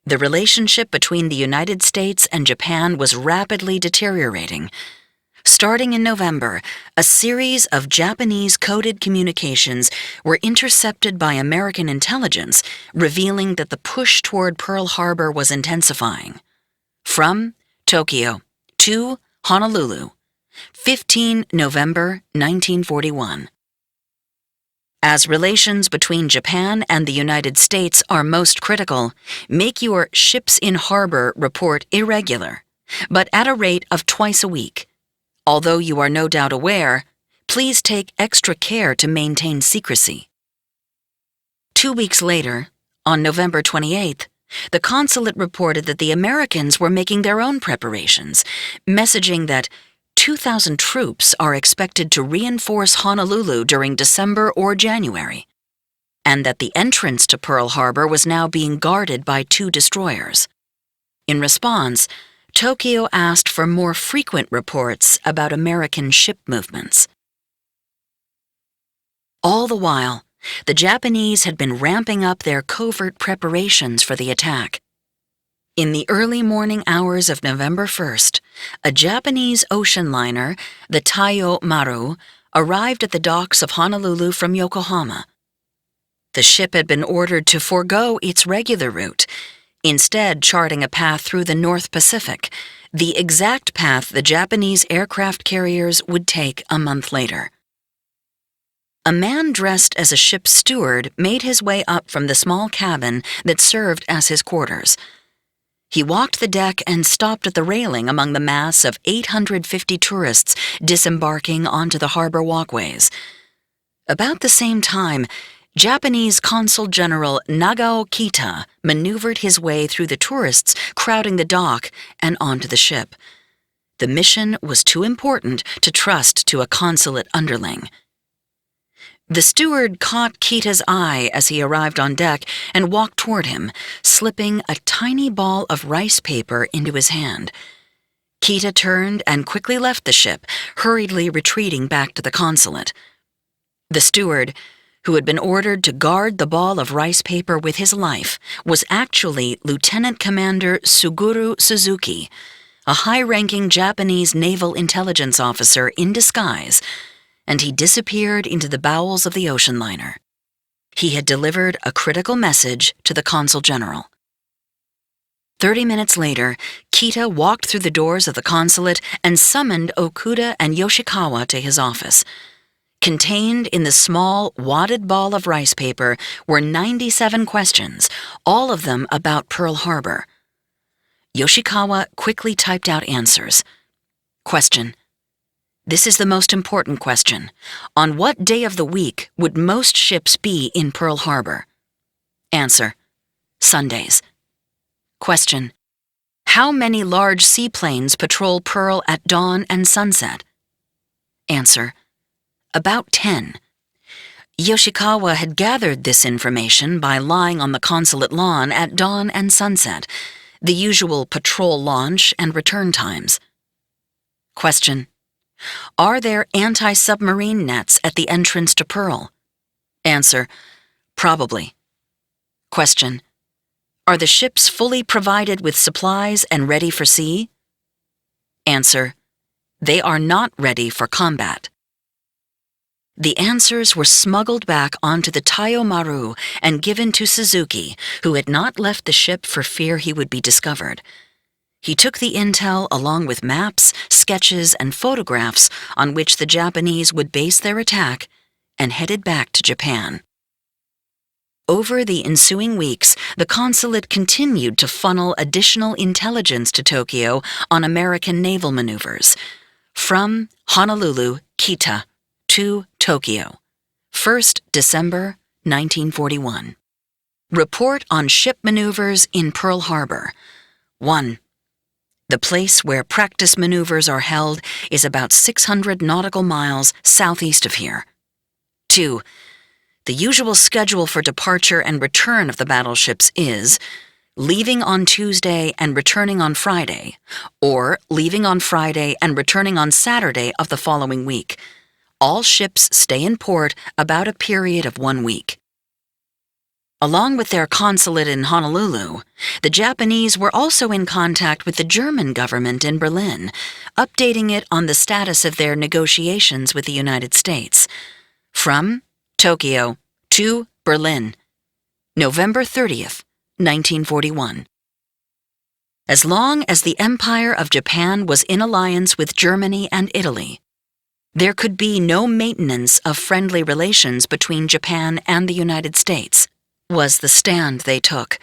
The relationship between the United States and Japan was rapidly deteriorating. Starting in November, a series of Japanese coded communications were intercepted by American intelligence, revealing that the push toward Pearl Harbor was intensifying. From Tokyo to Honolulu, 15 November 1941. As relations between Japan and the United States are most critical, make your ships in harbor report irregular, but at a rate of twice a week. Although you are no doubt aware, please take extra care to maintain secrecy. 2 weeks later, on November 28th, the consulate reported that the Americans were making their own preparations, messaging that 2,000 troops are expected to reinforce Honolulu during December or January, and that the entrance to Pearl Harbor was now being guarded by 2 destroyers. In response, Tokyo asked for more frequent reports about American ship movements. All the while, the Japanese had been ramping up their covert preparations for the attack. In the early morning hours of November 1st, a Japanese ocean liner, the Taiyo Maru, arrived at the docks of Honolulu from Yokohama. The ship had been ordered to forego its regular route, instead charting a path through the North Pacific, the exact path the Japanese aircraft carriers would take a month later. A man dressed as a ship's steward made his way up from the small cabin that served as his quarters. He walked the deck and stopped at the railing among the mass of 850 tourists disembarking onto the harbor walkways. About the same time, Japanese Consul General Nagao Kita maneuvered his way through the tourists crowding the dock and onto the ship. The mission was too important to trust to a consulate underling. The steward caught Kita's eye as he arrived on deck and walked toward him, slipping a tiny ball of rice paper into his hand. Kita turned and quickly left the ship, hurriedly retreating back to the consulate. The steward, who had been ordered to guard the ball of rice paper with his life, was actually Lieutenant Commander Suguru Suzuki, a high-ranking Japanese naval intelligence officer in disguise, and he disappeared into the bowels of the ocean liner. He had delivered a critical message to the consul general. 30 minutes later, Kita walked through the doors of the consulate and summoned Okuda and Yoshikawa to his office. Contained in the small, wadded ball of rice paper were 97 questions, all of them about Pearl Harbor. Yoshikawa quickly typed out answers. Question: This is the most important question. On what day of the week would most ships be in Pearl Harbor? Answer: Sundays. Question: How many large seaplanes patrol Pearl at dawn and sunset? Answer: About 10. Yoshikawa had gathered this information by lying on the consulate lawn at dawn and sunset, the usual patrol launch and return times. Question: Are there anti-submarine nets at the entrance to Pearl? Answer: Probably. Question: Are the ships fully provided with supplies and ready for sea? Answer: They are not ready for combat. The answers were smuggled back onto the Taiyo Maru and given to Suzuki, who had not left the ship for fear he would be discovered. He took the intel along with maps, sketches, and photographs on which the Japanese would base their attack and headed back to Japan. Over the ensuing weeks, the consulate continued to funnel additional intelligence to Tokyo on American naval maneuvers. From Honolulu, Kita, to Tokyo, 1st December 1941. Report on ship maneuvers in Pearl Harbor. 1. The place where practice maneuvers are held is about 600 nautical miles southeast of here. 2. The usual schedule for departure and return of the battleships is leaving on Tuesday and returning on Friday, or leaving on Friday and returning on Saturday of the following week. All ships stay in port about a period of 1 week. Along with their consulate in Honolulu, the Japanese were also in contact with the German government in Berlin, updating it on the status of their negotiations with the United States. From Tokyo to Berlin, November 30th, 1941. As long as the Empire of Japan was in alliance with Germany and Italy, there could be no maintenance of friendly relations between Japan and the United States, was the stand they took.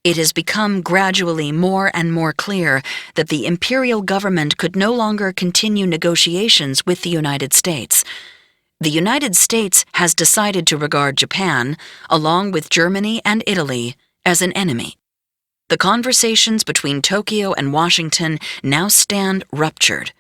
It has become gradually more and more clear that the imperial government could no longer continue negotiations with the United States. The United States has decided to regard Japan, along with Germany and Italy, as an enemy. The conversations between Tokyo and Washington now stand ruptured.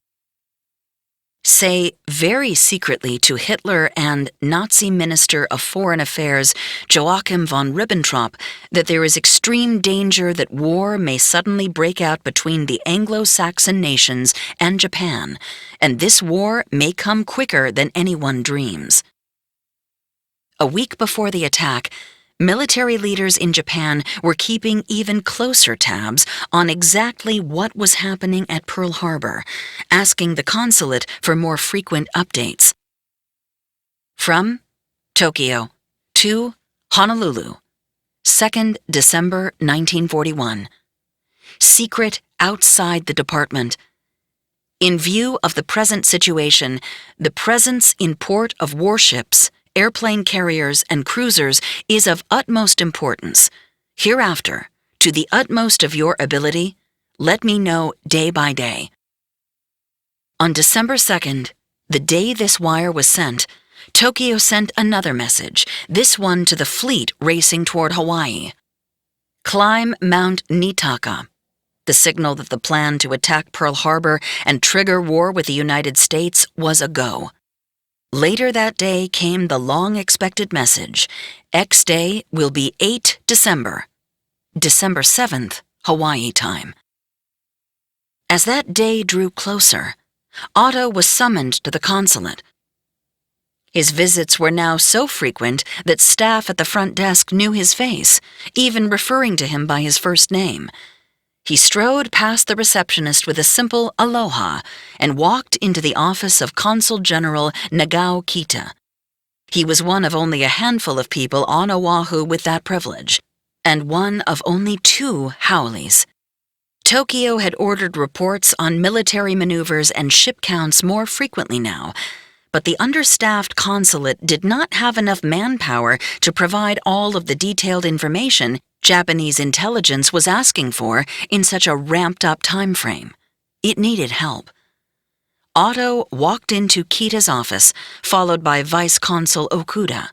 Say very secretly to Hitler and Nazi Minister of Foreign Affairs Joachim von Ribbentrop that there is extreme danger that war may suddenly break out between the Anglo-Saxon nations and Japan, and this war may come quicker than anyone dreams. A week before the attack, military leaders in Japan were keeping even closer tabs on exactly what was happening at Pearl Harbor, asking the consulate for more frequent updates. From Tokyo to Honolulu, 2nd December 1941. Secret outside the department. In view of the present situation, the presence in port of warships, airplane carriers, and cruisers is of utmost importance. Hereafter, to the utmost of your ability, let me know day by day. On December 2nd, the day this wire was sent, Tokyo sent another message, this one to the fleet racing toward Hawaii. Climb Mount Nitaka, the signal that the plan to attack Pearl Harbor and trigger war with the United States was a go. Later that day came the long-expected message, X day will be 8 December, December 7th, Hawaii time. As that day drew closer, Otto was summoned to the consulate. His visits were now so frequent that staff at the front desk knew his face, even referring to him by his first name. He strode past the receptionist with a simple aloha and walked into the office of Consul General Nagao Kita. He was one of only a handful of people on Oahu with that privilege, and one of only 2 haoles. Tokyo had ordered reports on military maneuvers and ship counts more frequently now, but the understaffed consulate did not have enough manpower to provide all of the detailed information Japanese intelligence was asking for in such a ramped-up time frame. It needed help. Otto walked into Kita's office, followed by Vice Consul Okuda.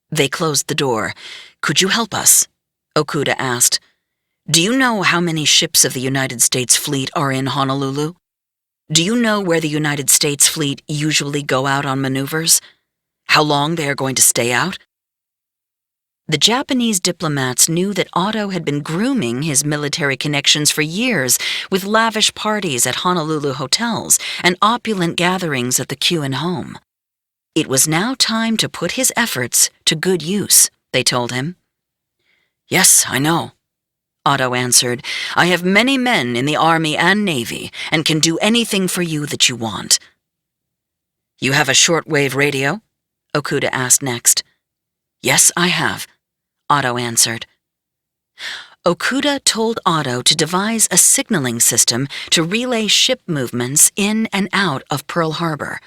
They closed the door. "Could you help us?" Okuda asked. "Do you know how many ships of the United States fleet are in Honolulu? Do you know where the United States fleet usually go out on maneuvers? How long they are going to stay out?" The Japanese diplomats knew that Otto had been grooming his military connections for years with lavish parties at Honolulu hotels and opulent gatherings at the Kuen home. It was now time to put his efforts to good use, they told him. "Yes, I know," Otto answered. "I have many men in the Army and Navy and can do anything for you that you want." "You have a shortwave radio?" Okuda asked next. "Yes, I have," Otto answered. Okuda told Otto to devise a signaling system to relay ship movements in and out of Pearl Harbor.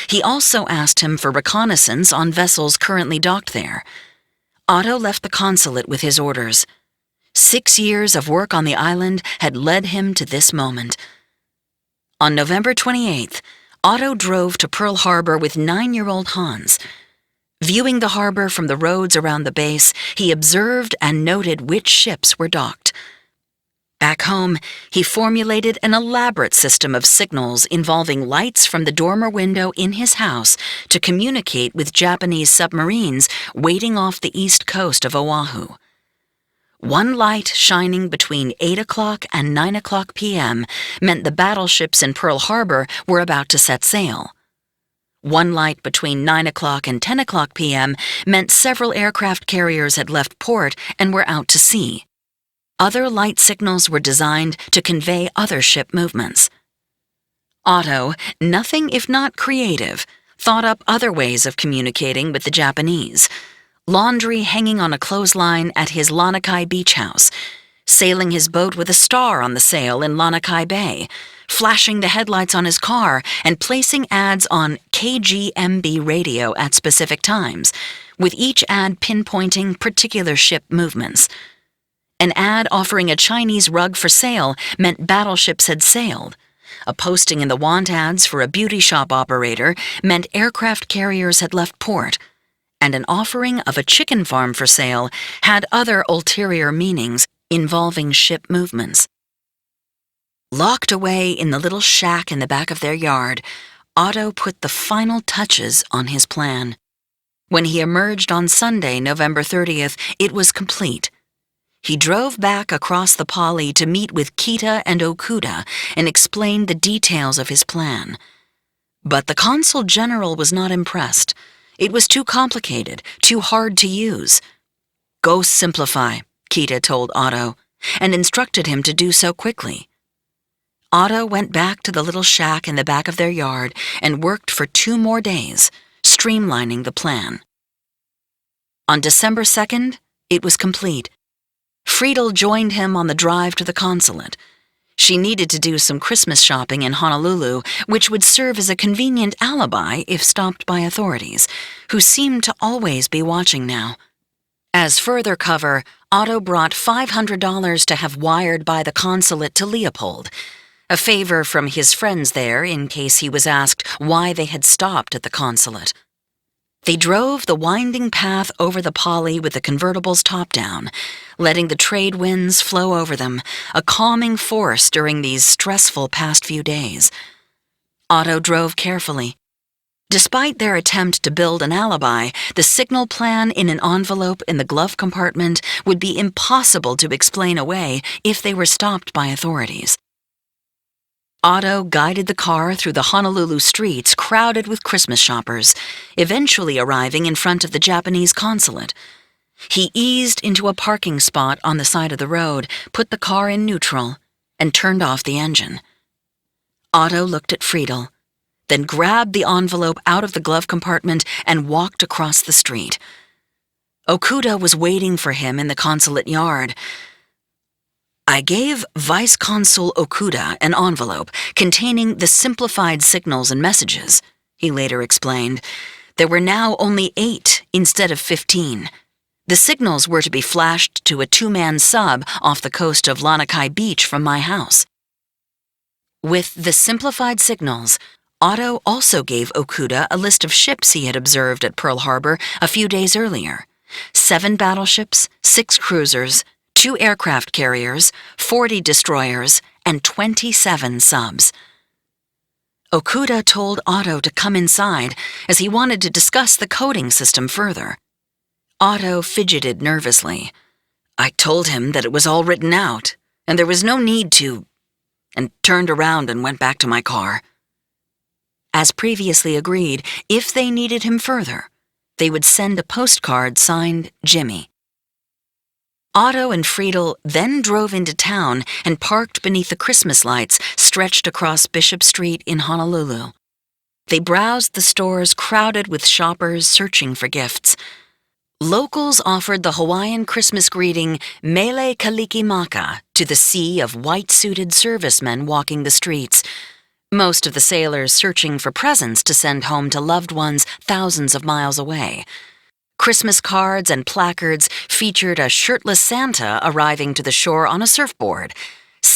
He also asked him for reconnaissance on vessels currently docked there. Otto left the consulate with his orders. 6 years of work on the island had led him to this moment. On November 28th, Otto drove to Pearl Harbor with 9-year-old Hans. Viewing the harbor from the roads around the base, he observed and noted which ships were docked. Back home, he formulated an elaborate system of signals involving lights from the dormer window in his house to communicate with Japanese submarines waiting off the east coast of Oahu. One light shining between 8 o'clock and 9 o'clock p.m. meant the battleships in Pearl Harbor were about to set sail. One light between 9 o'clock and 10 o'clock p.m. meant several aircraft carriers had left port and were out to sea. Other light signals were designed to convey other ship movements. Otto, nothing if not creative, thought up other ways of communicating with the Japanese. Laundry hanging on a clothesline at his Lanakai beach house, sailing his boat with a star on the sail in Lanakai Bay, flashing the headlights on his car, and placing ads on KGMB radio at specific times, with each ad pinpointing particular ship movements. An ad offering a Chinese rug for sale meant battleships had sailed. A posting in the want ads for a beauty shop operator meant aircraft carriers had left port. And an offering of a chicken farm for sale had other ulterior meanings involving ship movements. Locked away in the little shack in the back of their yard, Otto put the final touches on his plan. When he emerged on Sunday, November 30th, it was complete. He drove back across the Pali to meet with Kita and Okuda and explain the details of his plan. But the consul general was not impressed. It was too complicated, too hard to use. "Go simplify," Kita told Otto, and instructed him to do so quickly. Otto went back to the little shack in the back of their yard and worked for 2 more days, streamlining the plan. On December 2nd, it was complete. Friedel joined him on the drive to the consulate. She needed to do some Christmas shopping in Honolulu, which would serve as a convenient alibi if stopped by authorities, who seemed to always be watching now. As further cover, Otto brought $500 to have wired by the consulate to Leopold, a favor from his friends there in case he was asked why they had stopped at the consulate. They drove the winding path over the Pali with the convertible's top down, letting the trade winds flow over them, a calming force during these stressful past few days. Otto drove carefully. Despite their attempt to build an alibi, the signal plan in an envelope in the glove compartment would be impossible to explain away if they were stopped by authorities. Otto guided the car through the Honolulu streets crowded with Christmas shoppers, eventually arriving in front of the Japanese consulate. He eased into a parking spot on the side of the road, put the car in neutral, and turned off the engine. Otto looked at Friedel, then grabbed the envelope out of the glove compartment and walked across the street. Okuda was waiting for him in the consulate yard. "I gave Vice Consul Okuda an envelope containing the simplified signals and messages," he later explained. "There were now only 8 instead of 15. The signals were to be flashed to a 2-man sub off the coast of Lanakai Beach from my house." With the simplified signals, Otto also gave Okuda a list of ships he had observed at Pearl Harbor a few days earlier. 7 battleships, 6 cruisers, 2 aircraft carriers, 40 destroyers, and 27 subs. Okuda told Otto to come inside as he wanted to discuss the coding system further. Otto fidgeted nervously. "I told him that it was all written out, and there was no need to," and turned around and went back to my car. As previously agreed, if they needed him further, they would send a postcard signed Jimmy. Otto and Friedel then drove into town and parked beneath the Christmas lights stretched across Bishop Street in Honolulu. They browsed the stores crowded with shoppers searching for gifts. Locals offered the Hawaiian Christmas greeting Mele Kalikimaka to the sea of white-suited servicemen walking the streets, most of the sailors searching for presents to send home to loved ones thousands of miles away. Christmas cards and placards featured a shirtless Santa arriving to the shore on a surfboard,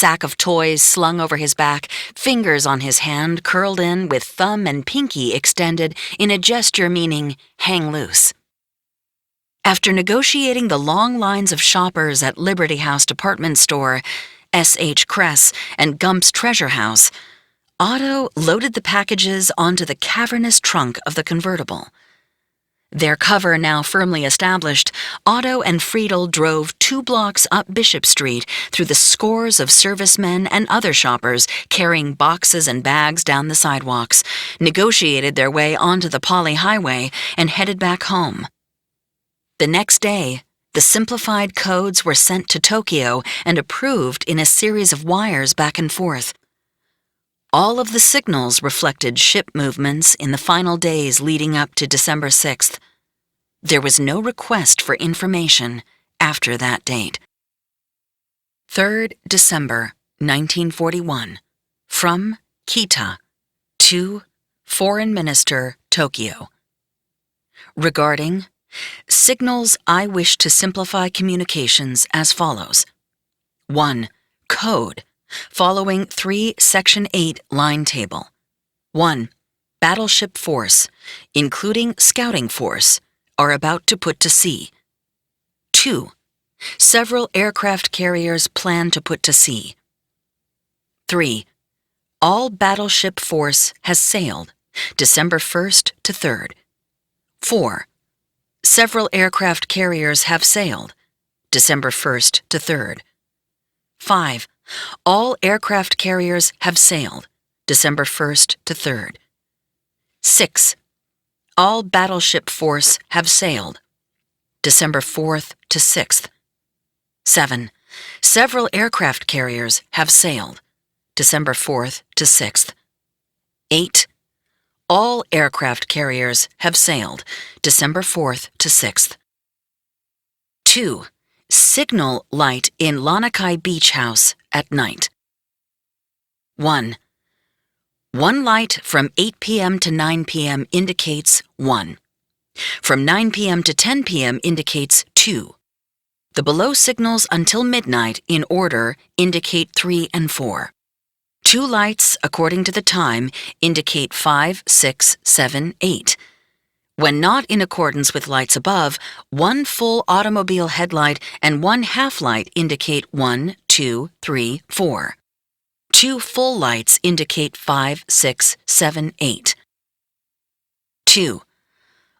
sack of toys slung over his back, fingers on his hand curled in with thumb and pinky extended in a gesture meaning, hang loose. After negotiating the long lines of shoppers at Liberty House Department Store, S.H. Kress, and Gump's Treasure House, Otto loaded the packages onto the cavernous trunk of the convertible. Their cover now firmly established, Otto and Friedel drove 2 blocks up Bishop Street through the scores of servicemen and other shoppers carrying boxes and bags down the sidewalks, negotiated their way onto the Poly Highway, and headed back home. The next day, the simplified codes were sent to Tokyo and approved in a series of wires back and forth. All of the signals reflected ship movements in the final days leading up to December 6th. There was no request for information after that date. 3rd December, 1941. From Kita to Foreign Minister, Tokyo. Regarding signals, I wish to simplify communications as follows. 1. Code. Following 3 Section 8 line table. 1. Battleship force, including scouting force, are about to put to sea. 2. Several aircraft carriers plan to put to sea. 3. All battleship force has sailed, December 1st to 3rd. 4. Several aircraft carriers have sailed, December 1st to 3rd. 5. All aircraft carriers have sailed, December 1st to 3rd. 6. All battleship force have sailed, December 4th to 6th. 7. Several aircraft carriers have sailed, December 4th to 6th. 8. All aircraft carriers have sailed, December 4th to 6th. 2. Signal light in Lanakai Beach House at night. 1. One light from 8 p.m. to 9 p.m. indicates 1. From 9 p.m. to 10 p.m. indicates 2. The below signals until midnight in order indicate 3 and 4. 2 lights, according to the time, indicate 5, 6, 7, 8. When not in accordance with lights above, 1 full automobile headlight and 1 half light indicate 1, 2, 3, 4. 2 full lights indicate 5, 6, 7, 8. 2.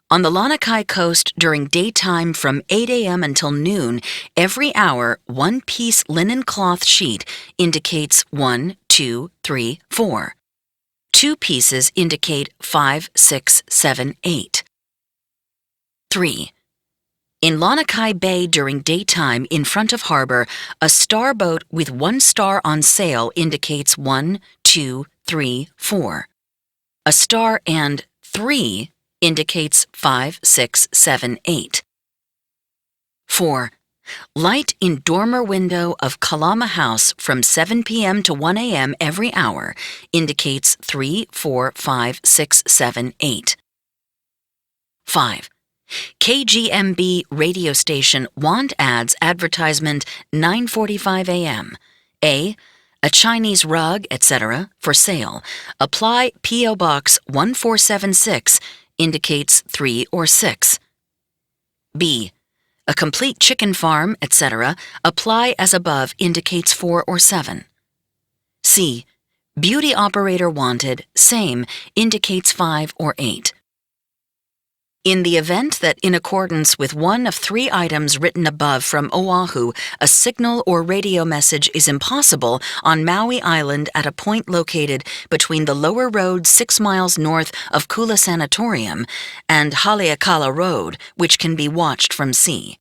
On the Lanakai coast during daytime from 8 a.m. until noon, every hour 1 piece linen cloth sheet indicates 1, 2, 3, 4. 2 pieces indicate 5, 6, 7, 8. 3. In Lanakai Bay during daytime in front of harbor, a starboat with 1 star on sail indicates 1, 2, 3, 4. A star and 3 indicates 5, 6, 7, 8. 4. Light in dormer window of Kalama House from 7 p.m. to 1 a.m. every hour indicates 3, 4, 5, 6, 7, 8. 5. KGMB radio station want ads advertisement 9:45 a.m. A Chinese rug, etc. for sale. Apply P.O. Box 1476 indicates 3 or 6. B. A complete chicken farm, etc. Apply as above indicates 4 or 7. C. Beauty operator wanted, same, indicates 5 or 8. In the event that in accordance with one of 3 items written above from Oahu, a signal or radio message is impossible on Maui Island at a point located between the lower road 6 miles north of Kula Sanatorium and Haleakala Road, which can be watched from sea.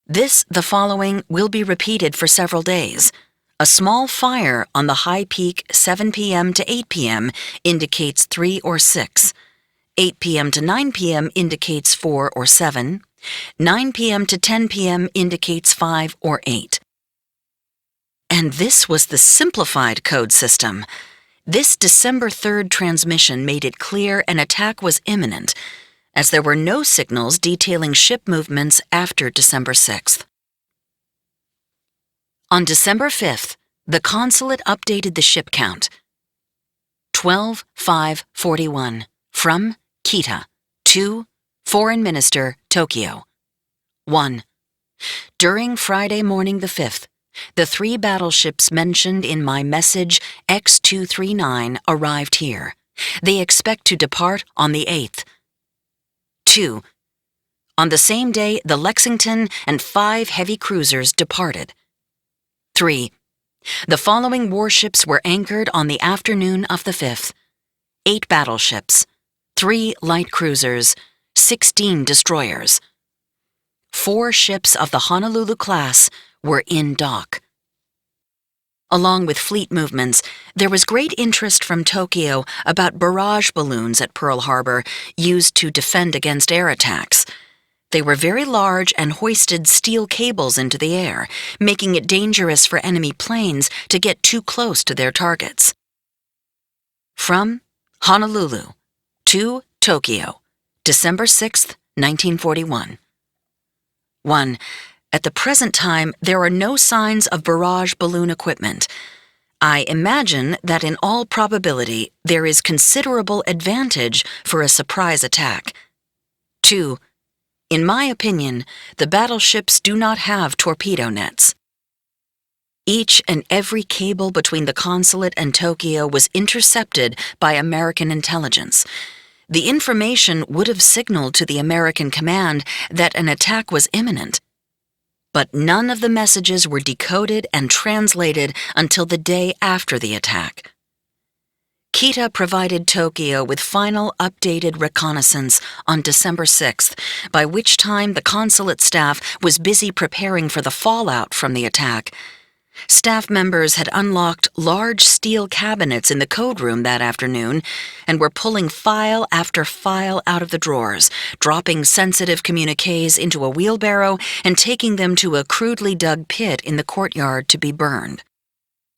The following will be repeated for several days. A small fire on the high peak 7 p.m. to 8 p.m. indicates 3 or 6. 8 p.m. to 9 p.m. indicates 4 or 7. 9 p.m. to 10 p.m. indicates 5 or 8. And this was the simplified code system. This December 3rd transmission made it clear an attack was imminent, as there were no signals detailing ship movements after December 6th. On December 5th, The consulate updated the ship count. 12-5-41 from Kita to Foreign Minister, Tokyo. 1. During Friday morning the 5th, the 3 battleships mentioned in my message X-239 arrived here. They expect to depart on the 8th. 2. On the same day, the Lexington and 5 heavy cruisers departed. 3. The following warships were anchored on the afternoon of the 5th. 8 battleships, 3 light cruisers, 16 destroyers. 4 ships of the Honolulu class were in dock. Along with fleet movements, there was great interest from Tokyo about barrage balloons at Pearl Harbor used to defend against air attacks. They were very large and hoisted steel cables into the air, making it dangerous for enemy planes to get too close to their targets. From Honolulu to Tokyo, December 6, 1941. 1. At the present time, there are no signs of barrage balloon equipment. I imagine that in all probability, there is considerable advantage for a surprise attack. 2. In my opinion, the battleships do not have torpedo nets. Each and every cable between the consulate and Tokyo was intercepted by American intelligence. The information would have signaled to the American command that an attack was imminent. But none of the messages were decoded and translated until the day after the attack. Kita provided Tokyo with final updated reconnaissance on December 6th, by which time the consulate staff was busy preparing for the fallout from the attack. Staff members had unlocked large steel cabinets in the code room that afternoon and were pulling file after file out of the drawers, dropping sensitive communiques into a wheelbarrow and taking them to a crudely dug pit in the courtyard to be burned.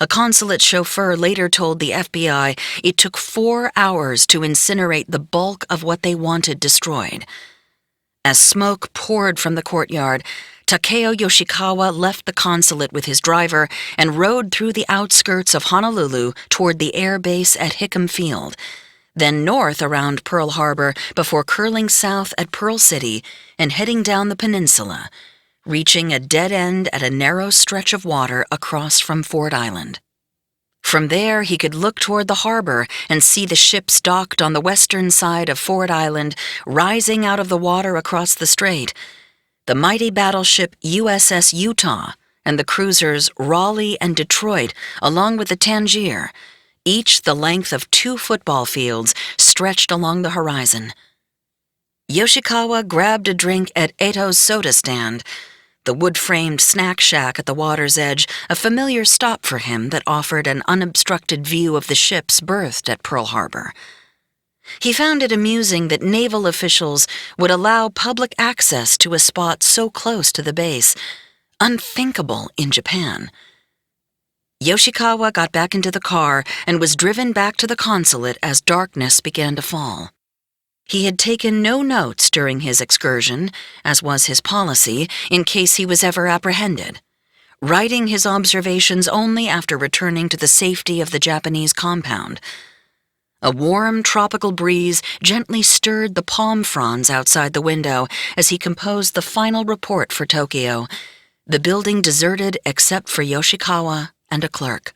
A consulate chauffeur later told the FBI it took 4 hours to incinerate the bulk of what they wanted destroyed. As smoke poured from the courtyard, Takeo Yoshikawa left the consulate with his driver and rode through the outskirts of Honolulu toward the air base at Hickam Field, then north around Pearl Harbor before curling south at Pearl City and heading down the peninsula, reaching a dead end at a narrow stretch of water across from Ford Island. From there, he could look toward the harbor and see the ships docked on the western side of Ford Island, rising out of the water across the strait. The mighty battleship USS Utah and the cruisers Raleigh and Detroit, along with the Tangier, each the length of 2 football fields, stretched along the horizon. Yoshikawa grabbed a drink at Eto's soda stand, the wood-framed snack shack at the water's edge, a familiar stop for him that offered an unobstructed view of the ships berthed at Pearl Harbor. He found it amusing that naval officials would allow public access to a spot so close to the base, unthinkable in Japan. Yoshikawa got back into the car and was driven back to the consulate as darkness began to fall. He had taken no notes during his excursion, as was his policy, in case he was ever apprehended, writing his observations only after returning to the safety of the Japanese compound. A warm, tropical breeze gently stirred the palm fronds outside the window as he composed the final report for Tokyo, the building deserted except for Yoshikawa and a clerk.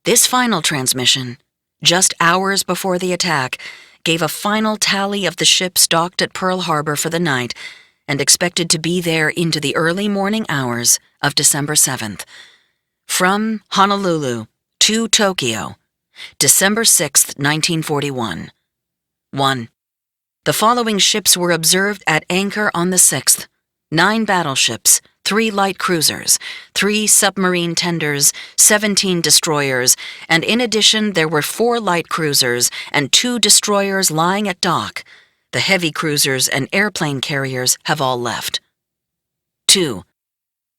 This final transmission, just hours before the attack, gave a final tally of the ships docked at Pearl Harbor for the night and expected to be there into the early morning hours of December 7th. From Honolulu to Tokyo, December 6, 1941. 1. The following ships were observed at anchor on the 6th. 9 battleships, 3 light cruisers, 3 submarine tenders, 17 destroyers, and in addition there were 4 light cruisers and 2 destroyers lying at dock. The heavy cruisers and airplane carriers have all left. 2.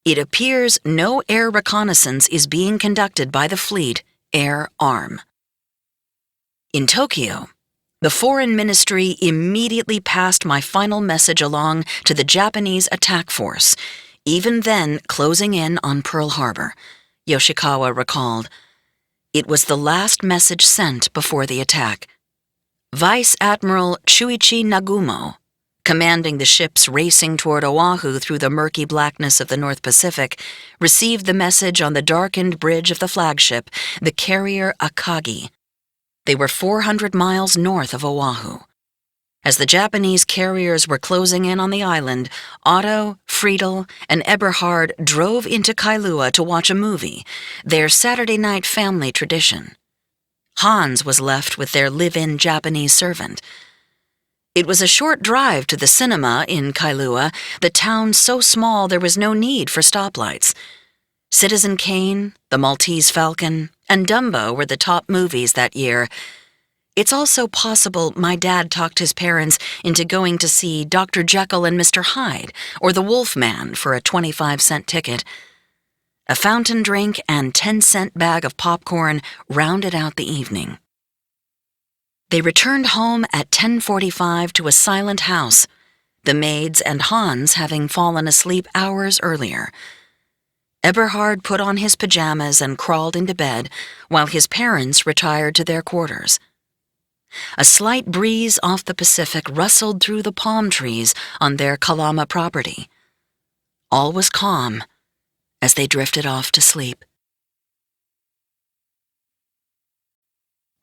It appears no air reconnaissance is being conducted by the fleet air arm. In Tokyo, the Foreign Ministry immediately passed my final message along to the Japanese attack force, even then closing in on Pearl Harbor, Yoshikawa recalled. It was the last message sent before the attack. Vice Admiral Chuichi Nagumo, commanding the ships racing toward Oahu through the murky blackness of the North Pacific, received the message on the darkened bridge of the flagship, the carrier Akagi. They were 400 miles north of Oahu. As the Japanese carriers were closing in on the island, Otto, Friedel, and Eberhard drove into Kailua to watch a movie, their Saturday night family tradition. Hans was left with their live-in Japanese servant. It was a short drive to the cinema in Kailua, the town so small there was no need for stoplights. Citizen Kane, The Maltese Falcon, and Dumbo were the top movies that year. It's also possible my dad talked his parents into going to see Dr. Jekyll and Mr. Hyde or The Wolf Man for a 25-cent ticket. A fountain drink and 10-cent bag of popcorn rounded out the evening. They returned home at 10:45 to a silent house, the maids and Hans having fallen asleep hours earlier. Eberhard put on his pajamas and crawled into bed while his parents retired to their quarters. A slight breeze off the Pacific rustled through the palm trees on their Kalama property. All was calm as they drifted off to sleep.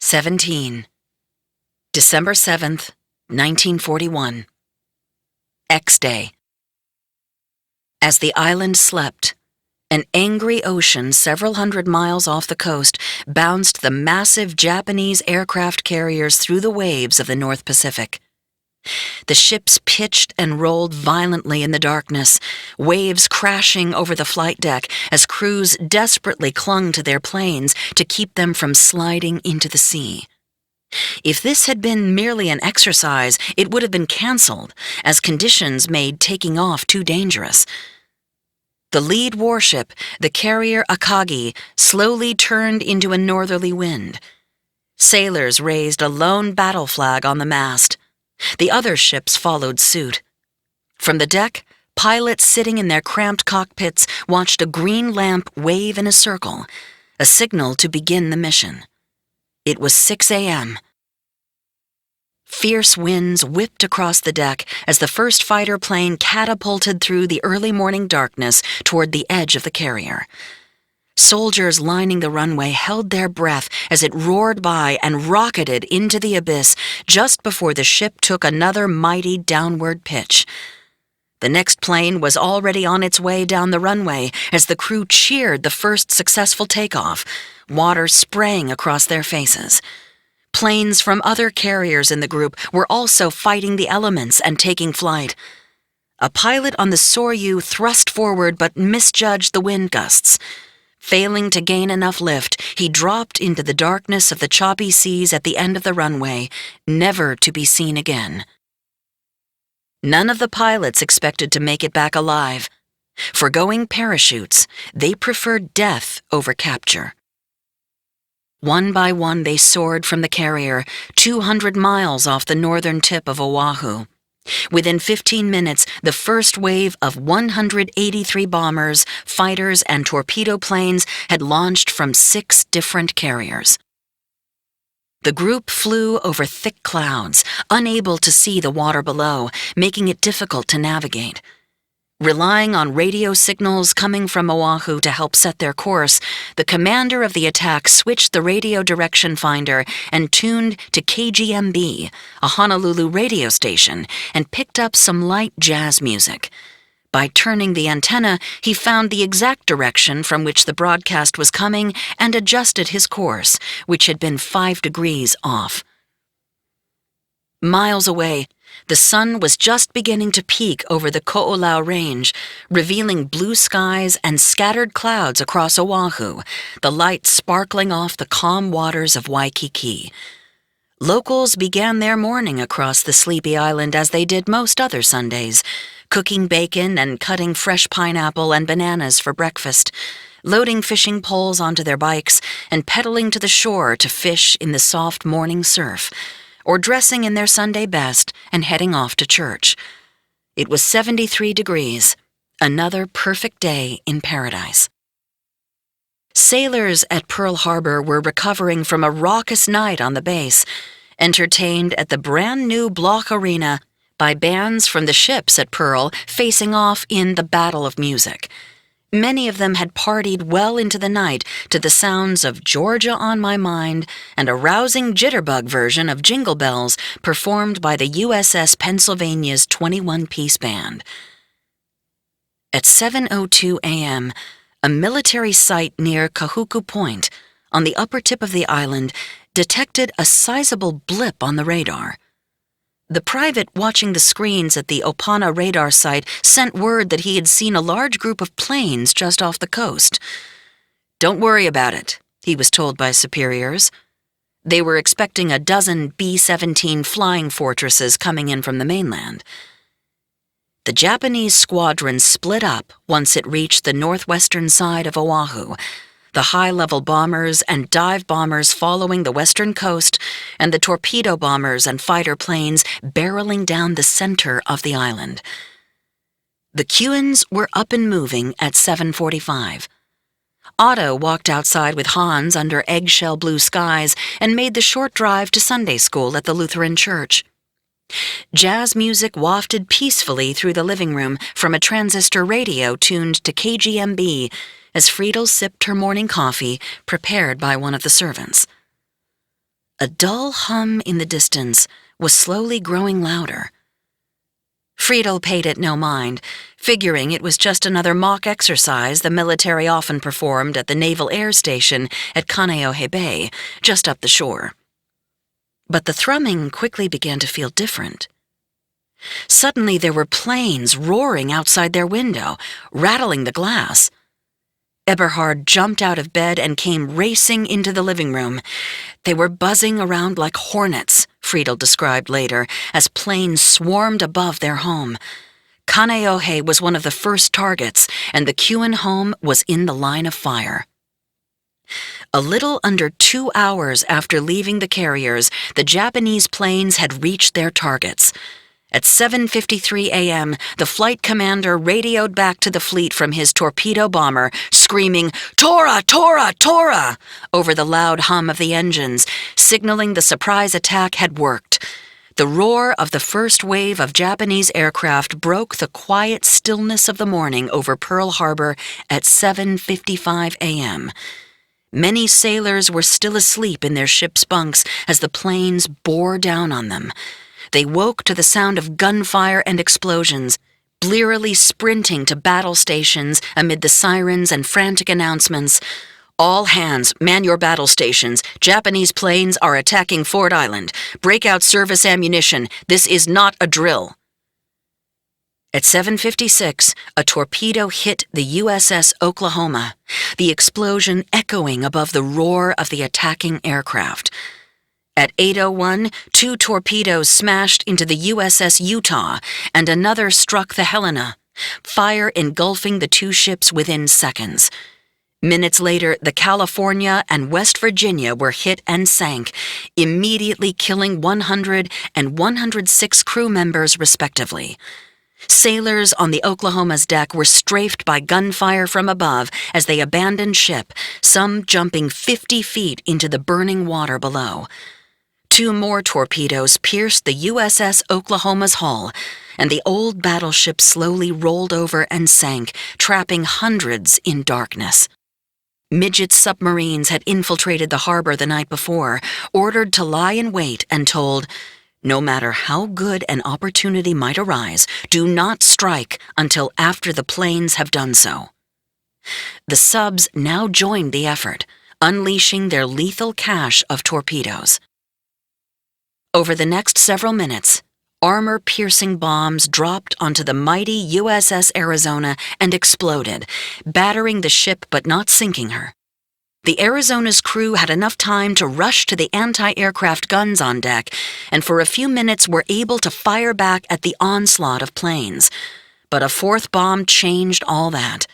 17. December 7th, 1941. X-Day. As the island slept, an angry ocean several hundred miles off the coast bounced the massive Japanese aircraft carriers through the waves of the North Pacific. The ships pitched and rolled violently in the darkness, waves crashing over the flight deck as crews desperately clung to their planes to keep them from sliding into the sea. If this had been merely an exercise, it would have been canceled, as conditions made taking off too dangerous. The lead warship, the carrier Akagi, slowly turned into a northerly wind. Sailors raised a lone battle flag on the mast. The other ships followed suit. From the deck, pilots sitting in their cramped cockpits watched a green lamp wave in a circle, a signal to begin the mission. It was 6 a.m. Fierce winds whipped across the deck as the first fighter plane catapulted through the early morning darkness toward the edge of the carrier. Soldiers lining the runway held their breath as it roared by and rocketed into the abyss just before the ship took another mighty downward pitch. The next plane was already on its way down the runway as the crew cheered the first successful takeoff, water spraying across their faces. Planes from other carriers in the group were also fighting the elements and taking flight. A pilot on the Soryu thrust forward but misjudged the wind gusts. Failing to gain enough lift, he dropped into the darkness of the choppy seas at the end of the runway, never to be seen again. None of the pilots expected to make it back alive. Forgoing parachutes, they preferred death over capture. One by one they soared from the carrier, 200 miles off the northern tip of Oahu. Within 15 minutes, the first wave of 183 bombers, fighters, and torpedo planes had launched from 6 different carriers. The group flew over thick clouds, unable to see the water below, making it difficult to navigate. Relying on radio signals coming from Oahu to help set their course, the commander of the attack switched the radio direction finder and tuned to KGMB, a Honolulu radio station, and picked up some light jazz music. By turning the antenna, he found the exact direction from which the broadcast was coming and adjusted his course, which had been 5 degrees off. Miles away, the sun was just beginning to peek over the Ko'olau Range, revealing blue skies and scattered clouds across Oahu, the light sparkling off the calm waters of Waikiki. Locals began their morning across the sleepy island as they did most other Sundays, cooking bacon and cutting fresh pineapple and bananas for breakfast, loading fishing poles onto their bikes and pedaling to the shore to fish in the soft morning surf, or dressing in their Sunday best and heading off to church. It was 73 degrees, another perfect day in paradise. Sailors at Pearl Harbor were recovering from a raucous night on the base, entertained at the brand-new Bloch Arena by bands from the ships at Pearl facing off in the Battle of Music. Many of them had partied well into the night to the sounds of Georgia on My Mind and a rousing jitterbug version of Jingle Bells performed by the USS Pennsylvania's 21-piece band. At 7:02 a.m., a military site near Kahuku Point, on the upper tip of the island, detected a sizable blip on the radar. The private watching the screens at the Opana radar site sent word that he had seen a large group of planes just off the coast. "Don't worry about it," he was told by superiors. They were expecting a dozen B-17 flying fortresses coming in from the mainland. The Japanese squadron split up once it reached the northwestern side of Oahu, the high-level bombers and dive bombers following the western coast, and the torpedo bombers and fighter planes barreling down the center of the island. The Kewans were up and moving at 7:45. Otto walked outside with Hans under eggshell blue skies and made the short drive to Sunday school at the Lutheran church. Jazz music wafted peacefully through the living room from a transistor radio tuned to KGMB as Friedel sipped her morning coffee prepared by one of the servants. A dull hum in the distance was slowly growing louder. Friedel paid it no mind, figuring it was just another mock exercise the military often performed at the Naval Air Station at Kaneohe Bay, just up the shore. But the thrumming quickly began to feel different. Suddenly there were planes roaring outside their window, rattling the glass. Eberhard jumped out of bed and came racing into the living room. They were buzzing around like hornets, Friedel described later, as planes swarmed above their home. Kaneohe was one of the first targets, and the Kewen home was in the line of fire. A little under 2 hours after leaving the carriers, the Japanese planes had reached their targets. At 7:53 a.m., the flight commander radioed back to the fleet from his torpedo bomber, screaming, "Tora! Tora! Tora!" over the loud hum of the engines, signaling the surprise attack had worked. The roar of the first wave of Japanese aircraft broke the quiet stillness of the morning over Pearl Harbor at 7:55 a.m. Many sailors were still asleep in their ship's bunks as the planes bore down on them. They woke to the sound of gunfire and explosions, blearily sprinting to battle stations amid the sirens and frantic announcements. "All hands, man your battle stations. Japanese planes are attacking Ford Island. Break out service ammunition. This is not a drill." At 7:56, a torpedo hit the USS Oklahoma, the explosion echoing above the roar of the attacking aircraft. At 8:01, 2 torpedoes smashed into the USS Utah, and another struck the Helena, fire engulfing the 2 ships within seconds. Minutes later, the California and West Virginia were hit and sank, immediately killing 100 and 106 crew members respectively. Sailors on the Oklahoma's deck were strafed by gunfire from above as they abandoned ship, some jumping 50 feet into the burning water below. 2 more torpedoes pierced the USS Oklahoma's hull, and the old battleship slowly rolled over and sank, trapping hundreds in darkness. Midget submarines had infiltrated the harbor the night before, ordered to lie in wait and told, "No matter how good an opportunity might arise, do not strike until after the planes have done so." The subs now joined the effort, unleashing their lethal cache of torpedoes. Over the next several minutes, armor-piercing bombs dropped onto the mighty USS Arizona and exploded, battering the ship but not sinking her. The Arizona's crew had enough time to rush to the anti-aircraft guns on deck, and for a few minutes were able to fire back at the onslaught of planes. But a 4th bomb changed all that.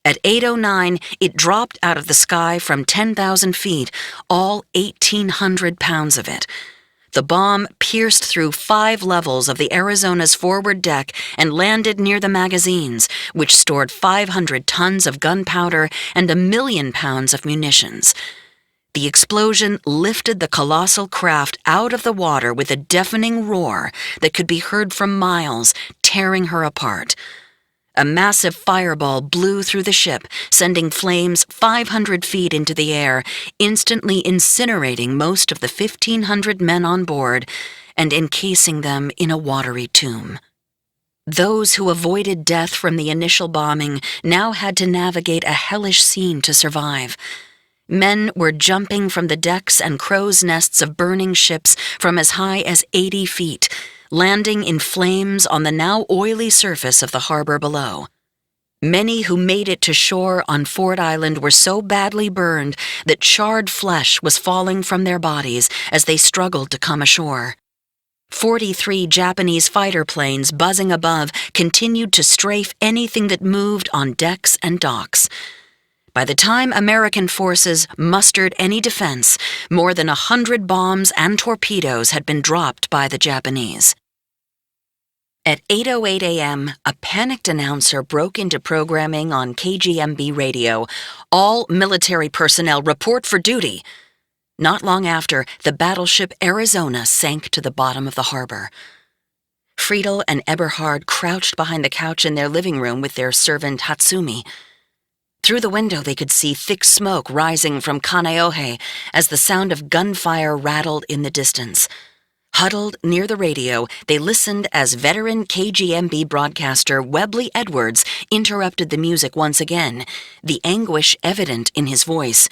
At 8:09, it dropped out of the sky from 10,000 feet, all 1,800 pounds of it. The bomb pierced through 5 levels of the Arizona's forward deck and landed near the magazines, which stored 500 tons of gunpowder and 1,000,000 pounds of munitions. The explosion lifted the colossal craft out of the water with a deafening roar that could be heard from miles, tearing her apart. A massive fireball blew through the ship, sending flames 500 feet into the air, instantly incinerating most of the 1,500 men on board and encasing them in a watery tomb. Those who avoided death from the initial bombing now had to navigate a hellish scene to survive. Men were jumping from the decks and crow's nests of burning ships from as high as 80 feet, landing in flames on the now oily surface of the harbor below. Many who made it to shore on Ford Island were so badly burned that charred flesh was falling from their bodies as they struggled to come ashore. 43 Japanese fighter planes buzzing above continued to strafe anything that moved on decks and docks. By the time American forces mustered any defense, more than 100 bombs and torpedoes had been dropped by the Japanese. At 8:08 a.m., a panicked announcer broke into programming on KGMB radio. "All military personnel report for duty." Not long after, the battleship Arizona sank to the bottom of the harbor. Friedel and Eberhard crouched behind the couch in their living room with their servant Hatsumi. Through the window they could see thick smoke rising from Kaneohe as the sound of gunfire rattled in the distance. Huddled near the radio, they listened as veteran KGMB broadcaster Webley Edwards interrupted the music once again, the anguish evident in his voice.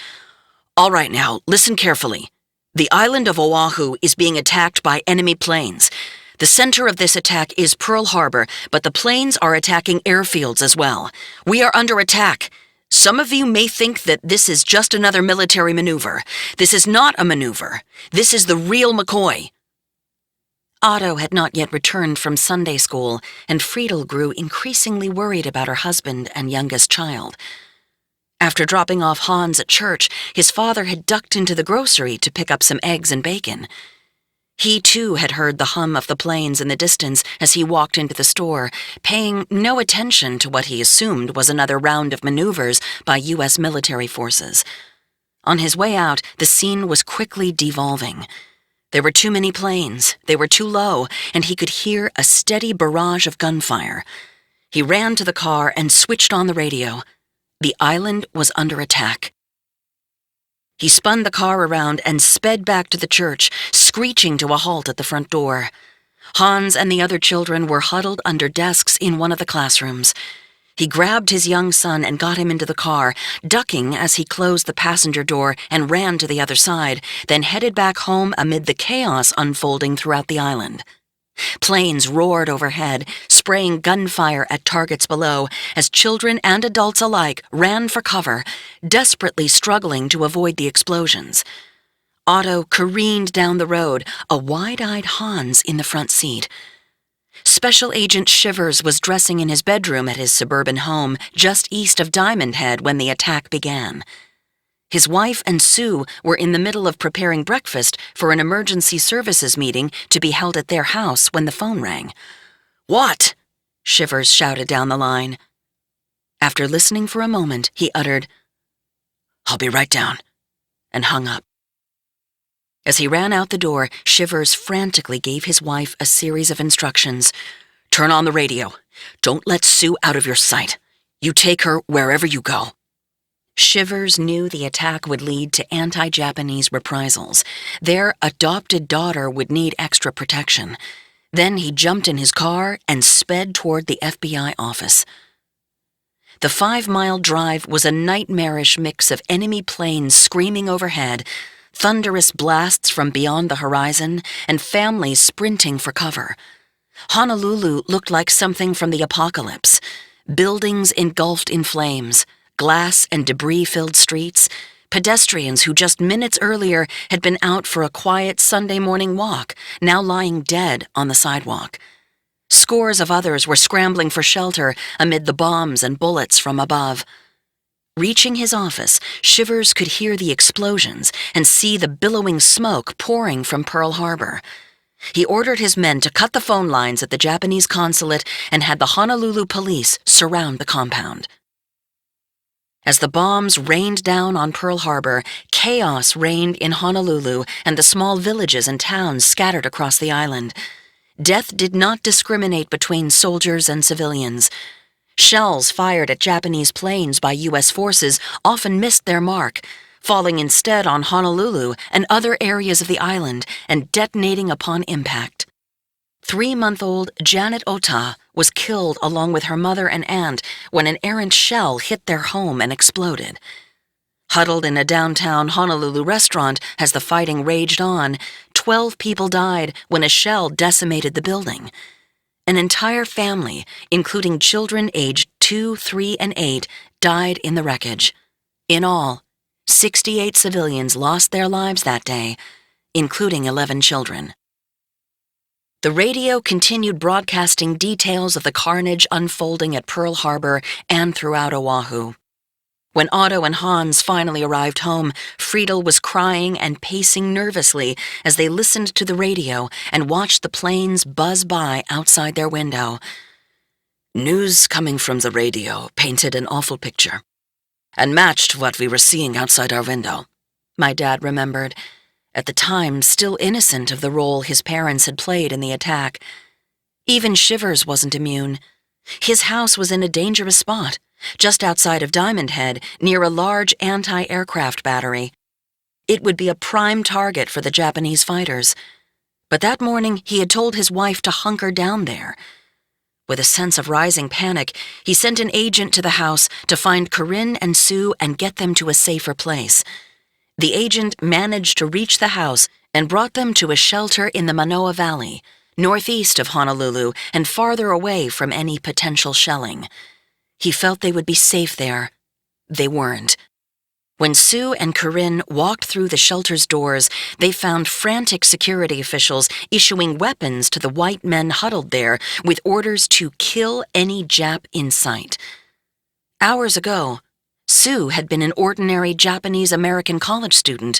"All right now, listen carefully. The island of Oahu is being attacked by enemy planes. The center of this attack is Pearl Harbor, but the planes are attacking airfields as well. We are under attack. Some of you may think that this is just another military maneuver. This is not a maneuver. This is the real McCoy." Otto had not yet returned from Sunday school, and Friedel grew increasingly worried about her husband and youngest child. After dropping off Hans at church, his father had ducked into the grocery to pick up some eggs and bacon. He, too, had heard the hum of the planes in the distance as he walked into the store, paying no attention to what he assumed was another round of maneuvers by U.S. military forces. On his way out, the scene was quickly devolving. There were too many planes, they were too low, and he could hear a steady barrage of gunfire. He ran to the car and switched on the radio. The island was under attack. He spun the car around and sped back to the church, screeching to a halt at the front door. Hans and the other children were huddled under desks in one of the classrooms. He grabbed his young son and got him into the car, ducking as he closed the passenger door and ran to the other side, then headed back home amid the chaos unfolding throughout the island. Planes roared overhead, spraying gunfire at targets below as children and adults alike ran for cover, desperately struggling to avoid the explosions. Otto careened down the road, a wide-eyed Hans in the front seat. Special Agent Shivers was dressing in his bedroom at his suburban home just east of Diamond Head when the attack began. His wife and Sue were in the middle of preparing breakfast for an emergency services meeting to be held at their house when the phone rang. "What?" Shivers shouted down the line. After listening for a moment, he uttered, "I'll be right down," and hung up. As he ran out the door, Shivers frantically gave his wife a series of instructions. "Turn on the radio. Don't let Sue out of your sight. You take her wherever you go." Shivers knew the attack would lead to anti-Japanese reprisals. Their adopted daughter would need extra protection. Then he jumped in his car and sped toward the FBI office. The 5-mile drive was a nightmarish mix of enemy planes screaming overhead, thunderous blasts from beyond the horizon, and families sprinting for cover. Honolulu looked like something from the apocalypse. Buildings engulfed in flames, glass and debris-filled streets, pedestrians who just minutes earlier had been out for a quiet Sunday morning walk, now lying dead on the sidewalk. Scores of others were scrambling for shelter amid the bombs and bullets from above. Reaching his office, Shivers could hear the explosions and see the billowing smoke pouring from Pearl Harbor. He ordered his men to cut the phone lines at the Japanese consulate and had the Honolulu police surround the compound. As the bombs rained down on Pearl Harbor, chaos reigned in Honolulu and the small villages and towns scattered across the island. Death did not discriminate between soldiers and civilians. Shells fired at Japanese planes by U.S. forces often missed their mark, falling instead on Honolulu and other areas of the island and detonating upon impact. 3-month-old Janet Ota was killed along with her mother and aunt when an errant shell hit their home and exploded. Huddled in a downtown Honolulu restaurant as the fighting raged on, 12 people died when a shell decimated the building. An entire family, including children aged 2, 3, and 8, died in the wreckage. In all, 68 civilians lost their lives that day, including 11 children. The radio continued broadcasting details of the carnage unfolding at Pearl Harbor and throughout Oahu. When Otto and Hans finally arrived home, Friedel was crying and pacing nervously as they listened to the radio and watched the planes buzz by outside their window. News coming from the radio painted an awful picture, and matched what we were seeing outside our window, my dad remembered, at the time still innocent of the role his parents had played in the attack. Even Shivers wasn't immune. His house was in a dangerous spot, just outside of Diamond Head, near a large anti-aircraft battery. It would be a prime target for the Japanese fighters. But that morning, he had told his wife to hunker down there. With a sense of rising panic, he sent an agent to the house to find Corinne and Sue and get them to a safer place. The agent managed to reach the house and brought them to a shelter in the Manoa Valley, northeast of Honolulu and farther away from any potential shelling. He felt they would be safe there. They weren't. When Sue and Corinne walked through the shelter's doors, they found frantic security officials issuing weapons to the white men huddled there with orders to kill any Jap in sight. Hours ago, Sue had been an ordinary Japanese-American college student.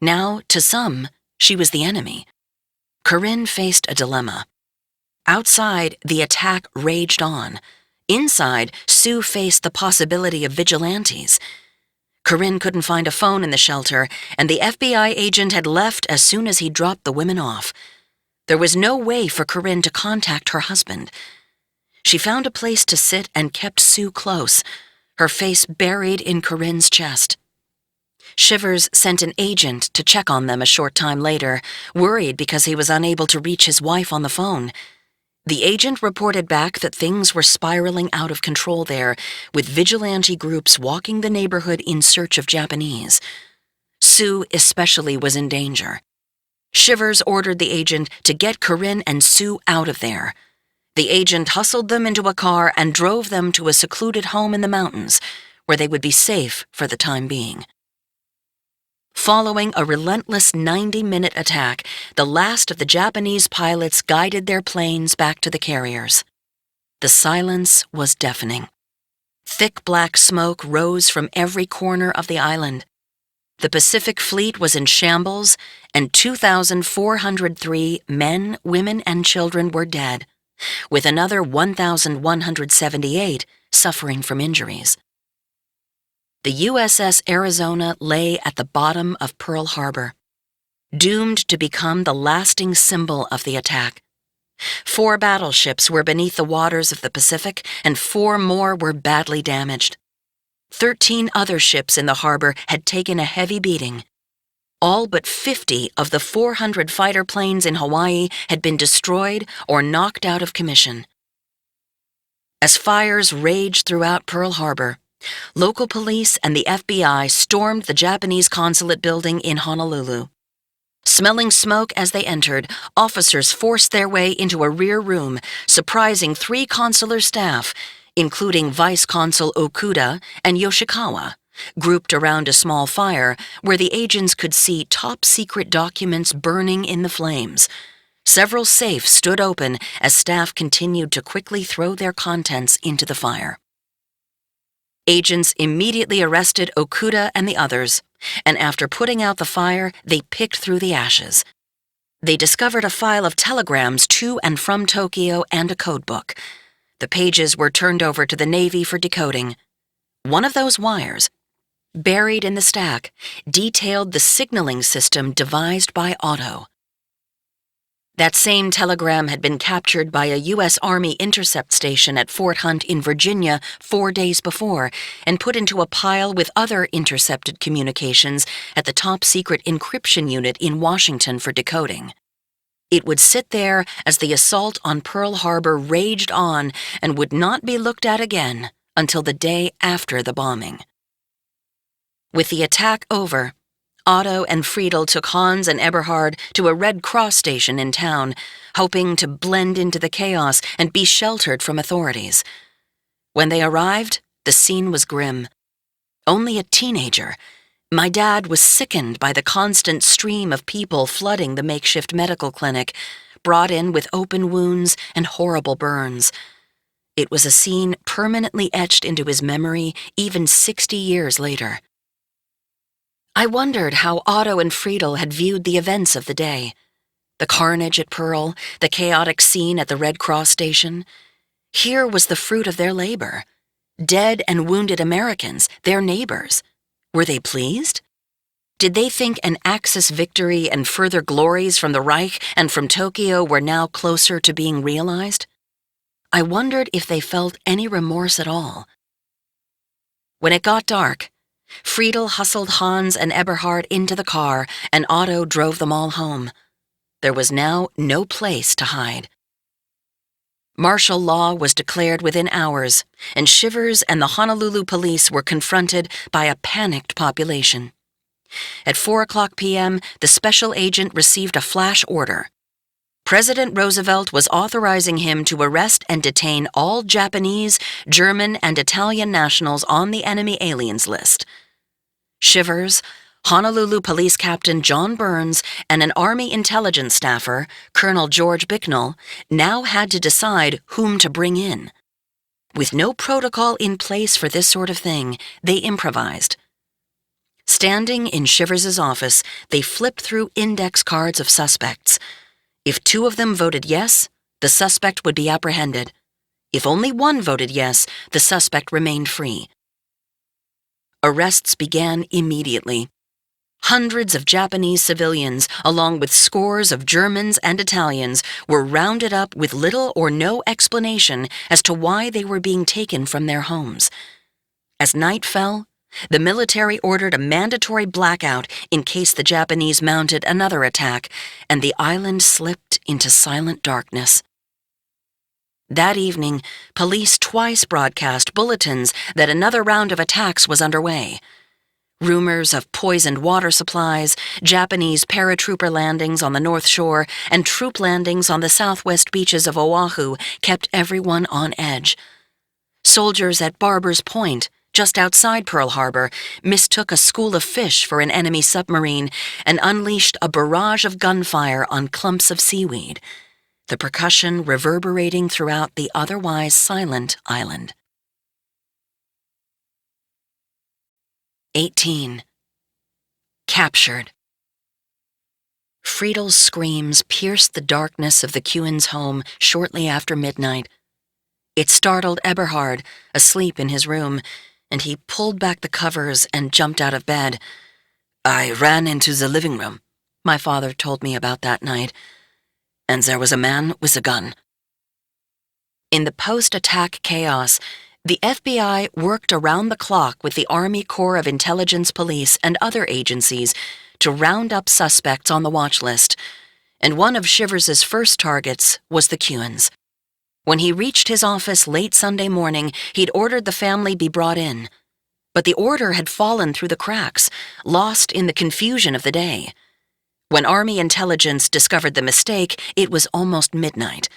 Now, to some, she was the enemy. Corinne faced a dilemma. Outside, the attack raged on. Inside, Sue faced the possibility of vigilantes. Corinne couldn't find a phone in the shelter, and the FBI agent had left as soon as he dropped the women off. There was no way for Corinne to contact her husband. She found a place to sit and kept Sue close, her face buried in Corinne's chest. Shivers sent an agent to check on them a short time later, worried because he was unable to reach his wife on the phone. The agent reported back that things were spiraling out of control there, with vigilante groups walking the neighborhood in search of Japanese. Sue especially was in danger. Shivers ordered the agent to get Corinne and Sue out of there. The agent hustled them into a car and drove them to a secluded home in the mountains, where they would be safe for the time being. Following a relentless 90-minute attack, the last of the Japanese pilots guided their planes back to the carriers. The silence was deafening. Thick black smoke rose from every corner of the island. The Pacific Fleet was in shambles, and 2,403 men, women, and children were dead, with another 1,178 suffering from injuries. The USS Arizona lay at the bottom of Pearl Harbor, doomed to become the lasting symbol of the attack. 4 battleships were beneath the waters of the Pacific, and 4 more were badly damaged. 13 other ships in the harbor had taken a heavy beating. All but 50 of the 400 fighter planes in Hawaii had been destroyed or knocked out of commission. As fires raged throughout Pearl Harbor, local police and the FBI stormed the Japanese consulate building in Honolulu. Smelling smoke as they entered, officers forced their way into a rear room, surprising 3 consular staff, including Vice Consul Okuda and Yoshikawa, grouped around a small fire where the agents could see top-secret documents burning in the flames. Several safes stood open as staff continued to quickly throw their contents into the fire. Agents immediately arrested Okuda and the others, and after putting out the fire, they picked through the ashes. They discovered a file of telegrams to and from Tokyo and a codebook. The pages were turned over to the Navy for decoding. One of those wires, buried in the stack, detailed the signaling system devised by Otto. That same telegram had been captured by a U.S. Army intercept station at Fort Hunt in Virginia 4 days before and put into a pile with other intercepted communications at the top-secret encryption unit in Washington for decoding. It would sit there as the assault on Pearl Harbor raged on and would not be looked at again until the day after the bombing. With the attack over, Otto and Friedel took Hans and Eberhard to a Red Cross station in town, hoping to blend into the chaos and be sheltered from authorities. When they arrived, the scene was grim. Only a teenager, my dad was sickened by the constant stream of people flooding the makeshift medical clinic, brought in with open wounds and horrible burns. It was a scene permanently etched into his memory even 60 years later. I wondered how Otto and Friedel had viewed the events of the day. The carnage at Pearl, the chaotic scene at the Red Cross station. Here was the fruit of their labor. Dead and wounded Americans, their neighbors. Were they pleased? Did they think an Axis victory and further glories from the Reich and from Tokyo were now closer to being realized? I wondered if they felt any remorse at all. When it got dark, Friedel hustled Hans and Eberhard into the car, and Otto drove them all home. There was now no place to hide. Martial law was declared within hours, and Shivers and the Honolulu police were confronted by a panicked population. At 4:00 p.m., the special agent received a flash order. President Roosevelt was authorizing him to arrest and detain all Japanese, German, and Italian nationals on the enemy aliens list. Shivers, Honolulu Police Captain John Burns, and an Army intelligence staffer, Colonel George Bicknell, now had to decide whom to bring in. With no protocol in place for this sort of thing, they improvised. Standing in Shivers's office, they flipped through index cards of suspects. If 2 of them voted yes, the suspect would be apprehended. If only 1 voted yes, the suspect remained free. Arrests began immediately. Hundreds of Japanese civilians, along with scores of Germans and Italians, were rounded up with little or no explanation as to why they were being taken from their homes. As night fell, the military ordered a mandatory blackout in case the Japanese mounted another attack, and the island slipped into silent darkness. That evening, police twice broadcast bulletins that another round of attacks was underway. Rumors of poisoned water supplies, Japanese paratrooper landings on the North Shore, and troop landings on the southwest beaches of Oahu kept everyone on edge. Soldiers at Barber's Point, just outside Pearl Harbor, mistook a school of fish for an enemy submarine and unleashed a barrage of gunfire on clumps of seaweed, the percussion reverberating throughout the otherwise silent island. 18. Captured. Friedel's screams pierced the darkness of the Kewins' home shortly after midnight. It startled Eberhard, asleep in his room, and he pulled back the covers and jumped out of bed. "I ran into the living room," my father told me about that night, "and there was a man with a gun." In the post-attack chaos, the FBI worked around the clock with the Army Corps of Intelligence Police and other agencies to round up suspects on the watch list, and one of Shivers's first targets was the Kewins. When he reached his office late Sunday morning, he'd ordered the family be brought in. But the order had fallen through the cracks, lost in the confusion of the day. When Army intelligence discovered the mistake, it was almost midnight.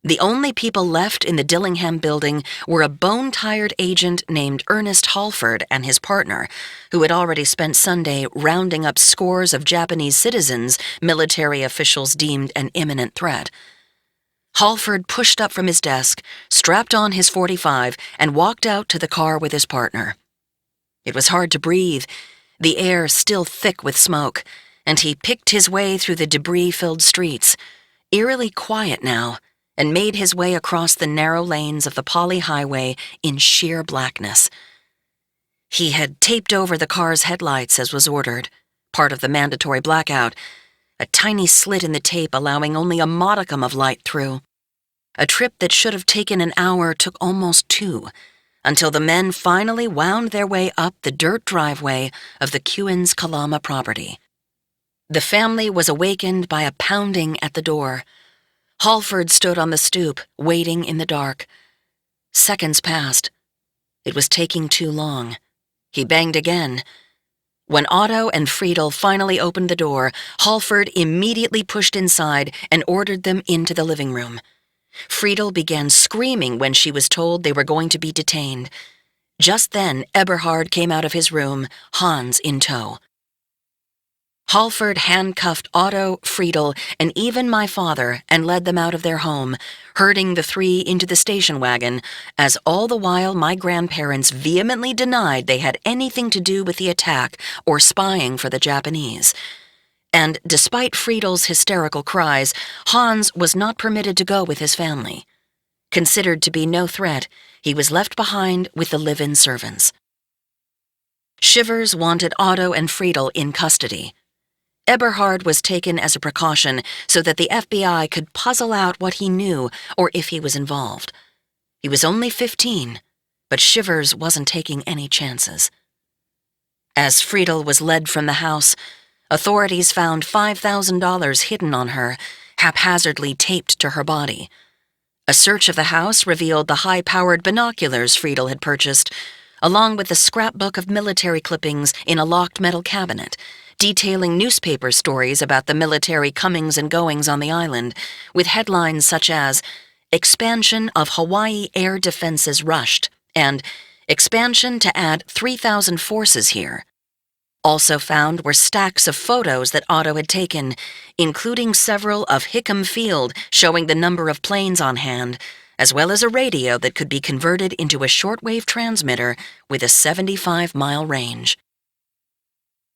The only people left in the Dillingham building were a bone-tired agent named Ernest Halford and his partner, who had already spent Sunday rounding up scores of Japanese citizens military officials deemed an imminent threat. Halford pushed up from his desk, strapped on his .45, and walked out to the car with his partner. It was hard to breathe, the air still thick with smoke, and he picked his way through the debris-filled streets, eerily quiet now, and made his way across the narrow lanes of the Poly Highway in sheer blackness. He had taped over the car's headlights as was ordered, part of the mandatory blackout, a tiny slit in the tape allowing only a modicum of light through. A trip that should have taken an hour took almost 2, until the men finally wound their way up the dirt driveway of the Kewins Kalama property. The family was awakened by a pounding at the door. Halford stood on the stoop, waiting in the dark. Seconds passed. It was taking too long. He banged again. When Otto and Friedel finally opened the door, Halford immediately pushed inside and ordered them into the living room. Friedel began screaming when she was told they were going to be detained. Just then, Eberhard came out of his room, Hans in tow. Halford handcuffed Otto, Friedel, and even my father and led them out of their home, herding the 3 into the station wagon, as all the while my grandparents vehemently denied they had anything to do with the attack or spying for the Japanese. And despite Friedel's hysterical cries, Hans was not permitted to go with his family. Considered to be no threat, he was left behind with the live-in servants. Shivers wanted Otto and Friedel in custody. Eberhard was taken as a precaution so that the FBI could puzzle out what he knew or if he was involved. He was only 15, but Shivers wasn't taking any chances. As Friedel was led from the house, authorities found $5,000 hidden on her, haphazardly taped to her body. A search of the house revealed the high-powered binoculars Friedel had purchased, along with a scrapbook of military clippings in a locked metal cabinet, detailing newspaper stories about the military comings and goings on the island, with headlines such as, "Expansion of Hawaii Air Defenses Rushed," and "Expansion to add 3,000 forces here." Also found were stacks of photos that Otto had taken, including several of Hickam Field showing the number of planes on hand, as well as a radio that could be converted into a shortwave transmitter with a 75-mile range.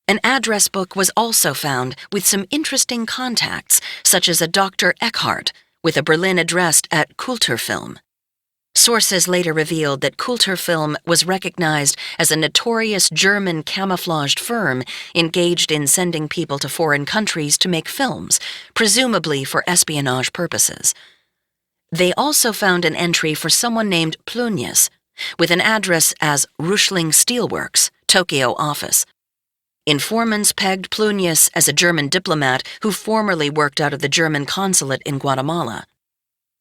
An address book was also found with some interesting contacts, such as a Dr. Eckhart, with a Berlin address at Kulturfilm. Sources later revealed that Kulturfilm was recognized as a notorious German camouflaged firm engaged in sending people to foreign countries to make films, presumably for espionage purposes. They also found an entry for someone named Plunius, with an address as Ruschling Steelworks, Tokyo office. Informants pegged Plunius as a German diplomat who formerly worked out of the German consulate in Guatemala.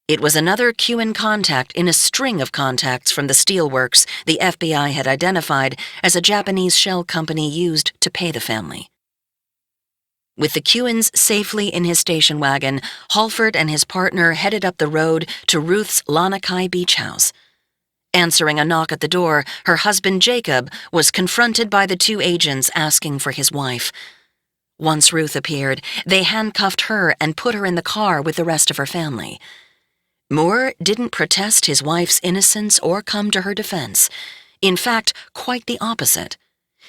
It was another Kewin contact in a string of contacts from the steelworks the FBI had identified as a Japanese shell company used to pay the family. With the Kewins safely in his station wagon, Halford and his partner headed up the road to Ruth's Lanakai beach house. Answering a knock at the door, her husband Jacob was confronted by the 2 agents asking for his wife. Once Ruth appeared, they handcuffed her and put her in the car with the rest of her family. Moore didn't protest his wife's innocence or come to her defense. In fact, quite the opposite.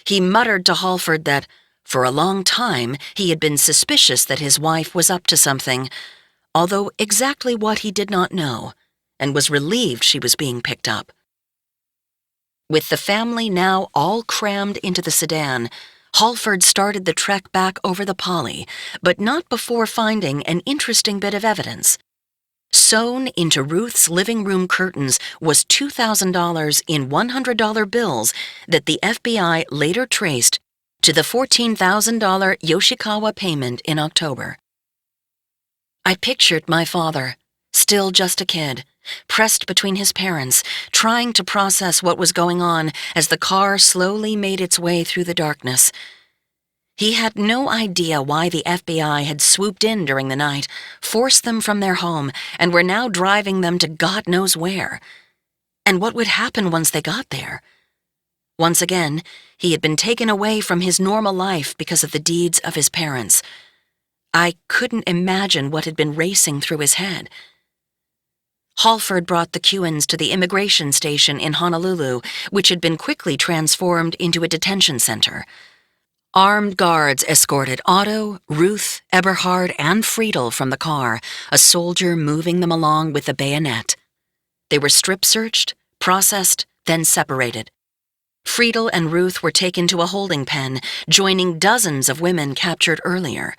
He muttered to Halford that, for a long time, he had been suspicious that his wife was up to something, although exactly what he did not know, and was relieved she was being picked up. With the family now all crammed into the sedan, Halford started the trek back over the Poly, but not before finding an interesting bit of evidence. Sewn into Ruth's living room curtains was $2,000 in $100 bills that the FBI later traced to the $14,000 Yoshikawa payment in October. I pictured my father, still just a kid, pressed between his parents, trying to process what was going on as the car slowly made its way through the darkness. He had no idea why the FBI had swooped in during the night, forced them from their home, and were now driving them to God knows where. And what would happen once they got there? Once again, he had been taken away from his normal life because of the deeds of his parents. I couldn't imagine what had been racing through his head. Halford brought the Kewens to the immigration station in Honolulu, which had been quickly transformed into a detention center. Armed guards escorted Otto, Ruth, Eberhard, and Friedel from the car, a soldier moving them along with a bayonet. They were strip-searched, processed, then separated. Friedel and Ruth were taken to a holding pen, joining dozens of women captured earlier.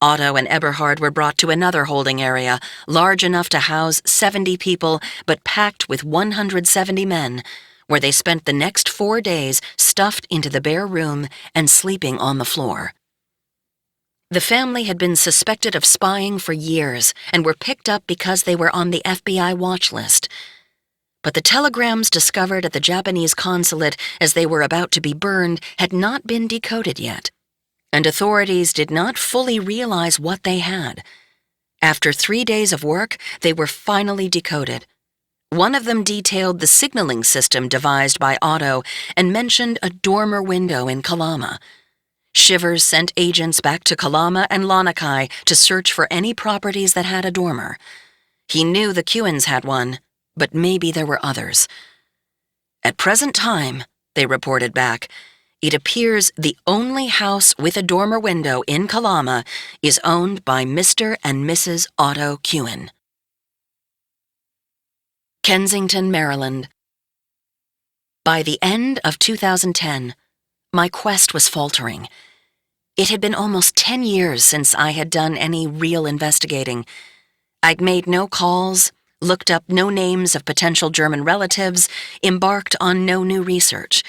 Otto and Eberhard were brought to another holding area, large enough to house 70 people but packed with 170 men, where they spent the next 4 days stuffed into the bare room and sleeping on the floor. The family had been suspected of spying for years and were picked up because they were on the FBI watch list. But the telegrams discovered at the Japanese consulate as they were about to be burned had not been decoded yet, and authorities did not fully realize what they had. After 3 days of work, they were finally decoded. One of them detailed the signaling system devised by Otto and mentioned a dormer window in Kalama. Shivers sent agents back to Kalama and Lanakai to search for any properties that had a dormer. He knew the Kewens had one, but maybe there were others. At present time, they reported back, it appears the only house with a dormer window in Kalama is owned by Mr. and Mrs. Otto Kewen. Kensington, Maryland. By the end of 2010, my quest was faltering. It had been almost 10 years since I had done any real investigating. I'd made no calls, looked up no names of potential German relatives, embarked on no new research.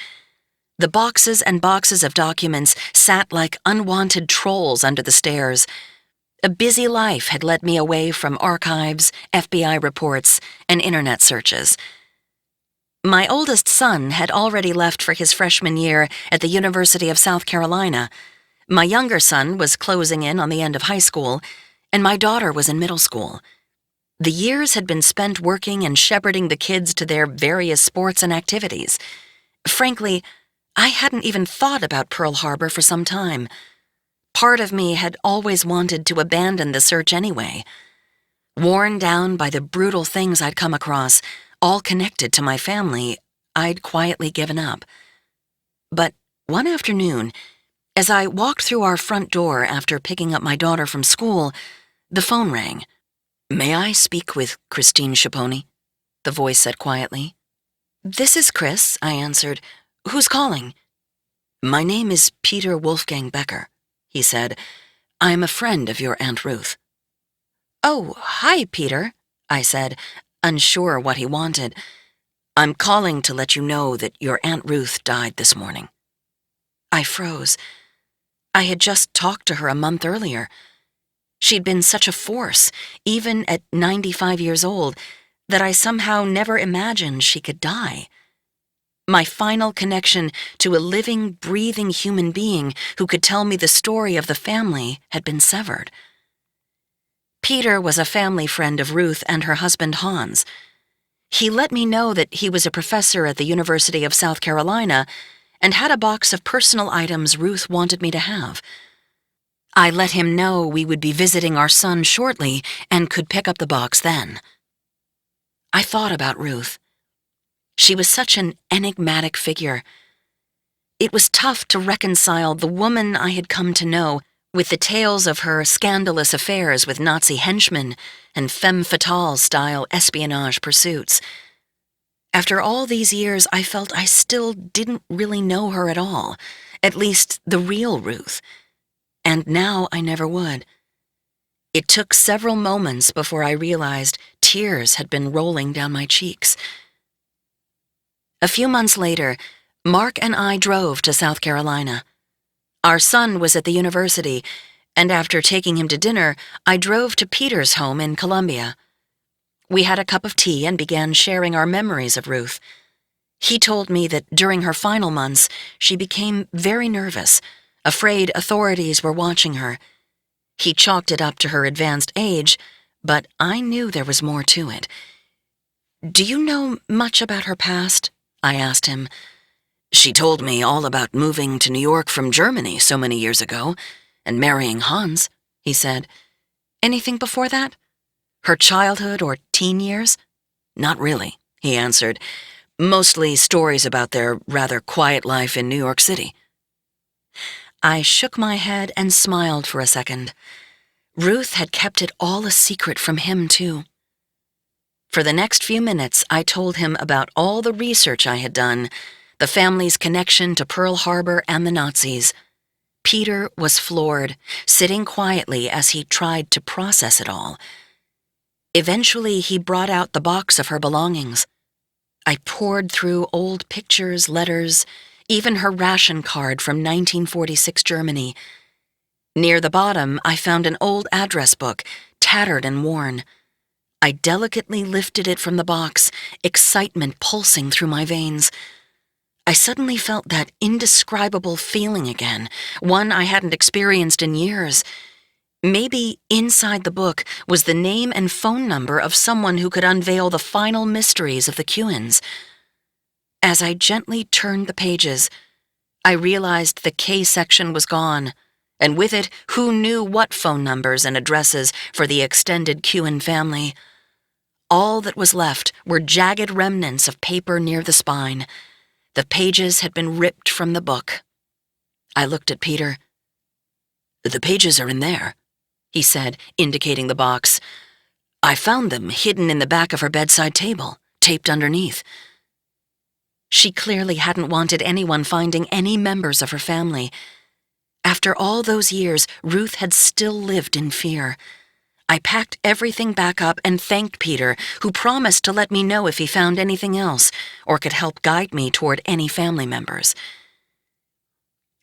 The boxes and boxes of documents sat like unwanted trolls under the stairs. A busy life had led me away from archives, FBI reports, and internet searches. My oldest son had already left for his freshman year at the University of South Carolina. My younger son was closing in on the end of high school, and my daughter was in middle school. The years had been spent working and shepherding the kids to their various sports and activities. Frankly, I hadn't even thought about Pearl Harbor for some time. Part of me had always wanted to abandon the search anyway. Worn down by the brutal things I'd come across, all connected to my family, I'd quietly given up. But one afternoon, as I walked through our front door after picking up my daughter from school, the phone rang. "May I speak with Christine Schaponi?" the voice said quietly. "This is Chris," I answered. "Who's calling?" "My name is Peter Wolfgang Becker," he said. "I'm a friend of your Aunt Ruth." "Oh, hi, Peter," I said, unsure what he wanted. "I'm calling to let you know that your Aunt Ruth died this morning." I froze. I had just talked to her a month earlier. She'd been such a force, even at 95 years old, that I somehow never imagined she could die. My final connection to a living, breathing human being who could tell me the story of the family had been severed. Peter was a family friend of Ruth and her husband Hans. He let me know that he was a professor at the University of South Carolina and had a box of personal items Ruth wanted me to have. I let him know we would be visiting our son shortly and could pick up the box then. I thought about Ruth. She was such an enigmatic figure. It was tough to reconcile the woman I had come to know with the tales of her scandalous affairs with Nazi henchmen and femme fatale-style espionage pursuits. After all these years, I felt I still didn't really know her at all, at least the real Ruth. And now I never would. It took several moments before I realized tears had been rolling down my cheeks. A few months later, Mark and I drove to South Carolina. Our son was at the university, and after taking him to dinner, I drove to Peter's home in Columbia. We had a cup of tea and began sharing our memories of Ruth. He told me that during her final months, she became very nervous, afraid authorities were watching her. He chalked it up to her advanced age, but I knew there was more to it. "Do you know much about her past?" I asked him. "She told me all about moving to New York from Germany so many years ago, and marrying Hans," he said. "Anything before that? Her childhood or teen years?" "Not really," he answered. "Mostly stories about their rather quiet life in New York City." I shook my head and smiled for a second. Ruth had kept it all a secret from him, too. For the next few minutes, I told him about all the research I had done, the family's connection to Pearl Harbor and the Nazis. Peter was floored, sitting quietly as he tried to process it all. Eventually, he brought out the box of her belongings. I pored through old pictures, letters, even her ration card from 1946 Germany. Near the bottom, I found an old address book, tattered and worn. I delicately lifted it from the box, excitement pulsing through my veins. I suddenly felt that indescribable feeling again, one I hadn't experienced in years. Maybe inside the book was the name and phone number of someone who could unveil the final mysteries of the Kewins. As I gently turned the pages, I realized the K section was gone, and with it, who knew what phone numbers and addresses for the extended Kewin family. All that was left were jagged remnants of paper near the spine. The pages had been ripped from the book. I looked at Peter. "The pages are in there," he said, indicating the box. "I found them hidden in the back of her bedside table, taped underneath." She clearly hadn't wanted anyone finding any members of her family. After all those years, Ruth had still lived in fear. I packed everything back up and thanked Peter, who promised to let me know if he found anything else, or could help guide me toward any family members.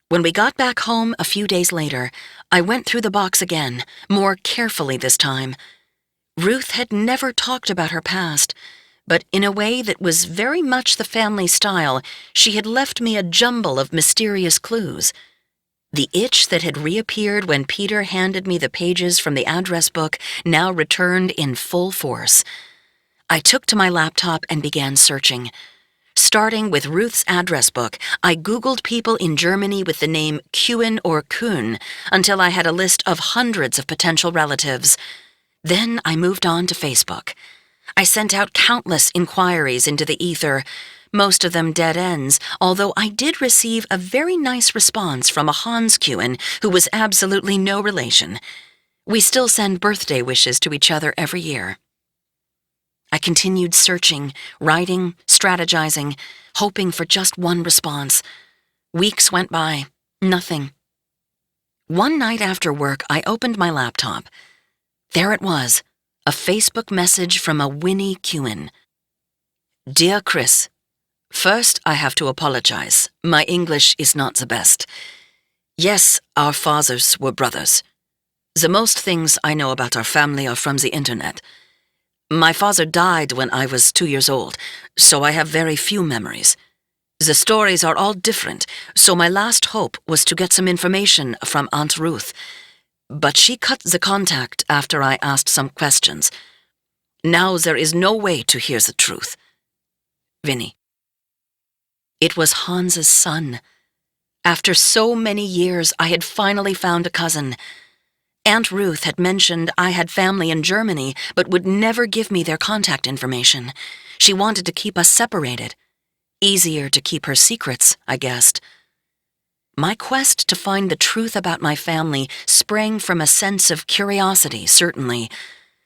When we got back home a few days later, I went through the box again, more carefully this time. Ruth had never talked about her past, but in a way that was very much the family style, she had left me a jumble of mysterious clues. The itch that had reappeared when Peter handed me the pages from the address book now returned in full force. I took to my laptop and began searching. Starting with Ruth's address book, I Googled people in Germany with the name Kewin or Kuhn until I had a list of hundreds of potential relatives. Then I moved on to Facebook. I sent out countless inquiries into the ether, most of them dead ends, although I did receive a very nice response from a Hans Kewin who was absolutely no relation. We still send birthday wishes to each other every year. I continued searching, writing, strategizing, hoping for just one response. Weeks went by. Nothing. One night after work, I opened my laptop. There it was, a Facebook message from a Winnie Kewin. "Dear Chris, first, I have to apologize. My English is not the best. Yes, our fathers were brothers. The most things I know about our family are from the internet. My father died when I was 2 years old, so I have very few memories. The stories are all different, so my last hope was to get some information from Aunt Ruth. But she cut the contact after I asked some questions. Now there is no way to hear the truth. Vinny." It was Hans's son. After so many years, I had finally found a cousin. Aunt Ruth had mentioned I had family in Germany, but would never give me their contact information. She wanted to keep us separated. Easier to keep her secrets, I guessed. My quest to find the truth about my family sprang from a sense of curiosity, certainly,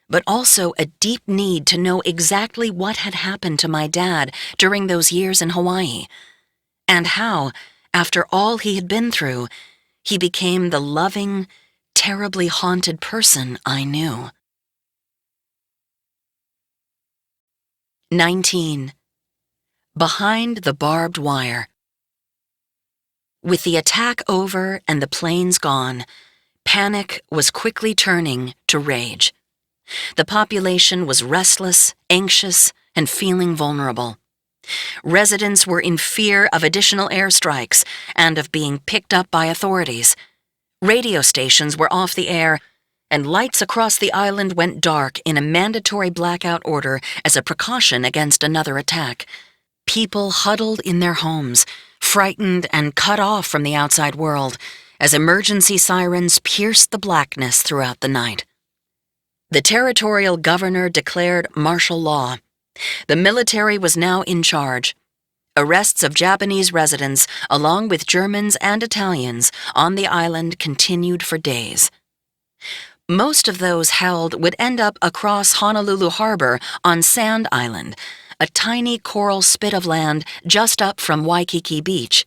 but also a deep need to know exactly what had happened to my dad during those years in Hawaii, and how, after all he had been through, he became the loving, terribly haunted person I knew. 19. Behind the Barbed Wire. With the attack over and the planes gone, panic was quickly turning to rage. The population was restless, anxious, and feeling vulnerable. Residents were in fear of additional airstrikes and of being picked up by authorities. Radio stations were off the air, and lights across the island went dark in a mandatory blackout order as a precaution against another attack. People huddled in their homes, frightened and cut off from the outside world, as emergency sirens pierced the blackness throughout the night. The territorial governor declared martial law. The military was now in charge. Arrests of Japanese residents, along with Germans and Italians, on the island continued for days. Most of those held would end up across Honolulu Harbor on Sand Island, a tiny coral spit of land just up from Waikiki Beach.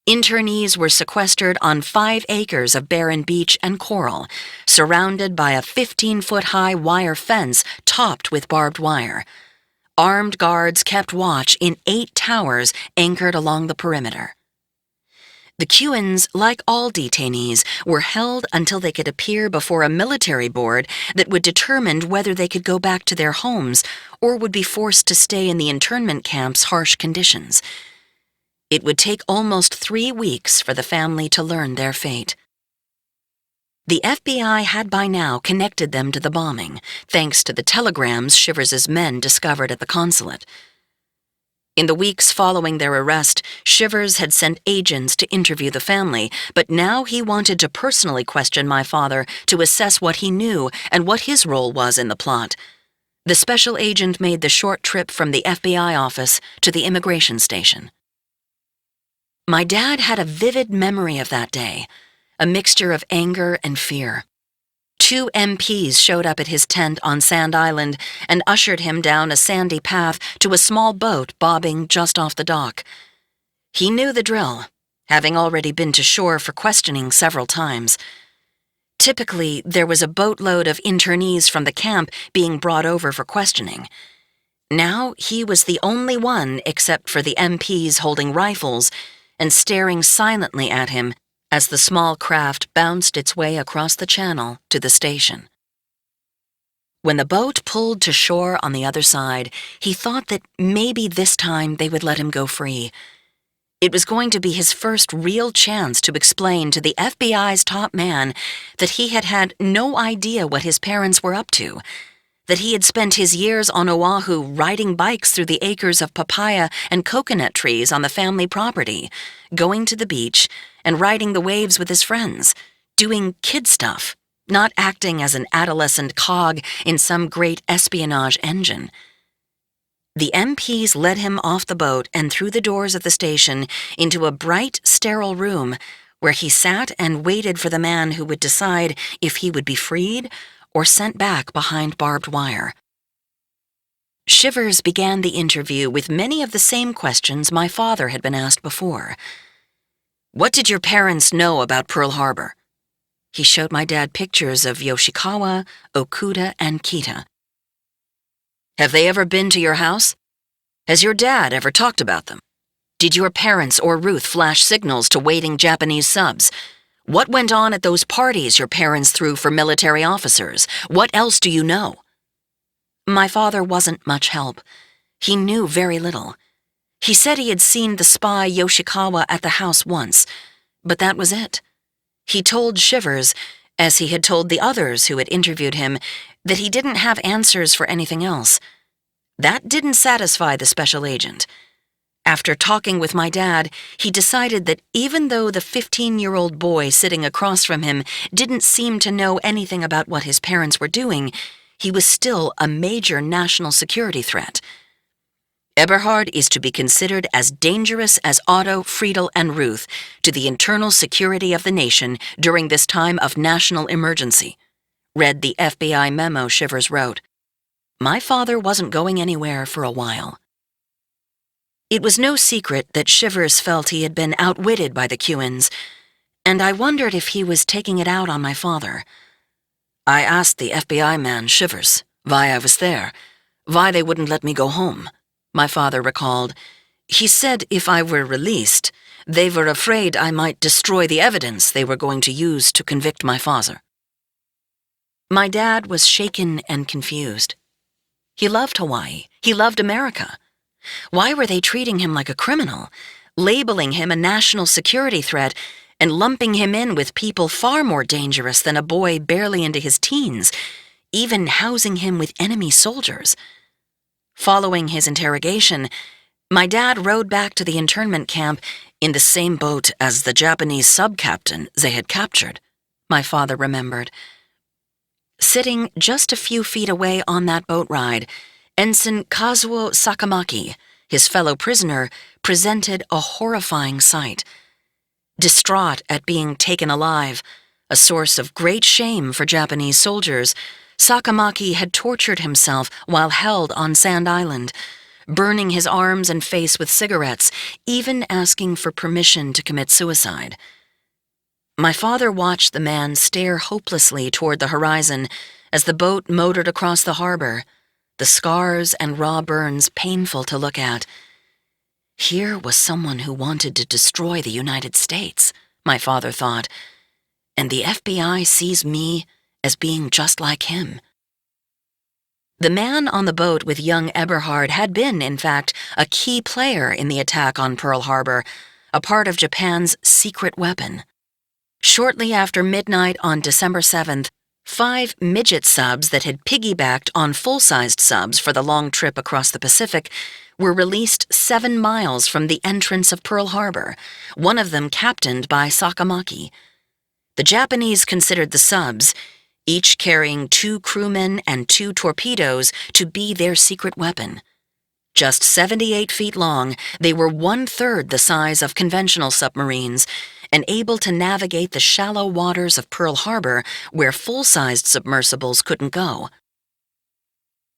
Internees were sequestered on 5 acres of barren beach and coral, surrounded by a 15-foot-high wire fence topped with barbed wire. Armed guards kept watch in 8 towers anchored along the perimeter. The Cuans, like all detainees, were held until they could appear before a military board that would determine whether they could go back to their homes or would be forced to stay in the internment camp's harsh conditions. It would take almost 3 weeks for the family to learn their fate. The FBI had by now connected them to the bombing, thanks to the telegrams Shivers's men discovered at the consulate. In the weeks following their arrest, Shivers had sent agents to interview the family, but now he wanted to personally question my father to assess what he knew and what his role was in the plot. The special agent made the short trip from the FBI office to the immigration station. My dad had a vivid memory of that day, a mixture of anger and fear. 2 MPs showed up at his tent on Sand Island and ushered him down a sandy path to a small boat bobbing just off the dock. He knew the drill, having already been to shore for questioning several times. Typically, there was a boatload of internees from the camp being brought over for questioning. Now he was the only one except for the MPs holding rifles and staring silently at him as the small craft bounced its way across the channel to the station. When the boat pulled to shore on the other side, he thought that maybe this time they would let him go free. It was going to be his first real chance to explain to the FBI's top man that he had had no idea what his parents were up to, that he had spent his years on Oahu riding bikes through the acres of papaya and coconut trees on the family property, going to the beach and riding the waves with his friends, doing kid stuff, not acting as an adolescent cog in some great espionage engine. The MPs led him off the boat and through the doors of the station into a bright, sterile room where he sat and waited for the man who would decide if he would be freed or sent back behind barbed wire. Shivers began the interview with many of the same questions my father had been asked before. "What did your parents know about Pearl Harbor?" He showed my dad pictures of Yoshikawa, Okuda, and Kita. "Have they ever been to your house? Has your dad ever talked about them? Did your parents or Ruth flash signals to waiting Japanese subs? What went on at those parties your parents threw for military officers? What else do you know?" My father wasn't much help. He knew very little. He said he had seen the spy Yoshikawa at the house once, but that was it. He told Shivers, as he had told the others who had interviewed him, that he didn't have answers for anything else. That didn't satisfy the special agent. After talking with my dad, he decided that even though the 15-year-old boy sitting across from him didn't seem to know anything about what his parents were doing, he was still a major national security threat. Eberhard is to be considered as dangerous as Otto, Friedel, and Ruth to the internal security of the nation during this time of national emergency, read the FBI memo Shivers wrote. My father wasn't going anywhere for a while. It was no secret that Shivers felt he had been outwitted by the Cuans, and I wondered if he was taking it out on my father. I asked the FBI man, Shivers, why I was there, why they wouldn't let me go home, my father recalled. He said if I were released, they were afraid I might destroy the evidence they were going to use to convict my father. My dad was shaken and confused. He loved Hawaii. He loved America. Why were they treating him like a criminal, labeling him a national security threat, and lumping him in with people far more dangerous than a boy barely into his teens, even housing him with enemy soldiers? Following his interrogation, my dad rowed back to the internment camp in the same boat as the Japanese sub-captain they had captured, my father remembered. Sitting just a few feet away on that boat ride, Ensign Kazuo Sakamaki, his fellow prisoner, presented a horrifying sight. Distraught at being taken alive, a source of great shame for Japanese soldiers, Sakamaki had tortured himself while held on Sand Island, burning his arms and face with cigarettes, even asking for permission to commit suicide. My father watched the man stare hopelessly toward the horizon as the boat motored across the harbor, the scars and raw burns painful to look at. Here was someone who wanted to destroy the United States, my father thought, and the FBI sees me as being just like him. The man on the boat with young Eberhard had been, in fact, a key player in the attack on Pearl Harbor, a part of Japan's secret weapon. Shortly after midnight on December 7th, 5 midget subs that had piggybacked on full-sized subs for the long trip across the Pacific were released 7 miles from the entrance of Pearl Harbor, one of them captained by Sakamaki. The Japanese considered the subs, each carrying 2 crewmen and 2 torpedoes, to be their secret weapon. Just 78 feet long, they were 1/3 the size of conventional submarines, and able to navigate the shallow waters of Pearl Harbor where full-sized submersibles couldn't go.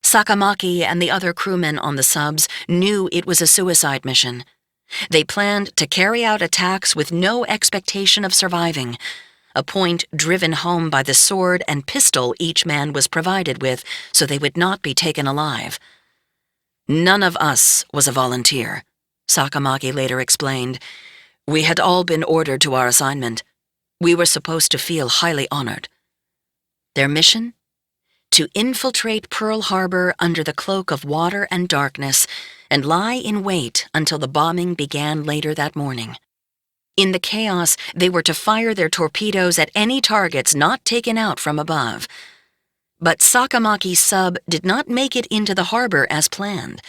Sakamaki and the other crewmen on the subs knew it was a suicide mission. They planned to carry out attacks with no expectation of surviving, a point driven home by the sword and pistol each man was provided with so they would not be taken alive. "None of us was a volunteer," Sakamaki later explained. "We had all been ordered to our assignment. We were supposed to feel highly honored." Their mission? To infiltrate Pearl Harbor under the cloak of water and darkness and lie in wait until the bombing began later that morning. In the chaos, they were to fire their torpedoes at any targets not taken out from above. But Sakamaki's sub did not make it into the harbor as planned.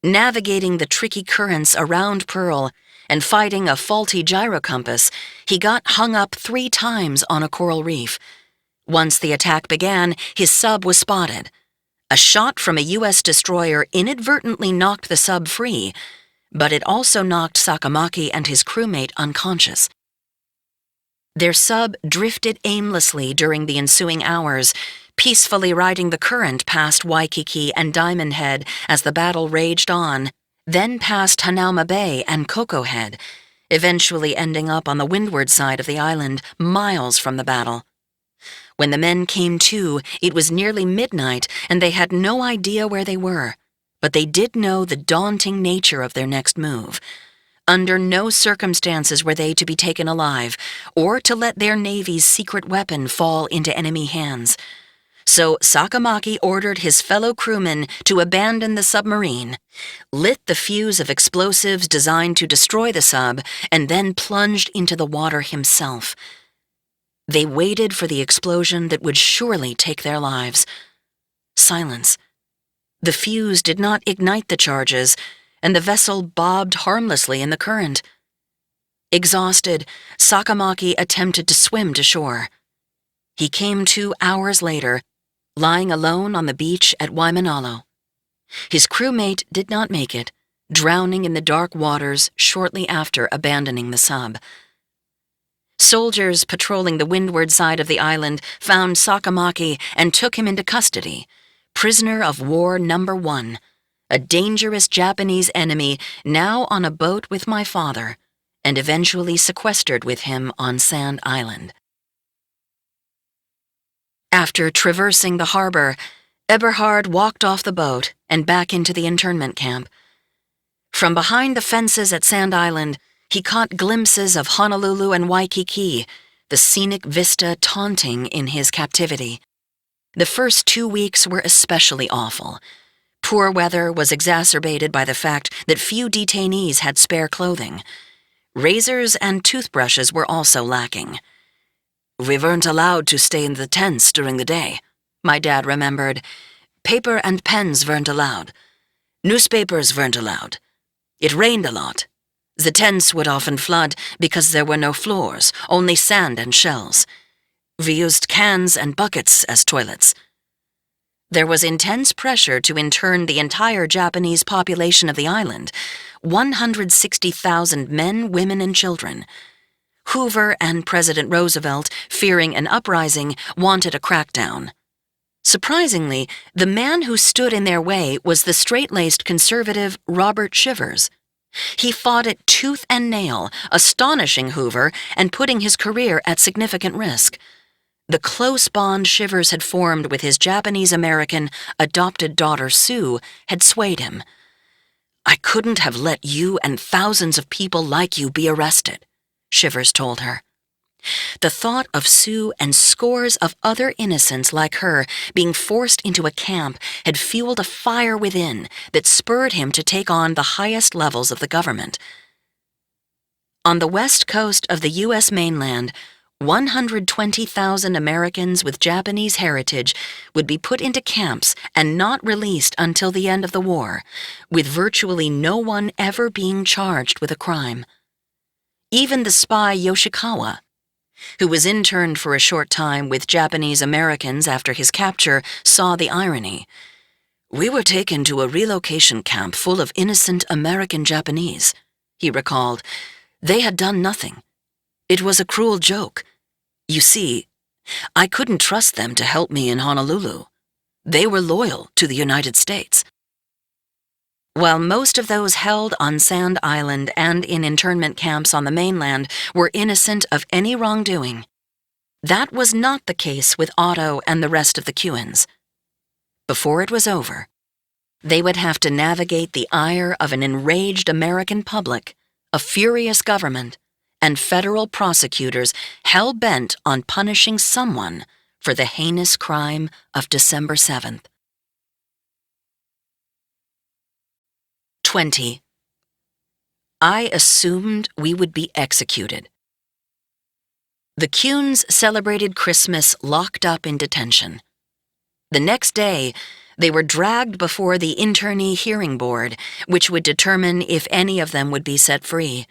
Navigating the tricky currents around Pearl and fighting a faulty gyrocompass, he got hung up 3 times on a coral reef. Once the attack began, his sub was spotted. A shot from a U.S. destroyer inadvertently knocked the sub free, but it also knocked Sakamaki and his crewmate unconscious. Their sub drifted aimlessly during the ensuing hours, peacefully riding the current past Waikiki and Diamond Head as the battle raged on, then past Hanauma Bay and Coco Head, eventually ending up on the windward side of the island, miles from the battle. When the men came to, it was nearly midnight and they had no idea where they were, but they did know the daunting nature of their next move. Under no circumstances were they to be taken alive, or to let their Navy's secret weapon fall into enemy hands. So Sakamaki ordered his fellow crewmen to abandon the submarine, lit the fuse of explosives designed to destroy the sub, and then plunged into the water himself. They waited for the explosion that would surely take their lives. Silence. The fuse did not ignite the charges, and the vessel bobbed harmlessly in the current. Exhausted, Sakamaki attempted to swim to shore. He came to hours later, lying alone on the beach at Waimanalo. His crewmate did not make it, drowning in the dark waters shortly after abandoning the sub. Soldiers patrolling the windward side of the island found Sakamaki and took him into custody, prisoner of war number 1, a dangerous Japanese enemy now on a boat with my father, and eventually sequestered with him on Sand Island. After traversing the harbor, Eberhard walked off the boat and back into the internment camp. From behind the fences at Sand Island, he caught glimpses of Honolulu and Waikiki, the scenic vista taunting in his captivity. The first 2 weeks were especially awful. Poor weather was exacerbated by the fact that few detainees had spare clothing. Razors and toothbrushes were also lacking. "We weren't allowed to stay in the tents during the day," my dad remembered. "Paper and pens weren't allowed. Newspapers weren't allowed. It rained a lot. The tents would often flood because there were no floors, only sand and shells. We used cans and buckets as toilets." There was intense pressure to intern the entire Japanese population of the island, 160,000 men, women, and children. Hoover and President Roosevelt, fearing an uprising, wanted a crackdown. Surprisingly, the man who stood in their way was the straight-laced conservative Robert Shivers. He fought it tooth and nail, astonishing Hoover and putting his career at significant risk. The close bond Shivers had formed with his Japanese-American adopted daughter Sue had swayed him. "I couldn't have let you and thousands of people like you be arrested," Shivers told her. The thought of Sue and scores of other innocents like her being forced into a camp had fueled a fire within that spurred him to take on the highest levels of the government. On the west coast of the U.S. mainland, 120,000 Americans with Japanese heritage would be put into camps and not released until the end of the war, with virtually no one ever being charged with a crime. Even the spy Yoshikawa, who was interned for a short time with Japanese Americans after his capture, saw the irony. "We were taken to a relocation camp full of innocent American Japanese," he recalled. "They had done nothing. It was a cruel joke. You see, I couldn't trust them to help me in Honolulu. They were loyal to the United States." While most of those held on Sand Island and in internment camps on the mainland were innocent of any wrongdoing, that was not the case with Otto and the rest of the Cuans. Before it was over, they would have to navigate the ire of an enraged American public, a furious government, and federal prosecutors hell-bent on punishing someone for the heinous crime of December 7th. 20. I assumed we would be executed. The Cuans celebrated Christmas locked up in detention. The next day, they were dragged before the internee hearing board, which would determine if any of them would be set free.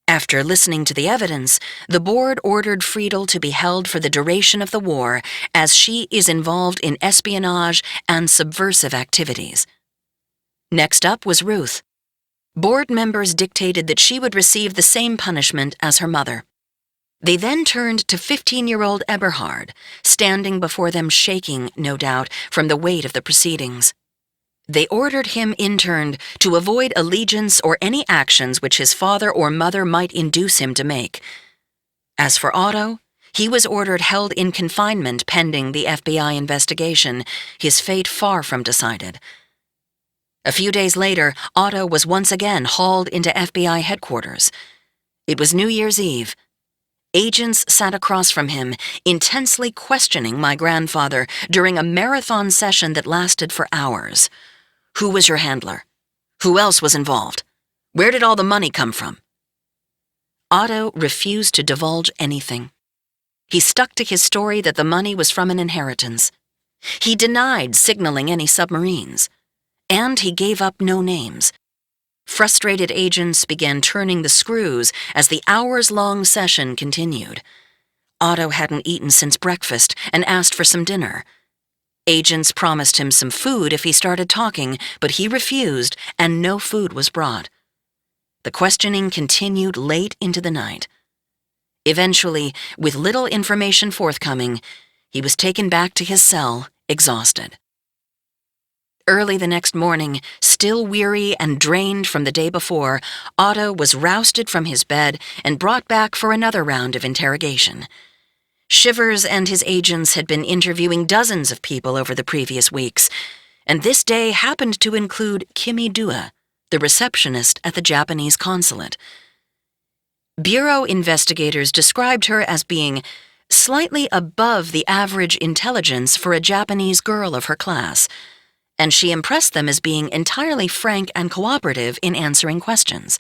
After listening to the evidence, the board ordered Friedel to be held for the duration of the war, as she is involved in espionage and subversive activities. Next up was Ruth. Board members dictated that she would receive the same punishment as her mother. They then turned to 15-year-old Eberhard, standing before them shaking, no doubt, from the weight of the proceedings. They ordered him interned to avoid allegiance or any actions which his father or mother might induce him to make. As for Otto, he was ordered held in confinement pending the FBI investigation, his fate far from decided. A few days later, Otto was once again hauled into FBI headquarters. It was New Year's Eve. Agents sat across from him, intensely questioning my grandfather during a marathon session that lasted for hours. Who was your handler? Who else was involved? Where did all the money come from? Otto refused to divulge anything. He stuck to his story that the money was from an inheritance. He denied signaling any submarines. And he gave up no names. Frustrated agents began turning the screws as the hours-long session continued. Otto hadn't eaten since breakfast and asked for some dinner. Agents promised him some food if he started talking, but he refused, and no food was brought. The questioning continued late into the night. Eventually, with little information forthcoming, he was taken back to his cell, exhausted. Early the next morning, still weary and drained from the day before, Otto was rousted from his bed and brought back for another round of interrogation. Shivers and his agents had been interviewing dozens of people over the previous weeks, and this day happened to include Kimi Dua, the receptionist at the Japanese consulate. Bureau investigators described her as being slightly above the average intelligence for a Japanese girl of her class, and she impressed them as being entirely frank and cooperative in answering questions.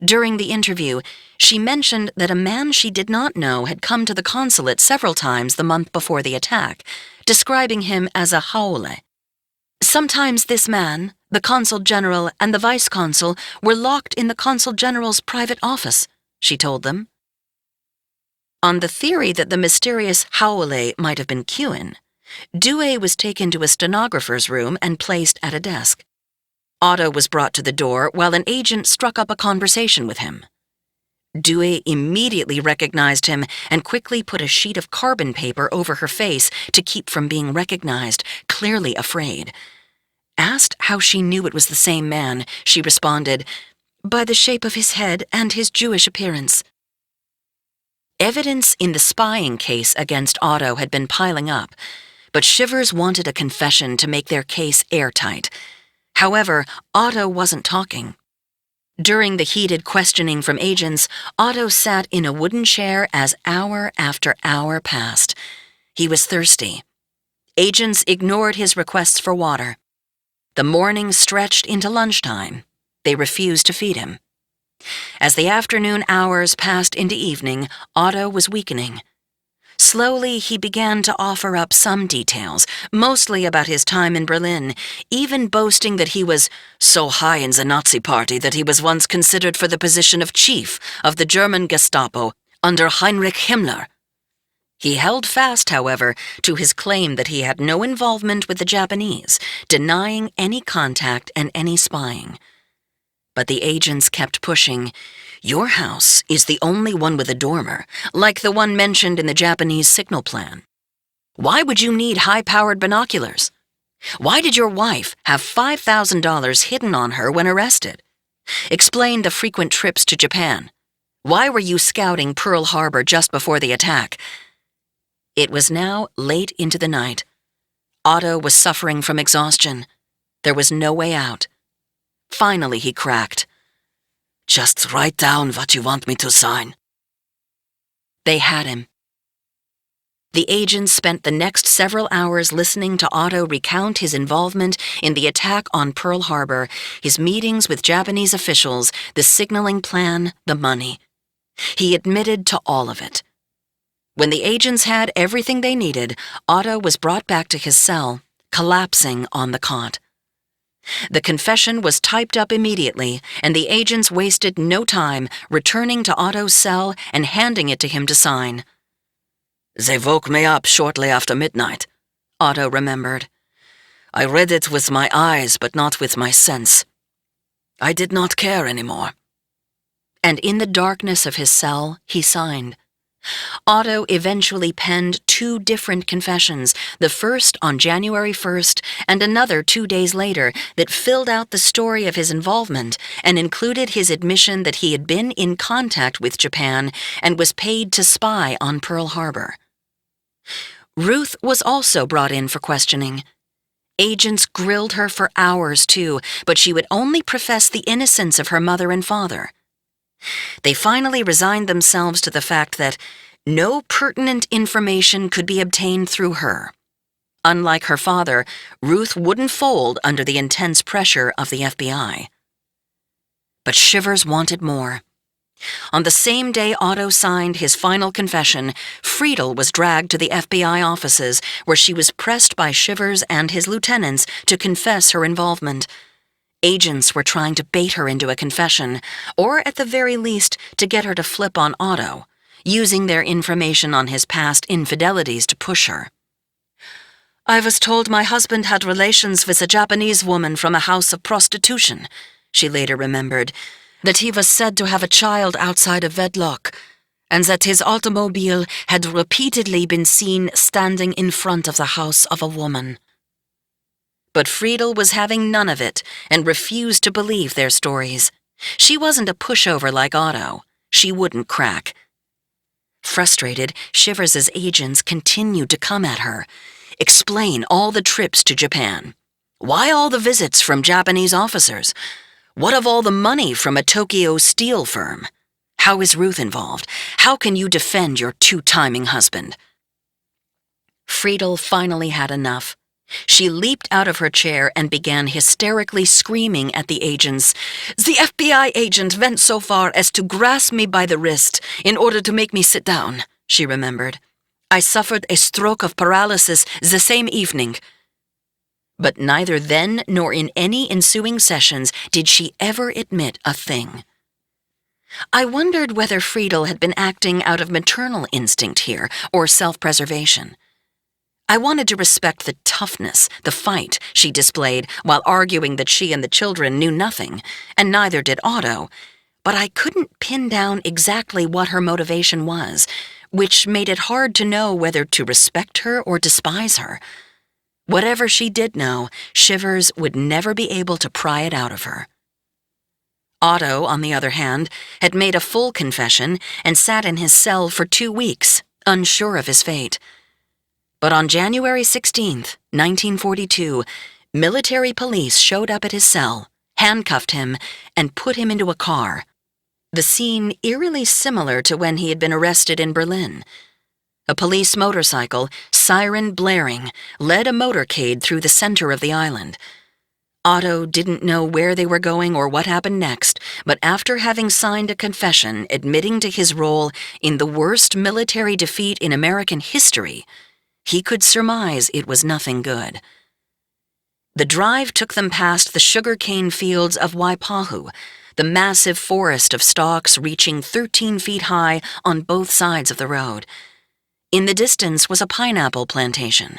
During the interview, she mentioned that a man she did not know had come to the consulate several times the month before the attack, describing him as a haole. Sometimes this man, the consul general, and the vice consul were locked in the consul general's private office, she told them. On the theory that the mysterious haole might have been Cuan, Due was taken to a stenographer's room and placed at a desk. Otto was brought to the door while an agent struck up a conversation with him. Due immediately recognized him and quickly put a sheet of carbon paper over her face to keep from being recognized, clearly afraid. Asked how she knew it was the same man, she responded, "By the shape of his head and his Jewish appearance." Evidence in the spying case against Otto had been piling up, but Shivers wanted a confession to make their case airtight. However, Otto wasn't talking. During the heated questioning from agents, Otto sat in a wooden chair as hour after hour passed. He was thirsty. Agents ignored his requests for water. The morning stretched into lunchtime. They refused to feed him. As the afternoon hours passed into evening, Otto was weakening. Slowly, he began to offer up some details, mostly about his time in Berlin, even boasting that he was so high in the Nazi Party that he was once considered for the position of chief of the German Gestapo under Heinrich Himmler. He held fast, however, to his claim that he had no involvement with the Japanese, denying any contact and any spying. But the agents kept pushing. "Your house is the only one with a dormer, like the one mentioned in the Japanese signal plan. Why would you need high-powered binoculars? Why did your wife have $5,000 hidden on her when arrested? Explain the frequent trips to Japan. Why were you scouting Pearl Harbor just before the attack?" It was now late into the night. Otto was suffering from exhaustion. There was no way out. Finally, he cracked, "Just write down what you want me to sign." They had him. The agents spent the next several hours listening to Otto recount his involvement in the attack on Pearl Harbor, his meetings with Japanese officials, the signaling plan, the money. He admitted to all of it. When the agents had everything they needed, Otto was brought back to his cell, collapsing on the cot. The confession was typed up immediately, and the agents wasted no time returning to Otto's cell and handing it to him to sign. "They woke me up shortly after midnight," Otto remembered. "I read it with my eyes, but not with my sense. I did not care anymore." And in the darkness of his cell, he signed. Otto eventually penned 2 different confessions, the first on January 1st and another 2 days later, that filled out the story of his involvement and included his admission that he had been in contact with Japan and was paid to spy on Pearl Harbor. Ruth was also brought in for questioning. Agents grilled her for hours, too, but she would only profess the innocence of her mother and father. They finally resigned themselves to the fact that no pertinent information could be obtained through her. Unlike her father, Ruth wouldn't fold under the intense pressure of the FBI. But Shivers wanted more. On the same day Otto signed his final confession, Friedel was dragged to the FBI offices, where she was pressed by Shivers and his lieutenants to confess her involvement. Agents were trying to bait her into a confession, or at the very least to get her to flip on Otto, using their information on his past infidelities to push her. "I was told my husband had relations with a Japanese woman from a house of prostitution," she later remembered, "that he was said to have a child outside of wedlock, and that his automobile had repeatedly been seen standing in front of the house of a woman." But Friedel was having none of it and refused to believe their stories. She wasn't a pushover like Otto. She wouldn't crack. Frustrated, Shivers' agents continued to come at her. Explain all the trips to Japan. Why all the visits from Japanese officers? What of all the money from a Tokyo steel firm? How is Ruth involved? How can you defend your two-timing husband? Friedel finally had enough. She leaped out of her chair and began hysterically screaming at the agents. "The FBI agent went so far as to grasp me by the wrist in order to make me sit down," she remembered. "I suffered a stroke of paralysis the same evening." But neither then nor in any ensuing sessions did she ever admit a thing. I wondered whether Friedel had been acting out of maternal instinct here or self-preservation. I wanted to respect the toughness, the fight she displayed while arguing that she and the children knew nothing, and neither did Otto, but I couldn't pin down exactly what her motivation was, which made it hard to know whether to respect her or despise her. Whatever she did know, Shivers would never be able to pry it out of her. Otto, on the other hand, had made a full confession and sat in his cell for 2 weeks, unsure of his fate. But on January 16th, 1942, military police showed up at his cell, handcuffed him, and put him into a car. The scene eerily similar to when he had been arrested in Berlin. A police motorcycle, siren blaring, led a motorcade through the center of the island. Otto didn't know where they were going or what happened next, but after having signed a confession admitting to his role in the worst military defeat in American history, he could surmise it was nothing good. The drive took them past the sugarcane fields of Waipahu, the massive forest of stalks reaching 13 feet high on both sides of the road. In the distance was a pineapple plantation.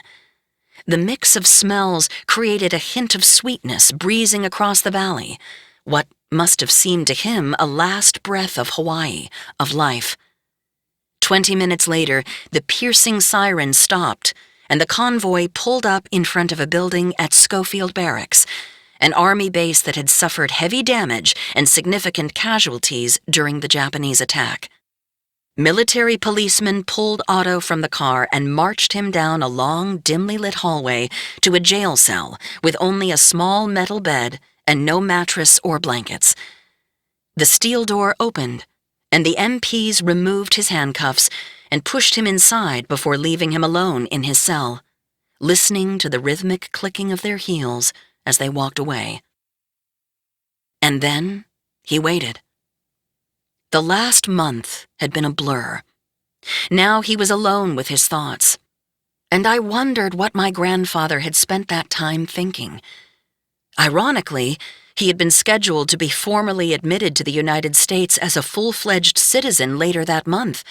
The mix of smells created a hint of sweetness breezing across the valley, what must have seemed to him a last breath of Hawaii, of life. 20 minutes later, the piercing siren stopped, and the convoy pulled up in front of a building at Schofield Barracks, an army base that had suffered heavy damage and significant casualties during the Japanese attack. Military policemen pulled Otto from the car and marched him down a long, dimly lit hallway to a jail cell with only a small metal bed and no mattress or blankets. The steel door opened, and the MPs removed his handcuffs and pushed him inside before leaving him alone in his cell, listening to the rhythmic clicking of their heels as they walked away. And then he waited. The last month had been a blur. Now he was alone with his thoughts, and I wondered what my grandfather had spent that time thinking. Ironically, he had been scheduled to be formally admitted to the United States as a full-fledged citizen later that month.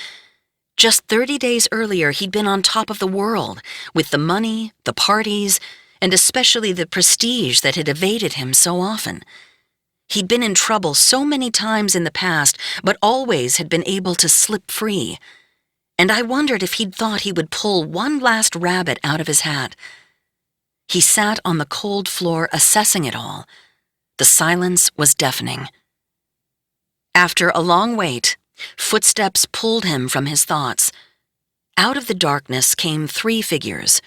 Just 30 days earlier, he'd been on top of the world, with the money, the parties, and especially the prestige that had evaded him so often. He'd been in trouble so many times in the past, but always had been able to slip free. And I wondered if he'd thought he would pull one last rabbit out of his hat. He sat on the cold floor assessing it all. The silence was deafening. After a long wait, footsteps pulled him from his thoughts. Out of the darkness came 3 figures,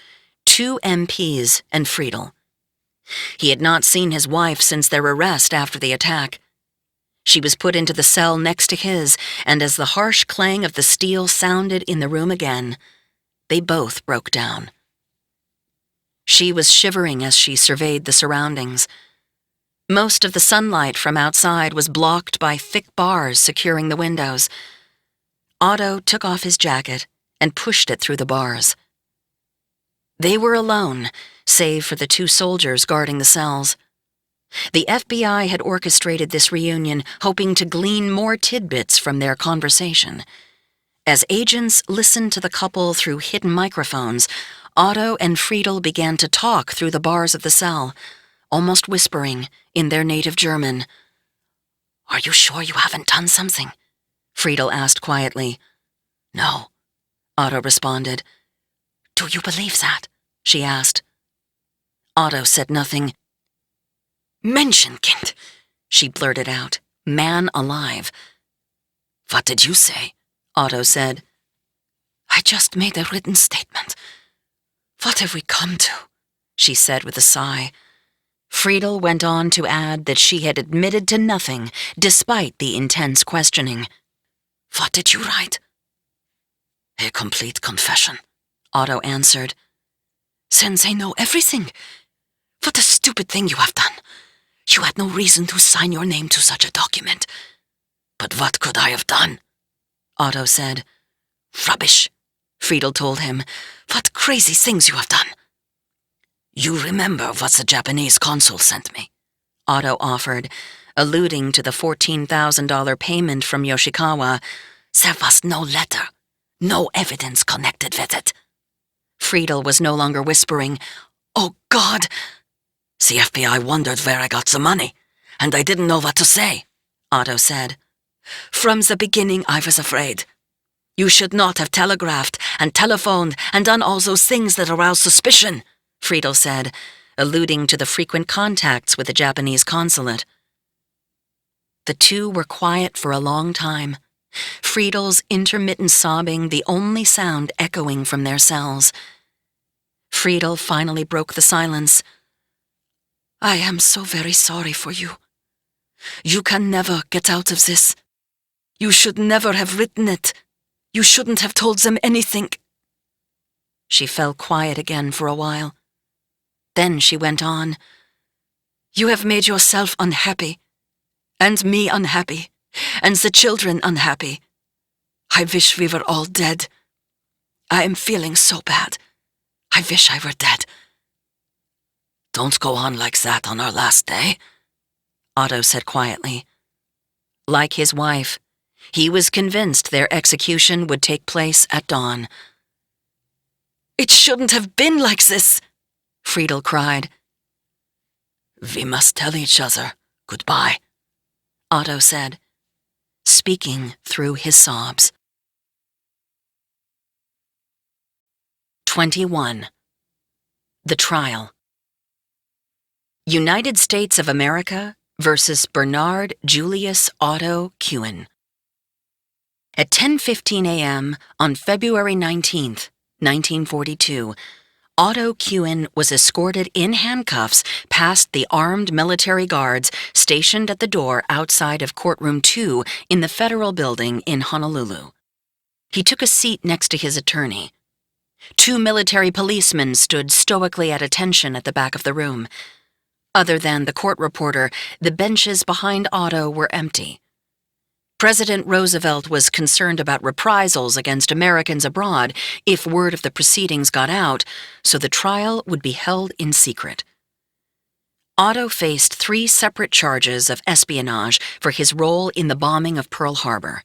2 MPs and Friedel. He had not seen his wife since their arrest after the attack. She was put into the cell next to his, and as the harsh clang of the steel sounded in the room again, they both broke down. She was shivering as she surveyed the surroundings. Most of the sunlight from outside was blocked by thick bars securing the windows. Otto took off his jacket and pushed it through the bars. They were alone, save for the 2 soldiers guarding the cells. The FBI had orchestrated this reunion, hoping to glean more tidbits from their conversation. As agents listened to the couple through hidden microphones, Otto and Friedel began to talk through the bars of the cell, almost whispering in their native German. "Are you sure you haven't done something?" Friedel asked quietly. "No," Otto responded. "Do you believe that?" she asked. Otto said nothing. "Menschenkind," she blurted out, man alive. "What did you say?" Otto said. "I just made a written statement. What have we come to?" she said with a sigh. Friedel went on to add that she had admitted to nothing, despite the intense questioning. "What did you write?" "A complete confession," Otto answered. "Then they know everything. What a stupid thing you have done. You had no reason to sign your name to such a document." "But what could I have done?" Otto said. "Rubbish," Friedel told him. "What crazy things you have done." "You remember what the Japanese consul sent me?" Otto offered, alluding to the $14,000 payment from Yoshikawa. "There was no letter, no evidence connected with it." Friedel was no longer whispering, "Oh, God!" "The FBI wondered where I got the money, and I didn't know what to say," Otto said. "From the beginning I was afraid. You should not have telegraphed and telephoned and done all those things that aroused suspicion," Friedel said, alluding to the frequent contacts with the Japanese consulate. The two were quiet for a long time, Friedel's intermittent sobbing the only sound echoing from their cells. Friedel finally broke the silence. "I am so very sorry for you. You can never get out of this. You should never have written it. You shouldn't have told them anything." She fell quiet again for a while. Then she went on. "You have made yourself unhappy, and me unhappy, and the children unhappy. I wish we were all dead. I am feeling so bad. I wish I were dead." "Don't go on like that on our last day," Otto said quietly. Like his wife, he was convinced their execution would take place at dawn. "It shouldn't have been like this," Friedel cried. "We must tell each other goodbye," Otto said, speaking through his sobs. 21. The Trial. United States of America versus Bernard Julius Otto Kuhn. At 10:15 a.m. on February 19th, 1942, Otto Kuhn was escorted in handcuffs past the armed military guards stationed at the door outside of Courtroom 2 in the Federal Building in Honolulu. He took a seat next to his attorney. 2 military policemen stood stoically at attention at the back of the room. Other than the court reporter, the benches behind Otto were empty. President Roosevelt was concerned about reprisals against Americans abroad if word of the proceedings got out, so the trial would be held in secret. Otto faced 3 separate charges of espionage for his role in the bombing of Pearl Harbor.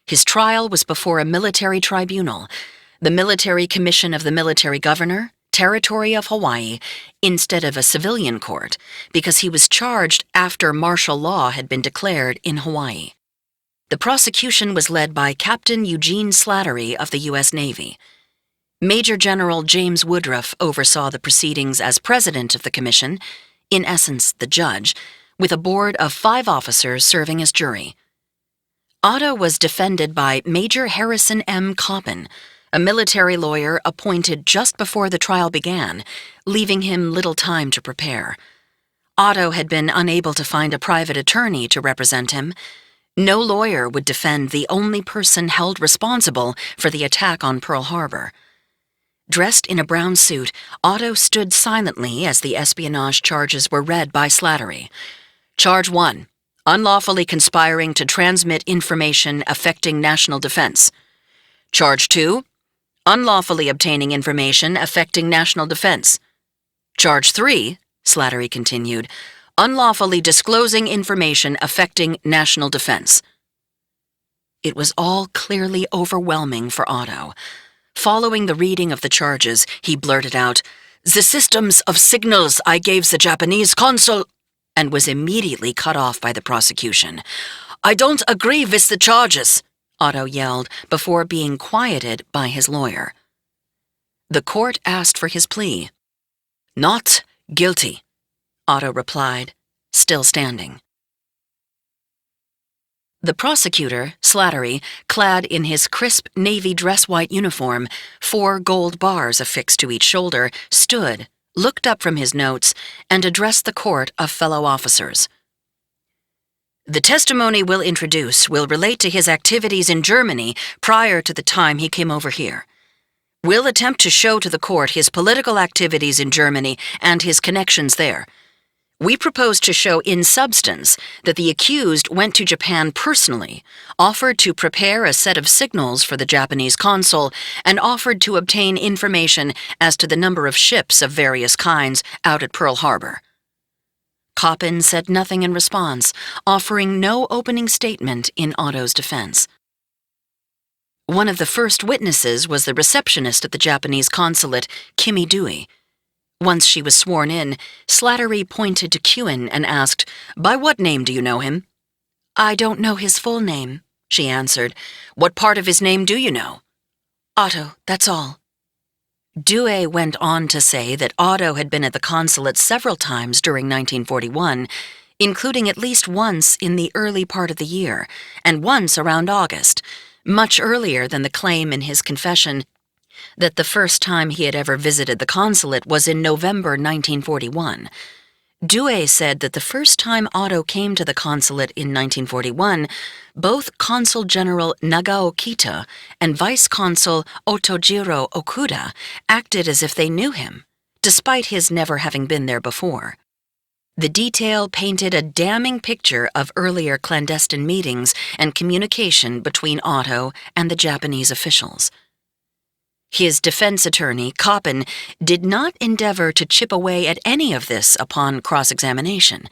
His trial was before a military tribunal, the Military Commission of the Military Governor, Territory of Hawaii, instead of a civilian court, because he was charged after martial law had been declared in Hawaii. The prosecution was led by Captain Eugene Slattery of the U.S. Navy. Major General James Woodruff oversaw the proceedings as president of the commission, in essence the judge, with a board of 5 officers serving as jury. Otto was defended by Major Harrison M. Coppin, a military lawyer appointed just before the trial began, leaving him little time to prepare. Otto had been unable to find a private attorney to represent him. No lawyer would defend the only person held responsible for the attack on Pearl Harbor. Dressed in a brown suit, Otto stood silently as the espionage charges were read by Slattery. Charge 1, unlawfully conspiring to transmit information affecting national defense. Charge 2, unlawfully obtaining information affecting national defense. Charge 3, Slattery continued, unlawfully disclosing information affecting national defense. It was all clearly overwhelming for Otto. Following the reading of the charges, he blurted out, "The systems of signals I gave the Japanese consul," and was immediately cut off by the prosecution. "I don't agree with the charges," Otto yelled before being quieted by his lawyer. The court asked for his plea. "Not guilty," Otto replied, still standing. The prosecutor, Slattery, clad in his crisp navy dress-white uniform, 4 gold bars affixed to each shoulder, stood, looked up from his notes, and addressed the court of fellow officers. "The testimony we'll introduce will relate to his activities in Germany prior to the time he came over here. We'll attempt to show to the court his political activities in Germany and his connections there. We propose to show in substance that the accused went to Japan personally, offered to prepare a set of signals for the Japanese consul, and offered to obtain information as to the number of ships of various kinds out at Pearl Harbor." Coppin said nothing in response, offering no opening statement in Otto's defense. One of the first witnesses was the receptionist at the Japanese consulate, Kimi Dewey. Once she was sworn in, Slattery pointed to Kewin and asked, "By what name do you know him?" "I don't know his full name," she answered. "What part of his name do you know?" "Otto, that's all." Dewey went on to say that Otto had been at the consulate several times during 1941, including at least once in the early part of the year, and once around August, much earlier than the claim in his confession that the first time he had ever visited the consulate was in November 1941. Dewey said that the first time Otto came to the consulate in 1941, both Consul General Nagao Kita and Vice Consul Otojiro Okuda acted as if they knew him, despite his never having been there before. The detail painted a damning picture of earlier clandestine meetings and communication between Otto and the Japanese officials. His defense attorney, Koppen, did not endeavor to chip away at any of this upon cross-examination,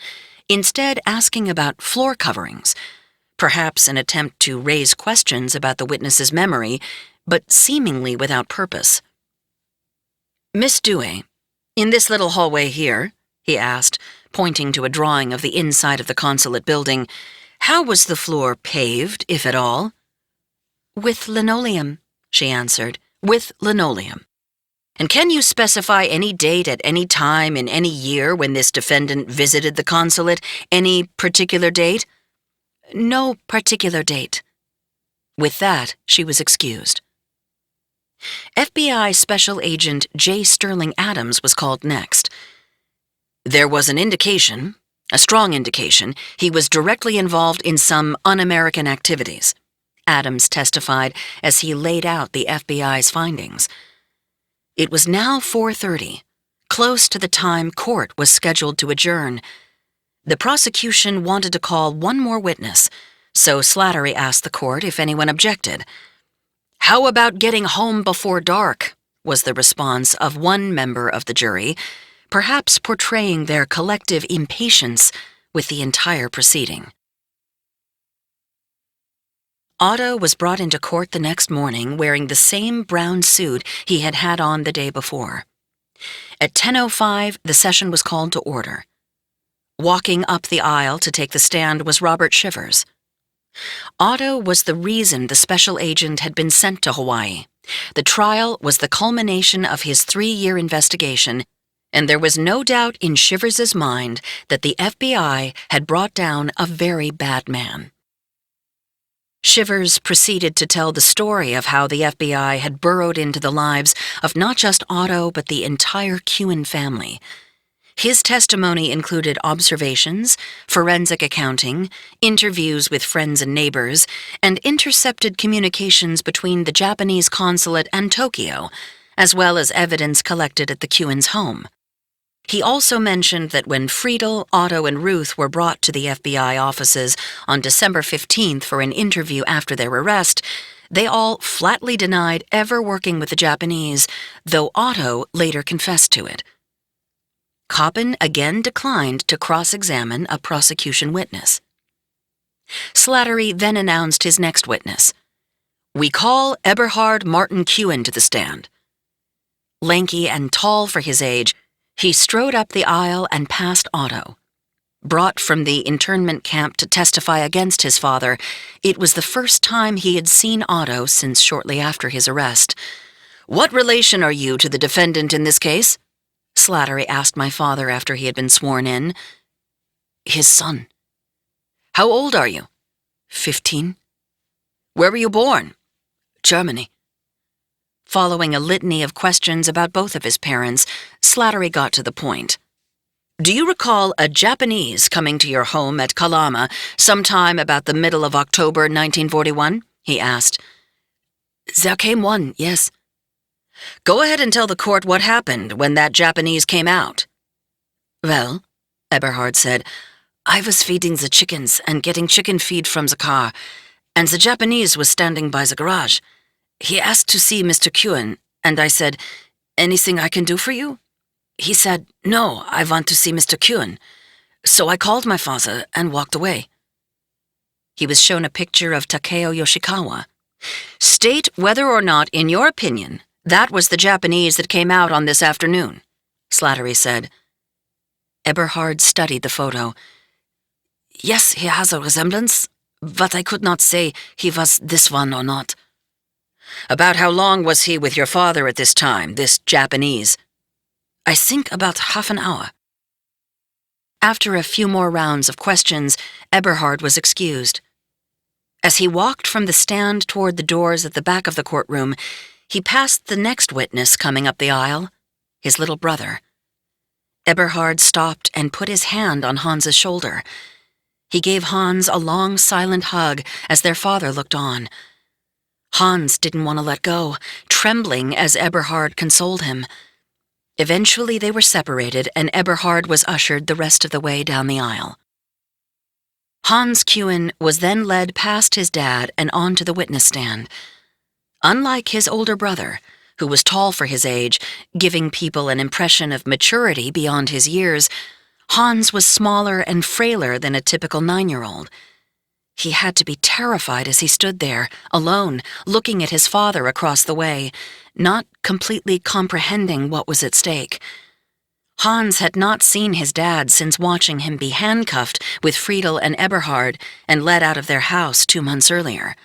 instead asking about floor coverings, perhaps an attempt to raise questions about the witness's memory, but seemingly without purpose. "Miss Dewey, in this little hallway here," he asked, pointing to a drawing of the inside of the consulate building, "how was the floor paved, if at all?" "With linoleum," she answered. "With linoleum. And can you specify any date at any time in any year when this defendant visited the consulate? Any particular date?" "No particular date." With that, she was excused. FBI Special Agent J. Sterling Adams was called next. "There was an indication, a strong indication, he was directly involved in some un-American activities," Adams testified as he laid out the FBI's findings. It was now 4:30, close to the time court was scheduled to adjourn. The prosecution wanted to call one more witness, so Slattery asked the court if anyone objected. "How about getting home before dark?" was the response of one member of the jury, perhaps portraying their collective impatience with the entire proceeding. Otto was brought into court the next morning wearing the same brown suit he had had on the day before. At 10:05, the session was called to order. Walking up the aisle to take the stand was Robert Shivers. Otto was the reason the special agent had been sent to Hawaii. The trial was the culmination of his 3-year investigation, and there was no doubt in Shivers's mind that the FBI had brought down a very bad man. Shivers proceeded to tell the story of how the FBI had burrowed into the lives of not just Otto but the entire Kewin family. His testimony included observations, forensic accounting, interviews with friends and neighbors, and intercepted communications between the Japanese consulate and Tokyo, as well as evidence collected at the Kewins' home. He also mentioned that when Friedel, Otto, and Ruth were brought to the FBI offices on December 15th for an interview after their arrest, they all flatly denied ever working with the Japanese, though Otto later confessed to it. Koppen again declined to cross-examine a prosecution witness. Slattery then announced his next witness. "We call Eberhard Martin Kewin to the stand." Lanky and tall for his age, he strode up the aisle and past Otto. Brought from the internment camp to testify against his father, it was the first time he had seen Otto since shortly after his arrest. "What relation are you to the defendant in this case?" Slattery asked my father after he had been sworn in. "His son." "How old are you?" 15. "Where were you born?" "Germany." Following a litany of questions about both of his parents, Slattery got to the point. "Do you recall a Japanese coming to your home at Kalama sometime about the middle of October 1941? He asked. "There came one, yes." "Go ahead and tell the court what happened when that Japanese came out." "Well," Eberhard said, "I was feeding the chickens and getting chicken feed from the car, and the Japanese was standing by the garage. He asked to see Mr. Kewin, and I said, 'Anything I can do for you?' He said, 'No, I want to see Mr. Kewin.' So I called my father and walked away." He was shown a picture of Takeo Yoshikawa. State whether or not, in your opinion, that was the Japanese that came out on this afternoon, Slattery said. Eberhard studied the photo. Yes, he has a resemblance, but I could not say he was this one or not. About how long was he with your father at this time, this Japanese? I think about half an hour. After a few more rounds of questions, Eberhard was excused. As he walked from the stand toward the doors at the back of the courtroom, he passed the next witness coming up the aisle, his little brother. Eberhard stopped and put his hand on Hans's shoulder. He gave Hans a long, silent hug as their father looked on. Hans didn't want to let go, trembling as Eberhard consoled him. Eventually they were separated, and Eberhard was ushered the rest of the way down the aisle. Hans Kuhn was then led past his dad and onto the witness stand. Unlike his older brother, who was tall for his age, giving people an impression of maturity beyond his years, Hans was smaller and frailer than a typical 9-year-old. He had to be terrified as he stood there, alone, looking at his father across the way, not completely comprehending what was at stake. Hans had not seen his dad since watching him be handcuffed with Friedel and Eberhard and led out of their house 2 months earlier.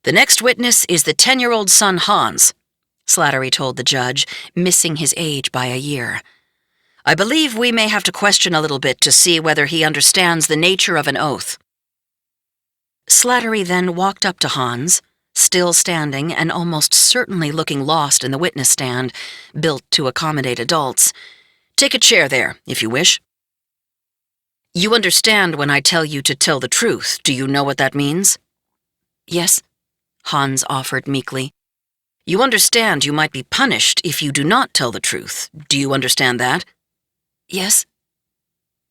The next witness is the 10-year-old son Hans, Slattery told the judge, missing his age by a year. I believe we may have to question a little bit to see whether he understands the nature of an oath. Slattery then walked up to Hans, still standing and almost certainly looking lost in the witness stand, built to accommodate adults. Take a chair there, if you wish. You understand when I tell you to tell the truth. Do you know what that means? Yes, Hans offered meekly. You understand you might be punished if you do not tell the truth. Do you understand that? Yes.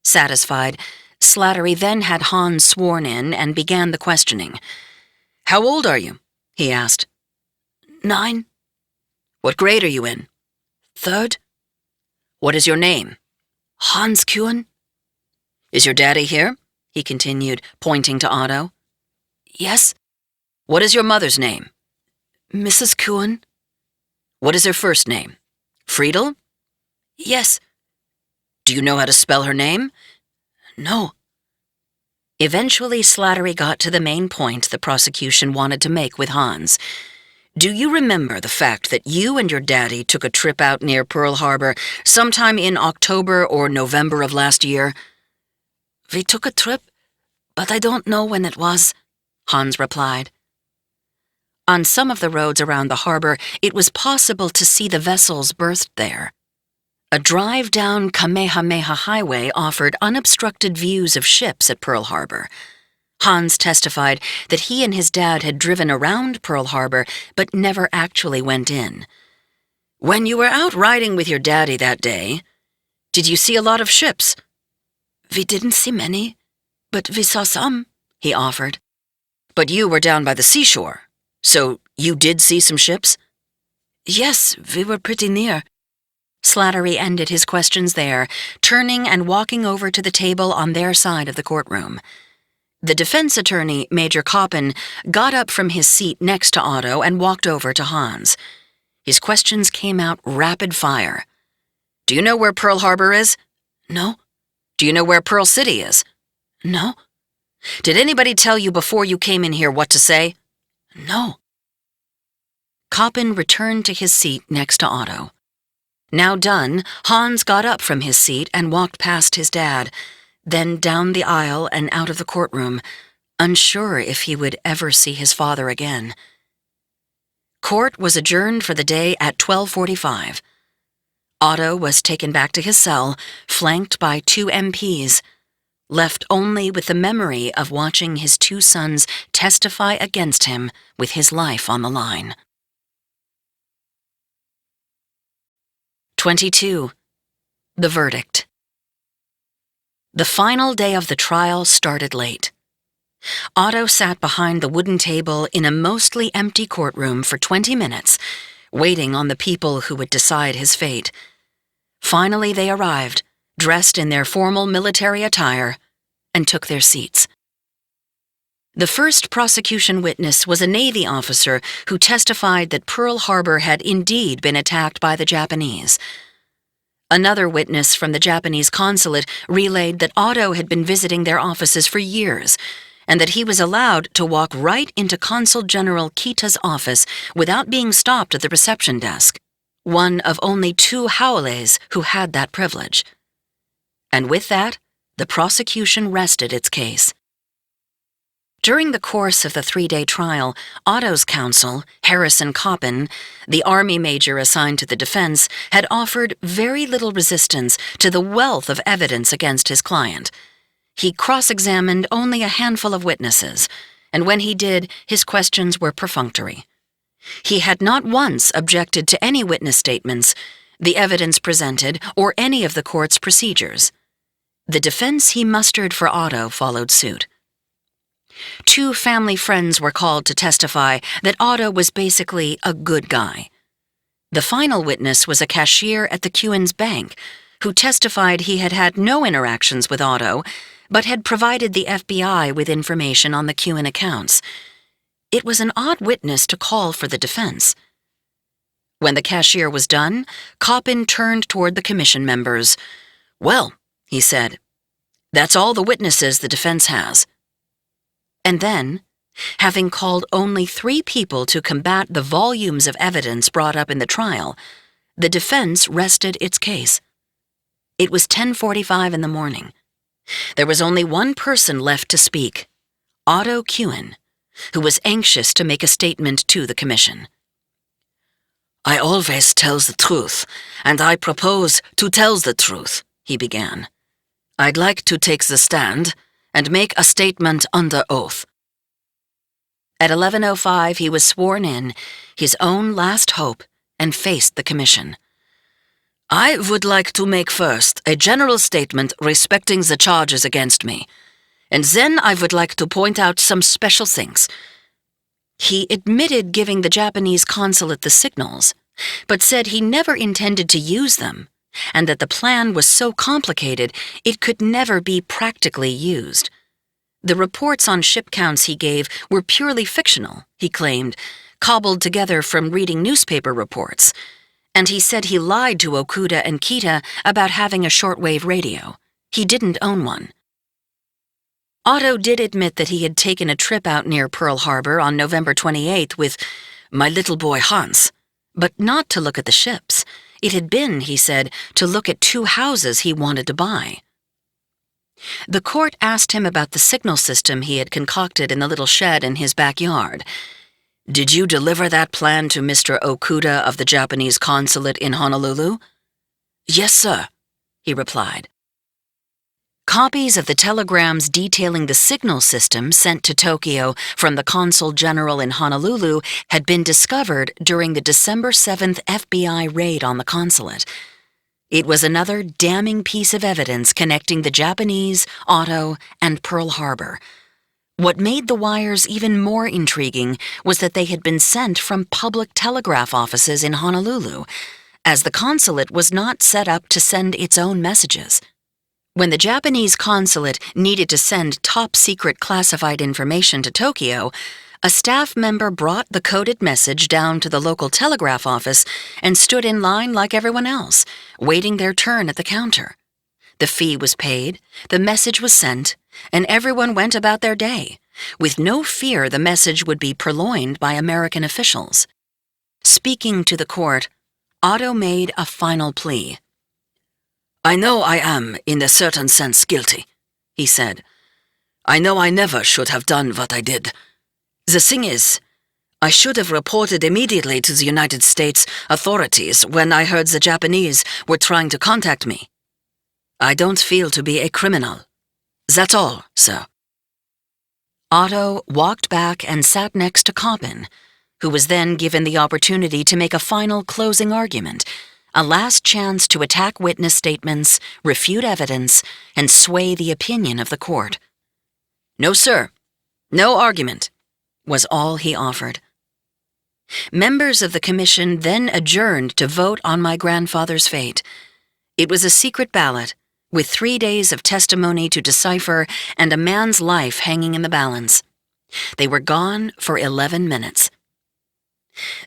Satisfied, Slattery then had Hans sworn in and began the questioning. How old are you? He asked. 9. What grade are you in? 3rd. What is your name? Hans Kuhn. Is your daddy here? He continued, pointing to Otto. Yes. What is your mother's name? Mrs. Kuhn. What is her first name? Friedel? Yes. Do you know how to spell her name? No. Eventually, Slattery got to the main point the prosecution wanted to make with Hans. Do you remember the fact that you and your daddy took a trip out near Pearl Harbor sometime in October or November of last year? We took a trip, but I don't know when it was, Hans replied. On some of the roads around the harbor, it was possible to see the vessels berthed there. A drive down Kamehameha Highway offered unobstructed views of ships at Pearl Harbor. Hans testified that he and his dad had driven around Pearl Harbor but never actually went in. When you were out riding with your daddy that day, did you see a lot of ships? We didn't see many, but we saw some, he offered. But you were down by the seashore, so you did see some ships? Yes, we were pretty near. Slattery ended his questions there, turning and walking over to the table on their side of the courtroom. The defense attorney, Major Koppen, got up from his seat next to Otto and walked over to Hans. His questions came out rapid fire. Do you know where Pearl Harbor is? No. Do you know where Pearl City is? No. Did anybody tell you before you came in here what to say? No. Koppen returned to his seat next to Otto. Now done, Hans got up from his seat and walked past his dad, then down the aisle and out of the courtroom, unsure if he would ever see his father again. Court was adjourned for the day at 12:45. Otto was taken back to his cell, flanked by 2 MPs, left only with the memory of watching his 2 sons testify against him with his life on the line. 22. The verdict. The final day of the trial started late. Otto sat behind the wooden table in a mostly empty courtroom for 20 minutes, waiting on the people who would decide his fate. Finally, they arrived, dressed in their formal military attire, and took their seats. The first prosecution witness was a Navy officer who testified that Pearl Harbor had indeed been attacked by the Japanese. Another witness from the Japanese consulate relayed that Otto had been visiting their offices for years, and that he was allowed to walk right into Consul General Kita's office without being stopped at the reception desk, one of only 2 haoles who had that privilege. And with that, the prosecution rested its case. During the course of the 3-day trial, Otto's counsel, Harrison Coppin, the Army major assigned to the defense, had offered very little resistance to the wealth of evidence against his client. He cross-examined only a handful of witnesses, and when he did, his questions were perfunctory. He had not once objected to any witness statements, the evidence presented, or any of the court's procedures. The defense he mustered for Otto followed suit. 2 family friends were called to testify that Otto was basically a good guy. The final witness was a cashier at the Kewen's bank, who testified he had had no interactions with Otto, but had provided the FBI with information on the Kewen accounts. It was an odd witness to call for the defense. When the cashier was done, Coppin turned toward the commission members. "Well," he said, "that's all the witnesses the defense has." And then, having called only 3 people to combat the volumes of evidence brought up in the trial, the defense rested its case. It was 10:45 in the morning. There was only one person left to speak, Otto Kewen, who was anxious to make a statement to the commission. "I always tells the truth, and I propose to tells the truth," he began. "I'd like to take the stand and make a statement under oath." At 11:05 he was sworn in, his own last hope, and faced the commission. "I would like to make first a general statement respecting the charges against me, and then I would like to point out some special things." He admitted giving the Japanese consulate the signals, but said he never intended to use them, and that the plan was so complicated it could never be practically used. The reports on ship counts he gave were purely fictional, he claimed, cobbled together from reading newspaper reports, and he said he lied to Okuda and Kita about having a shortwave radio. He didn't own one. Otto did admit that he had taken a trip out near Pearl Harbor on November 28th with "my little boy Hans," but not to look at the ships. It had been, he said, to look at 2 houses he wanted to buy. The court asked him about the signal system he had concocted in the little shed in his backyard. "Did you deliver that plan to Mr. Okuda of the Japanese consulate in Honolulu?" "Yes, sir," he replied. Copies of the telegrams detailing the signal system sent to Tokyo from the Consul General in Honolulu had been discovered during the December 7th FBI raid on the consulate. It was another damning piece of evidence connecting the Japanese, Otto, and Pearl Harbor. What made the wires even more intriguing was that they had been sent from public telegraph offices in Honolulu, as the consulate was not set up to send its own messages. When the Japanese consulate needed to send top-secret classified information to Tokyo, a staff member brought the coded message down to the local telegraph office and stood in line like everyone else, waiting their turn at the counter. The fee was paid, the message was sent, and everyone went about their day, with no fear the message would be purloined by American officials. Speaking to the court, Otto made a final plea. "I know I am, in a certain sense, guilty," he said. "I know I never should have done what I did. The thing is, I should have reported immediately to the United States authorities when I heard the Japanese were trying to contact me. I don't feel to be a criminal. That's all, sir." Otto walked back and sat next to Coppin, who was then given the opportunity to make a final closing argument, a last chance to attack witness statements, refute evidence, and sway the opinion of the court. "No, sir. No argument," was all he offered. Members of the commission then adjourned to vote on my grandfather's fate. It was a secret ballot, with 3 days of testimony to decipher and a man's life hanging in the balance. They were gone for 11 minutes.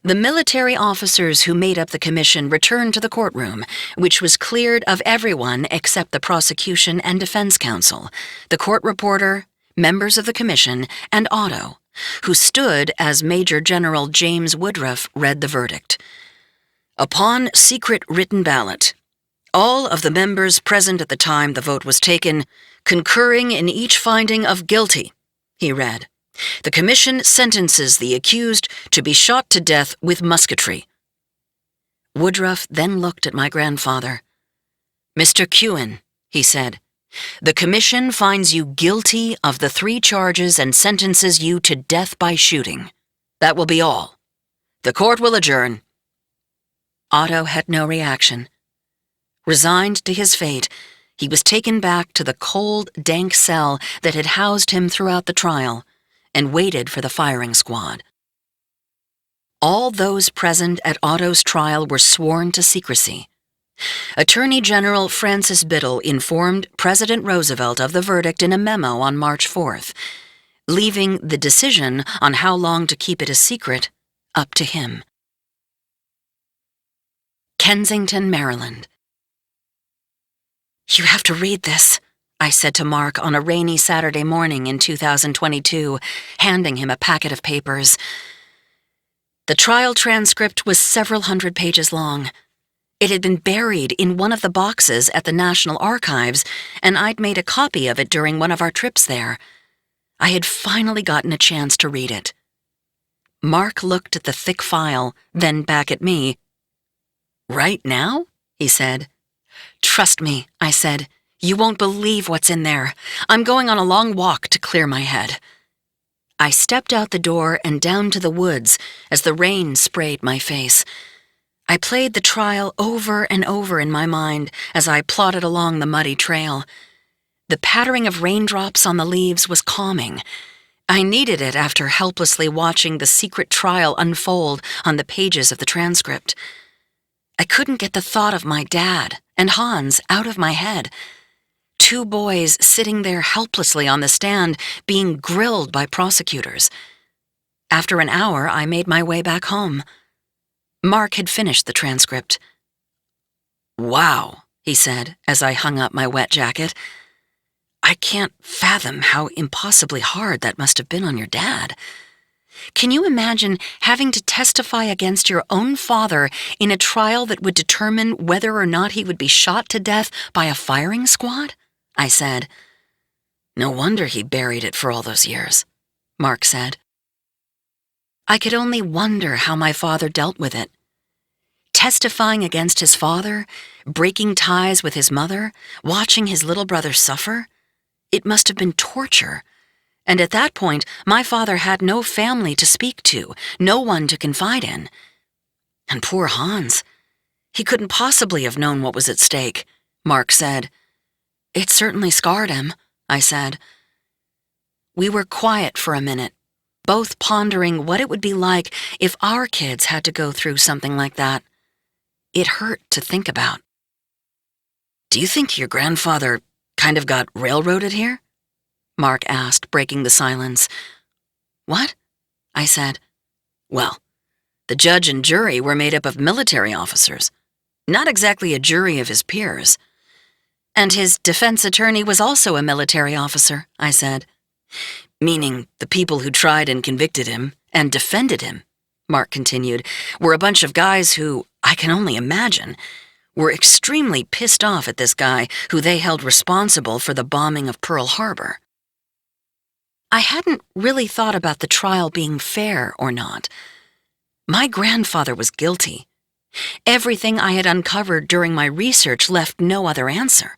The military officers who made up the commission returned to the courtroom, which was cleared of everyone except the prosecution and defense counsel, the court reporter, members of the commission, and Otto, who stood as Major General James Woodruff read the verdict. Upon secret written ballot, all of the members present at the time the vote was taken, concurring in each finding of guilty, he read. The commission sentences the accused to be shot to death with musketry. Woodruff then looked at my grandfather. Mr. Kewen, he said, the commission finds you guilty of the 3 charges and sentences you to death by shooting. That will be all. The court will adjourn. Otto had no reaction. Resigned to his fate, he was taken back to the cold, dank cell that had housed him throughout the trial, and waited for the firing squad. All those present at Otto's trial were sworn to secrecy. Attorney General Francis Biddle informed President Roosevelt of the verdict in a memo on March 4th, leaving the decision on how long to keep it a secret up to him. Kensington, Maryland. You have to read this, I said to Mark on a rainy Saturday morning in 2022, handing him a packet of papers. The trial transcript was several hundred pages long. It had been buried in one of the boxes at the National Archives, and I'd made a copy of it during one of our trips there. I had finally gotten a chance to read it. Mark looked at the thick file, then back at me. Right now? He said. Trust me, I said. You won't believe what's in there. I'm going on a long walk to clear my head. I stepped out the door and down to the woods as the rain sprayed my face. I played the trial over and over in my mind as I plodded along the muddy trail. The pattering of raindrops on the leaves was calming. I needed it after helplessly watching the secret trial unfold on the pages of the transcript. I couldn't get the thought of my dad and Hans out of my head. 2 boys sitting there helplessly on the stand, being grilled by prosecutors. After an hour, I made my way back home. Mark had finished the transcript. Wow, he said as I hung up my wet jacket. I can't fathom how impossibly hard that must have been on your dad. Can you imagine having to testify against your own father in a trial that would determine whether or not he would be shot to death by a firing squad? I said. No wonder he buried it for all those years, Mark said. I could only wonder how my father dealt with it. Testifying against his father, breaking ties with his mother, watching his little brother suffer. It must have been torture. And at that point, my father had no family to speak to, no one to confide in. And poor Hans. He couldn't possibly have known what was at stake, Mark said. It certainly scarred him, I said. We were quiet for a minute, both pondering what it would be like if our kids had to go through something like that. It hurt to think about. Do you think your grandfather kind of got railroaded here? Mark asked, breaking the silence. What? I said. Well, the judge and jury were made up of military officers, not exactly a jury of his peers. And his defense attorney was also a military officer, I said. Meaning the people who tried and convicted him and defended him, Mark continued, were a bunch of guys who, I can only imagine, were extremely pissed off at this guy who they held responsible for the bombing of Pearl Harbor. I hadn't really thought about the trial being fair or not. My grandfather was guilty. Everything I had uncovered during my research left no other answer.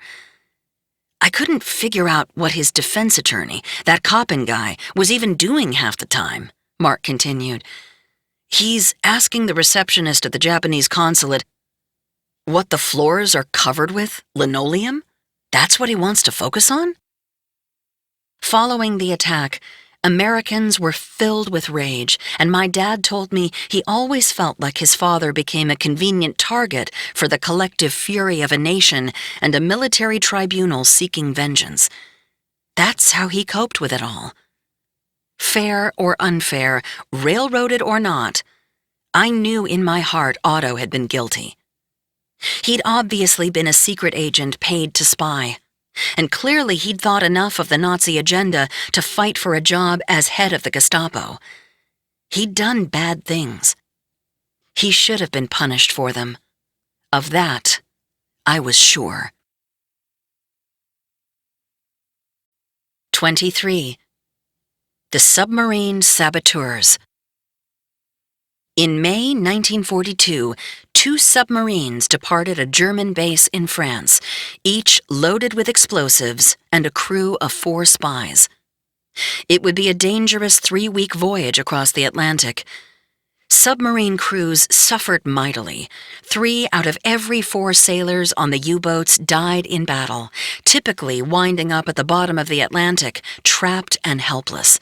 I couldn't figure out what his defense attorney, that Coppin guy, was even doing half the time, Mark continued. He's asking the receptionist at the Japanese consulate what the floors are covered with, linoleum? That's what he wants to focus on? Following the attack, Americans were filled with rage, and my dad told me he always felt like his father became a convenient target for the collective fury of a nation and a military tribunal seeking vengeance. That's how he coped with it all. Fair or unfair, railroaded or not, I knew in my heart Otto had been guilty. He'd obviously been a secret agent paid to spy, and clearly he'd thought enough of the Nazi agenda to fight for a job as head of the Gestapo. He'd done bad things. He should have been punished for them. Of that, I was sure. 23. The Submarine Saboteurs. In May 1942, 2 submarines departed a German base in France, each loaded with explosives and a crew of 4 spies. It would be a dangerous 3-week voyage across the Atlantic. Submarine crews suffered mightily. 3 out of every 4 sailors on the U-boats died in battle, typically winding up at the bottom of the Atlantic, trapped and helpless.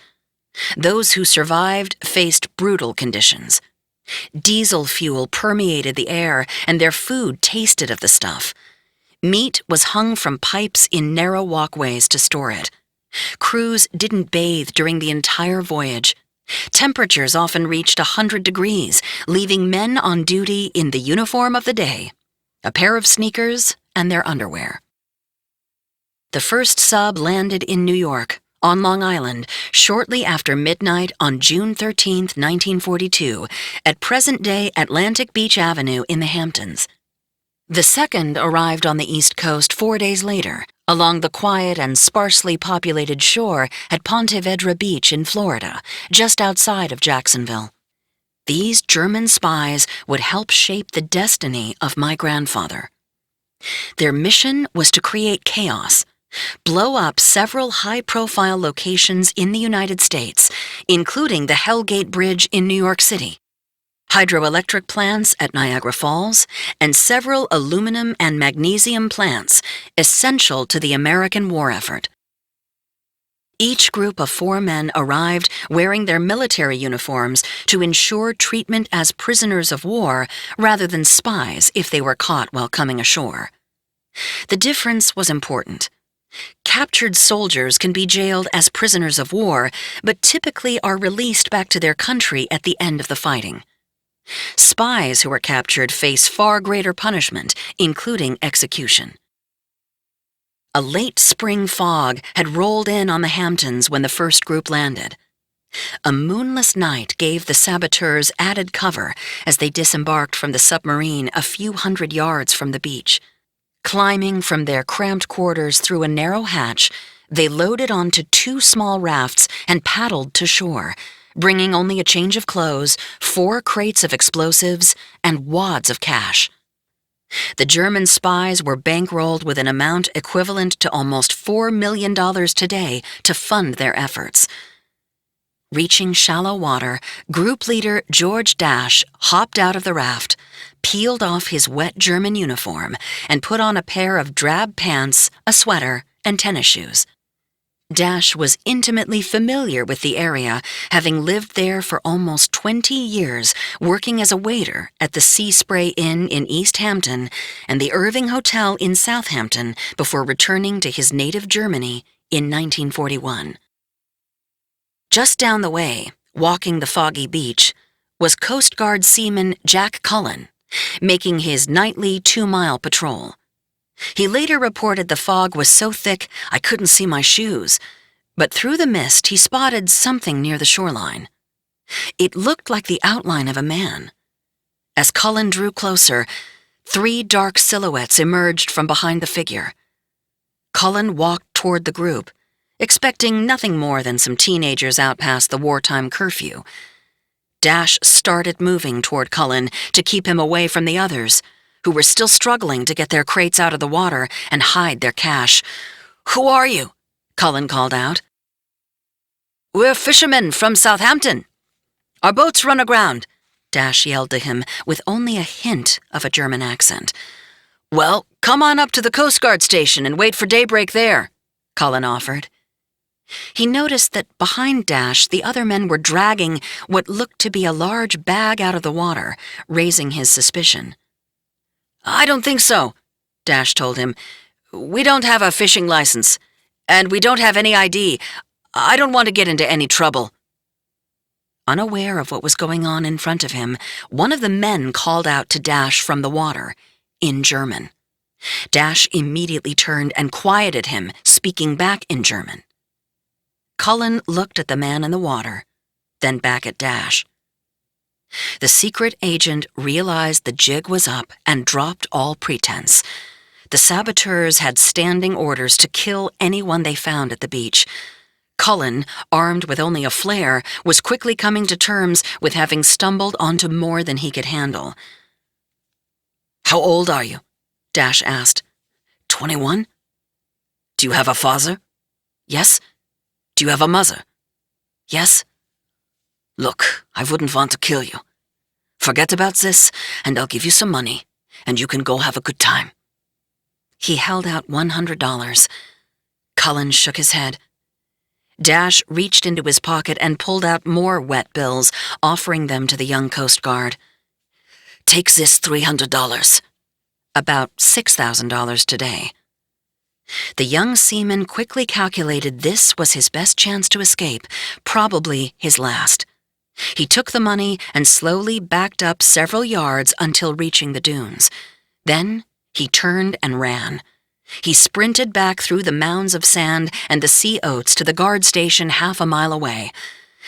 Those who survived faced brutal conditions. Diesel fuel permeated the air, and their food tasted of the stuff. Meat was hung from pipes in narrow walkways to store it. Crews didn't bathe during the entire voyage. Temperatures often reached 100 degrees, leaving men on duty in the uniform of the day, a pair of sneakers and their underwear. The first sub landed in New York, on Long Island, shortly after midnight on June 13, 1942, at present-day Atlantic Beach Avenue in the Hamptons. The second arrived on the East Coast 4 days later, along the quiet and sparsely populated shore at Ponte Vedra Beach in Florida, just outside of Jacksonville. These German spies would help shape the destiny of my grandfather. Their mission was to create chaos, blow up several high-profile locations in the United States, including the Hellgate Bridge in New York City, hydroelectric plants at Niagara Falls, and several aluminum and magnesium plants essential to the American war effort. Each group of 4 men arrived wearing their military uniforms to ensure treatment as prisoners of war rather than spies if they were caught while coming ashore. The difference was important. Captured soldiers can be jailed as prisoners of war, but typically are released back to their country at the end of the fighting. Spies who are captured face far greater punishment, including execution. A late spring fog had rolled in on the Hamptons when the first group landed. A moonless night gave the saboteurs added cover as they disembarked from the submarine a few hundred yards from the beach. Climbing from their cramped quarters through a narrow hatch, they loaded onto 2 small rafts and paddled to shore, bringing only a change of clothes, 4 crates of explosives, and wads of cash. The German spies were bankrolled with an amount equivalent to almost $4 million today to fund their efforts. Reaching shallow water, group leader George Dash hopped out of the raft, peeled off his wet German uniform, and put on a pair of drab pants, a sweater, and tennis shoes. Dash was intimately familiar with the area, having lived there for almost 20 years, working as a waiter at the Sea Spray Inn in East Hampton and the Irving Hotel in Southampton before returning to his native Germany in 1941. Just down the way, walking the foggy beach, was Coast Guard seaman Jack Cullen, making his nightly 2-mile patrol. He later reported the fog was so thick I couldn't see my shoes, but through the mist he spotted something near the shoreline. It looked like the outline of a man. As Cullen drew closer, 3 dark silhouettes emerged from behind the figure. Cullen walked toward the group, expecting nothing more than some teenagers out past the wartime curfew. Dash started moving toward Cullen to keep him away from the others, who were still struggling to get their crates out of the water and hide their cash. "Who are you?" Cullen called out. "We're fishermen from Southampton. Our boats run aground," Dash yelled to him with only a hint of a German accent. "Well, come on up to the Coast Guard station and wait for daybreak there," Cullen offered. He noticed that behind Dash the other men were dragging what looked to be a large bag out of the water, raising his suspicion. "I don't think so," Dash told him. "We don't have a fishing license, and we don't have any ID. I don't want to get into any trouble," Unaware of what was going on in front of him, one of the men called out to Dash from the water, in German. Dash immediately turned and quieted him, speaking back in German. Cullen looked at the man in the water, then back at Dash. The secret agent realized the jig was up and dropped all pretense. The saboteurs had standing orders to kill anyone they found at the beach. Cullen, armed with only a flare, was quickly coming to terms with having stumbled onto more than he could handle. How old are you? Dash asked. 21? Do you have a father? Yes. Do you have a mother? Yes. Look, I wouldn't want to kill you. Forget about this, and I'll give you some money, and you can go have a good time. He held out $100. Cullen shook his head. Dash reached into his pocket and pulled out more wet bills, offering them to the young Coast Guard. Take this $300. About $6,000 today. The young seaman quickly calculated this was his best chance to escape, probably his last. He took the money and slowly backed up several yards until reaching the dunes. Then he turned and ran. He sprinted back through the mounds of sand and the sea oats to the guard station half a mile away.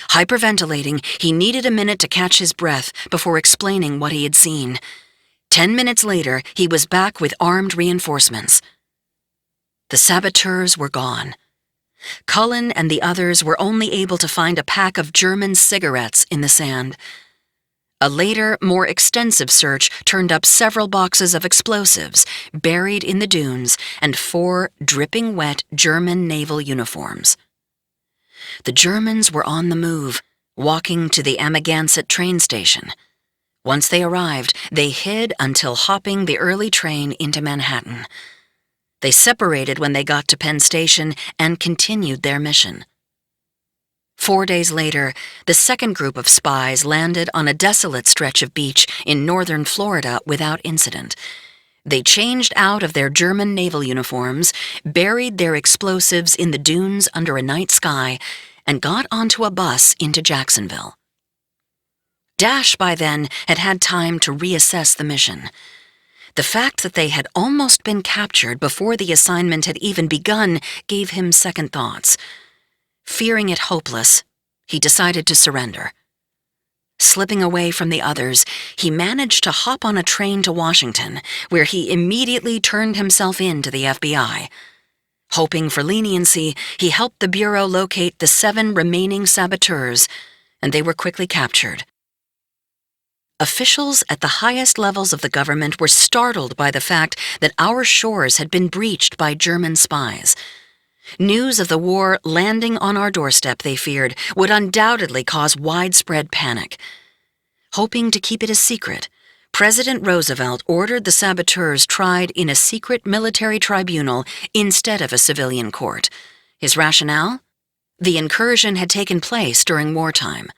Hyperventilating, he needed a minute to catch his breath before explaining what he had seen. 10 minutes later, he was back with armed reinforcements. The saboteurs were gone. Cullen and the others were only able to find a pack of German cigarettes in the sand. A later, more extensive search turned up several boxes of explosives buried in the dunes and 4 dripping wet German naval uniforms. The Germans were on the move, walking to the Amagansett train station. Once they arrived, they hid until hopping the early train into Manhattan. They separated when they got to Penn Station and continued their mission. 4 days later, the second group of spies landed on a desolate stretch of beach in northern Florida without incident. They changed out of their German naval uniforms, buried their explosives in the dunes under a night sky, and got onto a bus into Jacksonville. Dash, by then, had had time to reassess the mission. The fact that they had almost been captured before the assignment had even begun gave him second thoughts. Fearing it hopeless, he decided to surrender. Slipping away from the others, he managed to hop on a train to Washington, where he immediately turned himself in to the FBI. Hoping for leniency, he helped the Bureau locate the 7 remaining saboteurs, and they were quickly captured. Officials at the highest levels of the government were startled by the fact that our shores had been breached by German spies. News of the war landing on our doorstep, they feared, would undoubtedly cause widespread panic. Hoping to keep it a secret, President Roosevelt ordered the saboteurs tried in a secret military tribunal instead of a civilian court. His rationale? The incursion had taken place during wartime.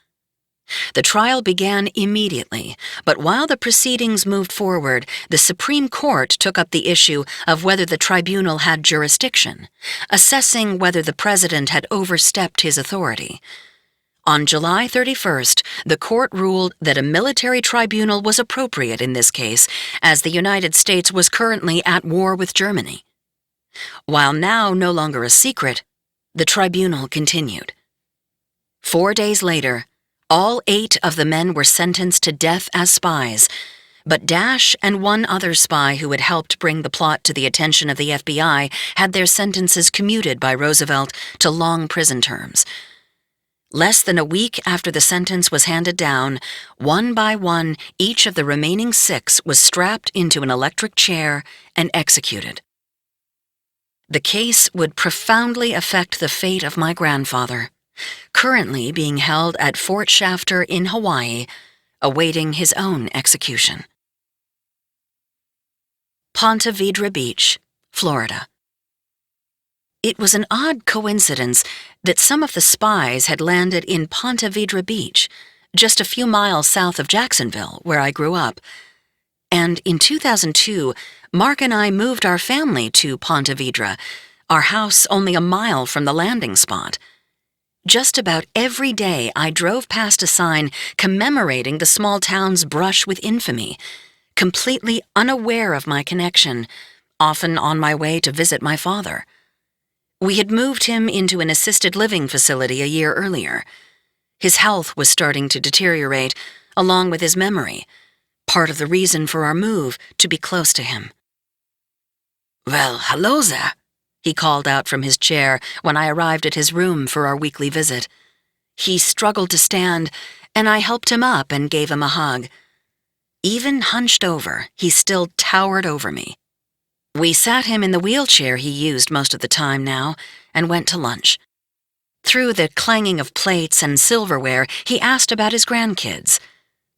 The trial began immediately, but while the proceedings moved forward, the Supreme Court took up the issue of whether the tribunal had jurisdiction, assessing whether the president had overstepped his authority. On July 31st, the court ruled that a military tribunal was appropriate in this case, as the United States was currently at war with Germany. While now no longer a secret, the tribunal continued. 4 days later, all 8 of the men were sentenced to death as spies, but Dash and one other spy who had helped bring the plot to the attention of the FBI had their sentences commuted by Roosevelt to long prison terms. Less than a week after the sentence was handed down, one by one, each of the remaining 6 was strapped into an electric chair and executed. The case would profoundly affect the fate of my grandfather, currently being held at Fort Shafter in Hawaii, awaiting his own execution. Ponte Vedra Beach, Florida. It was an odd coincidence that some of the spies had landed in Ponte Vedra Beach, just a few miles south of Jacksonville, where I grew up. And in 2002, Mark and I moved our family to Ponte Vedra, our house only a mile from the landing spot. Just about every day I drove past a sign commemorating the small town's brush with infamy, completely unaware of my connection, often on my way to visit my father. We had moved him into an assisted living facility a year earlier. His health was starting to deteriorate, along with his memory, part of the reason for our move, to be close to him. "Well, hello there," he called out from his chair when I arrived at his room for our weekly visit. He struggled to stand, and I helped him up and gave him a hug. Even hunched over, he still towered over me. We sat him in the wheelchair he used most of the time now and went to lunch. Through the clanging of plates and silverware, he asked about his grandkids.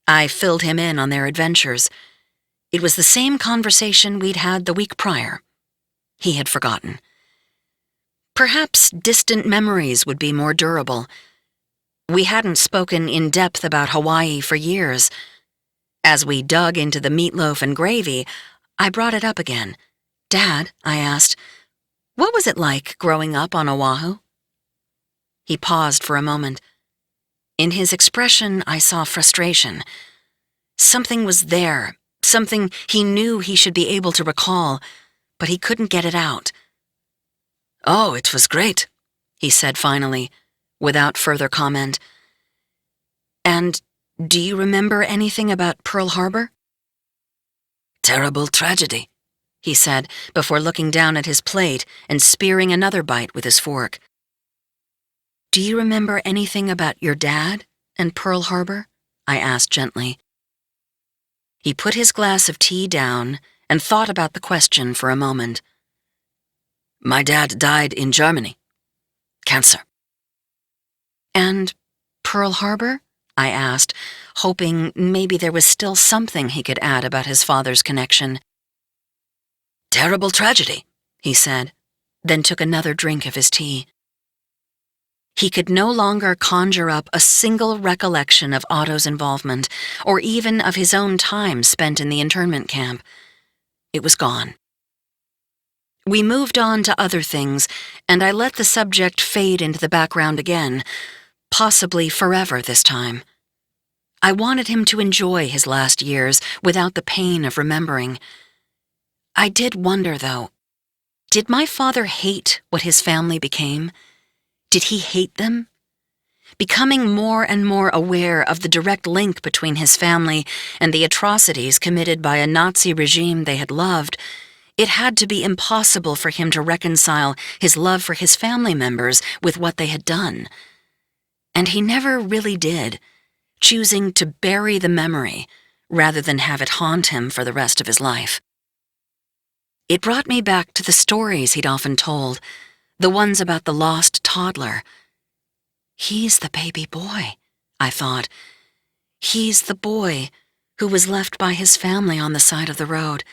I filled him in on their adventures. It was the same conversation we'd had the week prior. He had forgotten. Perhaps distant memories would be more durable. We hadn't spoken in depth about Hawaii for years. As we dug into the meatloaf and gravy, I brought it up again. "Dad," I asked, "what was it like growing up on Oahu?" He paused for a moment. In his expression, I saw frustration. Something was there, something he knew he should be able to recall, but he couldn't get it out. "Oh, it was great," he said finally, without further comment. "And do you remember anything about Pearl Harbor?" "Terrible tragedy," he said before looking down at his plate and spearing another bite with his fork. "Do you remember anything about your dad and Pearl Harbor?" I asked gently. He put his glass of tea down and thought about the question for a moment. "My dad died in Germany. Cancer." "And Pearl Harbor?" I asked, hoping maybe there was still something he could add about his father's connection. "Terrible tragedy," he said, then took another drink of his tea. He could no longer conjure up a single recollection of Otto's involvement, or even of his own time spent in the internment camp. It was gone. We moved on to other things, and I let the subject fade into the background again, possibly forever this time. I wanted him to enjoy his last years without the pain of remembering. I did wonder, though, did my father hate what his family became? Did he hate them? Becoming more and more aware of the direct link between his family and the atrocities committed by a Nazi regime they had loved, it had to be impossible for him to reconcile his love for his family members with what they had done. And he never really did, choosing to bury the memory rather than have it haunt him for the rest of his life. It brought me back to the stories he'd often told, the ones about the lost toddler. He's the baby boy, I thought. He's the boy who was left by his family on the side of the road,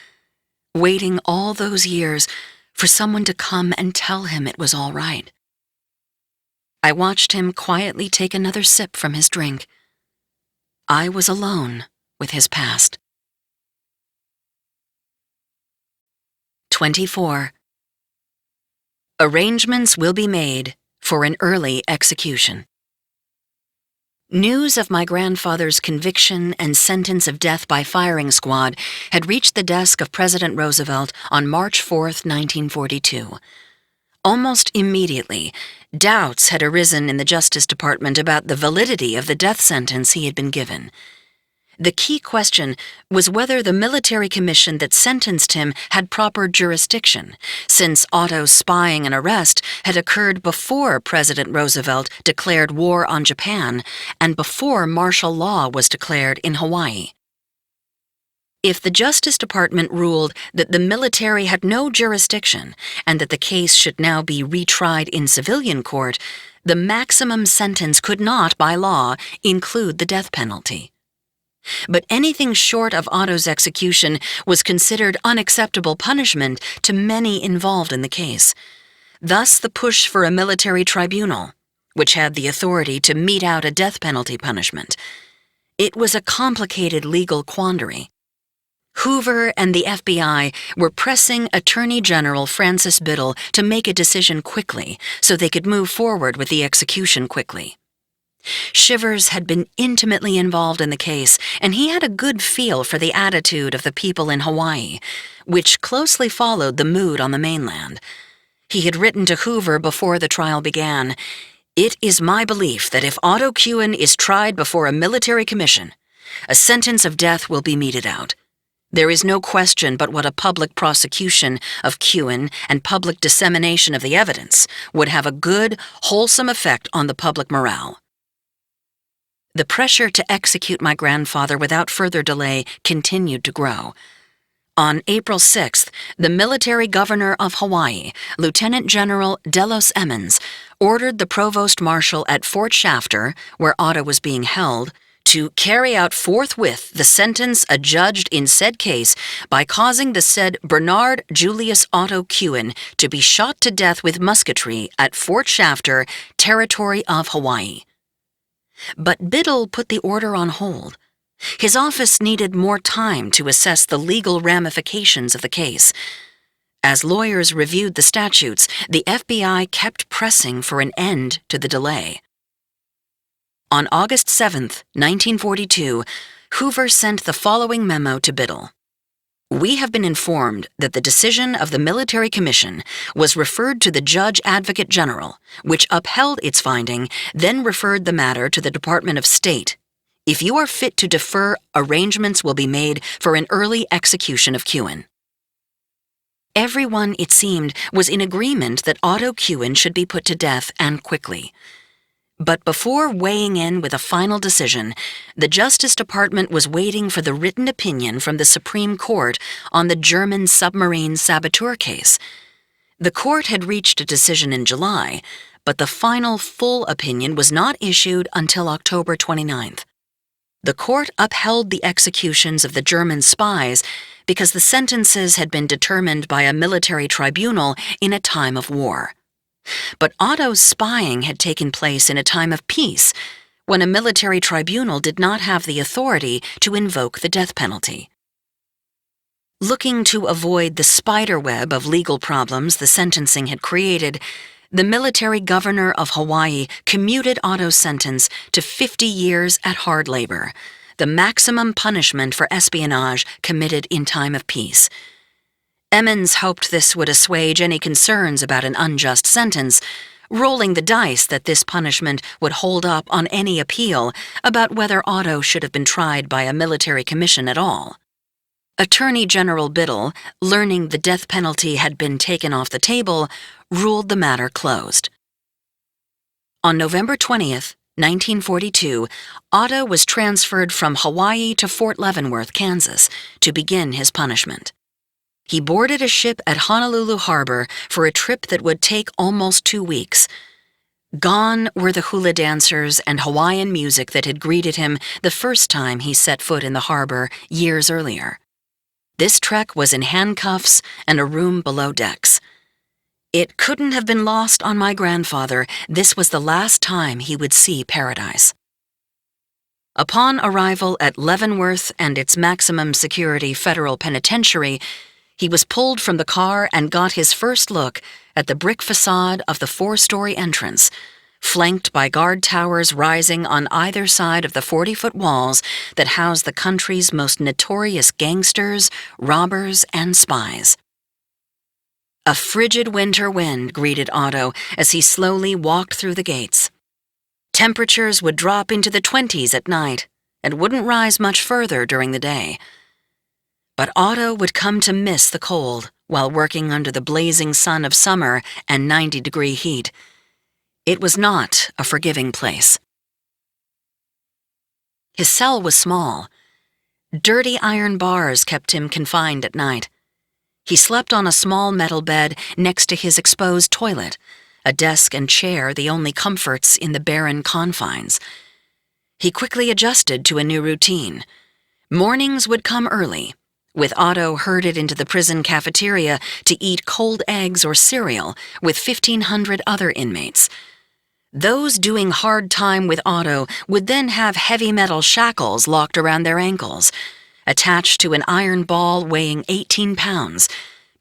waiting all those years for someone to come and tell him it was all right. I watched him quietly take another sip from his drink. I was alone with his past. 24. Arrangements will be made for an early execution. News of my grandfather's conviction and sentence of death by firing squad had reached the desk of President Roosevelt on March 4, 1942. Almost immediately, doubts had arisen in the Justice Department about the validity of the death sentence he had been given. The key question was whether the military commission that sentenced him had proper jurisdiction, since Otto's spying and arrest had occurred before President Roosevelt declared war on Japan and before martial law was declared in Hawaii. If the Justice Department ruled that the military had no jurisdiction and that the case should now be retried in civilian court, the maximum sentence could not, by law, include the death penalty. But anything short of Otto's execution was considered unacceptable punishment to many involved in the case. Thus the push for a military tribunal, which had the authority to mete out a death penalty punishment. It was a complicated legal quandary. Hoover and the FBI were pressing Attorney General Francis Biddle to make a decision quickly so they could move forward with the execution quickly. Shivers had been intimately involved in the case, and he had a good feel for the attitude of the people in Hawaii, which closely followed the mood on the mainland. He had written to Hoover before the trial began, "It is my belief that if Otto Kuhn is tried before a military commission, a sentence of death will be meted out. There is no question but what a public prosecution of Kuhn and public dissemination of the evidence would have a good, wholesome effect on the public morale." The pressure to execute my grandfather without further delay continued to grow. On April 6th, the military governor of Hawaii, Lieutenant General Delos Emmons, ordered the provost marshal at Fort Shafter, where Otto was being held, to carry out forthwith the sentence adjudged in said case by causing the said Bernard Julius Otto Kuhn to be shot to death with musketry at Fort Shafter, territory of Hawaii. But Biddle put the order on hold. His office needed more time to assess the legal ramifications of the case. As lawyers reviewed the statutes, the FBI kept pressing for an end to the delay. On August 7, 1942, Hoover sent the following memo to Biddle. "We have been informed that the decision of the Military Commission was referred to the Judge Advocate General, which upheld its finding, then referred the matter to the Department of State. If you are fit to defer, arrangements will be made for an early execution of Kuhn." Everyone, it seemed, was in agreement that Otto Kuhn should be put to death, and quickly. But before weighing in with a final decision, the Justice Department was waiting for the written opinion from the Supreme Court on the German submarine saboteur case. The court had reached a decision in July, but the final full opinion was not issued until October 29th. The court upheld the executions of the German spies because the sentences had been determined by a military tribunal in a time of war. But Otto's spying had taken place in a time of peace, when a military tribunal did not have the authority to invoke the death penalty. Looking to avoid the spiderweb of legal problems the sentencing had created, the military governor of Hawaii commuted Otto's sentence to 50 years at hard labor, the maximum punishment for espionage committed in time of peace. Emmons hoped this would assuage any concerns about an unjust sentence, rolling the dice that this punishment would hold up on any appeal about whether Otto should have been tried by a military commission at all. Attorney General Biddle, learning the death penalty had been taken off the table, ruled the matter closed. On November 20th, 1942, Otto was transferred from Hawaii to Fort Leavenworth, Kansas, to begin his punishment. He boarded a ship at Honolulu Harbor for a trip that would take almost 2 weeks. Gone were the hula dancers and Hawaiian music that had greeted him the first time he set foot in the harbor years earlier. This trek was in handcuffs and a room below decks. It couldn't have been lost on my grandfather. This was the last time he would see paradise. Upon arrival at Leavenworth and its maximum security federal penitentiary, he was pulled from the car and got his first look at the brick facade of the 4-story entrance, flanked by guard towers rising on either side of the 40-foot walls that house the country's most notorious gangsters, robbers, and spies. A frigid winter wind greeted Otto as he slowly walked through the gates. Temperatures would drop into the 20s at night and wouldn't rise much further during the day. But Otto would come to miss the cold while working under the blazing sun of summer and 90-degree heat. It was not a forgiving place. His cell was small. Dirty iron bars kept him confined at night. He slept on a small metal bed next to his exposed toilet, a desk and chair the only comforts in the barren confines. He quickly adjusted to a new routine. Mornings would come early, with Otto herded into the prison cafeteria to eat cold eggs or cereal with 1,500 other inmates. Those doing hard time with Otto would then have heavy metal shackles locked around their ankles, attached to an iron ball weighing 18 pounds,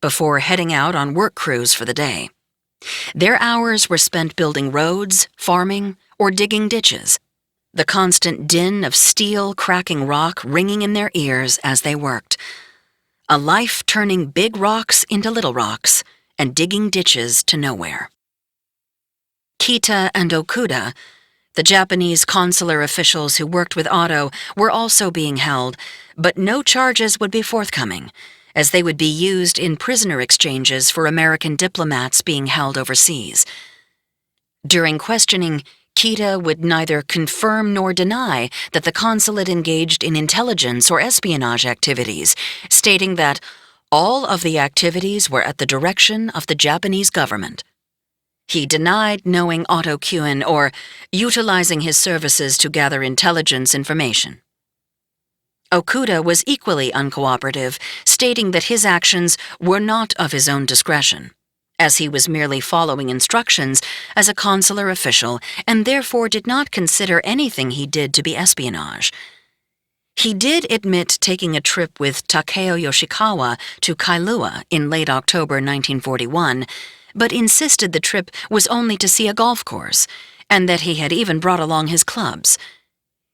before heading out on work crews for the day. Their hours were spent building roads, farming, or digging ditches, the constant din of steel cracking rock ringing in their ears as they worked. A life turning big rocks into little rocks and digging ditches to nowhere. Kita and Okuda, the Japanese consular officials who worked with Otto, were also being held, but no charges would be forthcoming, as they would be used in prisoner exchanges for American diplomats being held overseas. During questioning, Kita would neither confirm nor deny that the consulate engaged in intelligence or espionage activities, stating that all of the activities were at the direction of the Japanese government. He denied knowing Otto Kuhn or utilizing his services to gather intelligence information. Okuda was equally uncooperative, stating that his actions were not of his own discretion, as he was merely following instructions as a consular official and therefore did not consider anything he did to be espionage. He did admit taking a trip with Takeo Yoshikawa to Kailua in late October 1941, but insisted the trip was only to see a golf course, and that he had even brought along his clubs.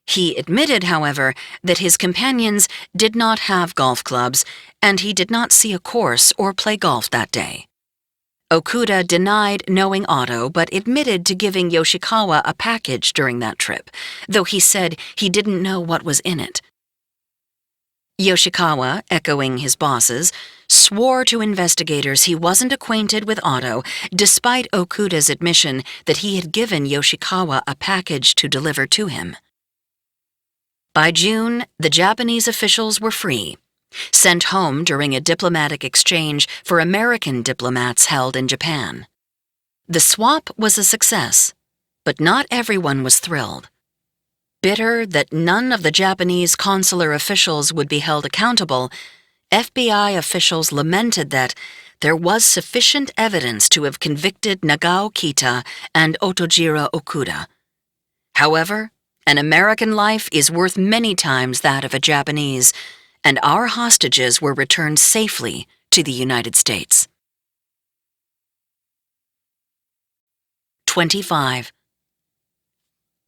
He admitted, however, that his companions did not have golf clubs, and he did not see a course or play golf that day. Okuda denied knowing Otto, but admitted to giving Yoshikawa a package during that trip, though he said he didn't know what was in it. Yoshikawa, echoing his bosses, swore to investigators he wasn't acquainted with Otto, despite Okuda's admission that he had given Yoshikawa a package to deliver to him. By June, the Japanese officials were free, sent home during a diplomatic exchange for American diplomats held in Japan. The swap was a success, but not everyone was thrilled. Bitter that none of the Japanese consular officials would be held accountable, FBI officials lamented that there was sufficient evidence to have convicted Nagao Kita and Otojiro Okuda. However, an American life is worth many times that of a Japanese, and our hostages were returned safely to the United States. 25.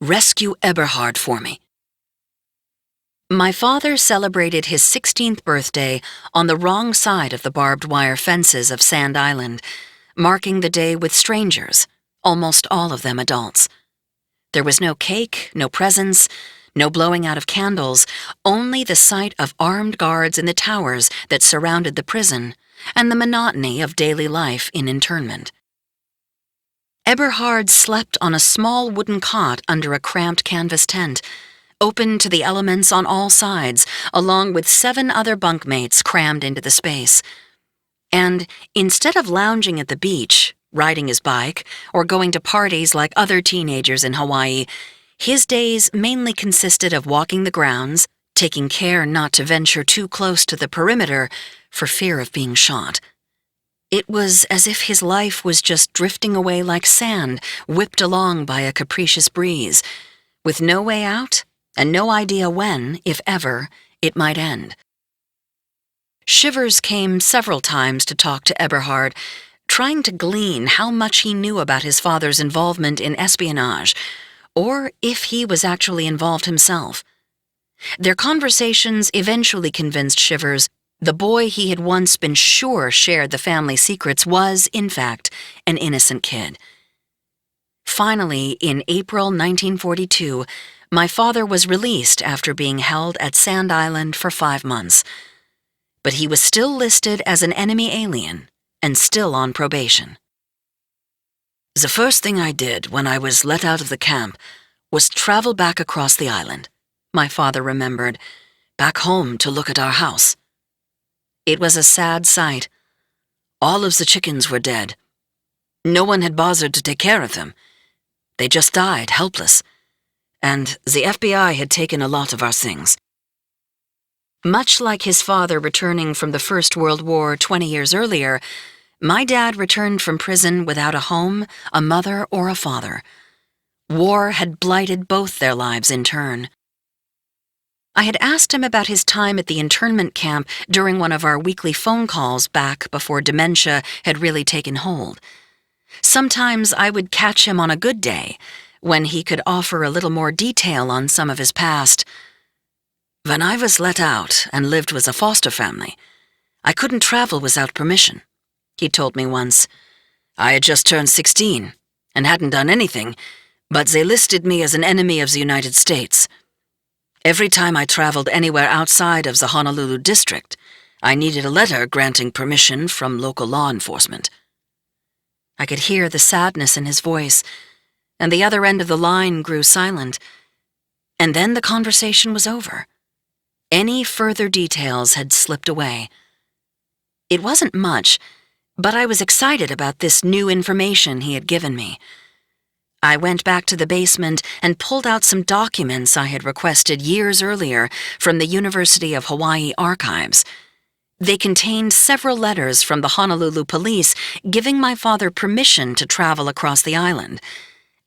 Rescue Eberhard for me. My father celebrated his 16th birthday on the wrong side of the barbed wire fences of Sand Island, marking the day with strangers, almost all of them adults. There was no cake, no presents, no blowing out of candles, only the sight of armed guards in the towers that surrounded the prison, and the monotony of daily life in internment. Eberhard slept on a small wooden cot under a cramped canvas tent, open to the elements on all sides, along with 7 other bunkmates crammed into the space. And instead of lounging at the beach, riding his bike, or going to parties like other teenagers in Hawaii, his days mainly consisted of walking the grounds, taking care not to venture too close to the perimeter for fear of being shot. It was as if his life was just drifting away like sand whipped along by a capricious breeze, with no way out and no idea when, if ever, it might end. Shivers came several times to talk to Eberhard, trying to glean how much he knew about his father's involvement in espionage, or if he was actually involved himself. Their conversations eventually convinced Shivers the boy he had once been sure shared the family secrets was, in fact, an innocent kid. Finally, in April 1942, my father was released after being held at Sand Island for 5 months. But he was still listed as an enemy alien and still on probation. The first thing I did when I was let out of the camp was travel back across the island, my father remembered, back home to look at our house. It was a sad sight. All of the chickens were dead. No one had bothered to take care of them. They just died, helpless. And the FBI had taken a lot of our things. Much like his father returning from the First World War 20 years earlier, my dad returned from prison without a home, a mother, or a father. War had blighted both their lives in turn. I had asked him about his time at the internment camp during one of our weekly phone calls back before dementia had really taken hold. Sometimes I would catch him on a good day, when he could offer a little more detail on some of his past. When I was let out and lived with a foster family, I couldn't travel without permission, he told me once. I had just turned 16 and hadn't done anything, but they listed me as an enemy of the United States. Every time I traveled anywhere outside of the Honolulu district, I needed a letter granting permission from local law enforcement. I could hear the sadness in his voice, and the other end of the line grew silent. And then the conversation was over. Any further details had slipped away. It wasn't much, but I was excited about this new information he had given me. I went back to the basement and pulled out some documents I had requested years earlier from the University of Hawaii archives. They contained several letters from the Honolulu police giving my father permission to travel across the island,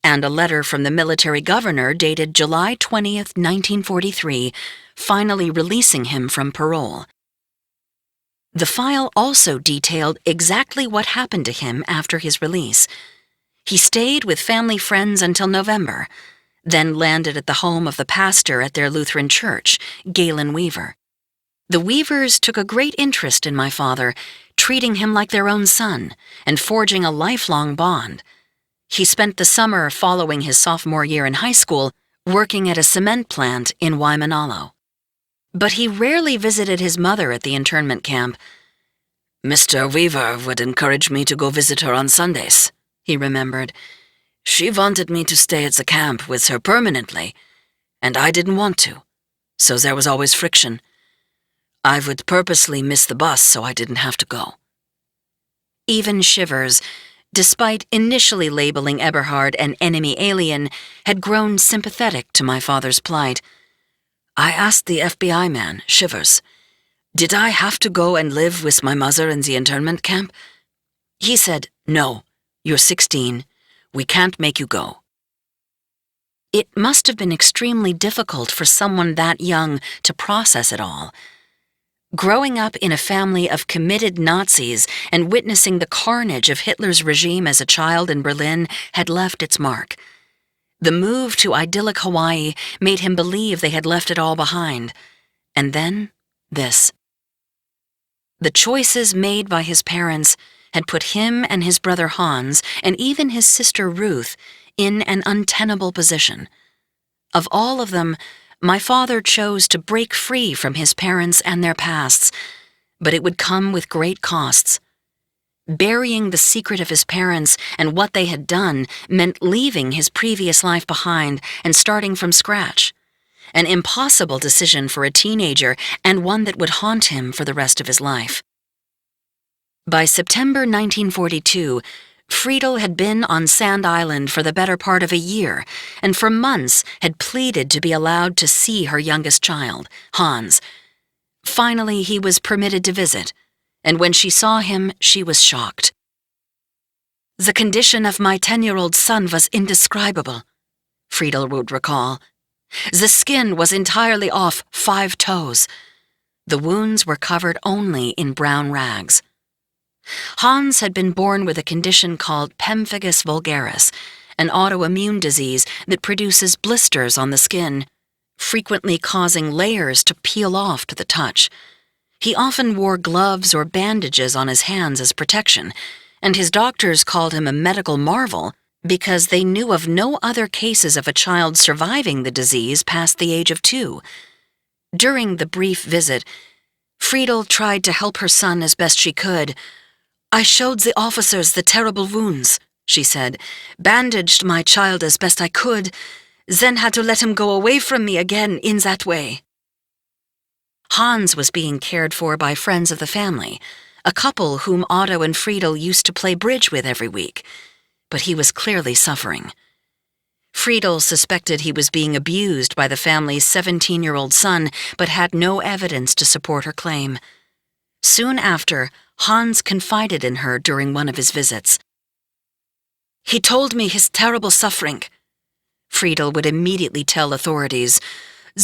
and a letter from the military governor dated July 20th, 1943, finally releasing him from parole. The file also detailed exactly what happened to him after his release. He stayed with family friends until November, then landed at the home of the pastor at their Lutheran church, Galen Weaver. The Weavers took a great interest in my father, treating him like their own son and forging a lifelong bond. He spent the summer following his sophomore year in high school working at a cement plant in Waimanalo. But he rarely visited his mother at the internment camp. Mr. Weaver would encourage me to go visit her on Sundays, he remembered. She wanted me to stay at the camp with her permanently, and I didn't want to, so there was always friction. I would purposely miss the bus so I didn't have to go. Even Shivers, despite initially labeling Eberhard an enemy alien, had grown sympathetic to my father's plight. I asked the FBI man, Shivers, did I have to go and live with my mother in the internment camp? He said, no, you're 16. We can't make you go. It must have been extremely difficult for someone that young to process it all. Growing up in a family of committed Nazis and witnessing the carnage of Hitler's regime as a child in Berlin had left its mark. The move to idyllic Hawaii made him believe they had left it all behind. And then, this. The choices made by his parents had put him and his brother Hans, and even his sister Ruth, in an untenable position. Of all of them, my father chose to break free from his parents and their pasts, but it would come with great costs. Burying the secret of his parents and what they had done meant leaving his previous life behind and starting from scratch. An impossible decision for a teenager and one that would haunt him for the rest of his life. By September 1942, Friedel had been on Sand Island for the better part of a year, and for months had pleaded to be allowed to see her youngest child, Hans. Finally, he was permitted to visit, and when she saw him, she was shocked. "The condition of my 10-year-old son was indescribable," Friedel would recall. "The skin was entirely off 5 toes. The wounds were covered only in brown rags." Hans had been born with a condition called pemphigus vulgaris, an autoimmune disease that produces blisters on the skin, frequently causing layers to peel off to the touch. He often wore gloves or bandages on his hands as protection, and his doctors called him a medical marvel because they knew of no other cases of a child surviving the disease past the age of 2. During the brief visit, Friedel tried to help her son as best she could. "I showed the officers the terrible wounds," she said, "bandaged my child as best I could, then had to let him go away from me again in that way." Hans was being cared for by friends of the family, a couple whom Otto and Friedel used to play bridge with every week, but he was clearly suffering. Friedel suspected he was being abused by the family's 17-year-old son, but had no evidence to support her claim. Soon after, Hans confided in her during one of his visits. "He told me his terrible suffering," Friedel would immediately tell authorities.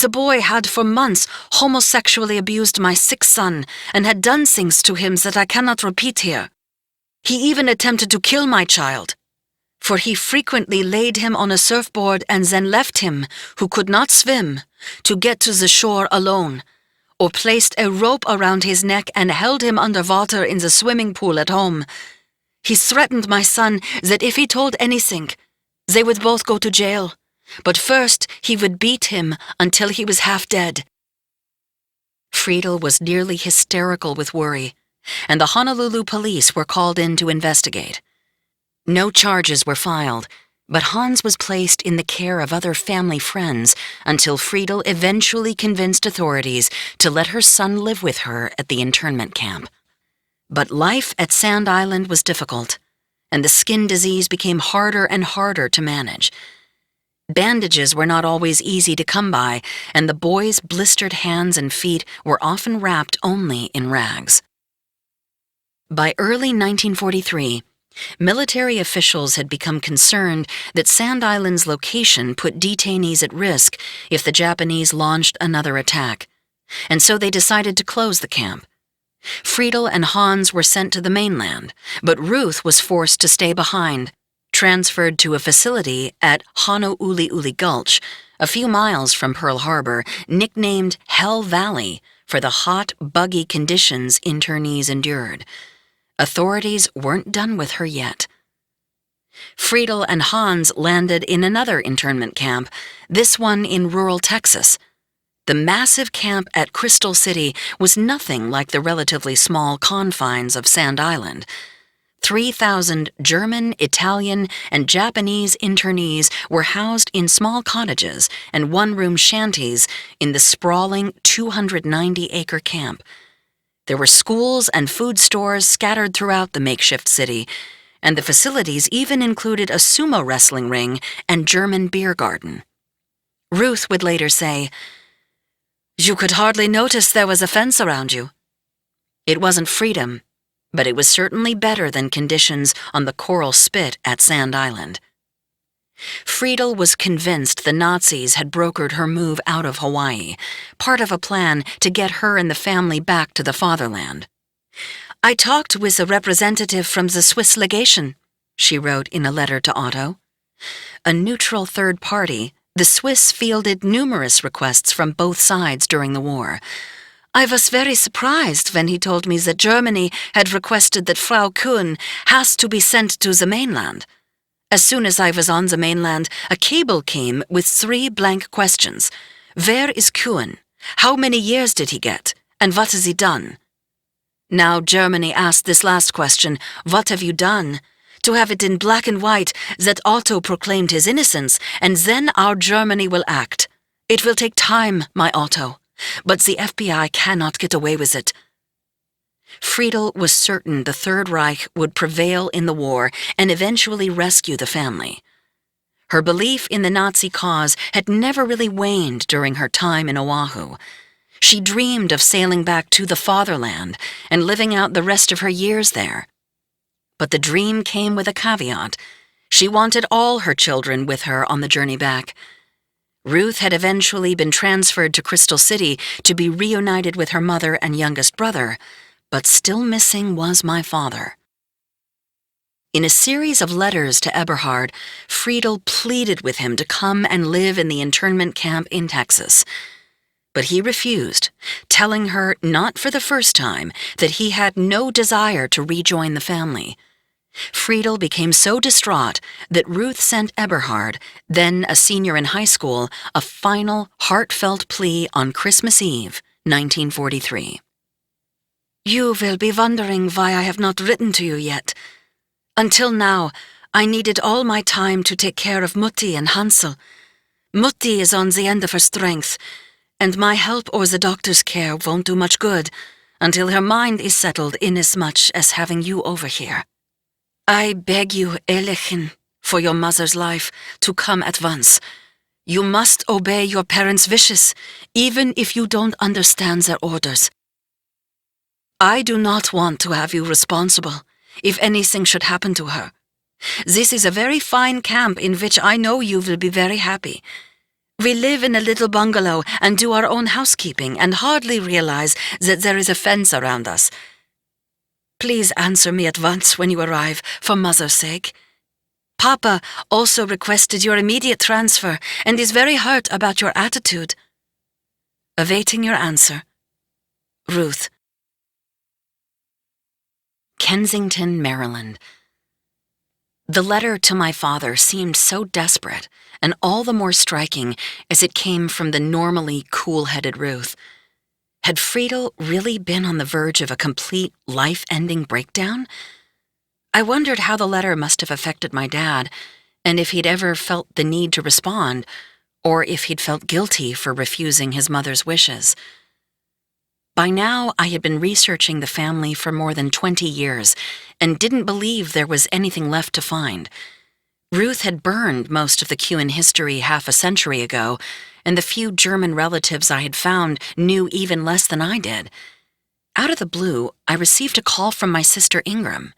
The boy had for months homosexually abused my sick son and had done things to him that I cannot repeat here. He even attempted to kill my child, for he frequently laid him on a surfboard and then left him, who could not swim, to get to the shore alone, or placed a rope around his neck and held him under water in the swimming pool at home. He threatened my son that if he told anything, they would both go to jail, but first he would beat him until he was half dead. Friedel was nearly hysterical with worry, and the Honolulu police were called in to investigate. No charges were filed, but Hans was placed in the care of other family friends until Friedel eventually convinced authorities to let her son live with her at the internment camp. But life at Sand Island was difficult, and the skin disease became harder and harder to manage. Bandages were not always easy to come by, and the boy's blistered hands and feet were often wrapped only in rags. By early 1943, military officials had become concerned that Sand Island's location put detainees at risk if the Japanese launched another attack, and so they decided to close the camp. Friedel and Hans were sent to the mainland, but Ruth was forced to stay behind, transferred to a facility at Honolulu Gulch, a few miles from Pearl Harbor, nicknamed Hell Valley for the hot, buggy conditions internees endured. Authorities weren't done with her yet. Friedel and Hans landed in another internment camp, this one in rural Texas. The massive camp at Crystal City was nothing like the relatively small confines of Sand Island. 3,000 German, Italian, and Japanese internees were housed in small cottages and one-room shanties in the sprawling 290-acre camp. There were schools and food stores scattered throughout the makeshift city, and the facilities even included a sumo wrestling ring and German beer garden. Ruth would later say, "You could hardly notice there was a fence around you." It wasn't freedom, but it was certainly better than conditions on the coral spit at Sand Island. Friedel was convinced the Nazis had brokered her move out of Hawaii, part of a plan to get her and the family back to the fatherland. "I talked with a representative from the Swiss legation," she wrote in a letter to Otto. A neutral third party, the Swiss fielded numerous requests from both sides during the war. "I was very surprised when he told me that Germany had requested that Frau Kuhn has to be sent to the mainland. As soon as I was on the mainland, a cable came with 3 blank questions. Where is Kuhn? How many years did he get? And what has he done? Now Germany asked this last question, what have you done? To have it in black and white that Otto proclaimed his innocence, and then our Germany will act. It will take time, my Otto, but the FBI cannot get away with it." Friedel was certain the Third Reich would prevail in the war and eventually rescue the family. Her belief in the Nazi cause had never really waned during her time in Oahu. She dreamed of sailing back to the fatherland and living out the rest of her years there. But the dream came with a caveat. She wanted all her children with her on the journey back. Ruth had eventually been transferred to Crystal City to be reunited with her mother and youngest brother, but still missing was my father. In a series of letters to Eberhard, Friedel pleaded with him to come and live in the internment camp in Texas. But he refused, telling her, not for the first time, that he had no desire to rejoin the family. Friedel became so distraught that Ruth sent Eberhard, then a senior in high school, a final, heartfelt plea on Christmas Eve, 1943. "You will be wondering why I have not written to you yet. Until now, I needed all my time to take care of Mutti and Hansel. Mutti is on the end of her strength, and my help or the doctor's care won't do much good until her mind is settled inasmuch as having you over here. I beg you, Elechin, for your mother's life, to come at once. You must obey your parents' wishes, even if you don't understand their orders. I do not want to have you responsible if anything should happen to her. This is a very fine camp in which I know you will be very happy. We live in a little bungalow and do our own housekeeping and hardly realize that there is a fence around us. Please answer me at once when you arrive, for Mother's sake. Papa also requested your immediate transfer and is very hurt about your attitude. Awaiting your answer. Ruth. Kensington, Maryland. The letter to my father seemed so desperate, and all the more striking as it came from the normally cool-headed Ruth. Had Friedel really been on the verge of a complete life-ending breakdown? I wondered how the letter must have affected my dad, and if he'd ever felt the need to respond, or if he'd felt guilty for refusing his mother's wishes. By now, I had been researching the family for more than 20 years and didn't believe there was anything left to find. Ruth had burned most of the Kewen history half a century ago, and the few German relatives I had found knew even less than I did. Out of the blue, I received a call from my sister Ingram.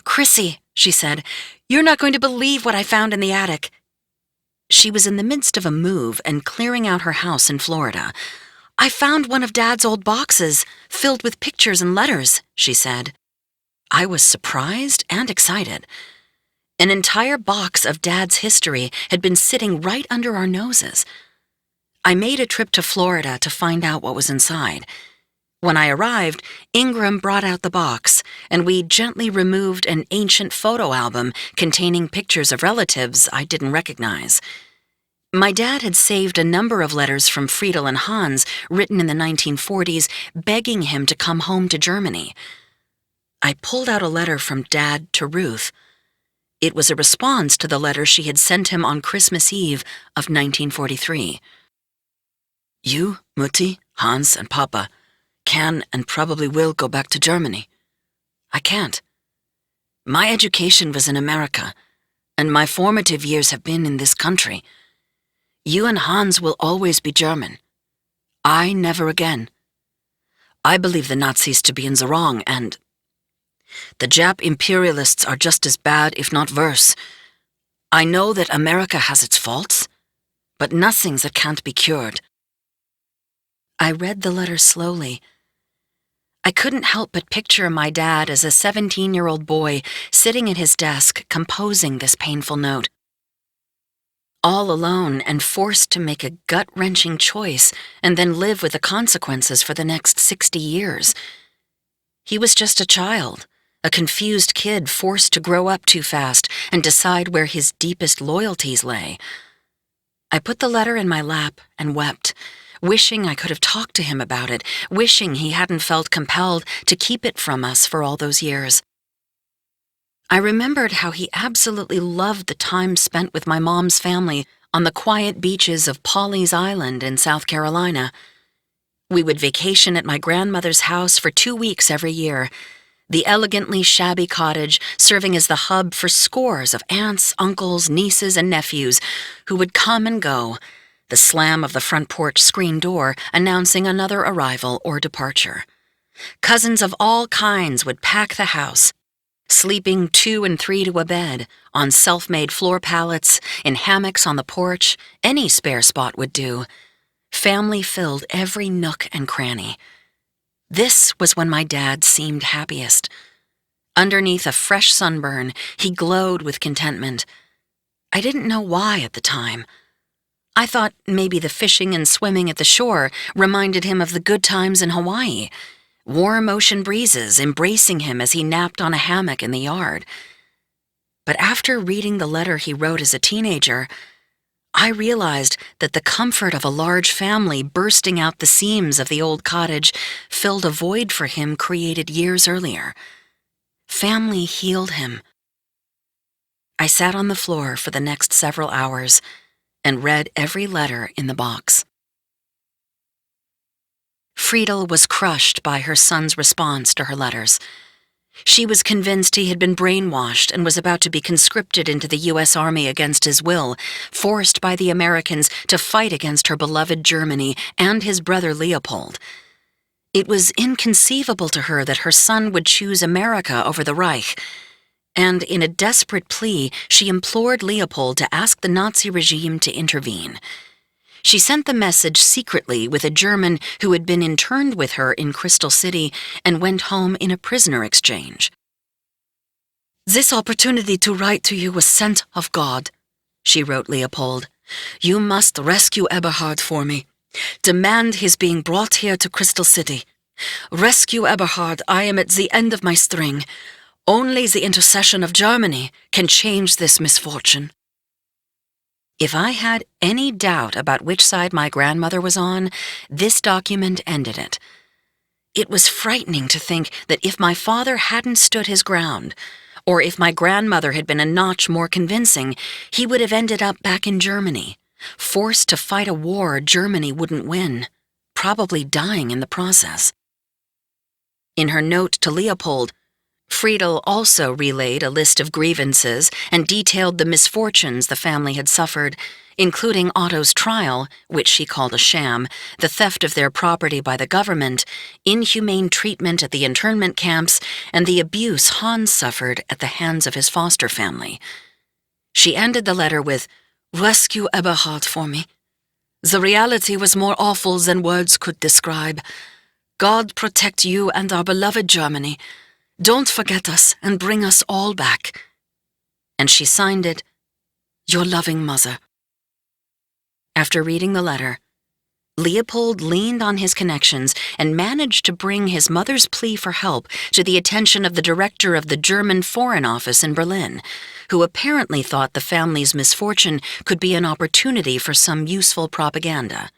"Chrissy," she said, "you're not going to believe what I found in the attic." She was in the midst of a move and clearing out her house in Florida. "I found one of Dad's old boxes, filled with pictures and letters," she said. I was surprised and excited. An entire box of Dad's history had been sitting right under our noses. I made a trip to Florida to find out what was inside. When I arrived, Ingram brought out the box, and we gently removed an ancient photo album containing pictures of relatives I didn't recognize. My dad had saved a number of letters from Friedel and Hans written in the 1940s begging him to come home to Germany. I pulled out a letter from Dad to Ruth. It was a response to the letter she had sent him on Christmas Eve of 1943. "You, Mutti, Hans, and Papa can and probably will go back to Germany. I can't. My education was in America, and my formative years have been in this country. You and Hans will always be German. I never again. I believe the Nazis to be in the wrong, and the Jap imperialists are just as bad, if not worse. I know that America has its faults, but nothing that can't be cured." I read the letter slowly. I couldn't help but picture my dad as a 17-year-old boy sitting at his desk composing this painful note. All alone and forced to make a gut-wrenching choice and then live with the consequences for the next 60 years. He was just a child, a confused kid forced to grow up too fast and decide where his deepest loyalties lay. I put the letter in my lap and wept, wishing I could have talked to him about it, wishing he hadn't felt compelled to keep it from us for all those years. I remembered how he absolutely loved the time spent with my mom's family on the quiet beaches of Pawleys Island in South Carolina. We would vacation at my grandmother's house for 2 weeks every year, the elegantly shabby cottage serving as the hub for scores of aunts, uncles, nieces, and nephews who would come and go, the slam of the front porch screen door announcing another arrival or departure. Cousins of all kinds would pack the house, sleeping 2 and 3 to a bed, on self-made floor pallets, in hammocks on the porch, any spare spot would do. Family filled every nook and cranny. This was when my dad seemed happiest. Underneath a fresh sunburn, he glowed with contentment. I didn't know why at the time. I thought maybe the fishing and swimming at the shore reminded him of the good times in Hawaii, warm ocean breezes embracing him as he napped on a hammock in the yard. But after reading the letter he wrote as a teenager, I realized that the comfort of a large family bursting out the seams of the old cottage filled a void for him created years earlier. Family healed him. I sat on the floor for the next several hours and read every letter in the box. Friedel was crushed by her son's response to her letters. She was convinced he had been brainwashed and was about to be conscripted into the U.S. Army against his will, forced by the Americans to fight against her beloved Germany and his brother Leopold. It was inconceivable to her that her son would choose America over the Reich, and in a desperate plea, she implored Leopold to ask the Nazi regime to intervene. She sent the message secretly with a German who had been interned with her in Crystal City and went home in a prisoner exchange. "This opportunity to write to you was sent of God," she wrote Leopold. "You must rescue Eberhard for me. Demand his being brought here to Crystal City. Rescue Eberhard, I am at the end of my string. Only the intercession of Germany can change this misfortune." If I had any doubt about which side my grandmother was on, this document ended it. It was frightening to think that if my father hadn't stood his ground, or if my grandmother had been a notch more convincing, he would have ended up back in Germany, forced to fight a war Germany wouldn't win, probably dying in the process. In her note to Leopold, Friedel also relayed a list of grievances and detailed the misfortunes the family had suffered, including Otto's trial, which she called a sham, the theft of their property by the government, inhumane treatment at the internment camps, and the abuse Hans suffered at the hands of his foster family. She ended the letter with, "Rescue Eberhard for me. The reality was more awful than words could describe. God protect you and our beloved Germany. Don't forget us and bring us all back." And she signed it, "Your loving mother." After reading the letter, Leopold leaned on his connections and managed to bring his mother's plea for help to the attention of the director of the German Foreign Office in Berlin, who apparently thought the family's misfortune could be an opportunity for some useful propaganda.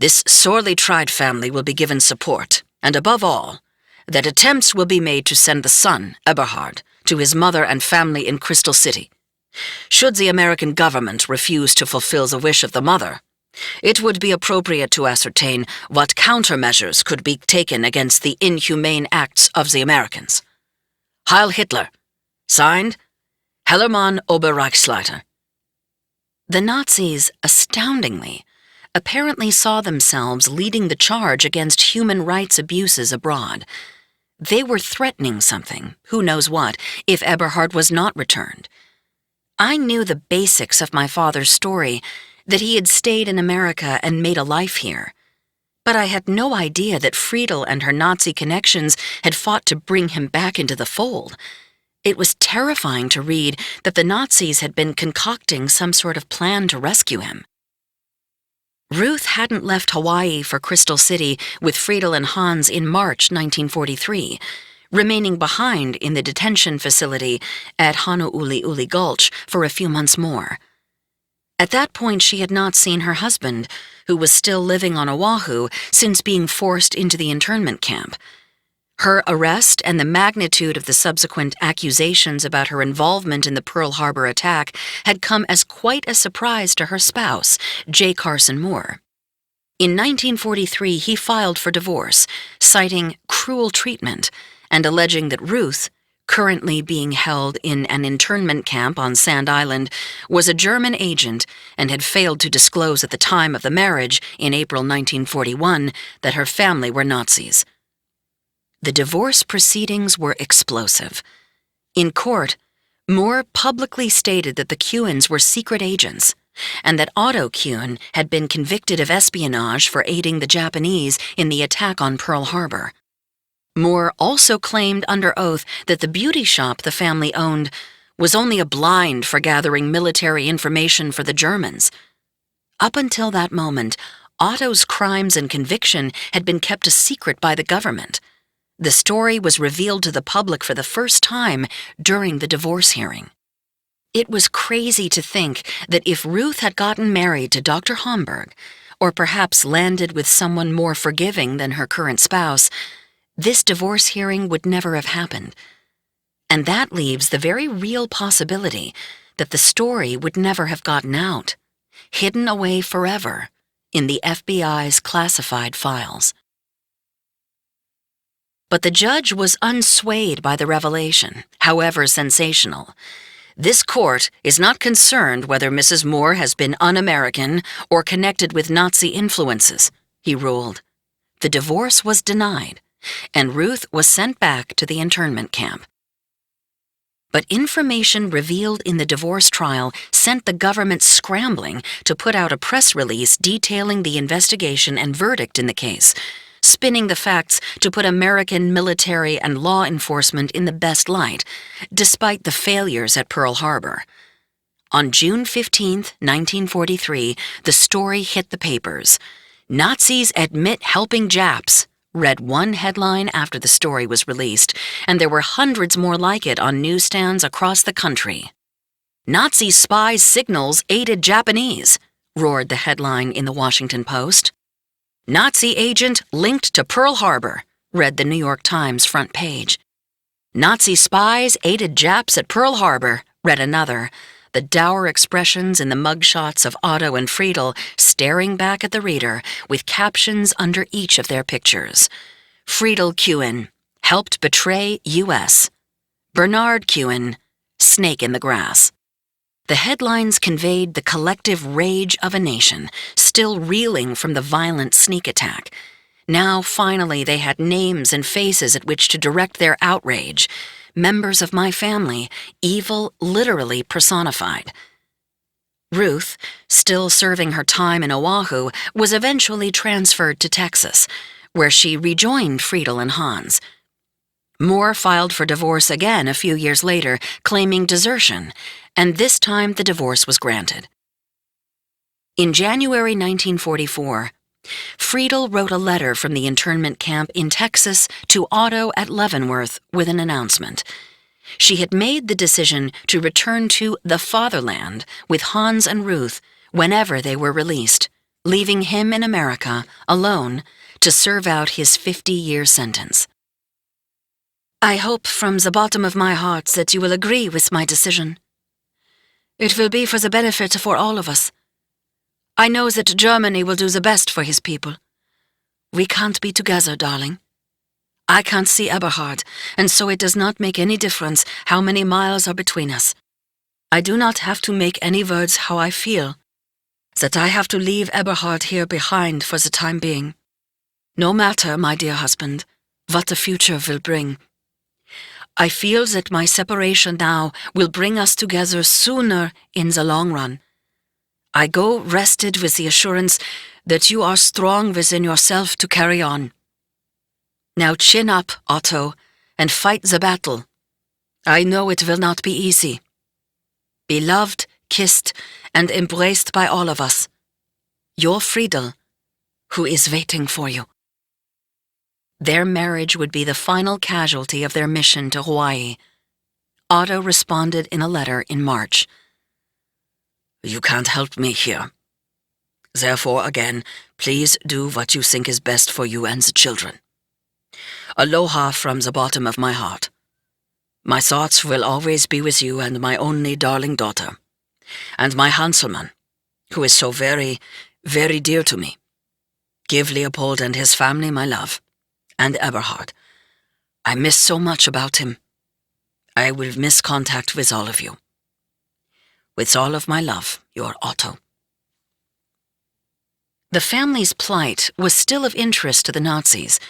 "This sorely tried family will be given support, and above all, that attempts will be made to send the son, Eberhard, to his mother and family in Crystal City. Should the American government refuse to fulfill the wish of the mother, it would be appropriate to ascertain what countermeasures could be taken against the inhumane acts of the Americans. Heil Hitler. Signed, Hellermann Oberreichsleiter." The Nazis, astoundingly, apparently saw themselves leading the charge against human rights abuses abroad. They were threatening something, who knows what, if Eberhard was not returned. I knew the basics of my father's story, that he had stayed in America and made a life here. But I had no idea that Friedel and her Nazi connections had fought to bring him back into the fold. It was terrifying to read that the Nazis had been concocting some sort of plan to rescue him. Ruth hadn't left Hawaii for Crystal City with Friedel and Hans in March 1943, remaining behind in the detention facility at Honolulu Gulch for a few months more. At that point, she had not seen her husband, who was still living on Oahu since being forced into the internment camp. Her arrest and the magnitude of the subsequent accusations about her involvement in the Pearl Harbor attack had come as quite a surprise to her spouse, J. Carson Moore. In 1943, he filed for divorce, citing cruel treatment and alleging that Ruth, currently being held in an internment camp on Sand Island, was a German agent and had failed to disclose at the time of the marriage in April 1941 that her family were Nazis. The divorce proceedings were explosive. In court, Moore publicly stated that the Kuhns were secret agents, and that Otto Kuhn had been convicted of espionage for aiding the Japanese in the attack on Pearl Harbor. Moore also claimed under oath that the beauty shop the family owned was only a blind for gathering military information for the Germans. Up until that moment, Otto's crimes and conviction had been kept a secret by the government. The story was revealed to the public for the first time during the divorce hearing. It was crazy to think that if Ruth had gotten married to Dr. Homburg, or perhaps landed with someone more forgiving than her current spouse, this divorce hearing would never have happened. And that leaves the very real possibility that the story would never have gotten out, hidden away forever in the FBI's classified files. But the judge was unswayed by the revelation, however sensational. "This court is not concerned whether Mrs. Moore has been un-American or connected with Nazi influences," he ruled. The divorce was denied, and Ruth was sent back to the internment camp. But information revealed in the divorce trial sent the government scrambling to put out a press release detailing the investigation and verdict in the case, spinning the facts to put American military and law enforcement in the best light, despite the failures at Pearl Harbor. On June 15, 1943, the story hit the papers. "Nazis admit helping Japs," read one headline after the story was released, and there were hundreds more like it on newsstands across the country. "Nazi spies' signals aided Japanese," roared the headline in the Washington Post. "Nazi agent linked to Pearl Harbor," read the New York Times front page. "Nazi spies aided Japs at Pearl Harbor," read another, the dour expressions in the mugshots of Otto and Friedel staring back at the reader with captions under each of their pictures. Friedel Kewen, helped betray U.S. Bernard Kewen, snake in the grass. The headlines conveyed the collective rage of a nation, still reeling from the violent sneak attack. Now, finally, they had names and faces at which to direct their outrage. Members of my family, evil literally personified. Ruth, still serving her time in Oahu, was eventually transferred to Texas, where she rejoined Friedel and Hans. Moore filed for divorce again a few years later, claiming desertion, and this time the divorce was granted. In January 1944, Friedel wrote a letter from the internment camp in Texas to Otto at Leavenworth with an announcement. She had made the decision to return to the fatherland with Hans and Ruth whenever they were released, leaving him in America, alone, to serve out his 50-year sentence. "I hope from the bottom of my heart that you will agree with my decision. It will be for the benefit for all of us. I know that Germany will do the best for his people. We can't be together, darling. I can't see Eberhard, and so it does not make any difference how many miles are between us. I do not have to make any words how I feel, that I have to leave Eberhard here behind for the time being. No matter, my dear husband, what the future will bring. I feel that my separation now will bring us together sooner in the long run. I go rested with the assurance that you are strong within yourself to carry on. Now chin up, Otto, and fight the battle. I know it will not be easy. Be loved, kissed, and embraced by all of us. Your Friedel, who is waiting for you." Their marriage would be the final casualty of their mission to Hawaii. Otto responded in a letter in March. "You can't help me here. Therefore, again, please do what you think is best for you and the children. Aloha from the bottom of my heart. My thoughts will always be with you and my only darling daughter, and my Hanselmann, who is so very, very dear to me. Give Leopold and his family my love, and Eberhard. I miss so much about him. I will miss contact with all of you. With all of my love, your Otto." The family's plight was still of interest to the Nazis.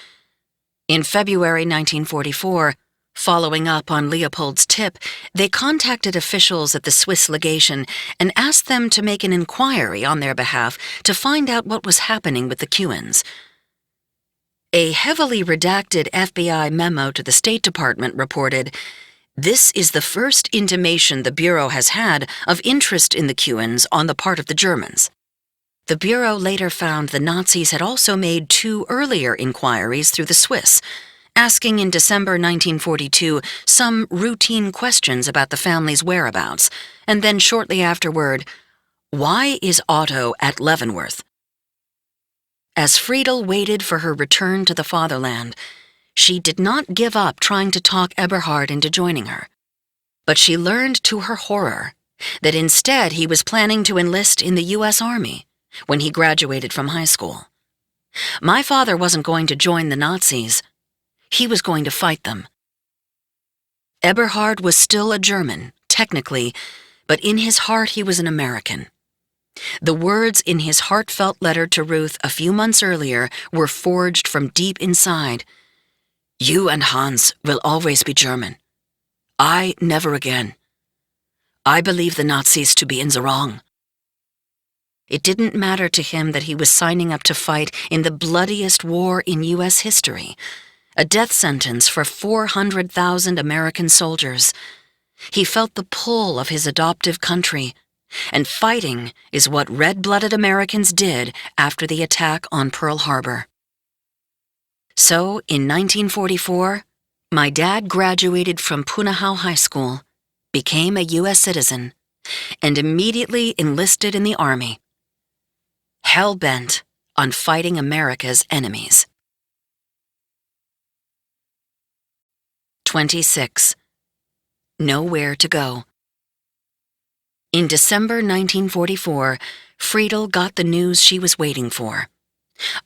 In February 1944, following up on Leopold's tip, they contacted officials at the Swiss legation and asked them to make an inquiry on their behalf to find out what was happening with the Kewens. A heavily redacted FBI memo to the State Department reported, "This is the first intimation the Bureau has had of interest in the Kewens on the part of the Germans." The Bureau later found the Nazis had also made 2 earlier inquiries through the Swiss, asking in December 1942 some routine questions about the family's whereabouts, and then shortly afterward, "Why is Otto at Leavenworth?" As Friedel waited for her return to the fatherland, she did not give up trying to talk Eberhard into joining her. But she learned to her horror that instead he was planning to enlist in the U.S. Army when he graduated from high school. My father wasn't going to join the Nazis. He was going to fight them. Eberhard was still a German, technically, but in his heart he was an American. The words in his heartfelt letter to Ruth a few months earlier were forged from deep inside. "You and Hans will always be German. I never again. I believe the Nazis to be in the wrong. It didn't matter to him that he was signing up to fight in the bloodiest war in U.S. history, a death sentence for 400,000 American soldiers. He felt the pull of his adoptive country, and fighting is what red-blooded Americans did after the attack on Pearl Harbor. So, in 1944, my dad graduated from Punahou High School, became a U.S. citizen, and immediately enlisted in the Army, hell-bent on fighting America's enemies. 26. Nowhere to go. In December 1944, Friedel got the news she was waiting for.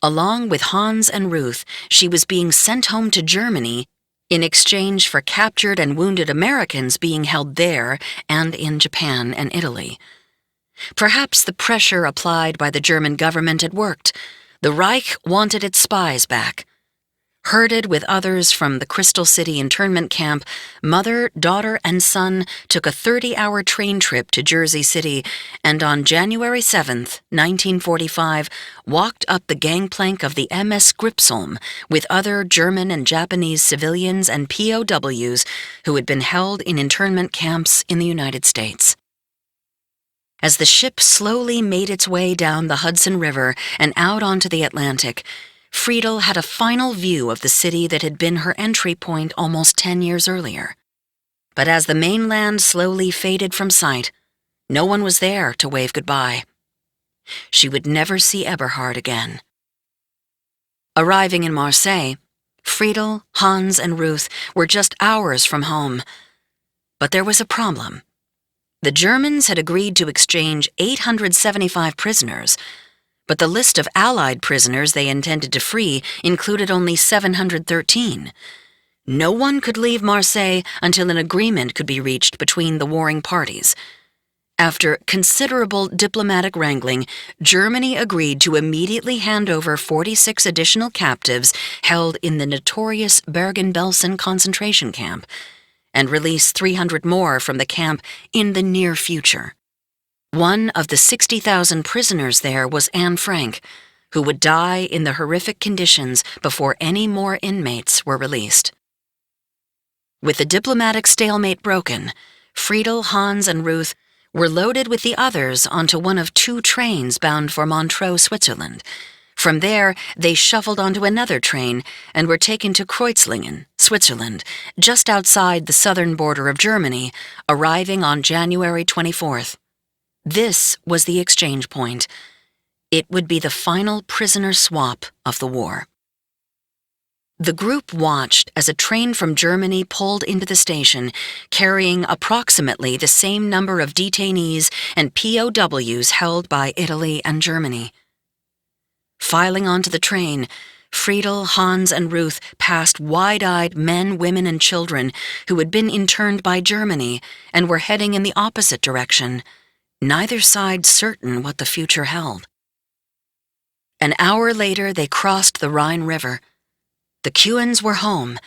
Along with Hans and Ruth, she was being sent home to Germany in exchange for captured and wounded Americans being held there and in Japan and Italy. Perhaps the pressure applied by the German government had worked. The Reich wanted its spies back. Herded with others from the Crystal City internment camp, mother, daughter, and son took a 30-hour train trip to Jersey City and on January 7, 1945, walked up the gangplank of the MS Gripsholm with other German and Japanese civilians and POWs who had been held in internment camps in the United States. As the ship slowly made its way down the Hudson River and out onto the Atlantic, Friedel had a final view of the city that had been her entry point almost 10 years earlier. But as the mainland slowly faded from sight, no one was there to wave goodbye. She would never see Eberhard again. Arriving in Marseille, Friedel, Hans, and Ruth were just hours from home. But there was a problem. The Germans had agreed to exchange 875 prisoners, but the list of Allied prisoners they intended to free included only 713. No one could leave Marseille until an agreement could be reached between the warring parties. After considerable diplomatic wrangling, Germany agreed to immediately hand over 46 additional captives held in the notorious Bergen-Belsen concentration camp, and release 300 more from the camp in the near future. One of the 60,000 prisoners there was Anne Frank, who would die in the horrific conditions before any more inmates were released. With the diplomatic stalemate broken, Friedel, Hans, and Ruth were loaded with the others onto one of 2 trains bound for Montreux, Switzerland. From there, they shuffled onto another train and were taken to Kreuzlingen, Switzerland, just outside the southern border of Germany, arriving on January 24th. This was the exchange point. It would be the final prisoner swap of the war. The group watched as a train from Germany pulled into the station, carrying approximately the same number of detainees and POWs held by Italy and Germany. Filing onto the train, Friedel, Hans, and Ruth passed wide-eyed men, women, and children who had been interned by Germany and were heading in the opposite direction, neither side certain what the future held. An hour later, they crossed the Rhine River. The Kuhns were home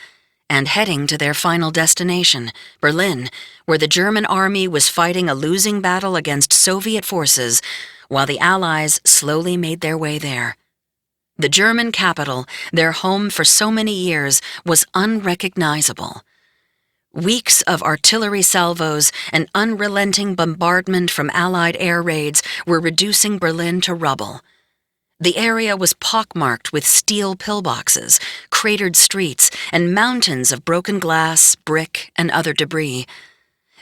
and heading to their final destination, Berlin, where the German army was fighting a losing battle against Soviet forces while the Allies slowly made their way there. The German capital, their home for so many years, was unrecognizable. Weeks of artillery salvos and unrelenting bombardment from Allied air raids were reducing Berlin to rubble. The area was pockmarked with steel pillboxes, cratered streets, and mountains of broken glass, brick, and other debris.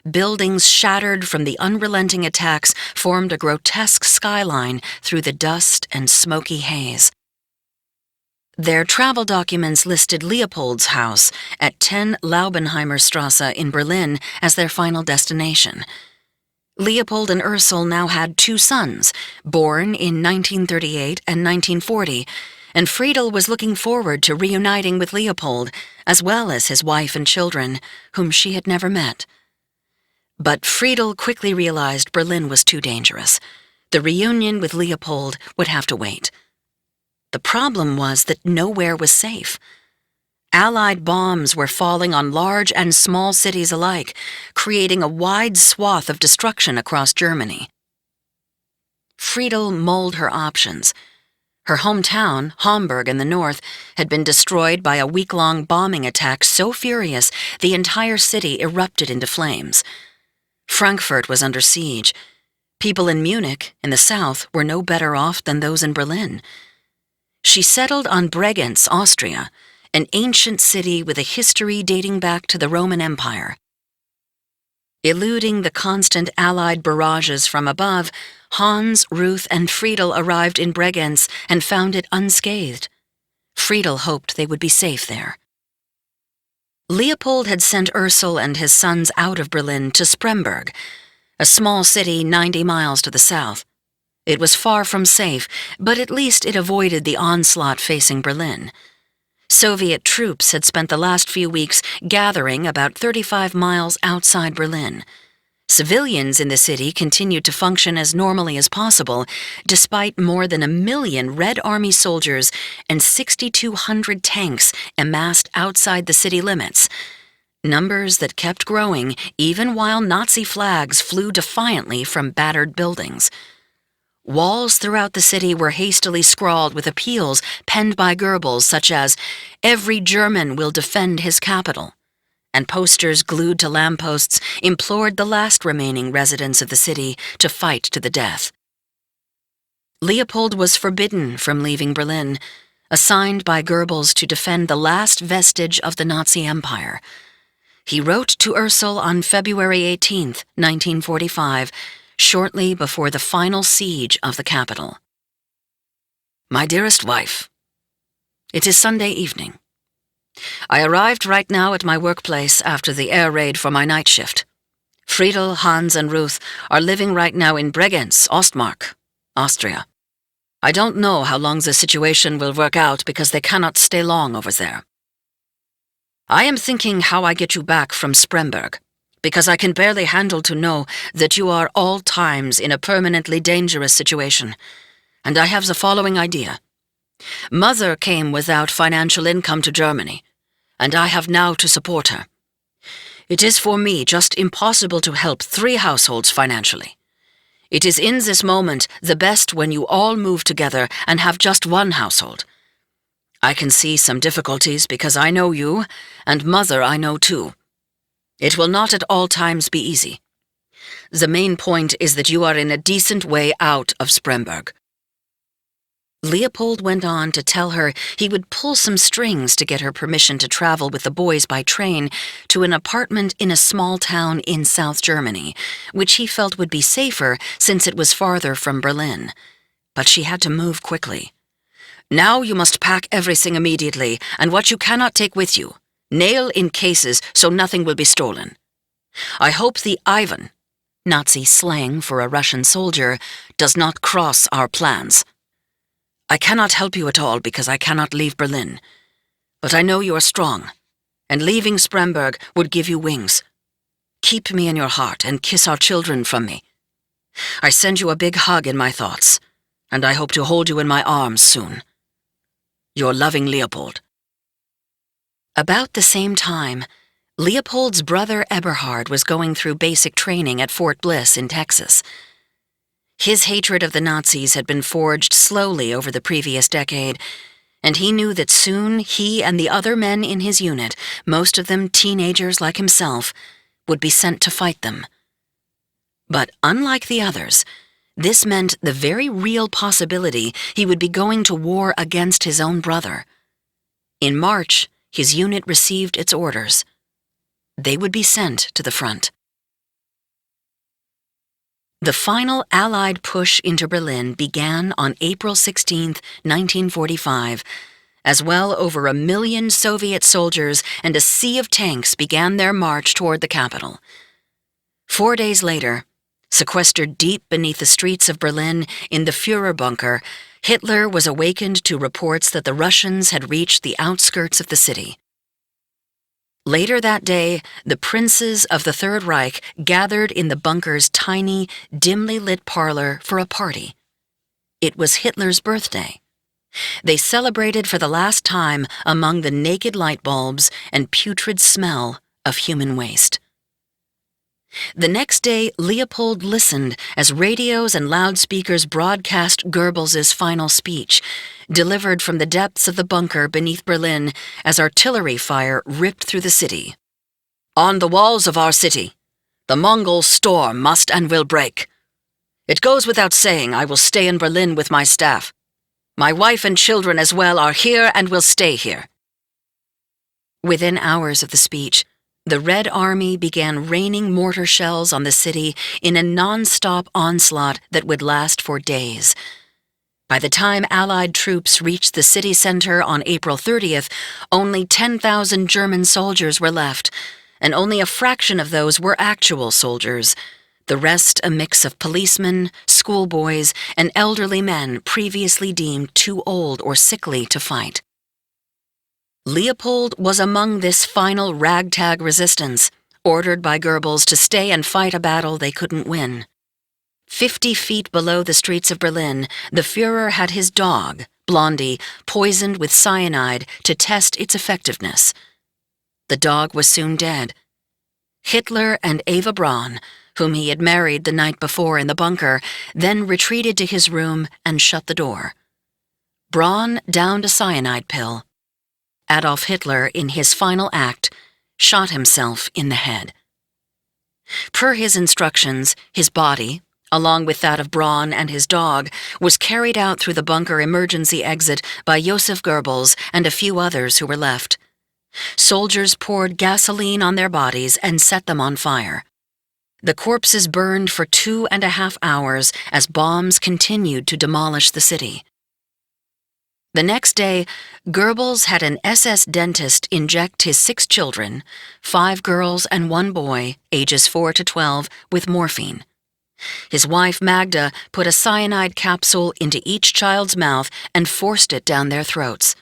Buildings shattered from the unrelenting attacks formed a grotesque skyline through the dust and smoky haze. Their travel documents listed Leopold's house at 10 Laubenheimer Strasse in Berlin as their final destination. Leopold and Ursel now had 2 sons, born in 1938 and 1940, and Friedel was looking forward to reuniting with Leopold, as well as his wife and children, whom she had never met. But Friedel quickly realized Berlin was too dangerous. The reunion with Leopold would have to wait. The problem was that nowhere was safe. Allied bombs were falling on large and small cities alike, creating a wide swath of destruction across Germany. Friedel mulled her options. Her hometown, Hamburg in the north, had been destroyed by a week-long bombing attack so furious the entire city erupted into flames. Frankfurt was under siege. People in Munich, in the south, were no better off than those in Berlin. She settled on Bregenz, Austria, an ancient city with a history dating back to the Roman Empire. Eluding the constant Allied barrages from above, Hans, Ruth, and Friedel arrived in Bregenz and found it unscathed. Friedel hoped they would be safe there. Leopold had sent Ursel and his sons out of Berlin to Spremberg, a small city 90 miles to the south. It was far from safe, but at least it avoided the onslaught facing Berlin. Soviet troops had spent the last few weeks gathering about 35 miles outside Berlin. Civilians in the city continued to function as normally as possible, despite more than 1 million Red Army soldiers and 6,200 tanks amassed outside the city limits, numbers that kept growing even while Nazi flags flew defiantly from battered buildings. Walls throughout the city were hastily scrawled with appeals penned by Goebbels such as, "Every German will defend his capital," and posters glued to lampposts implored the last remaining residents of the city to fight to the death. Leopold was forbidden from leaving Berlin, assigned by Goebbels to defend the last vestige of the Nazi Empire. He wrote to Ursel on February 18, 1945, shortly before the final siege of the capital. My dearest wife, it is Sunday evening. I arrived right now at my workplace after the air raid for my night shift. Friedel, Hans, and Ruth are living right now in Bregenz, Ostmark, Austria. I don't know how long the situation will work out because they cannot stay long over there. I am thinking how I get you back from Spremberg, because I can barely handle to know that you are all times in a permanently dangerous situation, and I have the following idea. Mother came without financial income to Germany, and I have now to support her. It is for me just impossible to help 3 households financially. It is in this moment the best when you all move together and have just one household. I can see some difficulties because I know you, and Mother I know too. It will not at all times be easy. The main point is that you are in a decent way out of Spremberg. Leopold went on to tell her he would pull some strings to get her permission to travel with the boys by train to an apartment in a small town in South Germany, which he felt would be safer since it was farther from Berlin. But she had to move quickly. Now you must pack everything immediately, and what you cannot take with you. Nail in cases so nothing will be stolen. I hope the Ivan, Nazi slang for a Russian soldier, does not cross our plans. I cannot help you at all because I cannot leave Berlin. But I know you are strong, and leaving Spremberg would give you wings. Keep me in your heart and kiss our children from me. I send you a big hug in my thoughts, and I hope to hold you in my arms soon. Your loving Leopold. About the same time, Leopold's brother Eberhard was going through basic training at Fort Bliss in Texas. His hatred of the Nazis had been forged slowly over the previous decade, and he knew that soon he and the other men in his unit, most of them teenagers like himself, would be sent to fight them. But unlike the others, this meant the very real possibility he would be going to war against his own brother. In March, his unit received its orders. They would be sent to the front. The final Allied push into Berlin began on April 16, 1945, as well over 1 million Soviet soldiers and a sea of tanks began their march toward the capital. 4 days later, sequestered deep beneath the streets of Berlin in the Führer bunker, Hitler was awakened to reports that the Russians had reached the outskirts of the city. Later that day, the princes of the Third Reich gathered in the bunker's tiny, dimly lit parlor for a party. It was Hitler's birthday. They celebrated for the last time among the naked light bulbs and putrid smell of human waste. The next day, Leopold listened as radios and loudspeakers broadcast Goebbels's final speech, delivered from the depths of the bunker beneath Berlin as artillery fire ripped through the city. "On the walls of our city, the Mongol storm must and will break. It goes without saying I will stay in Berlin with my staff. My wife and children as well are here and will stay here." Within hours of the speech, the Red Army began raining mortar shells on the city in a non-stop onslaught that would last for days. By the time Allied troops reached the city center on April 30th, only 10,000 German soldiers were left, and only a fraction of those were actual soldiers. The rest a mix of policemen, schoolboys, and elderly men previously deemed too old or sickly to fight. Leopold was among this final ragtag resistance, ordered by Goebbels to stay and fight a battle they couldn't win. 50 feet below the streets of Berlin, the Führer had his dog, Blondie, poisoned with cyanide to test its effectiveness. The dog was soon dead. Hitler and Eva Braun, whom he had married the night before in the bunker, then retreated to his room and shut the door. Braun downed a cyanide pill. Adolf Hitler, in his final act, shot himself in the head. Per his instructions, his body, along with that of Braun and his dog, was carried out through the bunker emergency exit by Joseph Goebbels and a few others who were left. Soldiers poured gasoline on their bodies and set them on fire. The corpses burned for 2.5 hours as bombs continued to demolish the city. The next day, Goebbels had an SS dentist inject his 6 children, 5 girls and 1 boy, ages 4 to 12, with morphine. His wife Magda put a cyanide capsule into each child's mouth and forced it down their throats.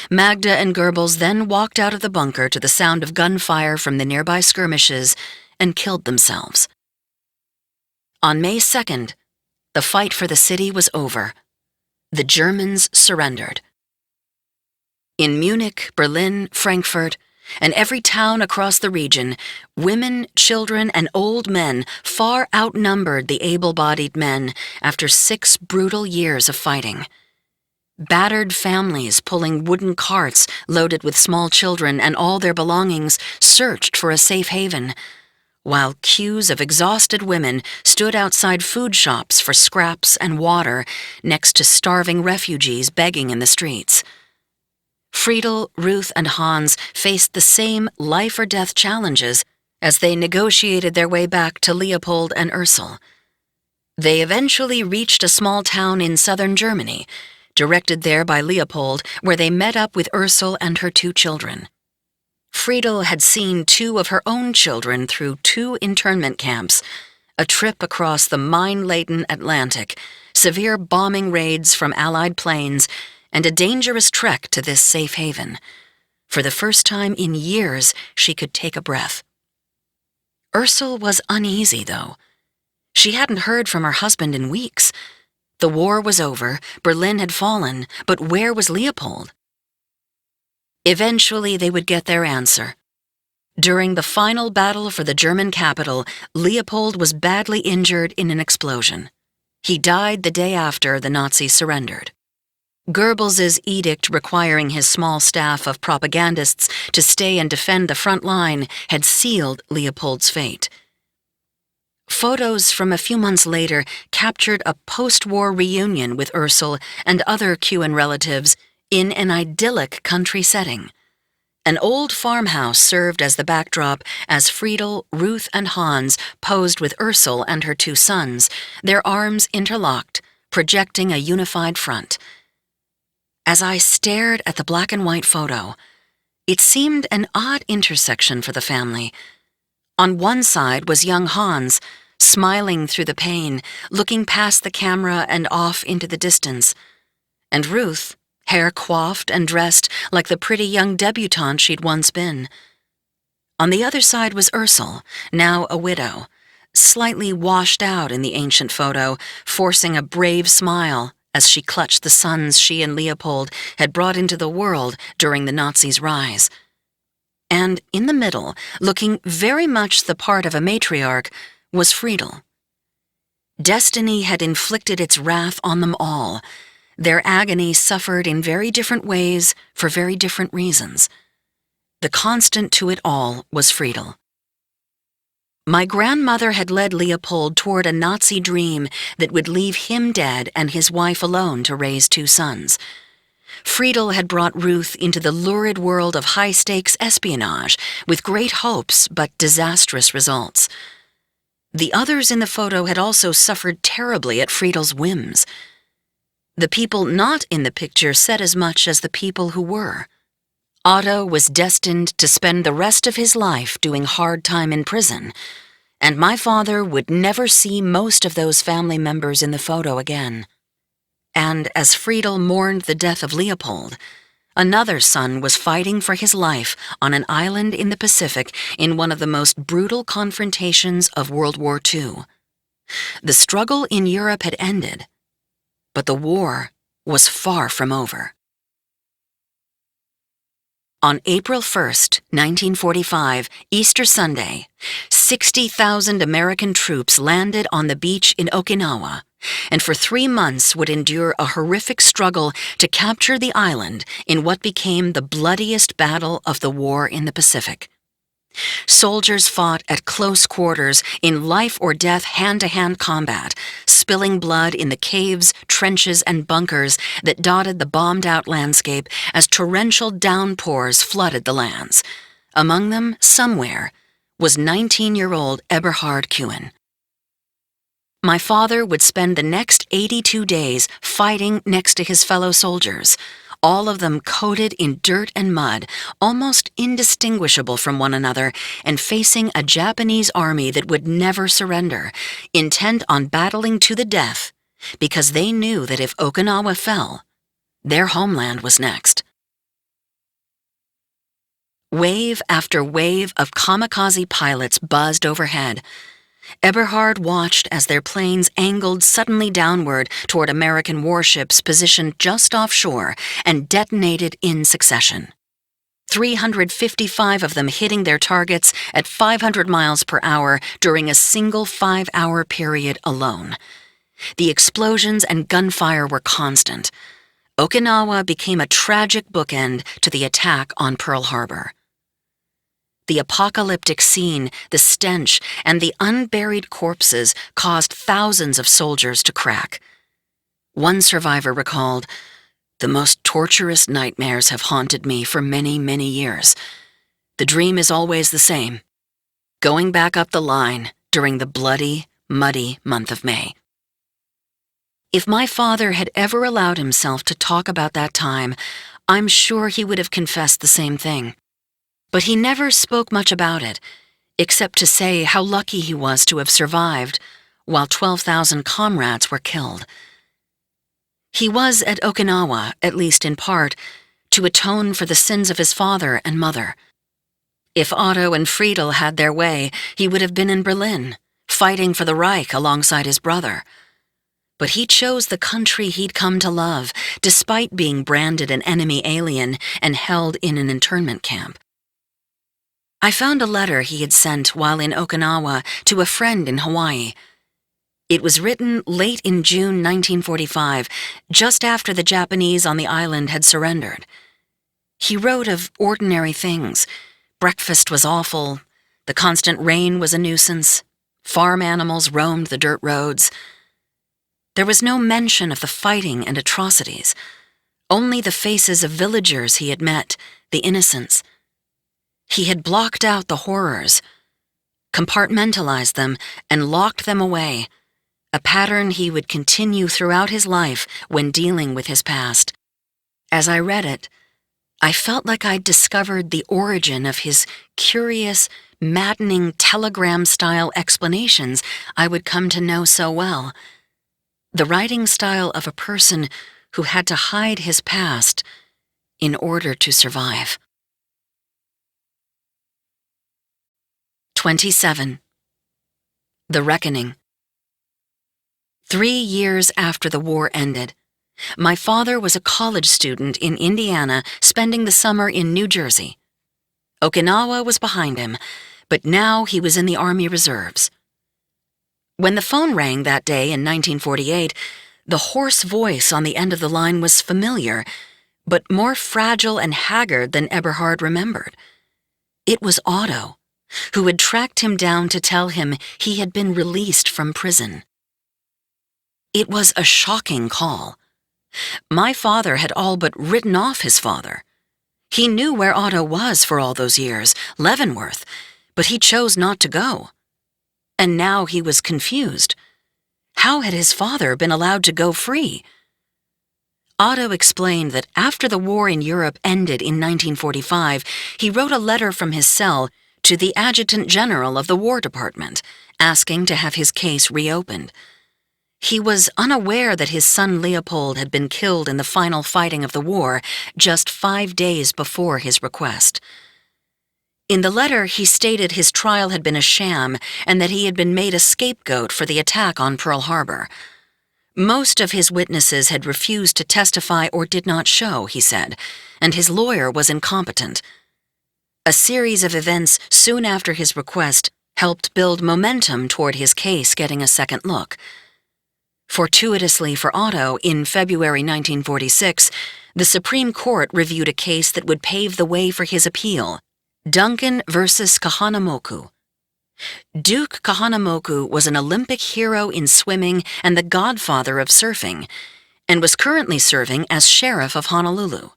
Magda and Goebbels then walked out of the bunker to the sound of gunfire from the nearby skirmishes and killed themselves. On May 2nd, the fight for the city was over. The Germans surrendered. In Munich, Berlin, Frankfurt, and every town across the region, women, children, and old men far outnumbered the able-bodied men after 6 brutal years of fighting. Battered families pulling wooden carts loaded with small children and all their belongings searched for a safe haven, while queues of exhausted women stood outside food shops for scraps and water next to starving refugees begging in the streets. Friedel, Ruth, and Hans faced the same life-or-death challenges as they negotiated their way back to Leopold and Ursel. They eventually reached a small town in southern Germany, directed there by Leopold, where they met up with Ursel and her 2 children. Friedel had seen 2 of her own children through 2 internment camps, a trip across the mine-laden Atlantic, severe bombing raids from Allied planes, and a dangerous trek to this safe haven. For the first time in years, she could take a breath. Ursel was uneasy, though. She hadn't heard from her husband in weeks. The war was over, Berlin had fallen, but where was Leopold? Eventually, they would get their answer. During the final battle for the German capital, Leopold was badly injured in an explosion. He died the day after the Nazis surrendered. Goebbels's edict requiring his small staff of propagandists to stay and defend the front line had sealed Leopold's fate. Photos from a few months later captured a post-war reunion with Ursel and other Kuhn relatives in an idyllic country setting. An old farmhouse served as the backdrop as Friedel, Ruth, and Hans posed with Ursel and her 2 sons, their arms interlocked, projecting a unified front. As I stared at the black and white photo, it seemed an odd intersection for the family. On one side was young Hans, smiling through the pain, looking past the camera and off into the distance, and Ruth, hair coiffed and dressed like the pretty young debutante she'd once been. On the other side was Ursel, now a widow, slightly washed out in the ancient photo, forcing a brave smile as she clutched the sons she and Leopold had brought into the world during the Nazis' rise. And in the middle, looking very much the part of a matriarch, was Friedel. Destiny had inflicted its wrath on them all. Their agony suffered in very different ways for very different reasons. The constant to it all was Friedel. My grandmother had led Leopold toward a Nazi dream that would leave him dead and his wife alone to raise 2 sons. Friedel had brought Ruth into the lurid world of high-stakes espionage with great hopes but disastrous results. The others in the photo had also suffered terribly at Friedel's whims. The people not in the picture said as much as the people who were. Otto was destined to spend the rest of his life doing hard time in prison, and my father would never see most of those family members in the photo again. And as Friedel mourned the death of Leopold, another son was fighting for his life on an island in the Pacific in one of the most brutal confrontations of World War II. The struggle in Europe had ended, but the war was far from over. On April 1st, 1945, Easter Sunday, 60,000 American troops landed on the beach in Okinawa, and for 3 months would endure a horrific struggle to capture the island in what became the bloodiest battle of the war in the Pacific. Soldiers fought at close quarters in life-or-death hand-to-hand combat, spilling blood in the caves, trenches, and bunkers that dotted the bombed-out landscape as torrential downpours flooded the lands. Among them, somewhere, was 19-year-old Eberhard Kuhn. My father would spend the next 82 days fighting next to his fellow soldiers, all of them coated in dirt and mud, almost indistinguishable from one another, and facing a Japanese army that would never surrender, intent on battling to the death, because they knew that if Okinawa fell, their homeland was next. Wave after wave of kamikaze pilots buzzed overhead. Eberhard watched as their planes angled suddenly downward toward American warships positioned just offshore and detonated in succession. 355 of them hitting their targets at 500 miles per hour during a single 5-hour period alone. The explosions and gunfire were constant. Okinawa became a tragic bookend to the attack on Pearl Harbor. The apocalyptic scene, the stench, and the unburied corpses caused thousands of soldiers to crack. One survivor recalled, "The most torturous nightmares have haunted me for many, many years. The dream is always the same, going back up the line during the bloody, muddy month of May." If my father had ever allowed himself to talk about that time, I'm sure he would have confessed the same thing. But he never spoke much about it, except to say how lucky he was to have survived, while 12,000 comrades were killed. He was at Okinawa, at least in part, to atone for the sins of his father and mother. If Otto and Friedel had their way, he would have been in Berlin, fighting for the Reich alongside his brother. But he chose the country he'd come to love, despite being branded an enemy alien and held in an internment camp. I found a letter he had sent while in Okinawa to a friend in Hawaii. It was written late in June 1945, just after the Japanese on the island had surrendered. He wrote of ordinary things. Breakfast was awful, the constant rain was a nuisance, farm animals roamed the dirt roads. There was no mention of the fighting and atrocities, only the faces of villagers he had met, the innocents. He had blocked out the horrors, compartmentalized them, and locked them away, a pattern he would continue throughout his life when dealing with his past. As I read it, I felt like I'd discovered the origin of his curious, maddening telegram-style explanations I would come to know so well, the writing style of a person who had to hide his past in order to survive. 27. The Reckoning. 3 years after the war ended, My father was a college student in Indiana, spending the summer in New Jersey. Okinawa was behind him, but now he was in the Army Reserves. When the phone rang that day in 1948, the hoarse voice on the end of the line was familiar, but more fragile and haggard than Eberhard remembered. It was Otto, who had tracked him down to tell him he had been released from prison. It was a shocking call. My father had all but written off his father. He knew where Otto was for all those years, Leavenworth, but he chose not to go. And now he was confused. How had his father been allowed to go free? Otto explained that after the war in Europe ended in 1945, he wrote a letter from his cell to the Adjutant General of the War Department, asking to have his case reopened. He was unaware that his son Leopold had been killed in the final fighting of the war just 5 days before his request. In the letter, he stated his trial had been a sham and that he had been made a scapegoat for the attack on Pearl Harbor. Most of his witnesses had refused to testify or did not show, he said, and his lawyer was incompetent. A series of events soon after his request helped build momentum toward his case getting a second look. Fortuitously for Otto, in February 1946, the Supreme Court reviewed a case that would pave the way for his appeal, Duncan versus Kahanamoku. Duke Kahanamoku was an Olympic hero in swimming and the godfather of surfing, and was currently serving as sheriff of Honolulu.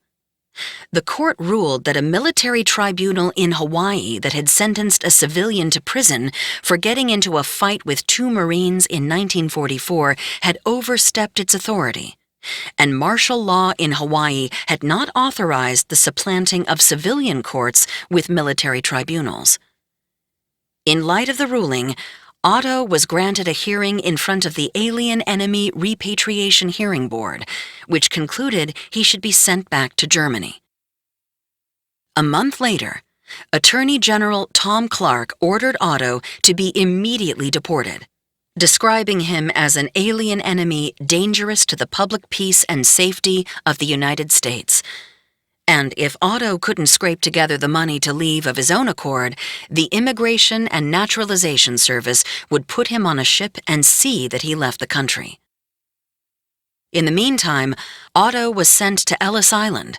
The court ruled that a military tribunal in Hawaii that had sentenced a civilian to prison for getting into a fight with 2 Marines in 1944 had overstepped its authority, and martial law in Hawaii had not authorized the supplanting of civilian courts with military tribunals. In light of the ruling, Otto was granted a hearing in front of the Alien Enemy Repatriation Hearing Board, which concluded he should be sent back to Germany. A month later, Attorney General Tom Clark ordered Otto to be immediately deported, describing him as an alien enemy dangerous to the public peace and safety of the United States. And if Otto couldn't scrape together the money to leave of his own accord, the Immigration and Naturalization Service would put him on a ship and see that he left the country. In the meantime, Otto was sent to Ellis Island,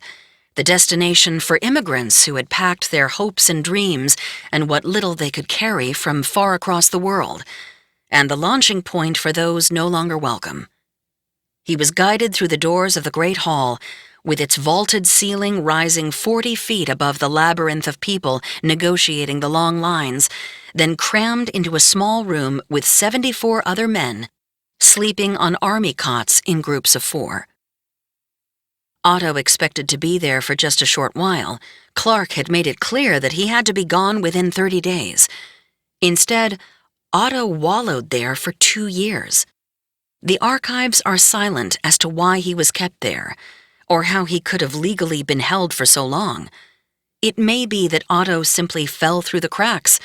the destination for immigrants who had packed their hopes and dreams and what little they could carry from far across the world, and the launching point for those no longer welcome. He was guided through the doors of the Great Hall, with its vaulted ceiling rising 40 feet above the labyrinth of people negotiating the long lines, then crammed into a small room with 74 other men, sleeping on army cots in groups of 4. Otto expected to be there for just a short while. Clark had made it clear that he had to be gone within 30 days. Instead, Otto wallowed there for 2 years. The archives are silent as to why he was kept there, or how he could have legally been held for so long. It may be that Otto simply fell through the cracks.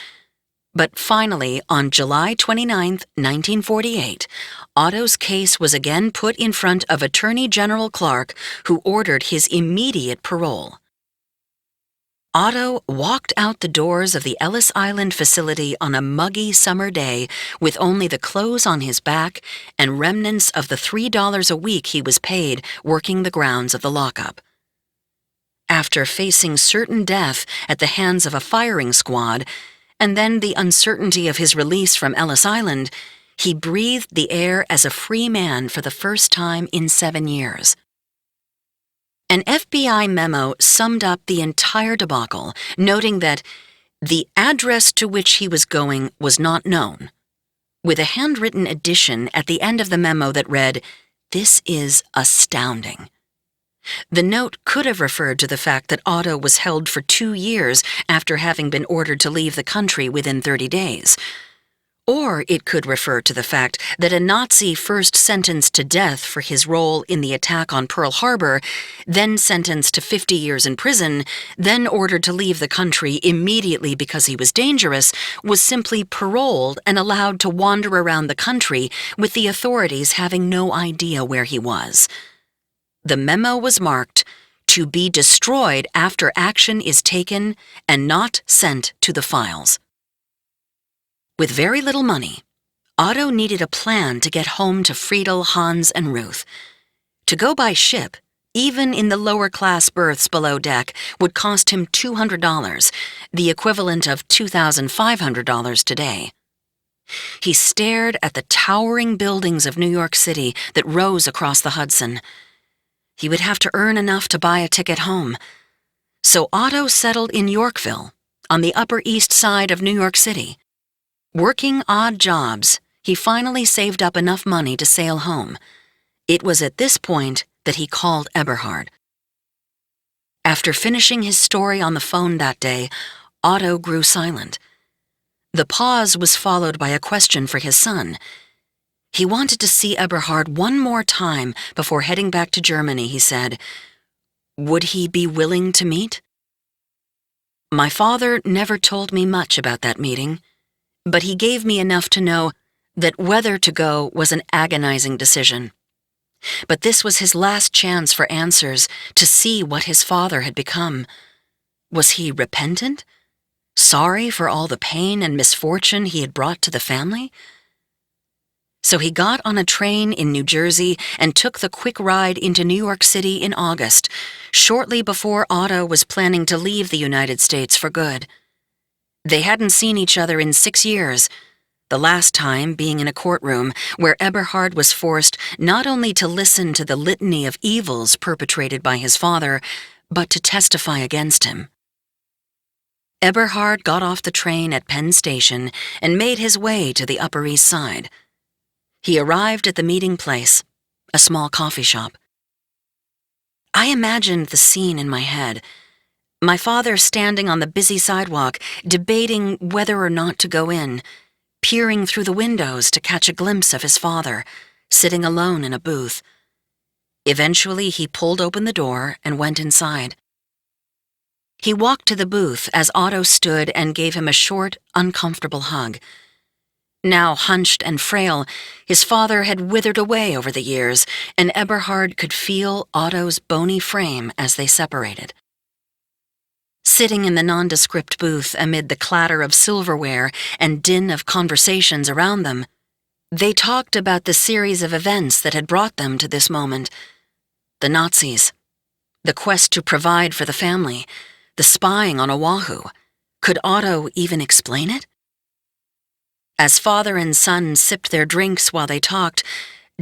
But finally, on July 29, 1948, Otto's case was again put in front of Attorney General Clark, who ordered his immediate parole. Otto walked out the doors of the Ellis Island facility on a muggy summer day with only the clothes on his back and remnants of the $3 a week he was paid working the grounds of the lockup. After facing certain death at the hands of a firing squad, and then the uncertainty of his release from Ellis Island, he breathed the air as a free man for the first time in 7 years. An FBI memo summed up the entire debacle, noting that the address to which he was going was not known, with a handwritten addition at the end of the memo that read, "This is astounding." The note could have referred to the fact that Otto was held for 2 years after having been ordered to leave the country within 30 days. Or it could refer to the fact that a Nazi first sentenced to death for his role in the attack on Pearl Harbor, then sentenced to 50 years in prison, then ordered to leave the country immediately because he was dangerous, was simply paroled and allowed to wander around the country with the authorities having no idea where he was. The memo was marked, "To be destroyed after action is taken and not sent to the files." With very little money, Otto needed a plan to get home to Friedel, Hans, and Ruth. To go by ship, even in the lower-class berths below deck, would cost him $200, the equivalent of $2,500 today. He stared at the towering buildings of New York City that rose across the Hudson. He would have to earn enough to buy a ticket home. So Otto settled in Yorkville, on the Upper East Side of New York City. Working odd jobs, he finally saved up enough money to sail home. It was at this point that he called Eberhard. After finishing his story on the phone that day, Otto grew silent. The pause was followed by a question for his son. He wanted to see Eberhard one more time before heading back to Germany, he said. Would he be willing to meet? My father never told me much about that meeting, but he gave me enough to know that whether to go was an agonizing decision. But this was his last chance for answers, to see what his father had become. Was he repentant? Sorry for all the pain and misfortune he had brought to the family? So he got on a train in New Jersey and took the quick ride into New York City in August, shortly before Otto was planning to leave the United States for good. They hadn't seen each other in 6 years, the last time being in a courtroom where Eberhard was forced not only to listen to the litany of evils perpetrated by his father, but to testify against him. Eberhard got off the train at Penn Station and made his way to the Upper East Side. He arrived at the meeting place, a small coffee shop. I imagined the scene in my head. My father standing on the busy sidewalk, debating whether or not to go in, peering through the windows to catch a glimpse of his father, sitting alone in a booth. Eventually, he pulled open the door and went inside. He walked to the booth as Otto stood and gave him a short, uncomfortable hug. Now hunched and frail, his father had withered away over the years, and Eberhard could feel Otto's bony frame as they separated. Sitting in the nondescript booth amid the clatter of silverware and din of conversations around them, they talked about the series of events that had brought them to this moment. The Nazis, the quest to provide for the family, the spying on Oahu. Could Otto even explain it? As father and son sipped their drinks while they talked,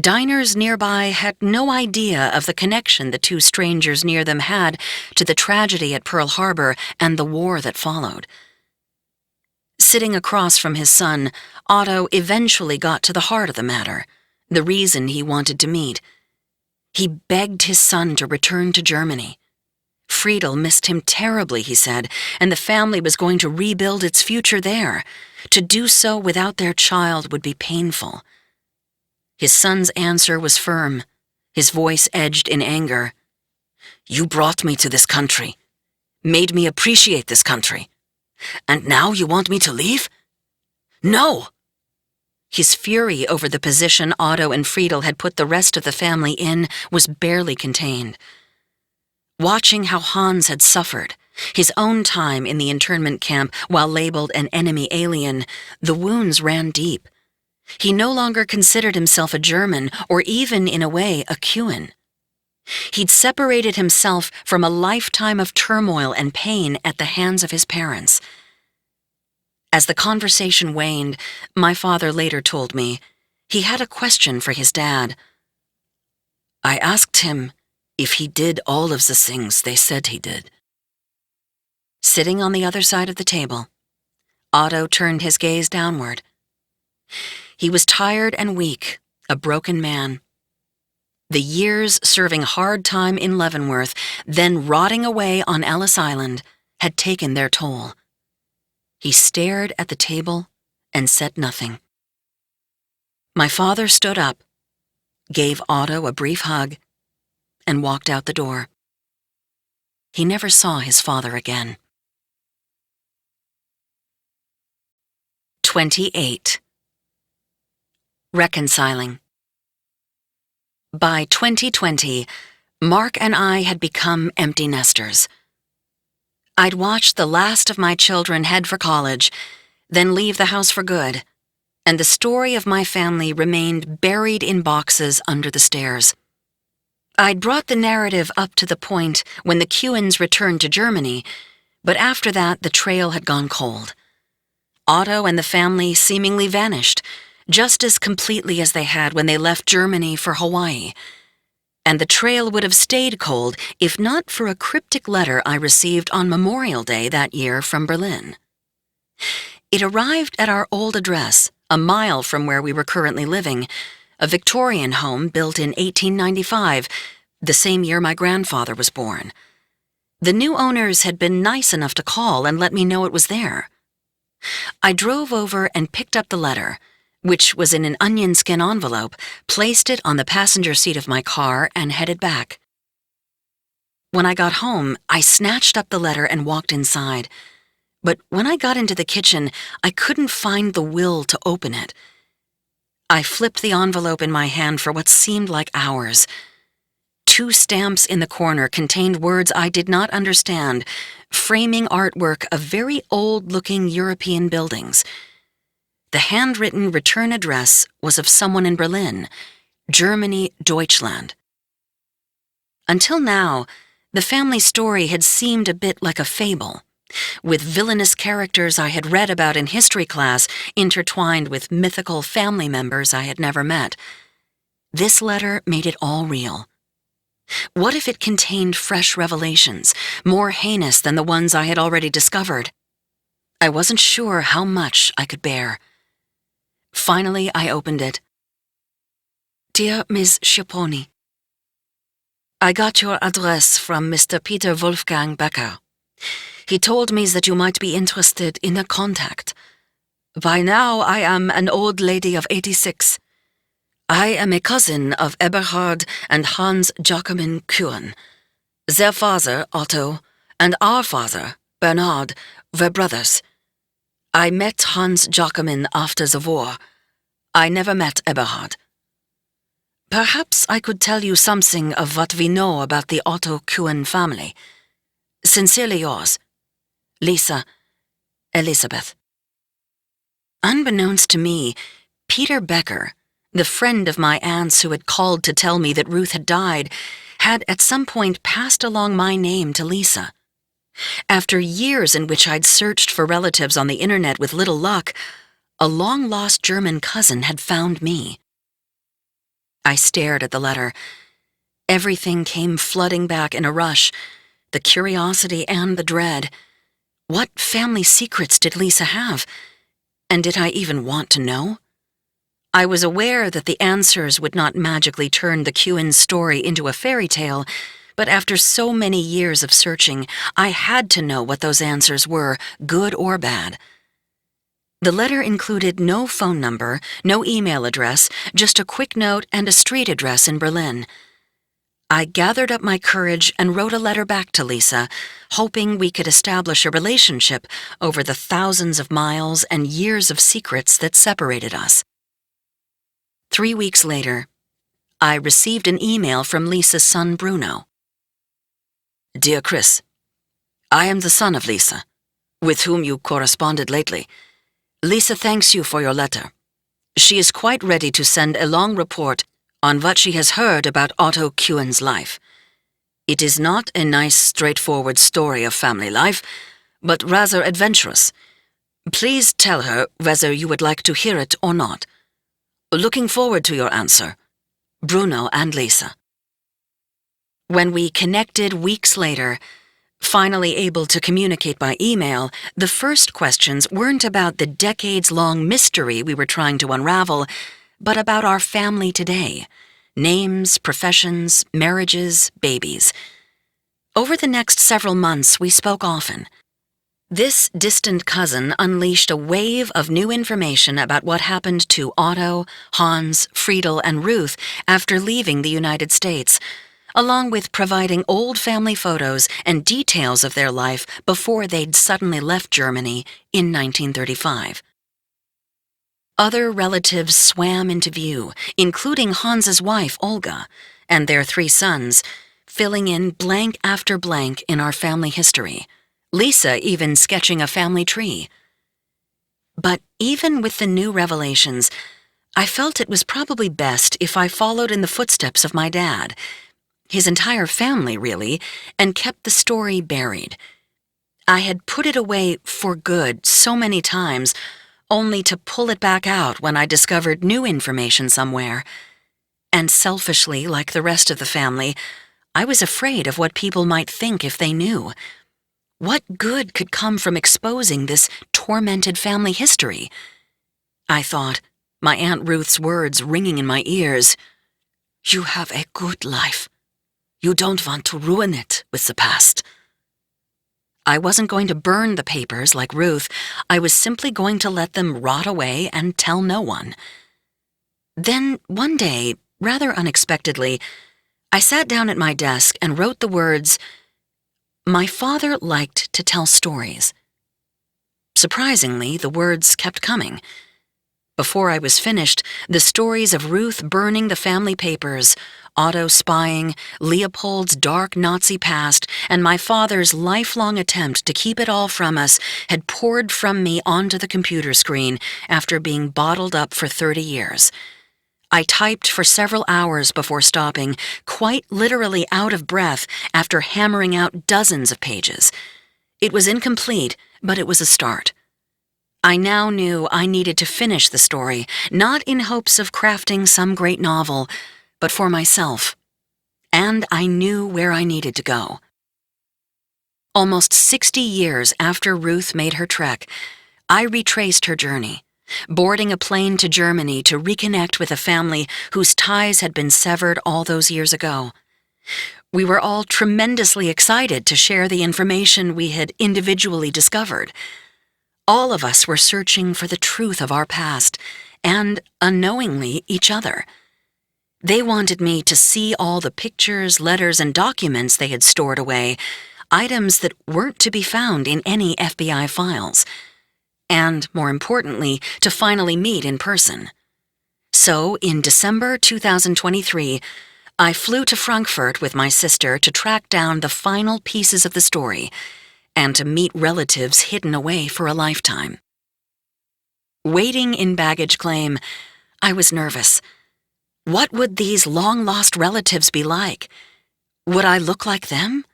diners nearby had no idea of the connection the two strangers near them had to the tragedy at Pearl Harbor and the war that followed. Sitting across from his son, Otto eventually got to the heart of the matter, the reason he wanted to meet. He begged his son to return to Germany. Friedel missed him terribly, he said, and the family was going to rebuild its future there. To do so without their child would be painful. His son's answer was firm, his voice edged in anger. You brought me to this country, made me appreciate this country, and now you want me to leave? No! His fury over the position Otto and Friedel had put the rest of the family in was barely contained. Watching how Hans had suffered, his own time in the internment camp while labeled an enemy alien, the wounds ran deep. He no longer considered himself a German or even, in a way, a Kuhn. He'd separated himself from a lifetime of turmoil and pain at the hands of his parents. As the conversation waned, my father later told me, he had a question for his dad. I asked him if he did all of the things they said he did. Sitting on the other side of the table, Otto turned his gaze downward. He was tired and weak, a broken man. The years serving hard time in Leavenworth, then rotting away on Ellis Island, had taken their toll. He stared at the table and said nothing. My father stood up, gave Otto a brief hug, and walked out the door. He never saw his father again. 28. Reconciling. By 2020, Mark and I had become empty nesters. I'd watched the last of my children head for college, then leave the house for good, and the story of my family remained buried in boxes under the stairs. I'd brought the narrative up to the point when the Cuins returned to Germany, but after that the trail had gone cold. Otto and the family seemingly vanished, just as completely as they had when they left Germany for Hawaii. And the trail would have stayed cold if not for a cryptic letter I received on Memorial Day that year from Berlin. It arrived at our old address, a mile from where we were currently living, a Victorian home built in 1895, the same year my grandfather was born. The new owners had been nice enough to call and let me know it was there. I drove over and picked up the letter, which was in an onion skin envelope, placed it on the passenger seat of my car, and headed back. When I got home, I snatched up the letter and walked inside. But when I got into the kitchen, I couldn't find the will to open it. I flipped the envelope in my hand for what seemed like hours. 2 stamps in the corner contained words I did not understand, framing artwork of very old-looking European buildings. The handwritten return address was of someone in Berlin, Germany, Deutschland. Until now, the family story had seemed a bit like a fable, with villainous characters I had read about in history class intertwined with mythical family members I had never met. This letter made it all real. What if it contained fresh revelations, more heinous than the ones I had already discovered? I wasn't sure how much I could bear. Finally, I opened it. Dear Miss Schiapponi, I got your address from Mr. Peter Wolfgang Becker. He told me that you might be interested in a contact. By now, I am an old lady of 86. I am a cousin of Eberhard and Hans Joachim Kuhn. Their father, Otto, and our father, Bernhard, were brothers. I met Hans Joachim after the war. I never met Eberhard. Perhaps I could tell you something of what we know about the Otto Kuhn family. Sincerely yours, Lisa, Elizabeth. Unbeknownst to me, Peter Becker, the friend of my aunt's who had called to tell me that Ruth had died, had at some point passed along my name to Lisa. After years in which I'd searched for relatives on the internet with little luck, a long-lost German cousin had found me. I stared at the letter. Everything came flooding back in a rush, the curiosity and the dread. What family secrets did Lisa have? And did I even want to know? I was aware that the answers would not magically turn the Kuhn story into a fairy tale, but after so many years of searching, I had to know what those answers were, good or bad. The letter included no phone number, no email address, just a quick note and a street address in Berlin. I gathered up my courage and wrote a letter back to Lisa, hoping we could establish a relationship over the thousands of miles and years of secrets that separated us. 3 weeks later, I received an email from Lisa's son Bruno. Dear Chris, I am the son of Lisa, with whom you corresponded lately. Lisa thanks you for your letter. She is quite ready to send a long report on what she has heard about Otto Kuhn's life. It is not a nice, straightforward story of family life, but rather adventurous. Please tell her whether you would like to hear it or not. Looking forward to your answer. Bruno and Lisa. When we connected weeks later, finally able to communicate by email, the first questions weren't about the decades-long mystery we were trying to unravel, but about our family today. Names, professions, marriages, babies. Over the next several months, we spoke often. This distant cousin unleashed a wave of new information about what happened to Otto, Hans, Friedel, and Ruth after leaving the United States, along with providing old family photos and details of their life before they'd suddenly left Germany in 1935. Other relatives swam into view, including Hans's wife, Olga, and their 3 sons, filling in blank after blank in our family history, Lisa even sketching a family tree. But even with the new revelations, I felt it was probably best if I followed in the footsteps of my dad, his entire family really, and kept the story buried. I had put it away for good so many times, only to pull it back out when I discovered new information somewhere. And selfishly, like the rest of the family, I was afraid of what people might think if they knew. What good could come from exposing this tormented family history? I thought, my Aunt Ruth's words ringing in my ears. You have a good life. You don't want to ruin it with the past. I wasn't going to burn the papers like Ruth. I was simply going to let them rot away and tell no one. Then, one day, rather unexpectedly, I sat down at my desk and wrote the words, "My father liked to tell stories." Surprisingly, the words kept coming. Before I was finished, the stories of Ruth burning the family papers, Otto spying, Leopold's dark Nazi past, and my father's lifelong attempt to keep it all from us had poured from me onto the computer screen after being bottled up for 30 years. I typed for several hours before stopping, quite literally out of breath after hammering out dozens of pages. It was incomplete, but it was a start. I now knew I needed to finish the story, not in hopes of crafting some great novel, but for myself. And I knew where I needed to go. Almost 60 years after Ruth made her trek, I retraced her journey, boarding a plane to Germany to reconnect with a family whose ties had been severed all those years ago. We were all tremendously excited to share the information we had individually discovered. All of us were searching for the truth of our past, and, unknowingly, each other. They wanted me to see all the pictures, letters, and documents they had stored away, items that weren't to be found in any FBI files. And, more importantly, to finally meet in person. So, in December 2023, I flew to Frankfurt with my sister to track down the final pieces of the story, and to meet relatives hidden away for a lifetime. Waiting in baggage claim, I was nervous. What would these long-lost relatives be like? Would I look like them?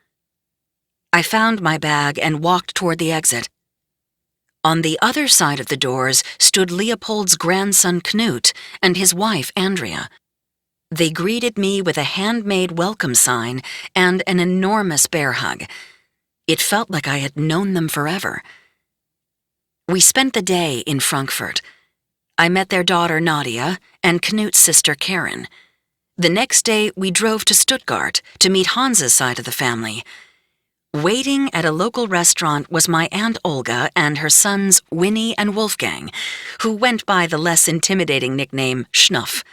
I found my bag and walked toward the exit. On the other side of the doors stood Leopold's grandson Knut and his wife Andrea. They greeted me with a handmade welcome sign and an enormous bear hug. It felt like I had known them forever. We spent the day in Frankfurt. I met their daughter Nadia and Knut's sister Karen. The next day, we drove to Stuttgart to meet Hans's side of the family. Waiting at a local restaurant was my Aunt Olga and her sons Winnie and Wolfgang, who went by the less intimidating nickname Schnuff.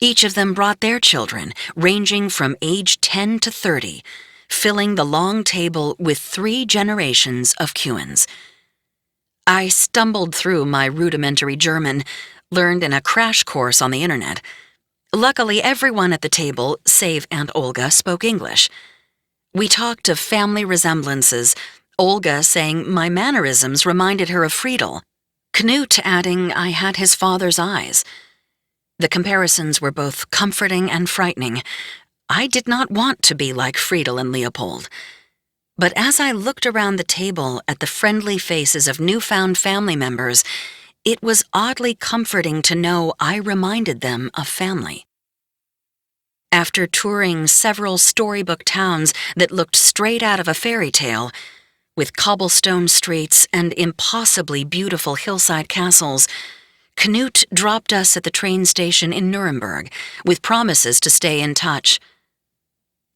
Each of them brought their children, ranging from age 10 to 30, filling the long table with 3 generations of Kuhns. I stumbled through my rudimentary German, learned in a crash course on the internet. Luckily, everyone at the table, save Aunt Olga, spoke English. We talked of family resemblances, Olga saying my mannerisms reminded her of Friedel, Knut adding I had his father's eyes. The comparisons were both comforting and frightening. I did not want to be like Friedel and Leopold. But as I looked around the table at the friendly faces of newfound family members, it was oddly comforting to know I reminded them of family. After touring several storybook towns that looked straight out of a fairy tale, with cobblestone streets and impossibly beautiful hillside castles, Knut dropped us at the train station in Nuremberg with promises to stay in touch.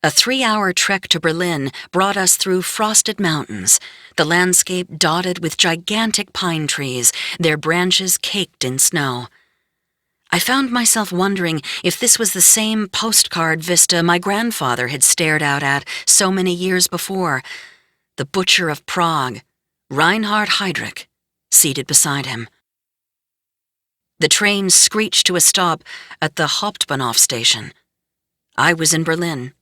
A 3-hour trek to Berlin brought us through frosted mountains, the landscape dotted with gigantic pine trees, their branches caked in snow. I found myself wondering if this was the same postcard vista my grandfather had stared out at so many years before, the butcher of Prague, Reinhard Heydrich, seated beside him. The train screeched to a stop at the Hauptbahnhof station. I was in Berlin,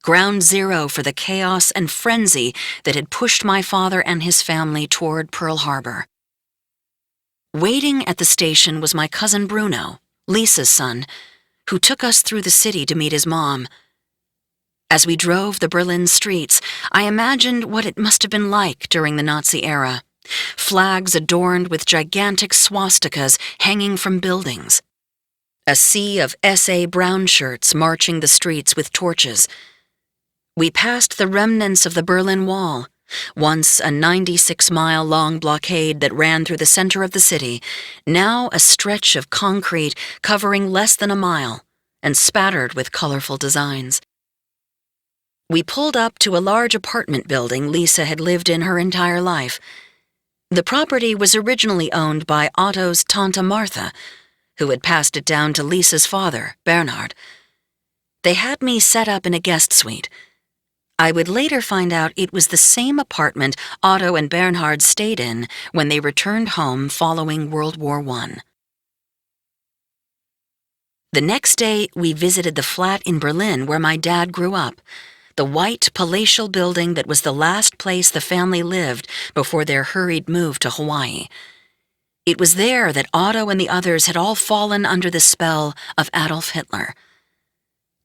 ground zero for the chaos and frenzy that had pushed my father and his family toward Pearl Harbor. Waiting at the station was my cousin Bruno, Lisa's son, who took us through the city to meet his mom. As we drove the Berlin streets, I imagined what it must have been like during the Nazi era. Flags adorned with gigantic swastikas hanging from buildings. A sea of SA brown shirts marching the streets with torches. We passed the remnants of the Berlin Wall, once a 96-mile-long blockade that ran through the center of the city, now a stretch of concrete covering less than a mile and spattered with colorful designs. We pulled up to a large apartment building Lisa had lived in her entire life. The property was originally owned by Otto's Tante Martha, who had passed it down to Lisa's father, Bernhard. They had me set up in a guest suite. I would later find out it was the same apartment Otto and Bernhard stayed in when they returned home following World War I. The next day, we visited the flat in Berlin where my dad grew up, the white palatial building that was the last place the family lived before their hurried move to Hawaii. It was there that Otto and the others had all fallen under the spell of Adolf Hitler.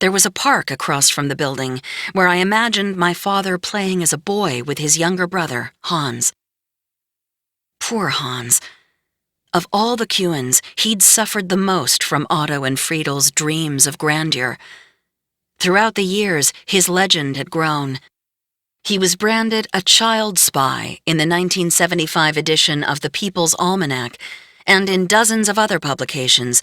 There was a park across from the building where I imagined my father playing as a boy with his younger brother, Hans. Poor Hans. Of all the Kuhns, he'd suffered the most from Otto and Friedel's dreams of grandeur. Throughout the years, his legend had grown. He was branded a child spy in the 1975 edition of the People's Almanac and in dozens of other publications,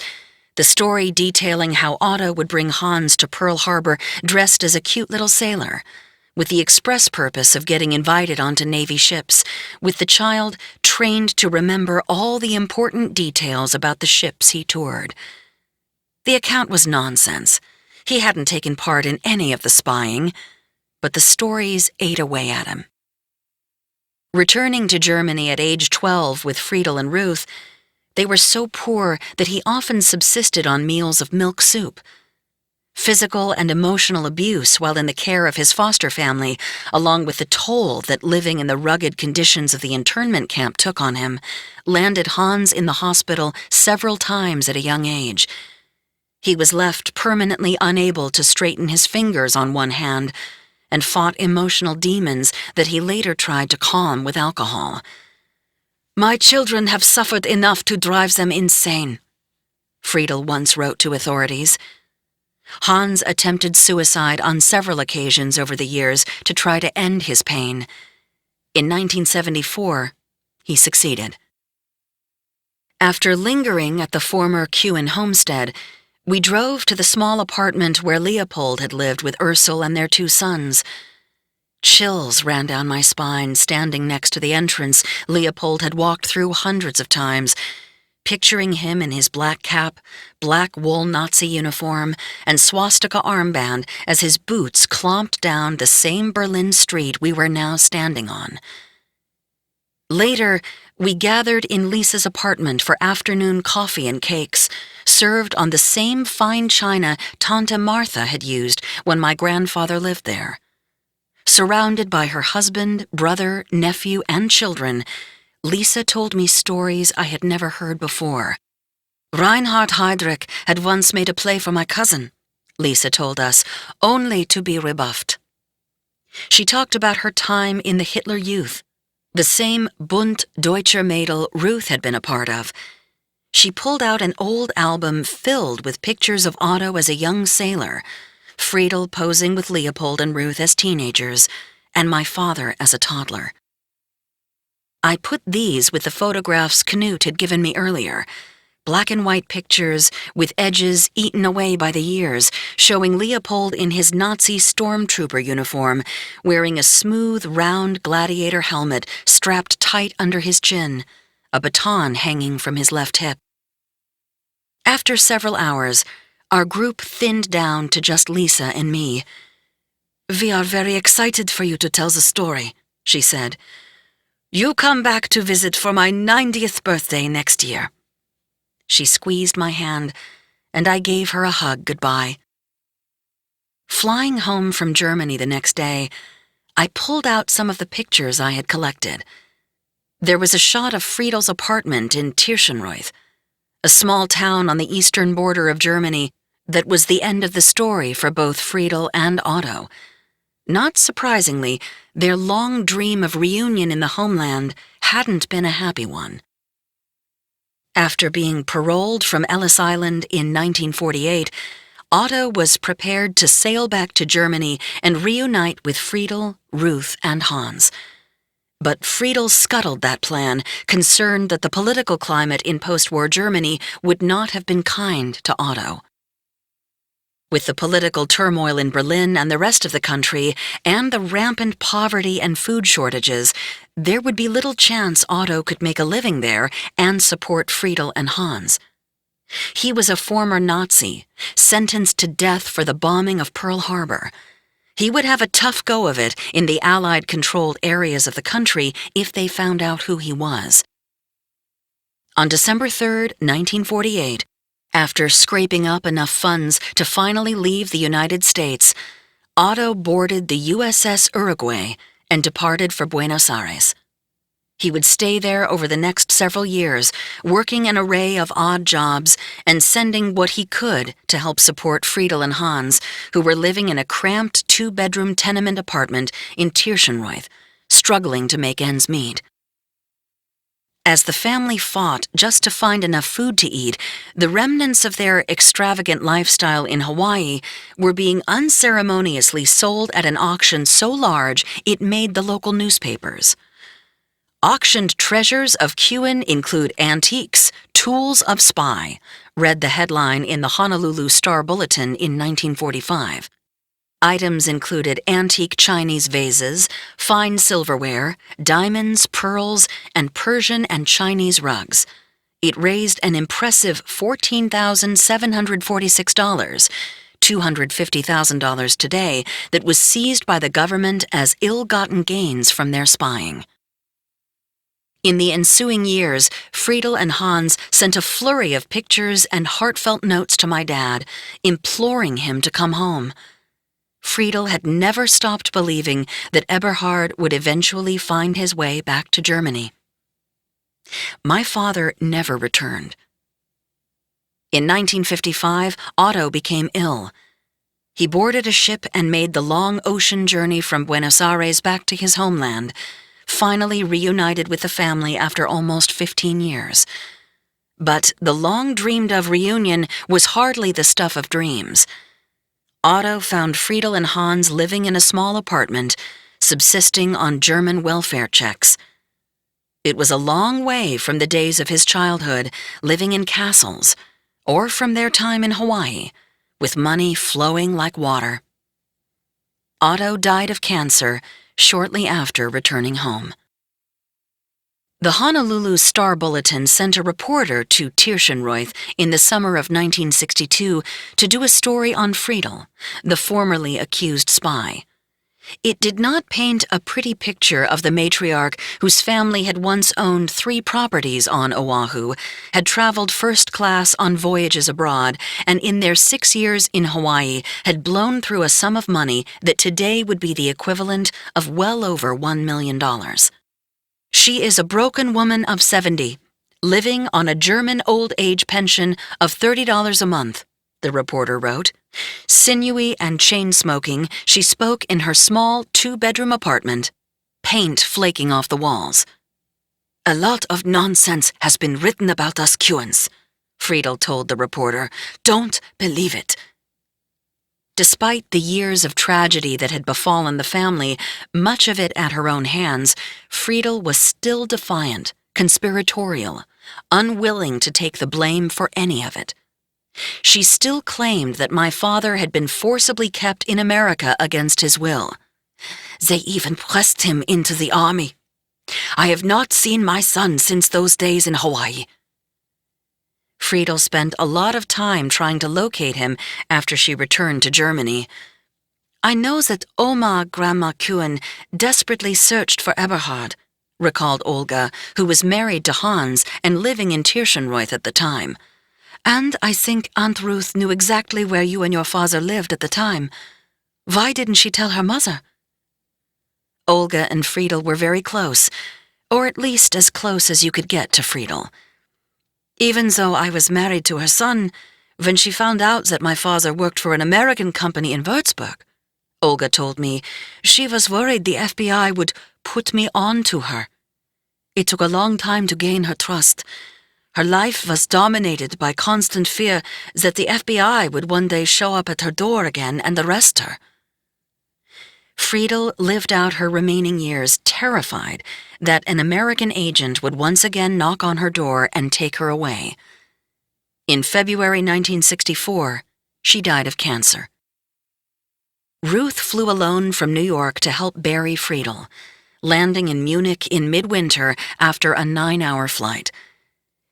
the story detailing how Otto would bring Hans to Pearl Harbor dressed as a cute little sailor, with the express purpose of getting invited onto Navy ships, with the child trained to remember all the important details about the ships he toured. The account was nonsense. He hadn't taken part in any of the spying, but the stories ate away at him. Returning to Germany at age 12 with Friedel and Ruth, they were so poor that he often subsisted on meals of milk soup. Physical and emotional abuse while in the care of his foster family, along with the toll that living in the rugged conditions of the internment camp took on him, landed Hans in the hospital several times at a young age. He was left permanently unable to straighten his fingers on one hand and fought emotional demons that he later tried to calm with alcohol. "My children have suffered enough to drive them insane," Friedel once wrote to authorities. Hans attempted suicide on several occasions over the years to try to end his pain. In 1974, he succeeded. After lingering at the former Kuhn homestead, we drove to the small apartment where Leopold had lived with Ursel and their 2 sons. Chills ran down my spine standing next to the entrance Leopold had walked through hundreds of times, picturing him in his black cap, black wool Nazi uniform, and swastika armband as his boots clomped down the same Berlin street we were now standing on. Later, we gathered in Lisa's apartment for afternoon coffee and cakes, served on the same fine china Tante Martha had used when my grandfather lived there. Surrounded by her husband, brother, nephew, and children, Lisa told me stories I had never heard before. "Reinhard Heydrich had once made a play for my cousin," Lisa told us, only to be rebuffed. She talked about her time in the Hitler Youth, the same Bund Deutscher Mädel Ruth had been a part of. She pulled out an old album filled with pictures of Otto as a young sailor, Friedel posing with Leopold and Ruth as teenagers, and my father as a toddler. I put these with the photographs Knut had given me earlier, black and white pictures with edges eaten away by the years, showing Leopold in his Nazi stormtrooper uniform, wearing a smooth, round gladiator helmet strapped tight under his chin, a baton hanging from his left hip. After several hours, our group thinned down to just Lisa and me. "We are very excited for you to tell the story," she said. "You come back to visit for my 90th birthday next year." She squeezed my hand, and I gave her a hug goodbye. Flying home from Germany the next day, I pulled out some of the pictures I had collected. There was a shot of Friedel's apartment in Tirschenreuth, a small town on the eastern border of Germany that was the end of the story for both Friedel and Otto. Not surprisingly, their long dream of reunion in the homeland hadn't been a happy one. After being paroled from Ellis Island in 1948, Otto was prepared to sail back to Germany and reunite with Friedel, Ruth, and Hans. But Friedel scuttled that plan, concerned that the political climate in post-war Germany would not have been kind to Otto. With the political turmoil in Berlin and the rest of the country, and the rampant poverty and food shortages, there would be little chance Otto could make a living there and support Friedel and Hans. He was a former Nazi, sentenced to death for the bombing of Pearl Harbor. He would have a tough go of it in the Allied-controlled areas of the country if they found out who he was. On December 3, 1948, after scraping up enough funds to finally leave the United States, Otto boarded the USS Uruguay and departed for Buenos Aires. He would stay there over the next several years, working an array of odd jobs and sending what he could to help support Friedel and Hans, who were living in a cramped two-bedroom tenement apartment in Tirschenreuth, struggling to make ends meet. As the family fought just to find enough food to eat, the remnants of their extravagant lifestyle in Hawaii were being unceremoniously sold at an auction so large it made the local newspapers. "Auctioned treasures of Kewin include antiques, tools of spy," read the headline in the Honolulu Star-Bulletin in 1945. Items included antique Chinese vases, fine silverware, diamonds, pearls, and Persian and Chinese rugs. It raised an impressive $14,746, $250,000 today, that was seized by the government as ill-gotten gains from their spying. In the ensuing years, Friedel and Hans sent a flurry of pictures and heartfelt notes to my dad, imploring him to come home. Friedel had never stopped believing that Eberhard would eventually find his way back to Germany. My father never returned. In 1955, Otto became ill. He boarded a ship and made the long ocean journey from Buenos Aires back to his homeland, finally reunited with the family after almost 15 years. But the long-dreamed-of reunion was hardly the stuff of dreams. Otto found Friedel and Hans living in a small apartment, subsisting on German welfare checks. It was a long way from the days of his childhood, living in castles, or from their time in Hawaii, with money flowing like water. Otto died of cancer shortly after returning home. The Honolulu Star-Bulletin sent a reporter to Tirschenreuth in the summer of 1962 to do a story on Friedel, the formerly accused spy. It did not paint a pretty picture of the matriarch whose family had once owned 3 properties on Oahu, had traveled first class on voyages abroad, and in their 6 years in Hawaii had blown through a sum of money that today would be the equivalent of well over $1 million. "She is a broken woman of 70, living on a German old age pension of $30 a month," the reporter wrote. Sinewy and chain-smoking, she spoke in her small 2-bedroom apartment, paint flaking off the walls. "A lot of nonsense has been written about us Kewins," Friedel told the reporter. "Don't believe it." Despite the years of tragedy that had befallen the family, much of it at her own hands, Friedel was still defiant, conspiratorial, unwilling to take the blame for any of it. She still claimed that my father had been forcibly kept in America against his will. "They even pressed him into the army. I have not seen my son since those days in Hawaii." Friedel spent a lot of time trying to locate him after she returned to Germany. "I know that Oma Grandma Kewin desperately searched for Eberhard," recalled Olga, who was married to Hans and living in Tirschenreuth at the time. "And I think Aunt Ruth knew exactly where you and your father lived at the time. Why didn't she tell her mother? Olga and Friedel were very close, or at least as close as you could get to Friedel. Even though I was married to her son, when she found out that my father worked for an American company in Würzburg, Olga told me, she was worried the FBI would put me on to her. It took a long time to gain her trust. Her life was dominated by constant fear that the FBI would one day show up at her door again and arrest her. Friedel lived out her remaining years terrified that an American agent would once again knock on her door and take her away. In February 1964, she died of cancer. Ruth flew alone from New York to help bury Friedel, landing in Munich in midwinter after a 9-hour flight.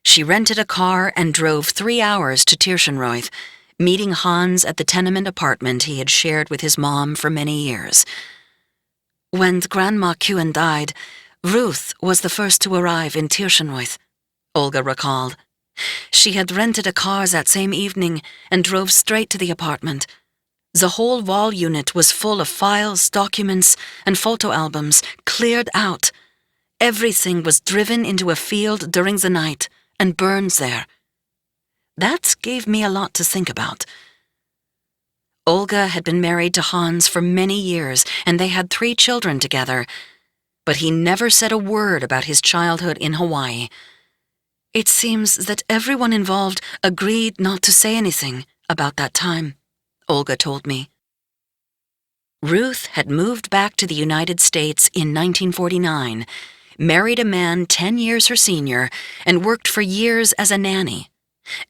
She rented a car and drove 3 hours to Tirschenreuth, meeting Hans at the tenement apartment he had shared with his mom for many years. When Grandma Kuhn died, Ruth was the first to arrive in Tirschenreuth, Olga recalled. She had rented a car that same evening and drove straight to the apartment. The whole wall unit was full of files, documents, and photo albums, cleared out. Everything was driven into a field during the night and burned there. That gave me a lot to think about. Olga had been married to Hans for many years, and they had 3 children together, but he never said a word about his childhood in Hawaii. It seems that everyone involved agreed not to say anything about that time, Olga told me. Ruth had moved back to the United States in 1949, married a man 10 years her senior, and worked for years as a nanny,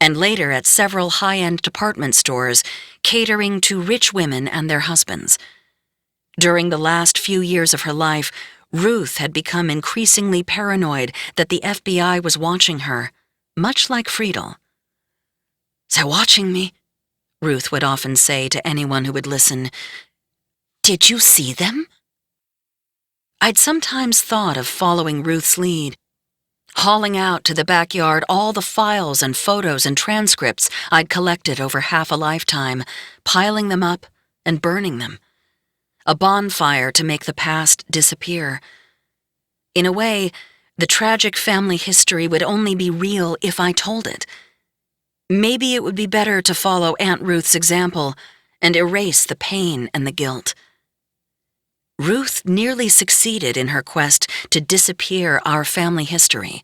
and later at several high-end department stores, catering to rich women and their husbands. During the last few years of her life, Ruth had become increasingly paranoid that the FBI was watching her, much like Friedel. "They're watching me," Ruth would often say to anyone who would listen. "Did you see them?" I'd sometimes thought of following Ruth's lead, hauling out to the backyard all the files and photos and transcripts I'd collected over half a lifetime, piling them up and burning them. A bonfire to make the past disappear. In a way, the tragic family history would only be real if I told it. Maybe it would be better to follow Aunt Ruth's example and erase the pain and the guilt. Ruth nearly succeeded in her quest to disappear our family history.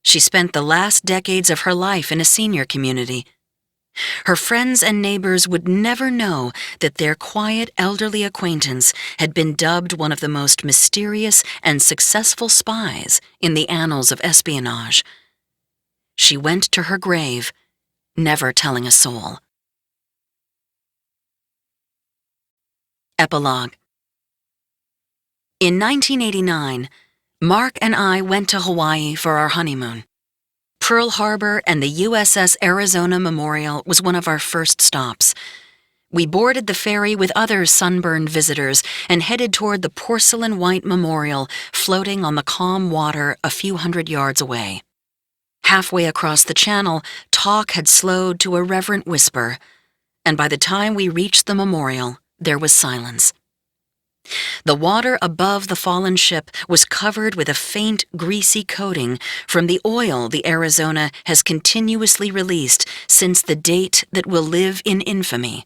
She spent the last decades of her life in a senior community. Her friends and neighbors would never know that their quiet elderly acquaintance had been dubbed one of the most mysterious and successful spies in the annals of espionage. She went to her grave, never telling a soul. Epilogue. In 1989, Mark and I went to Hawaii for our honeymoon. Pearl Harbor and the USS Arizona Memorial was one of our first stops. We boarded the ferry with other sunburned visitors and headed toward the porcelain-white memorial floating on the calm water a few hundred yards away. Halfway across the channel, talk had slowed to a reverent whisper, and by the time we reached the memorial, there was silence. The water above the fallen ship was covered with a faint, greasy coating from the oil the Arizona has continuously released since the date that will live in infamy,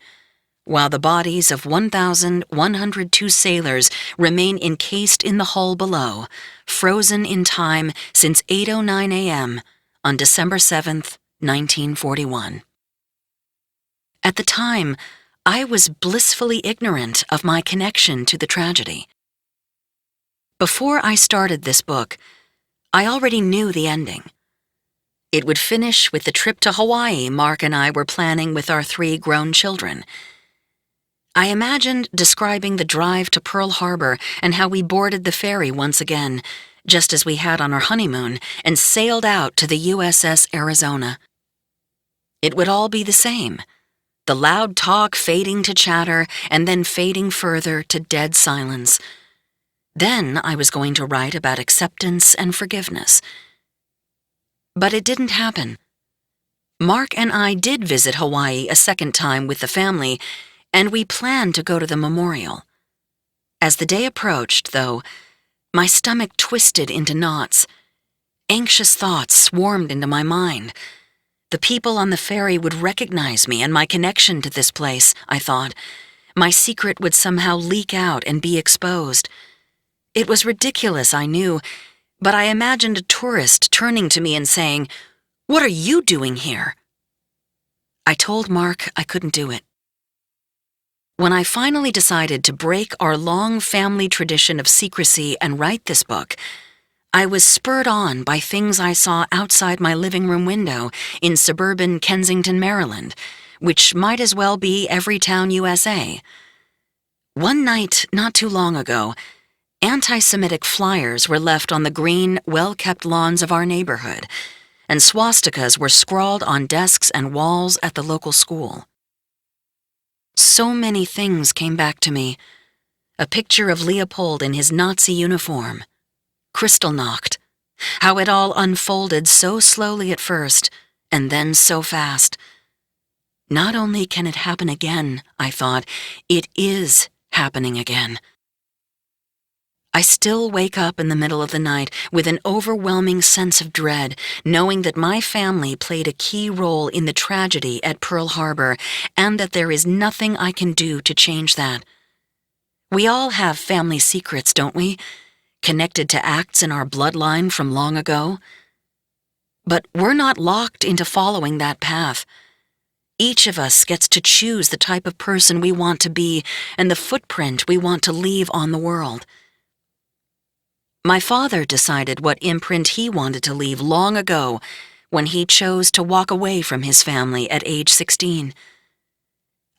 while the bodies of 1,102 sailors remain encased in the hull below, frozen in time since 8:09 a.m. on December 7th, 1941. At the time, I was blissfully ignorant of my connection to the tragedy. Before I started this book, I already knew the ending. It would finish with the trip to Hawaii Mark and I were planning with our 3 grown children. I imagined describing the drive to Pearl Harbor and how we boarded the ferry once again, just as we had on our honeymoon, and sailed out to the USS Arizona. It would all be the same. The loud talk fading to chatter and then fading further to dead silence. Then I was going to write about acceptance and forgiveness. But it didn't happen. Mark and I did visit Hawaii a second time with the family, and we planned to go to the memorial. As the day approached, though, my stomach twisted into knots. Anxious thoughts swarmed into my mind. The people on the ferry would recognize me and my connection to this place, I thought. My secret would somehow leak out and be exposed. It was ridiculous, I knew, but I imagined a tourist turning to me and saying, "What are you doing here?" I told Mark I couldn't do it. When I finally decided to break our long family tradition of secrecy and write this book, I was spurred on by things I saw outside my living room window in suburban Kensington, Maryland, which might as well be every town USA. One night, not too long ago, anti-Semitic flyers were left on the green, well-kept lawns of our neighborhood, and swastikas were scrawled on desks and walls at the local school. So many things came back to me. A picture of Leopold in his Nazi uniform. Kristallnacht. How it all unfolded so slowly at first, and then so fast. Not only can it happen again, I thought, it is happening again. I still wake up in the middle of the night with an overwhelming sense of dread, knowing that my family played a key role in the tragedy at Pearl Harbor, and that there is nothing I can do to change that. We all have family secrets, don't we? Connected to acts in our bloodline from long ago. But we're not locked into following that path. Each of us gets to choose the type of person we want to be and the footprint we want to leave on the world. My father decided what imprint he wanted to leave long ago when he chose to walk away from his family at age 16.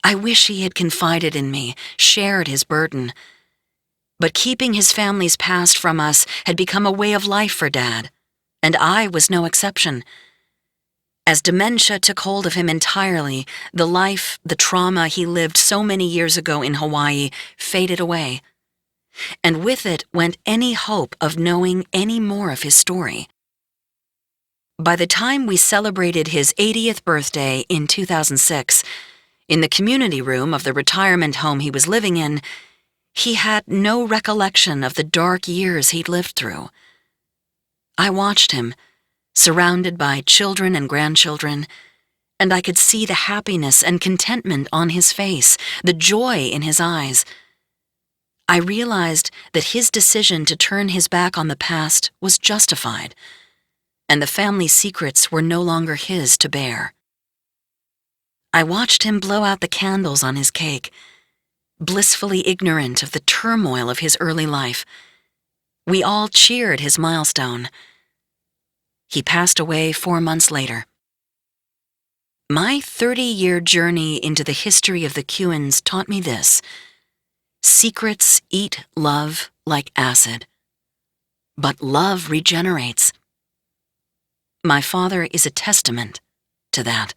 I wish he had confided in me, shared his burden. But keeping his family's past from us had become a way of life for Dad, and I was no exception. As dementia took hold of him entirely, the life, the trauma he lived so many years ago in Hawaii faded away. And with it went any hope of knowing any more of his story. By the time we celebrated his 80th birthday in 2006, in the community room of the retirement home he was living in, he had no recollection of the dark years he'd lived through. I watched him, surrounded by children and grandchildren, and I could see the happiness and contentment on his face, the joy in his eyes. I realized that his decision to turn his back on the past was justified, and the family secrets were no longer his to bear. I watched him blow out the candles on his cake, blissfully ignorant of the turmoil of his early life. We all cheered his milestone. He passed away 4 months later. My 30-year journey into the history of the Kewens taught me this: secrets eat love like acid, but love regenerates. My father is a testament to that.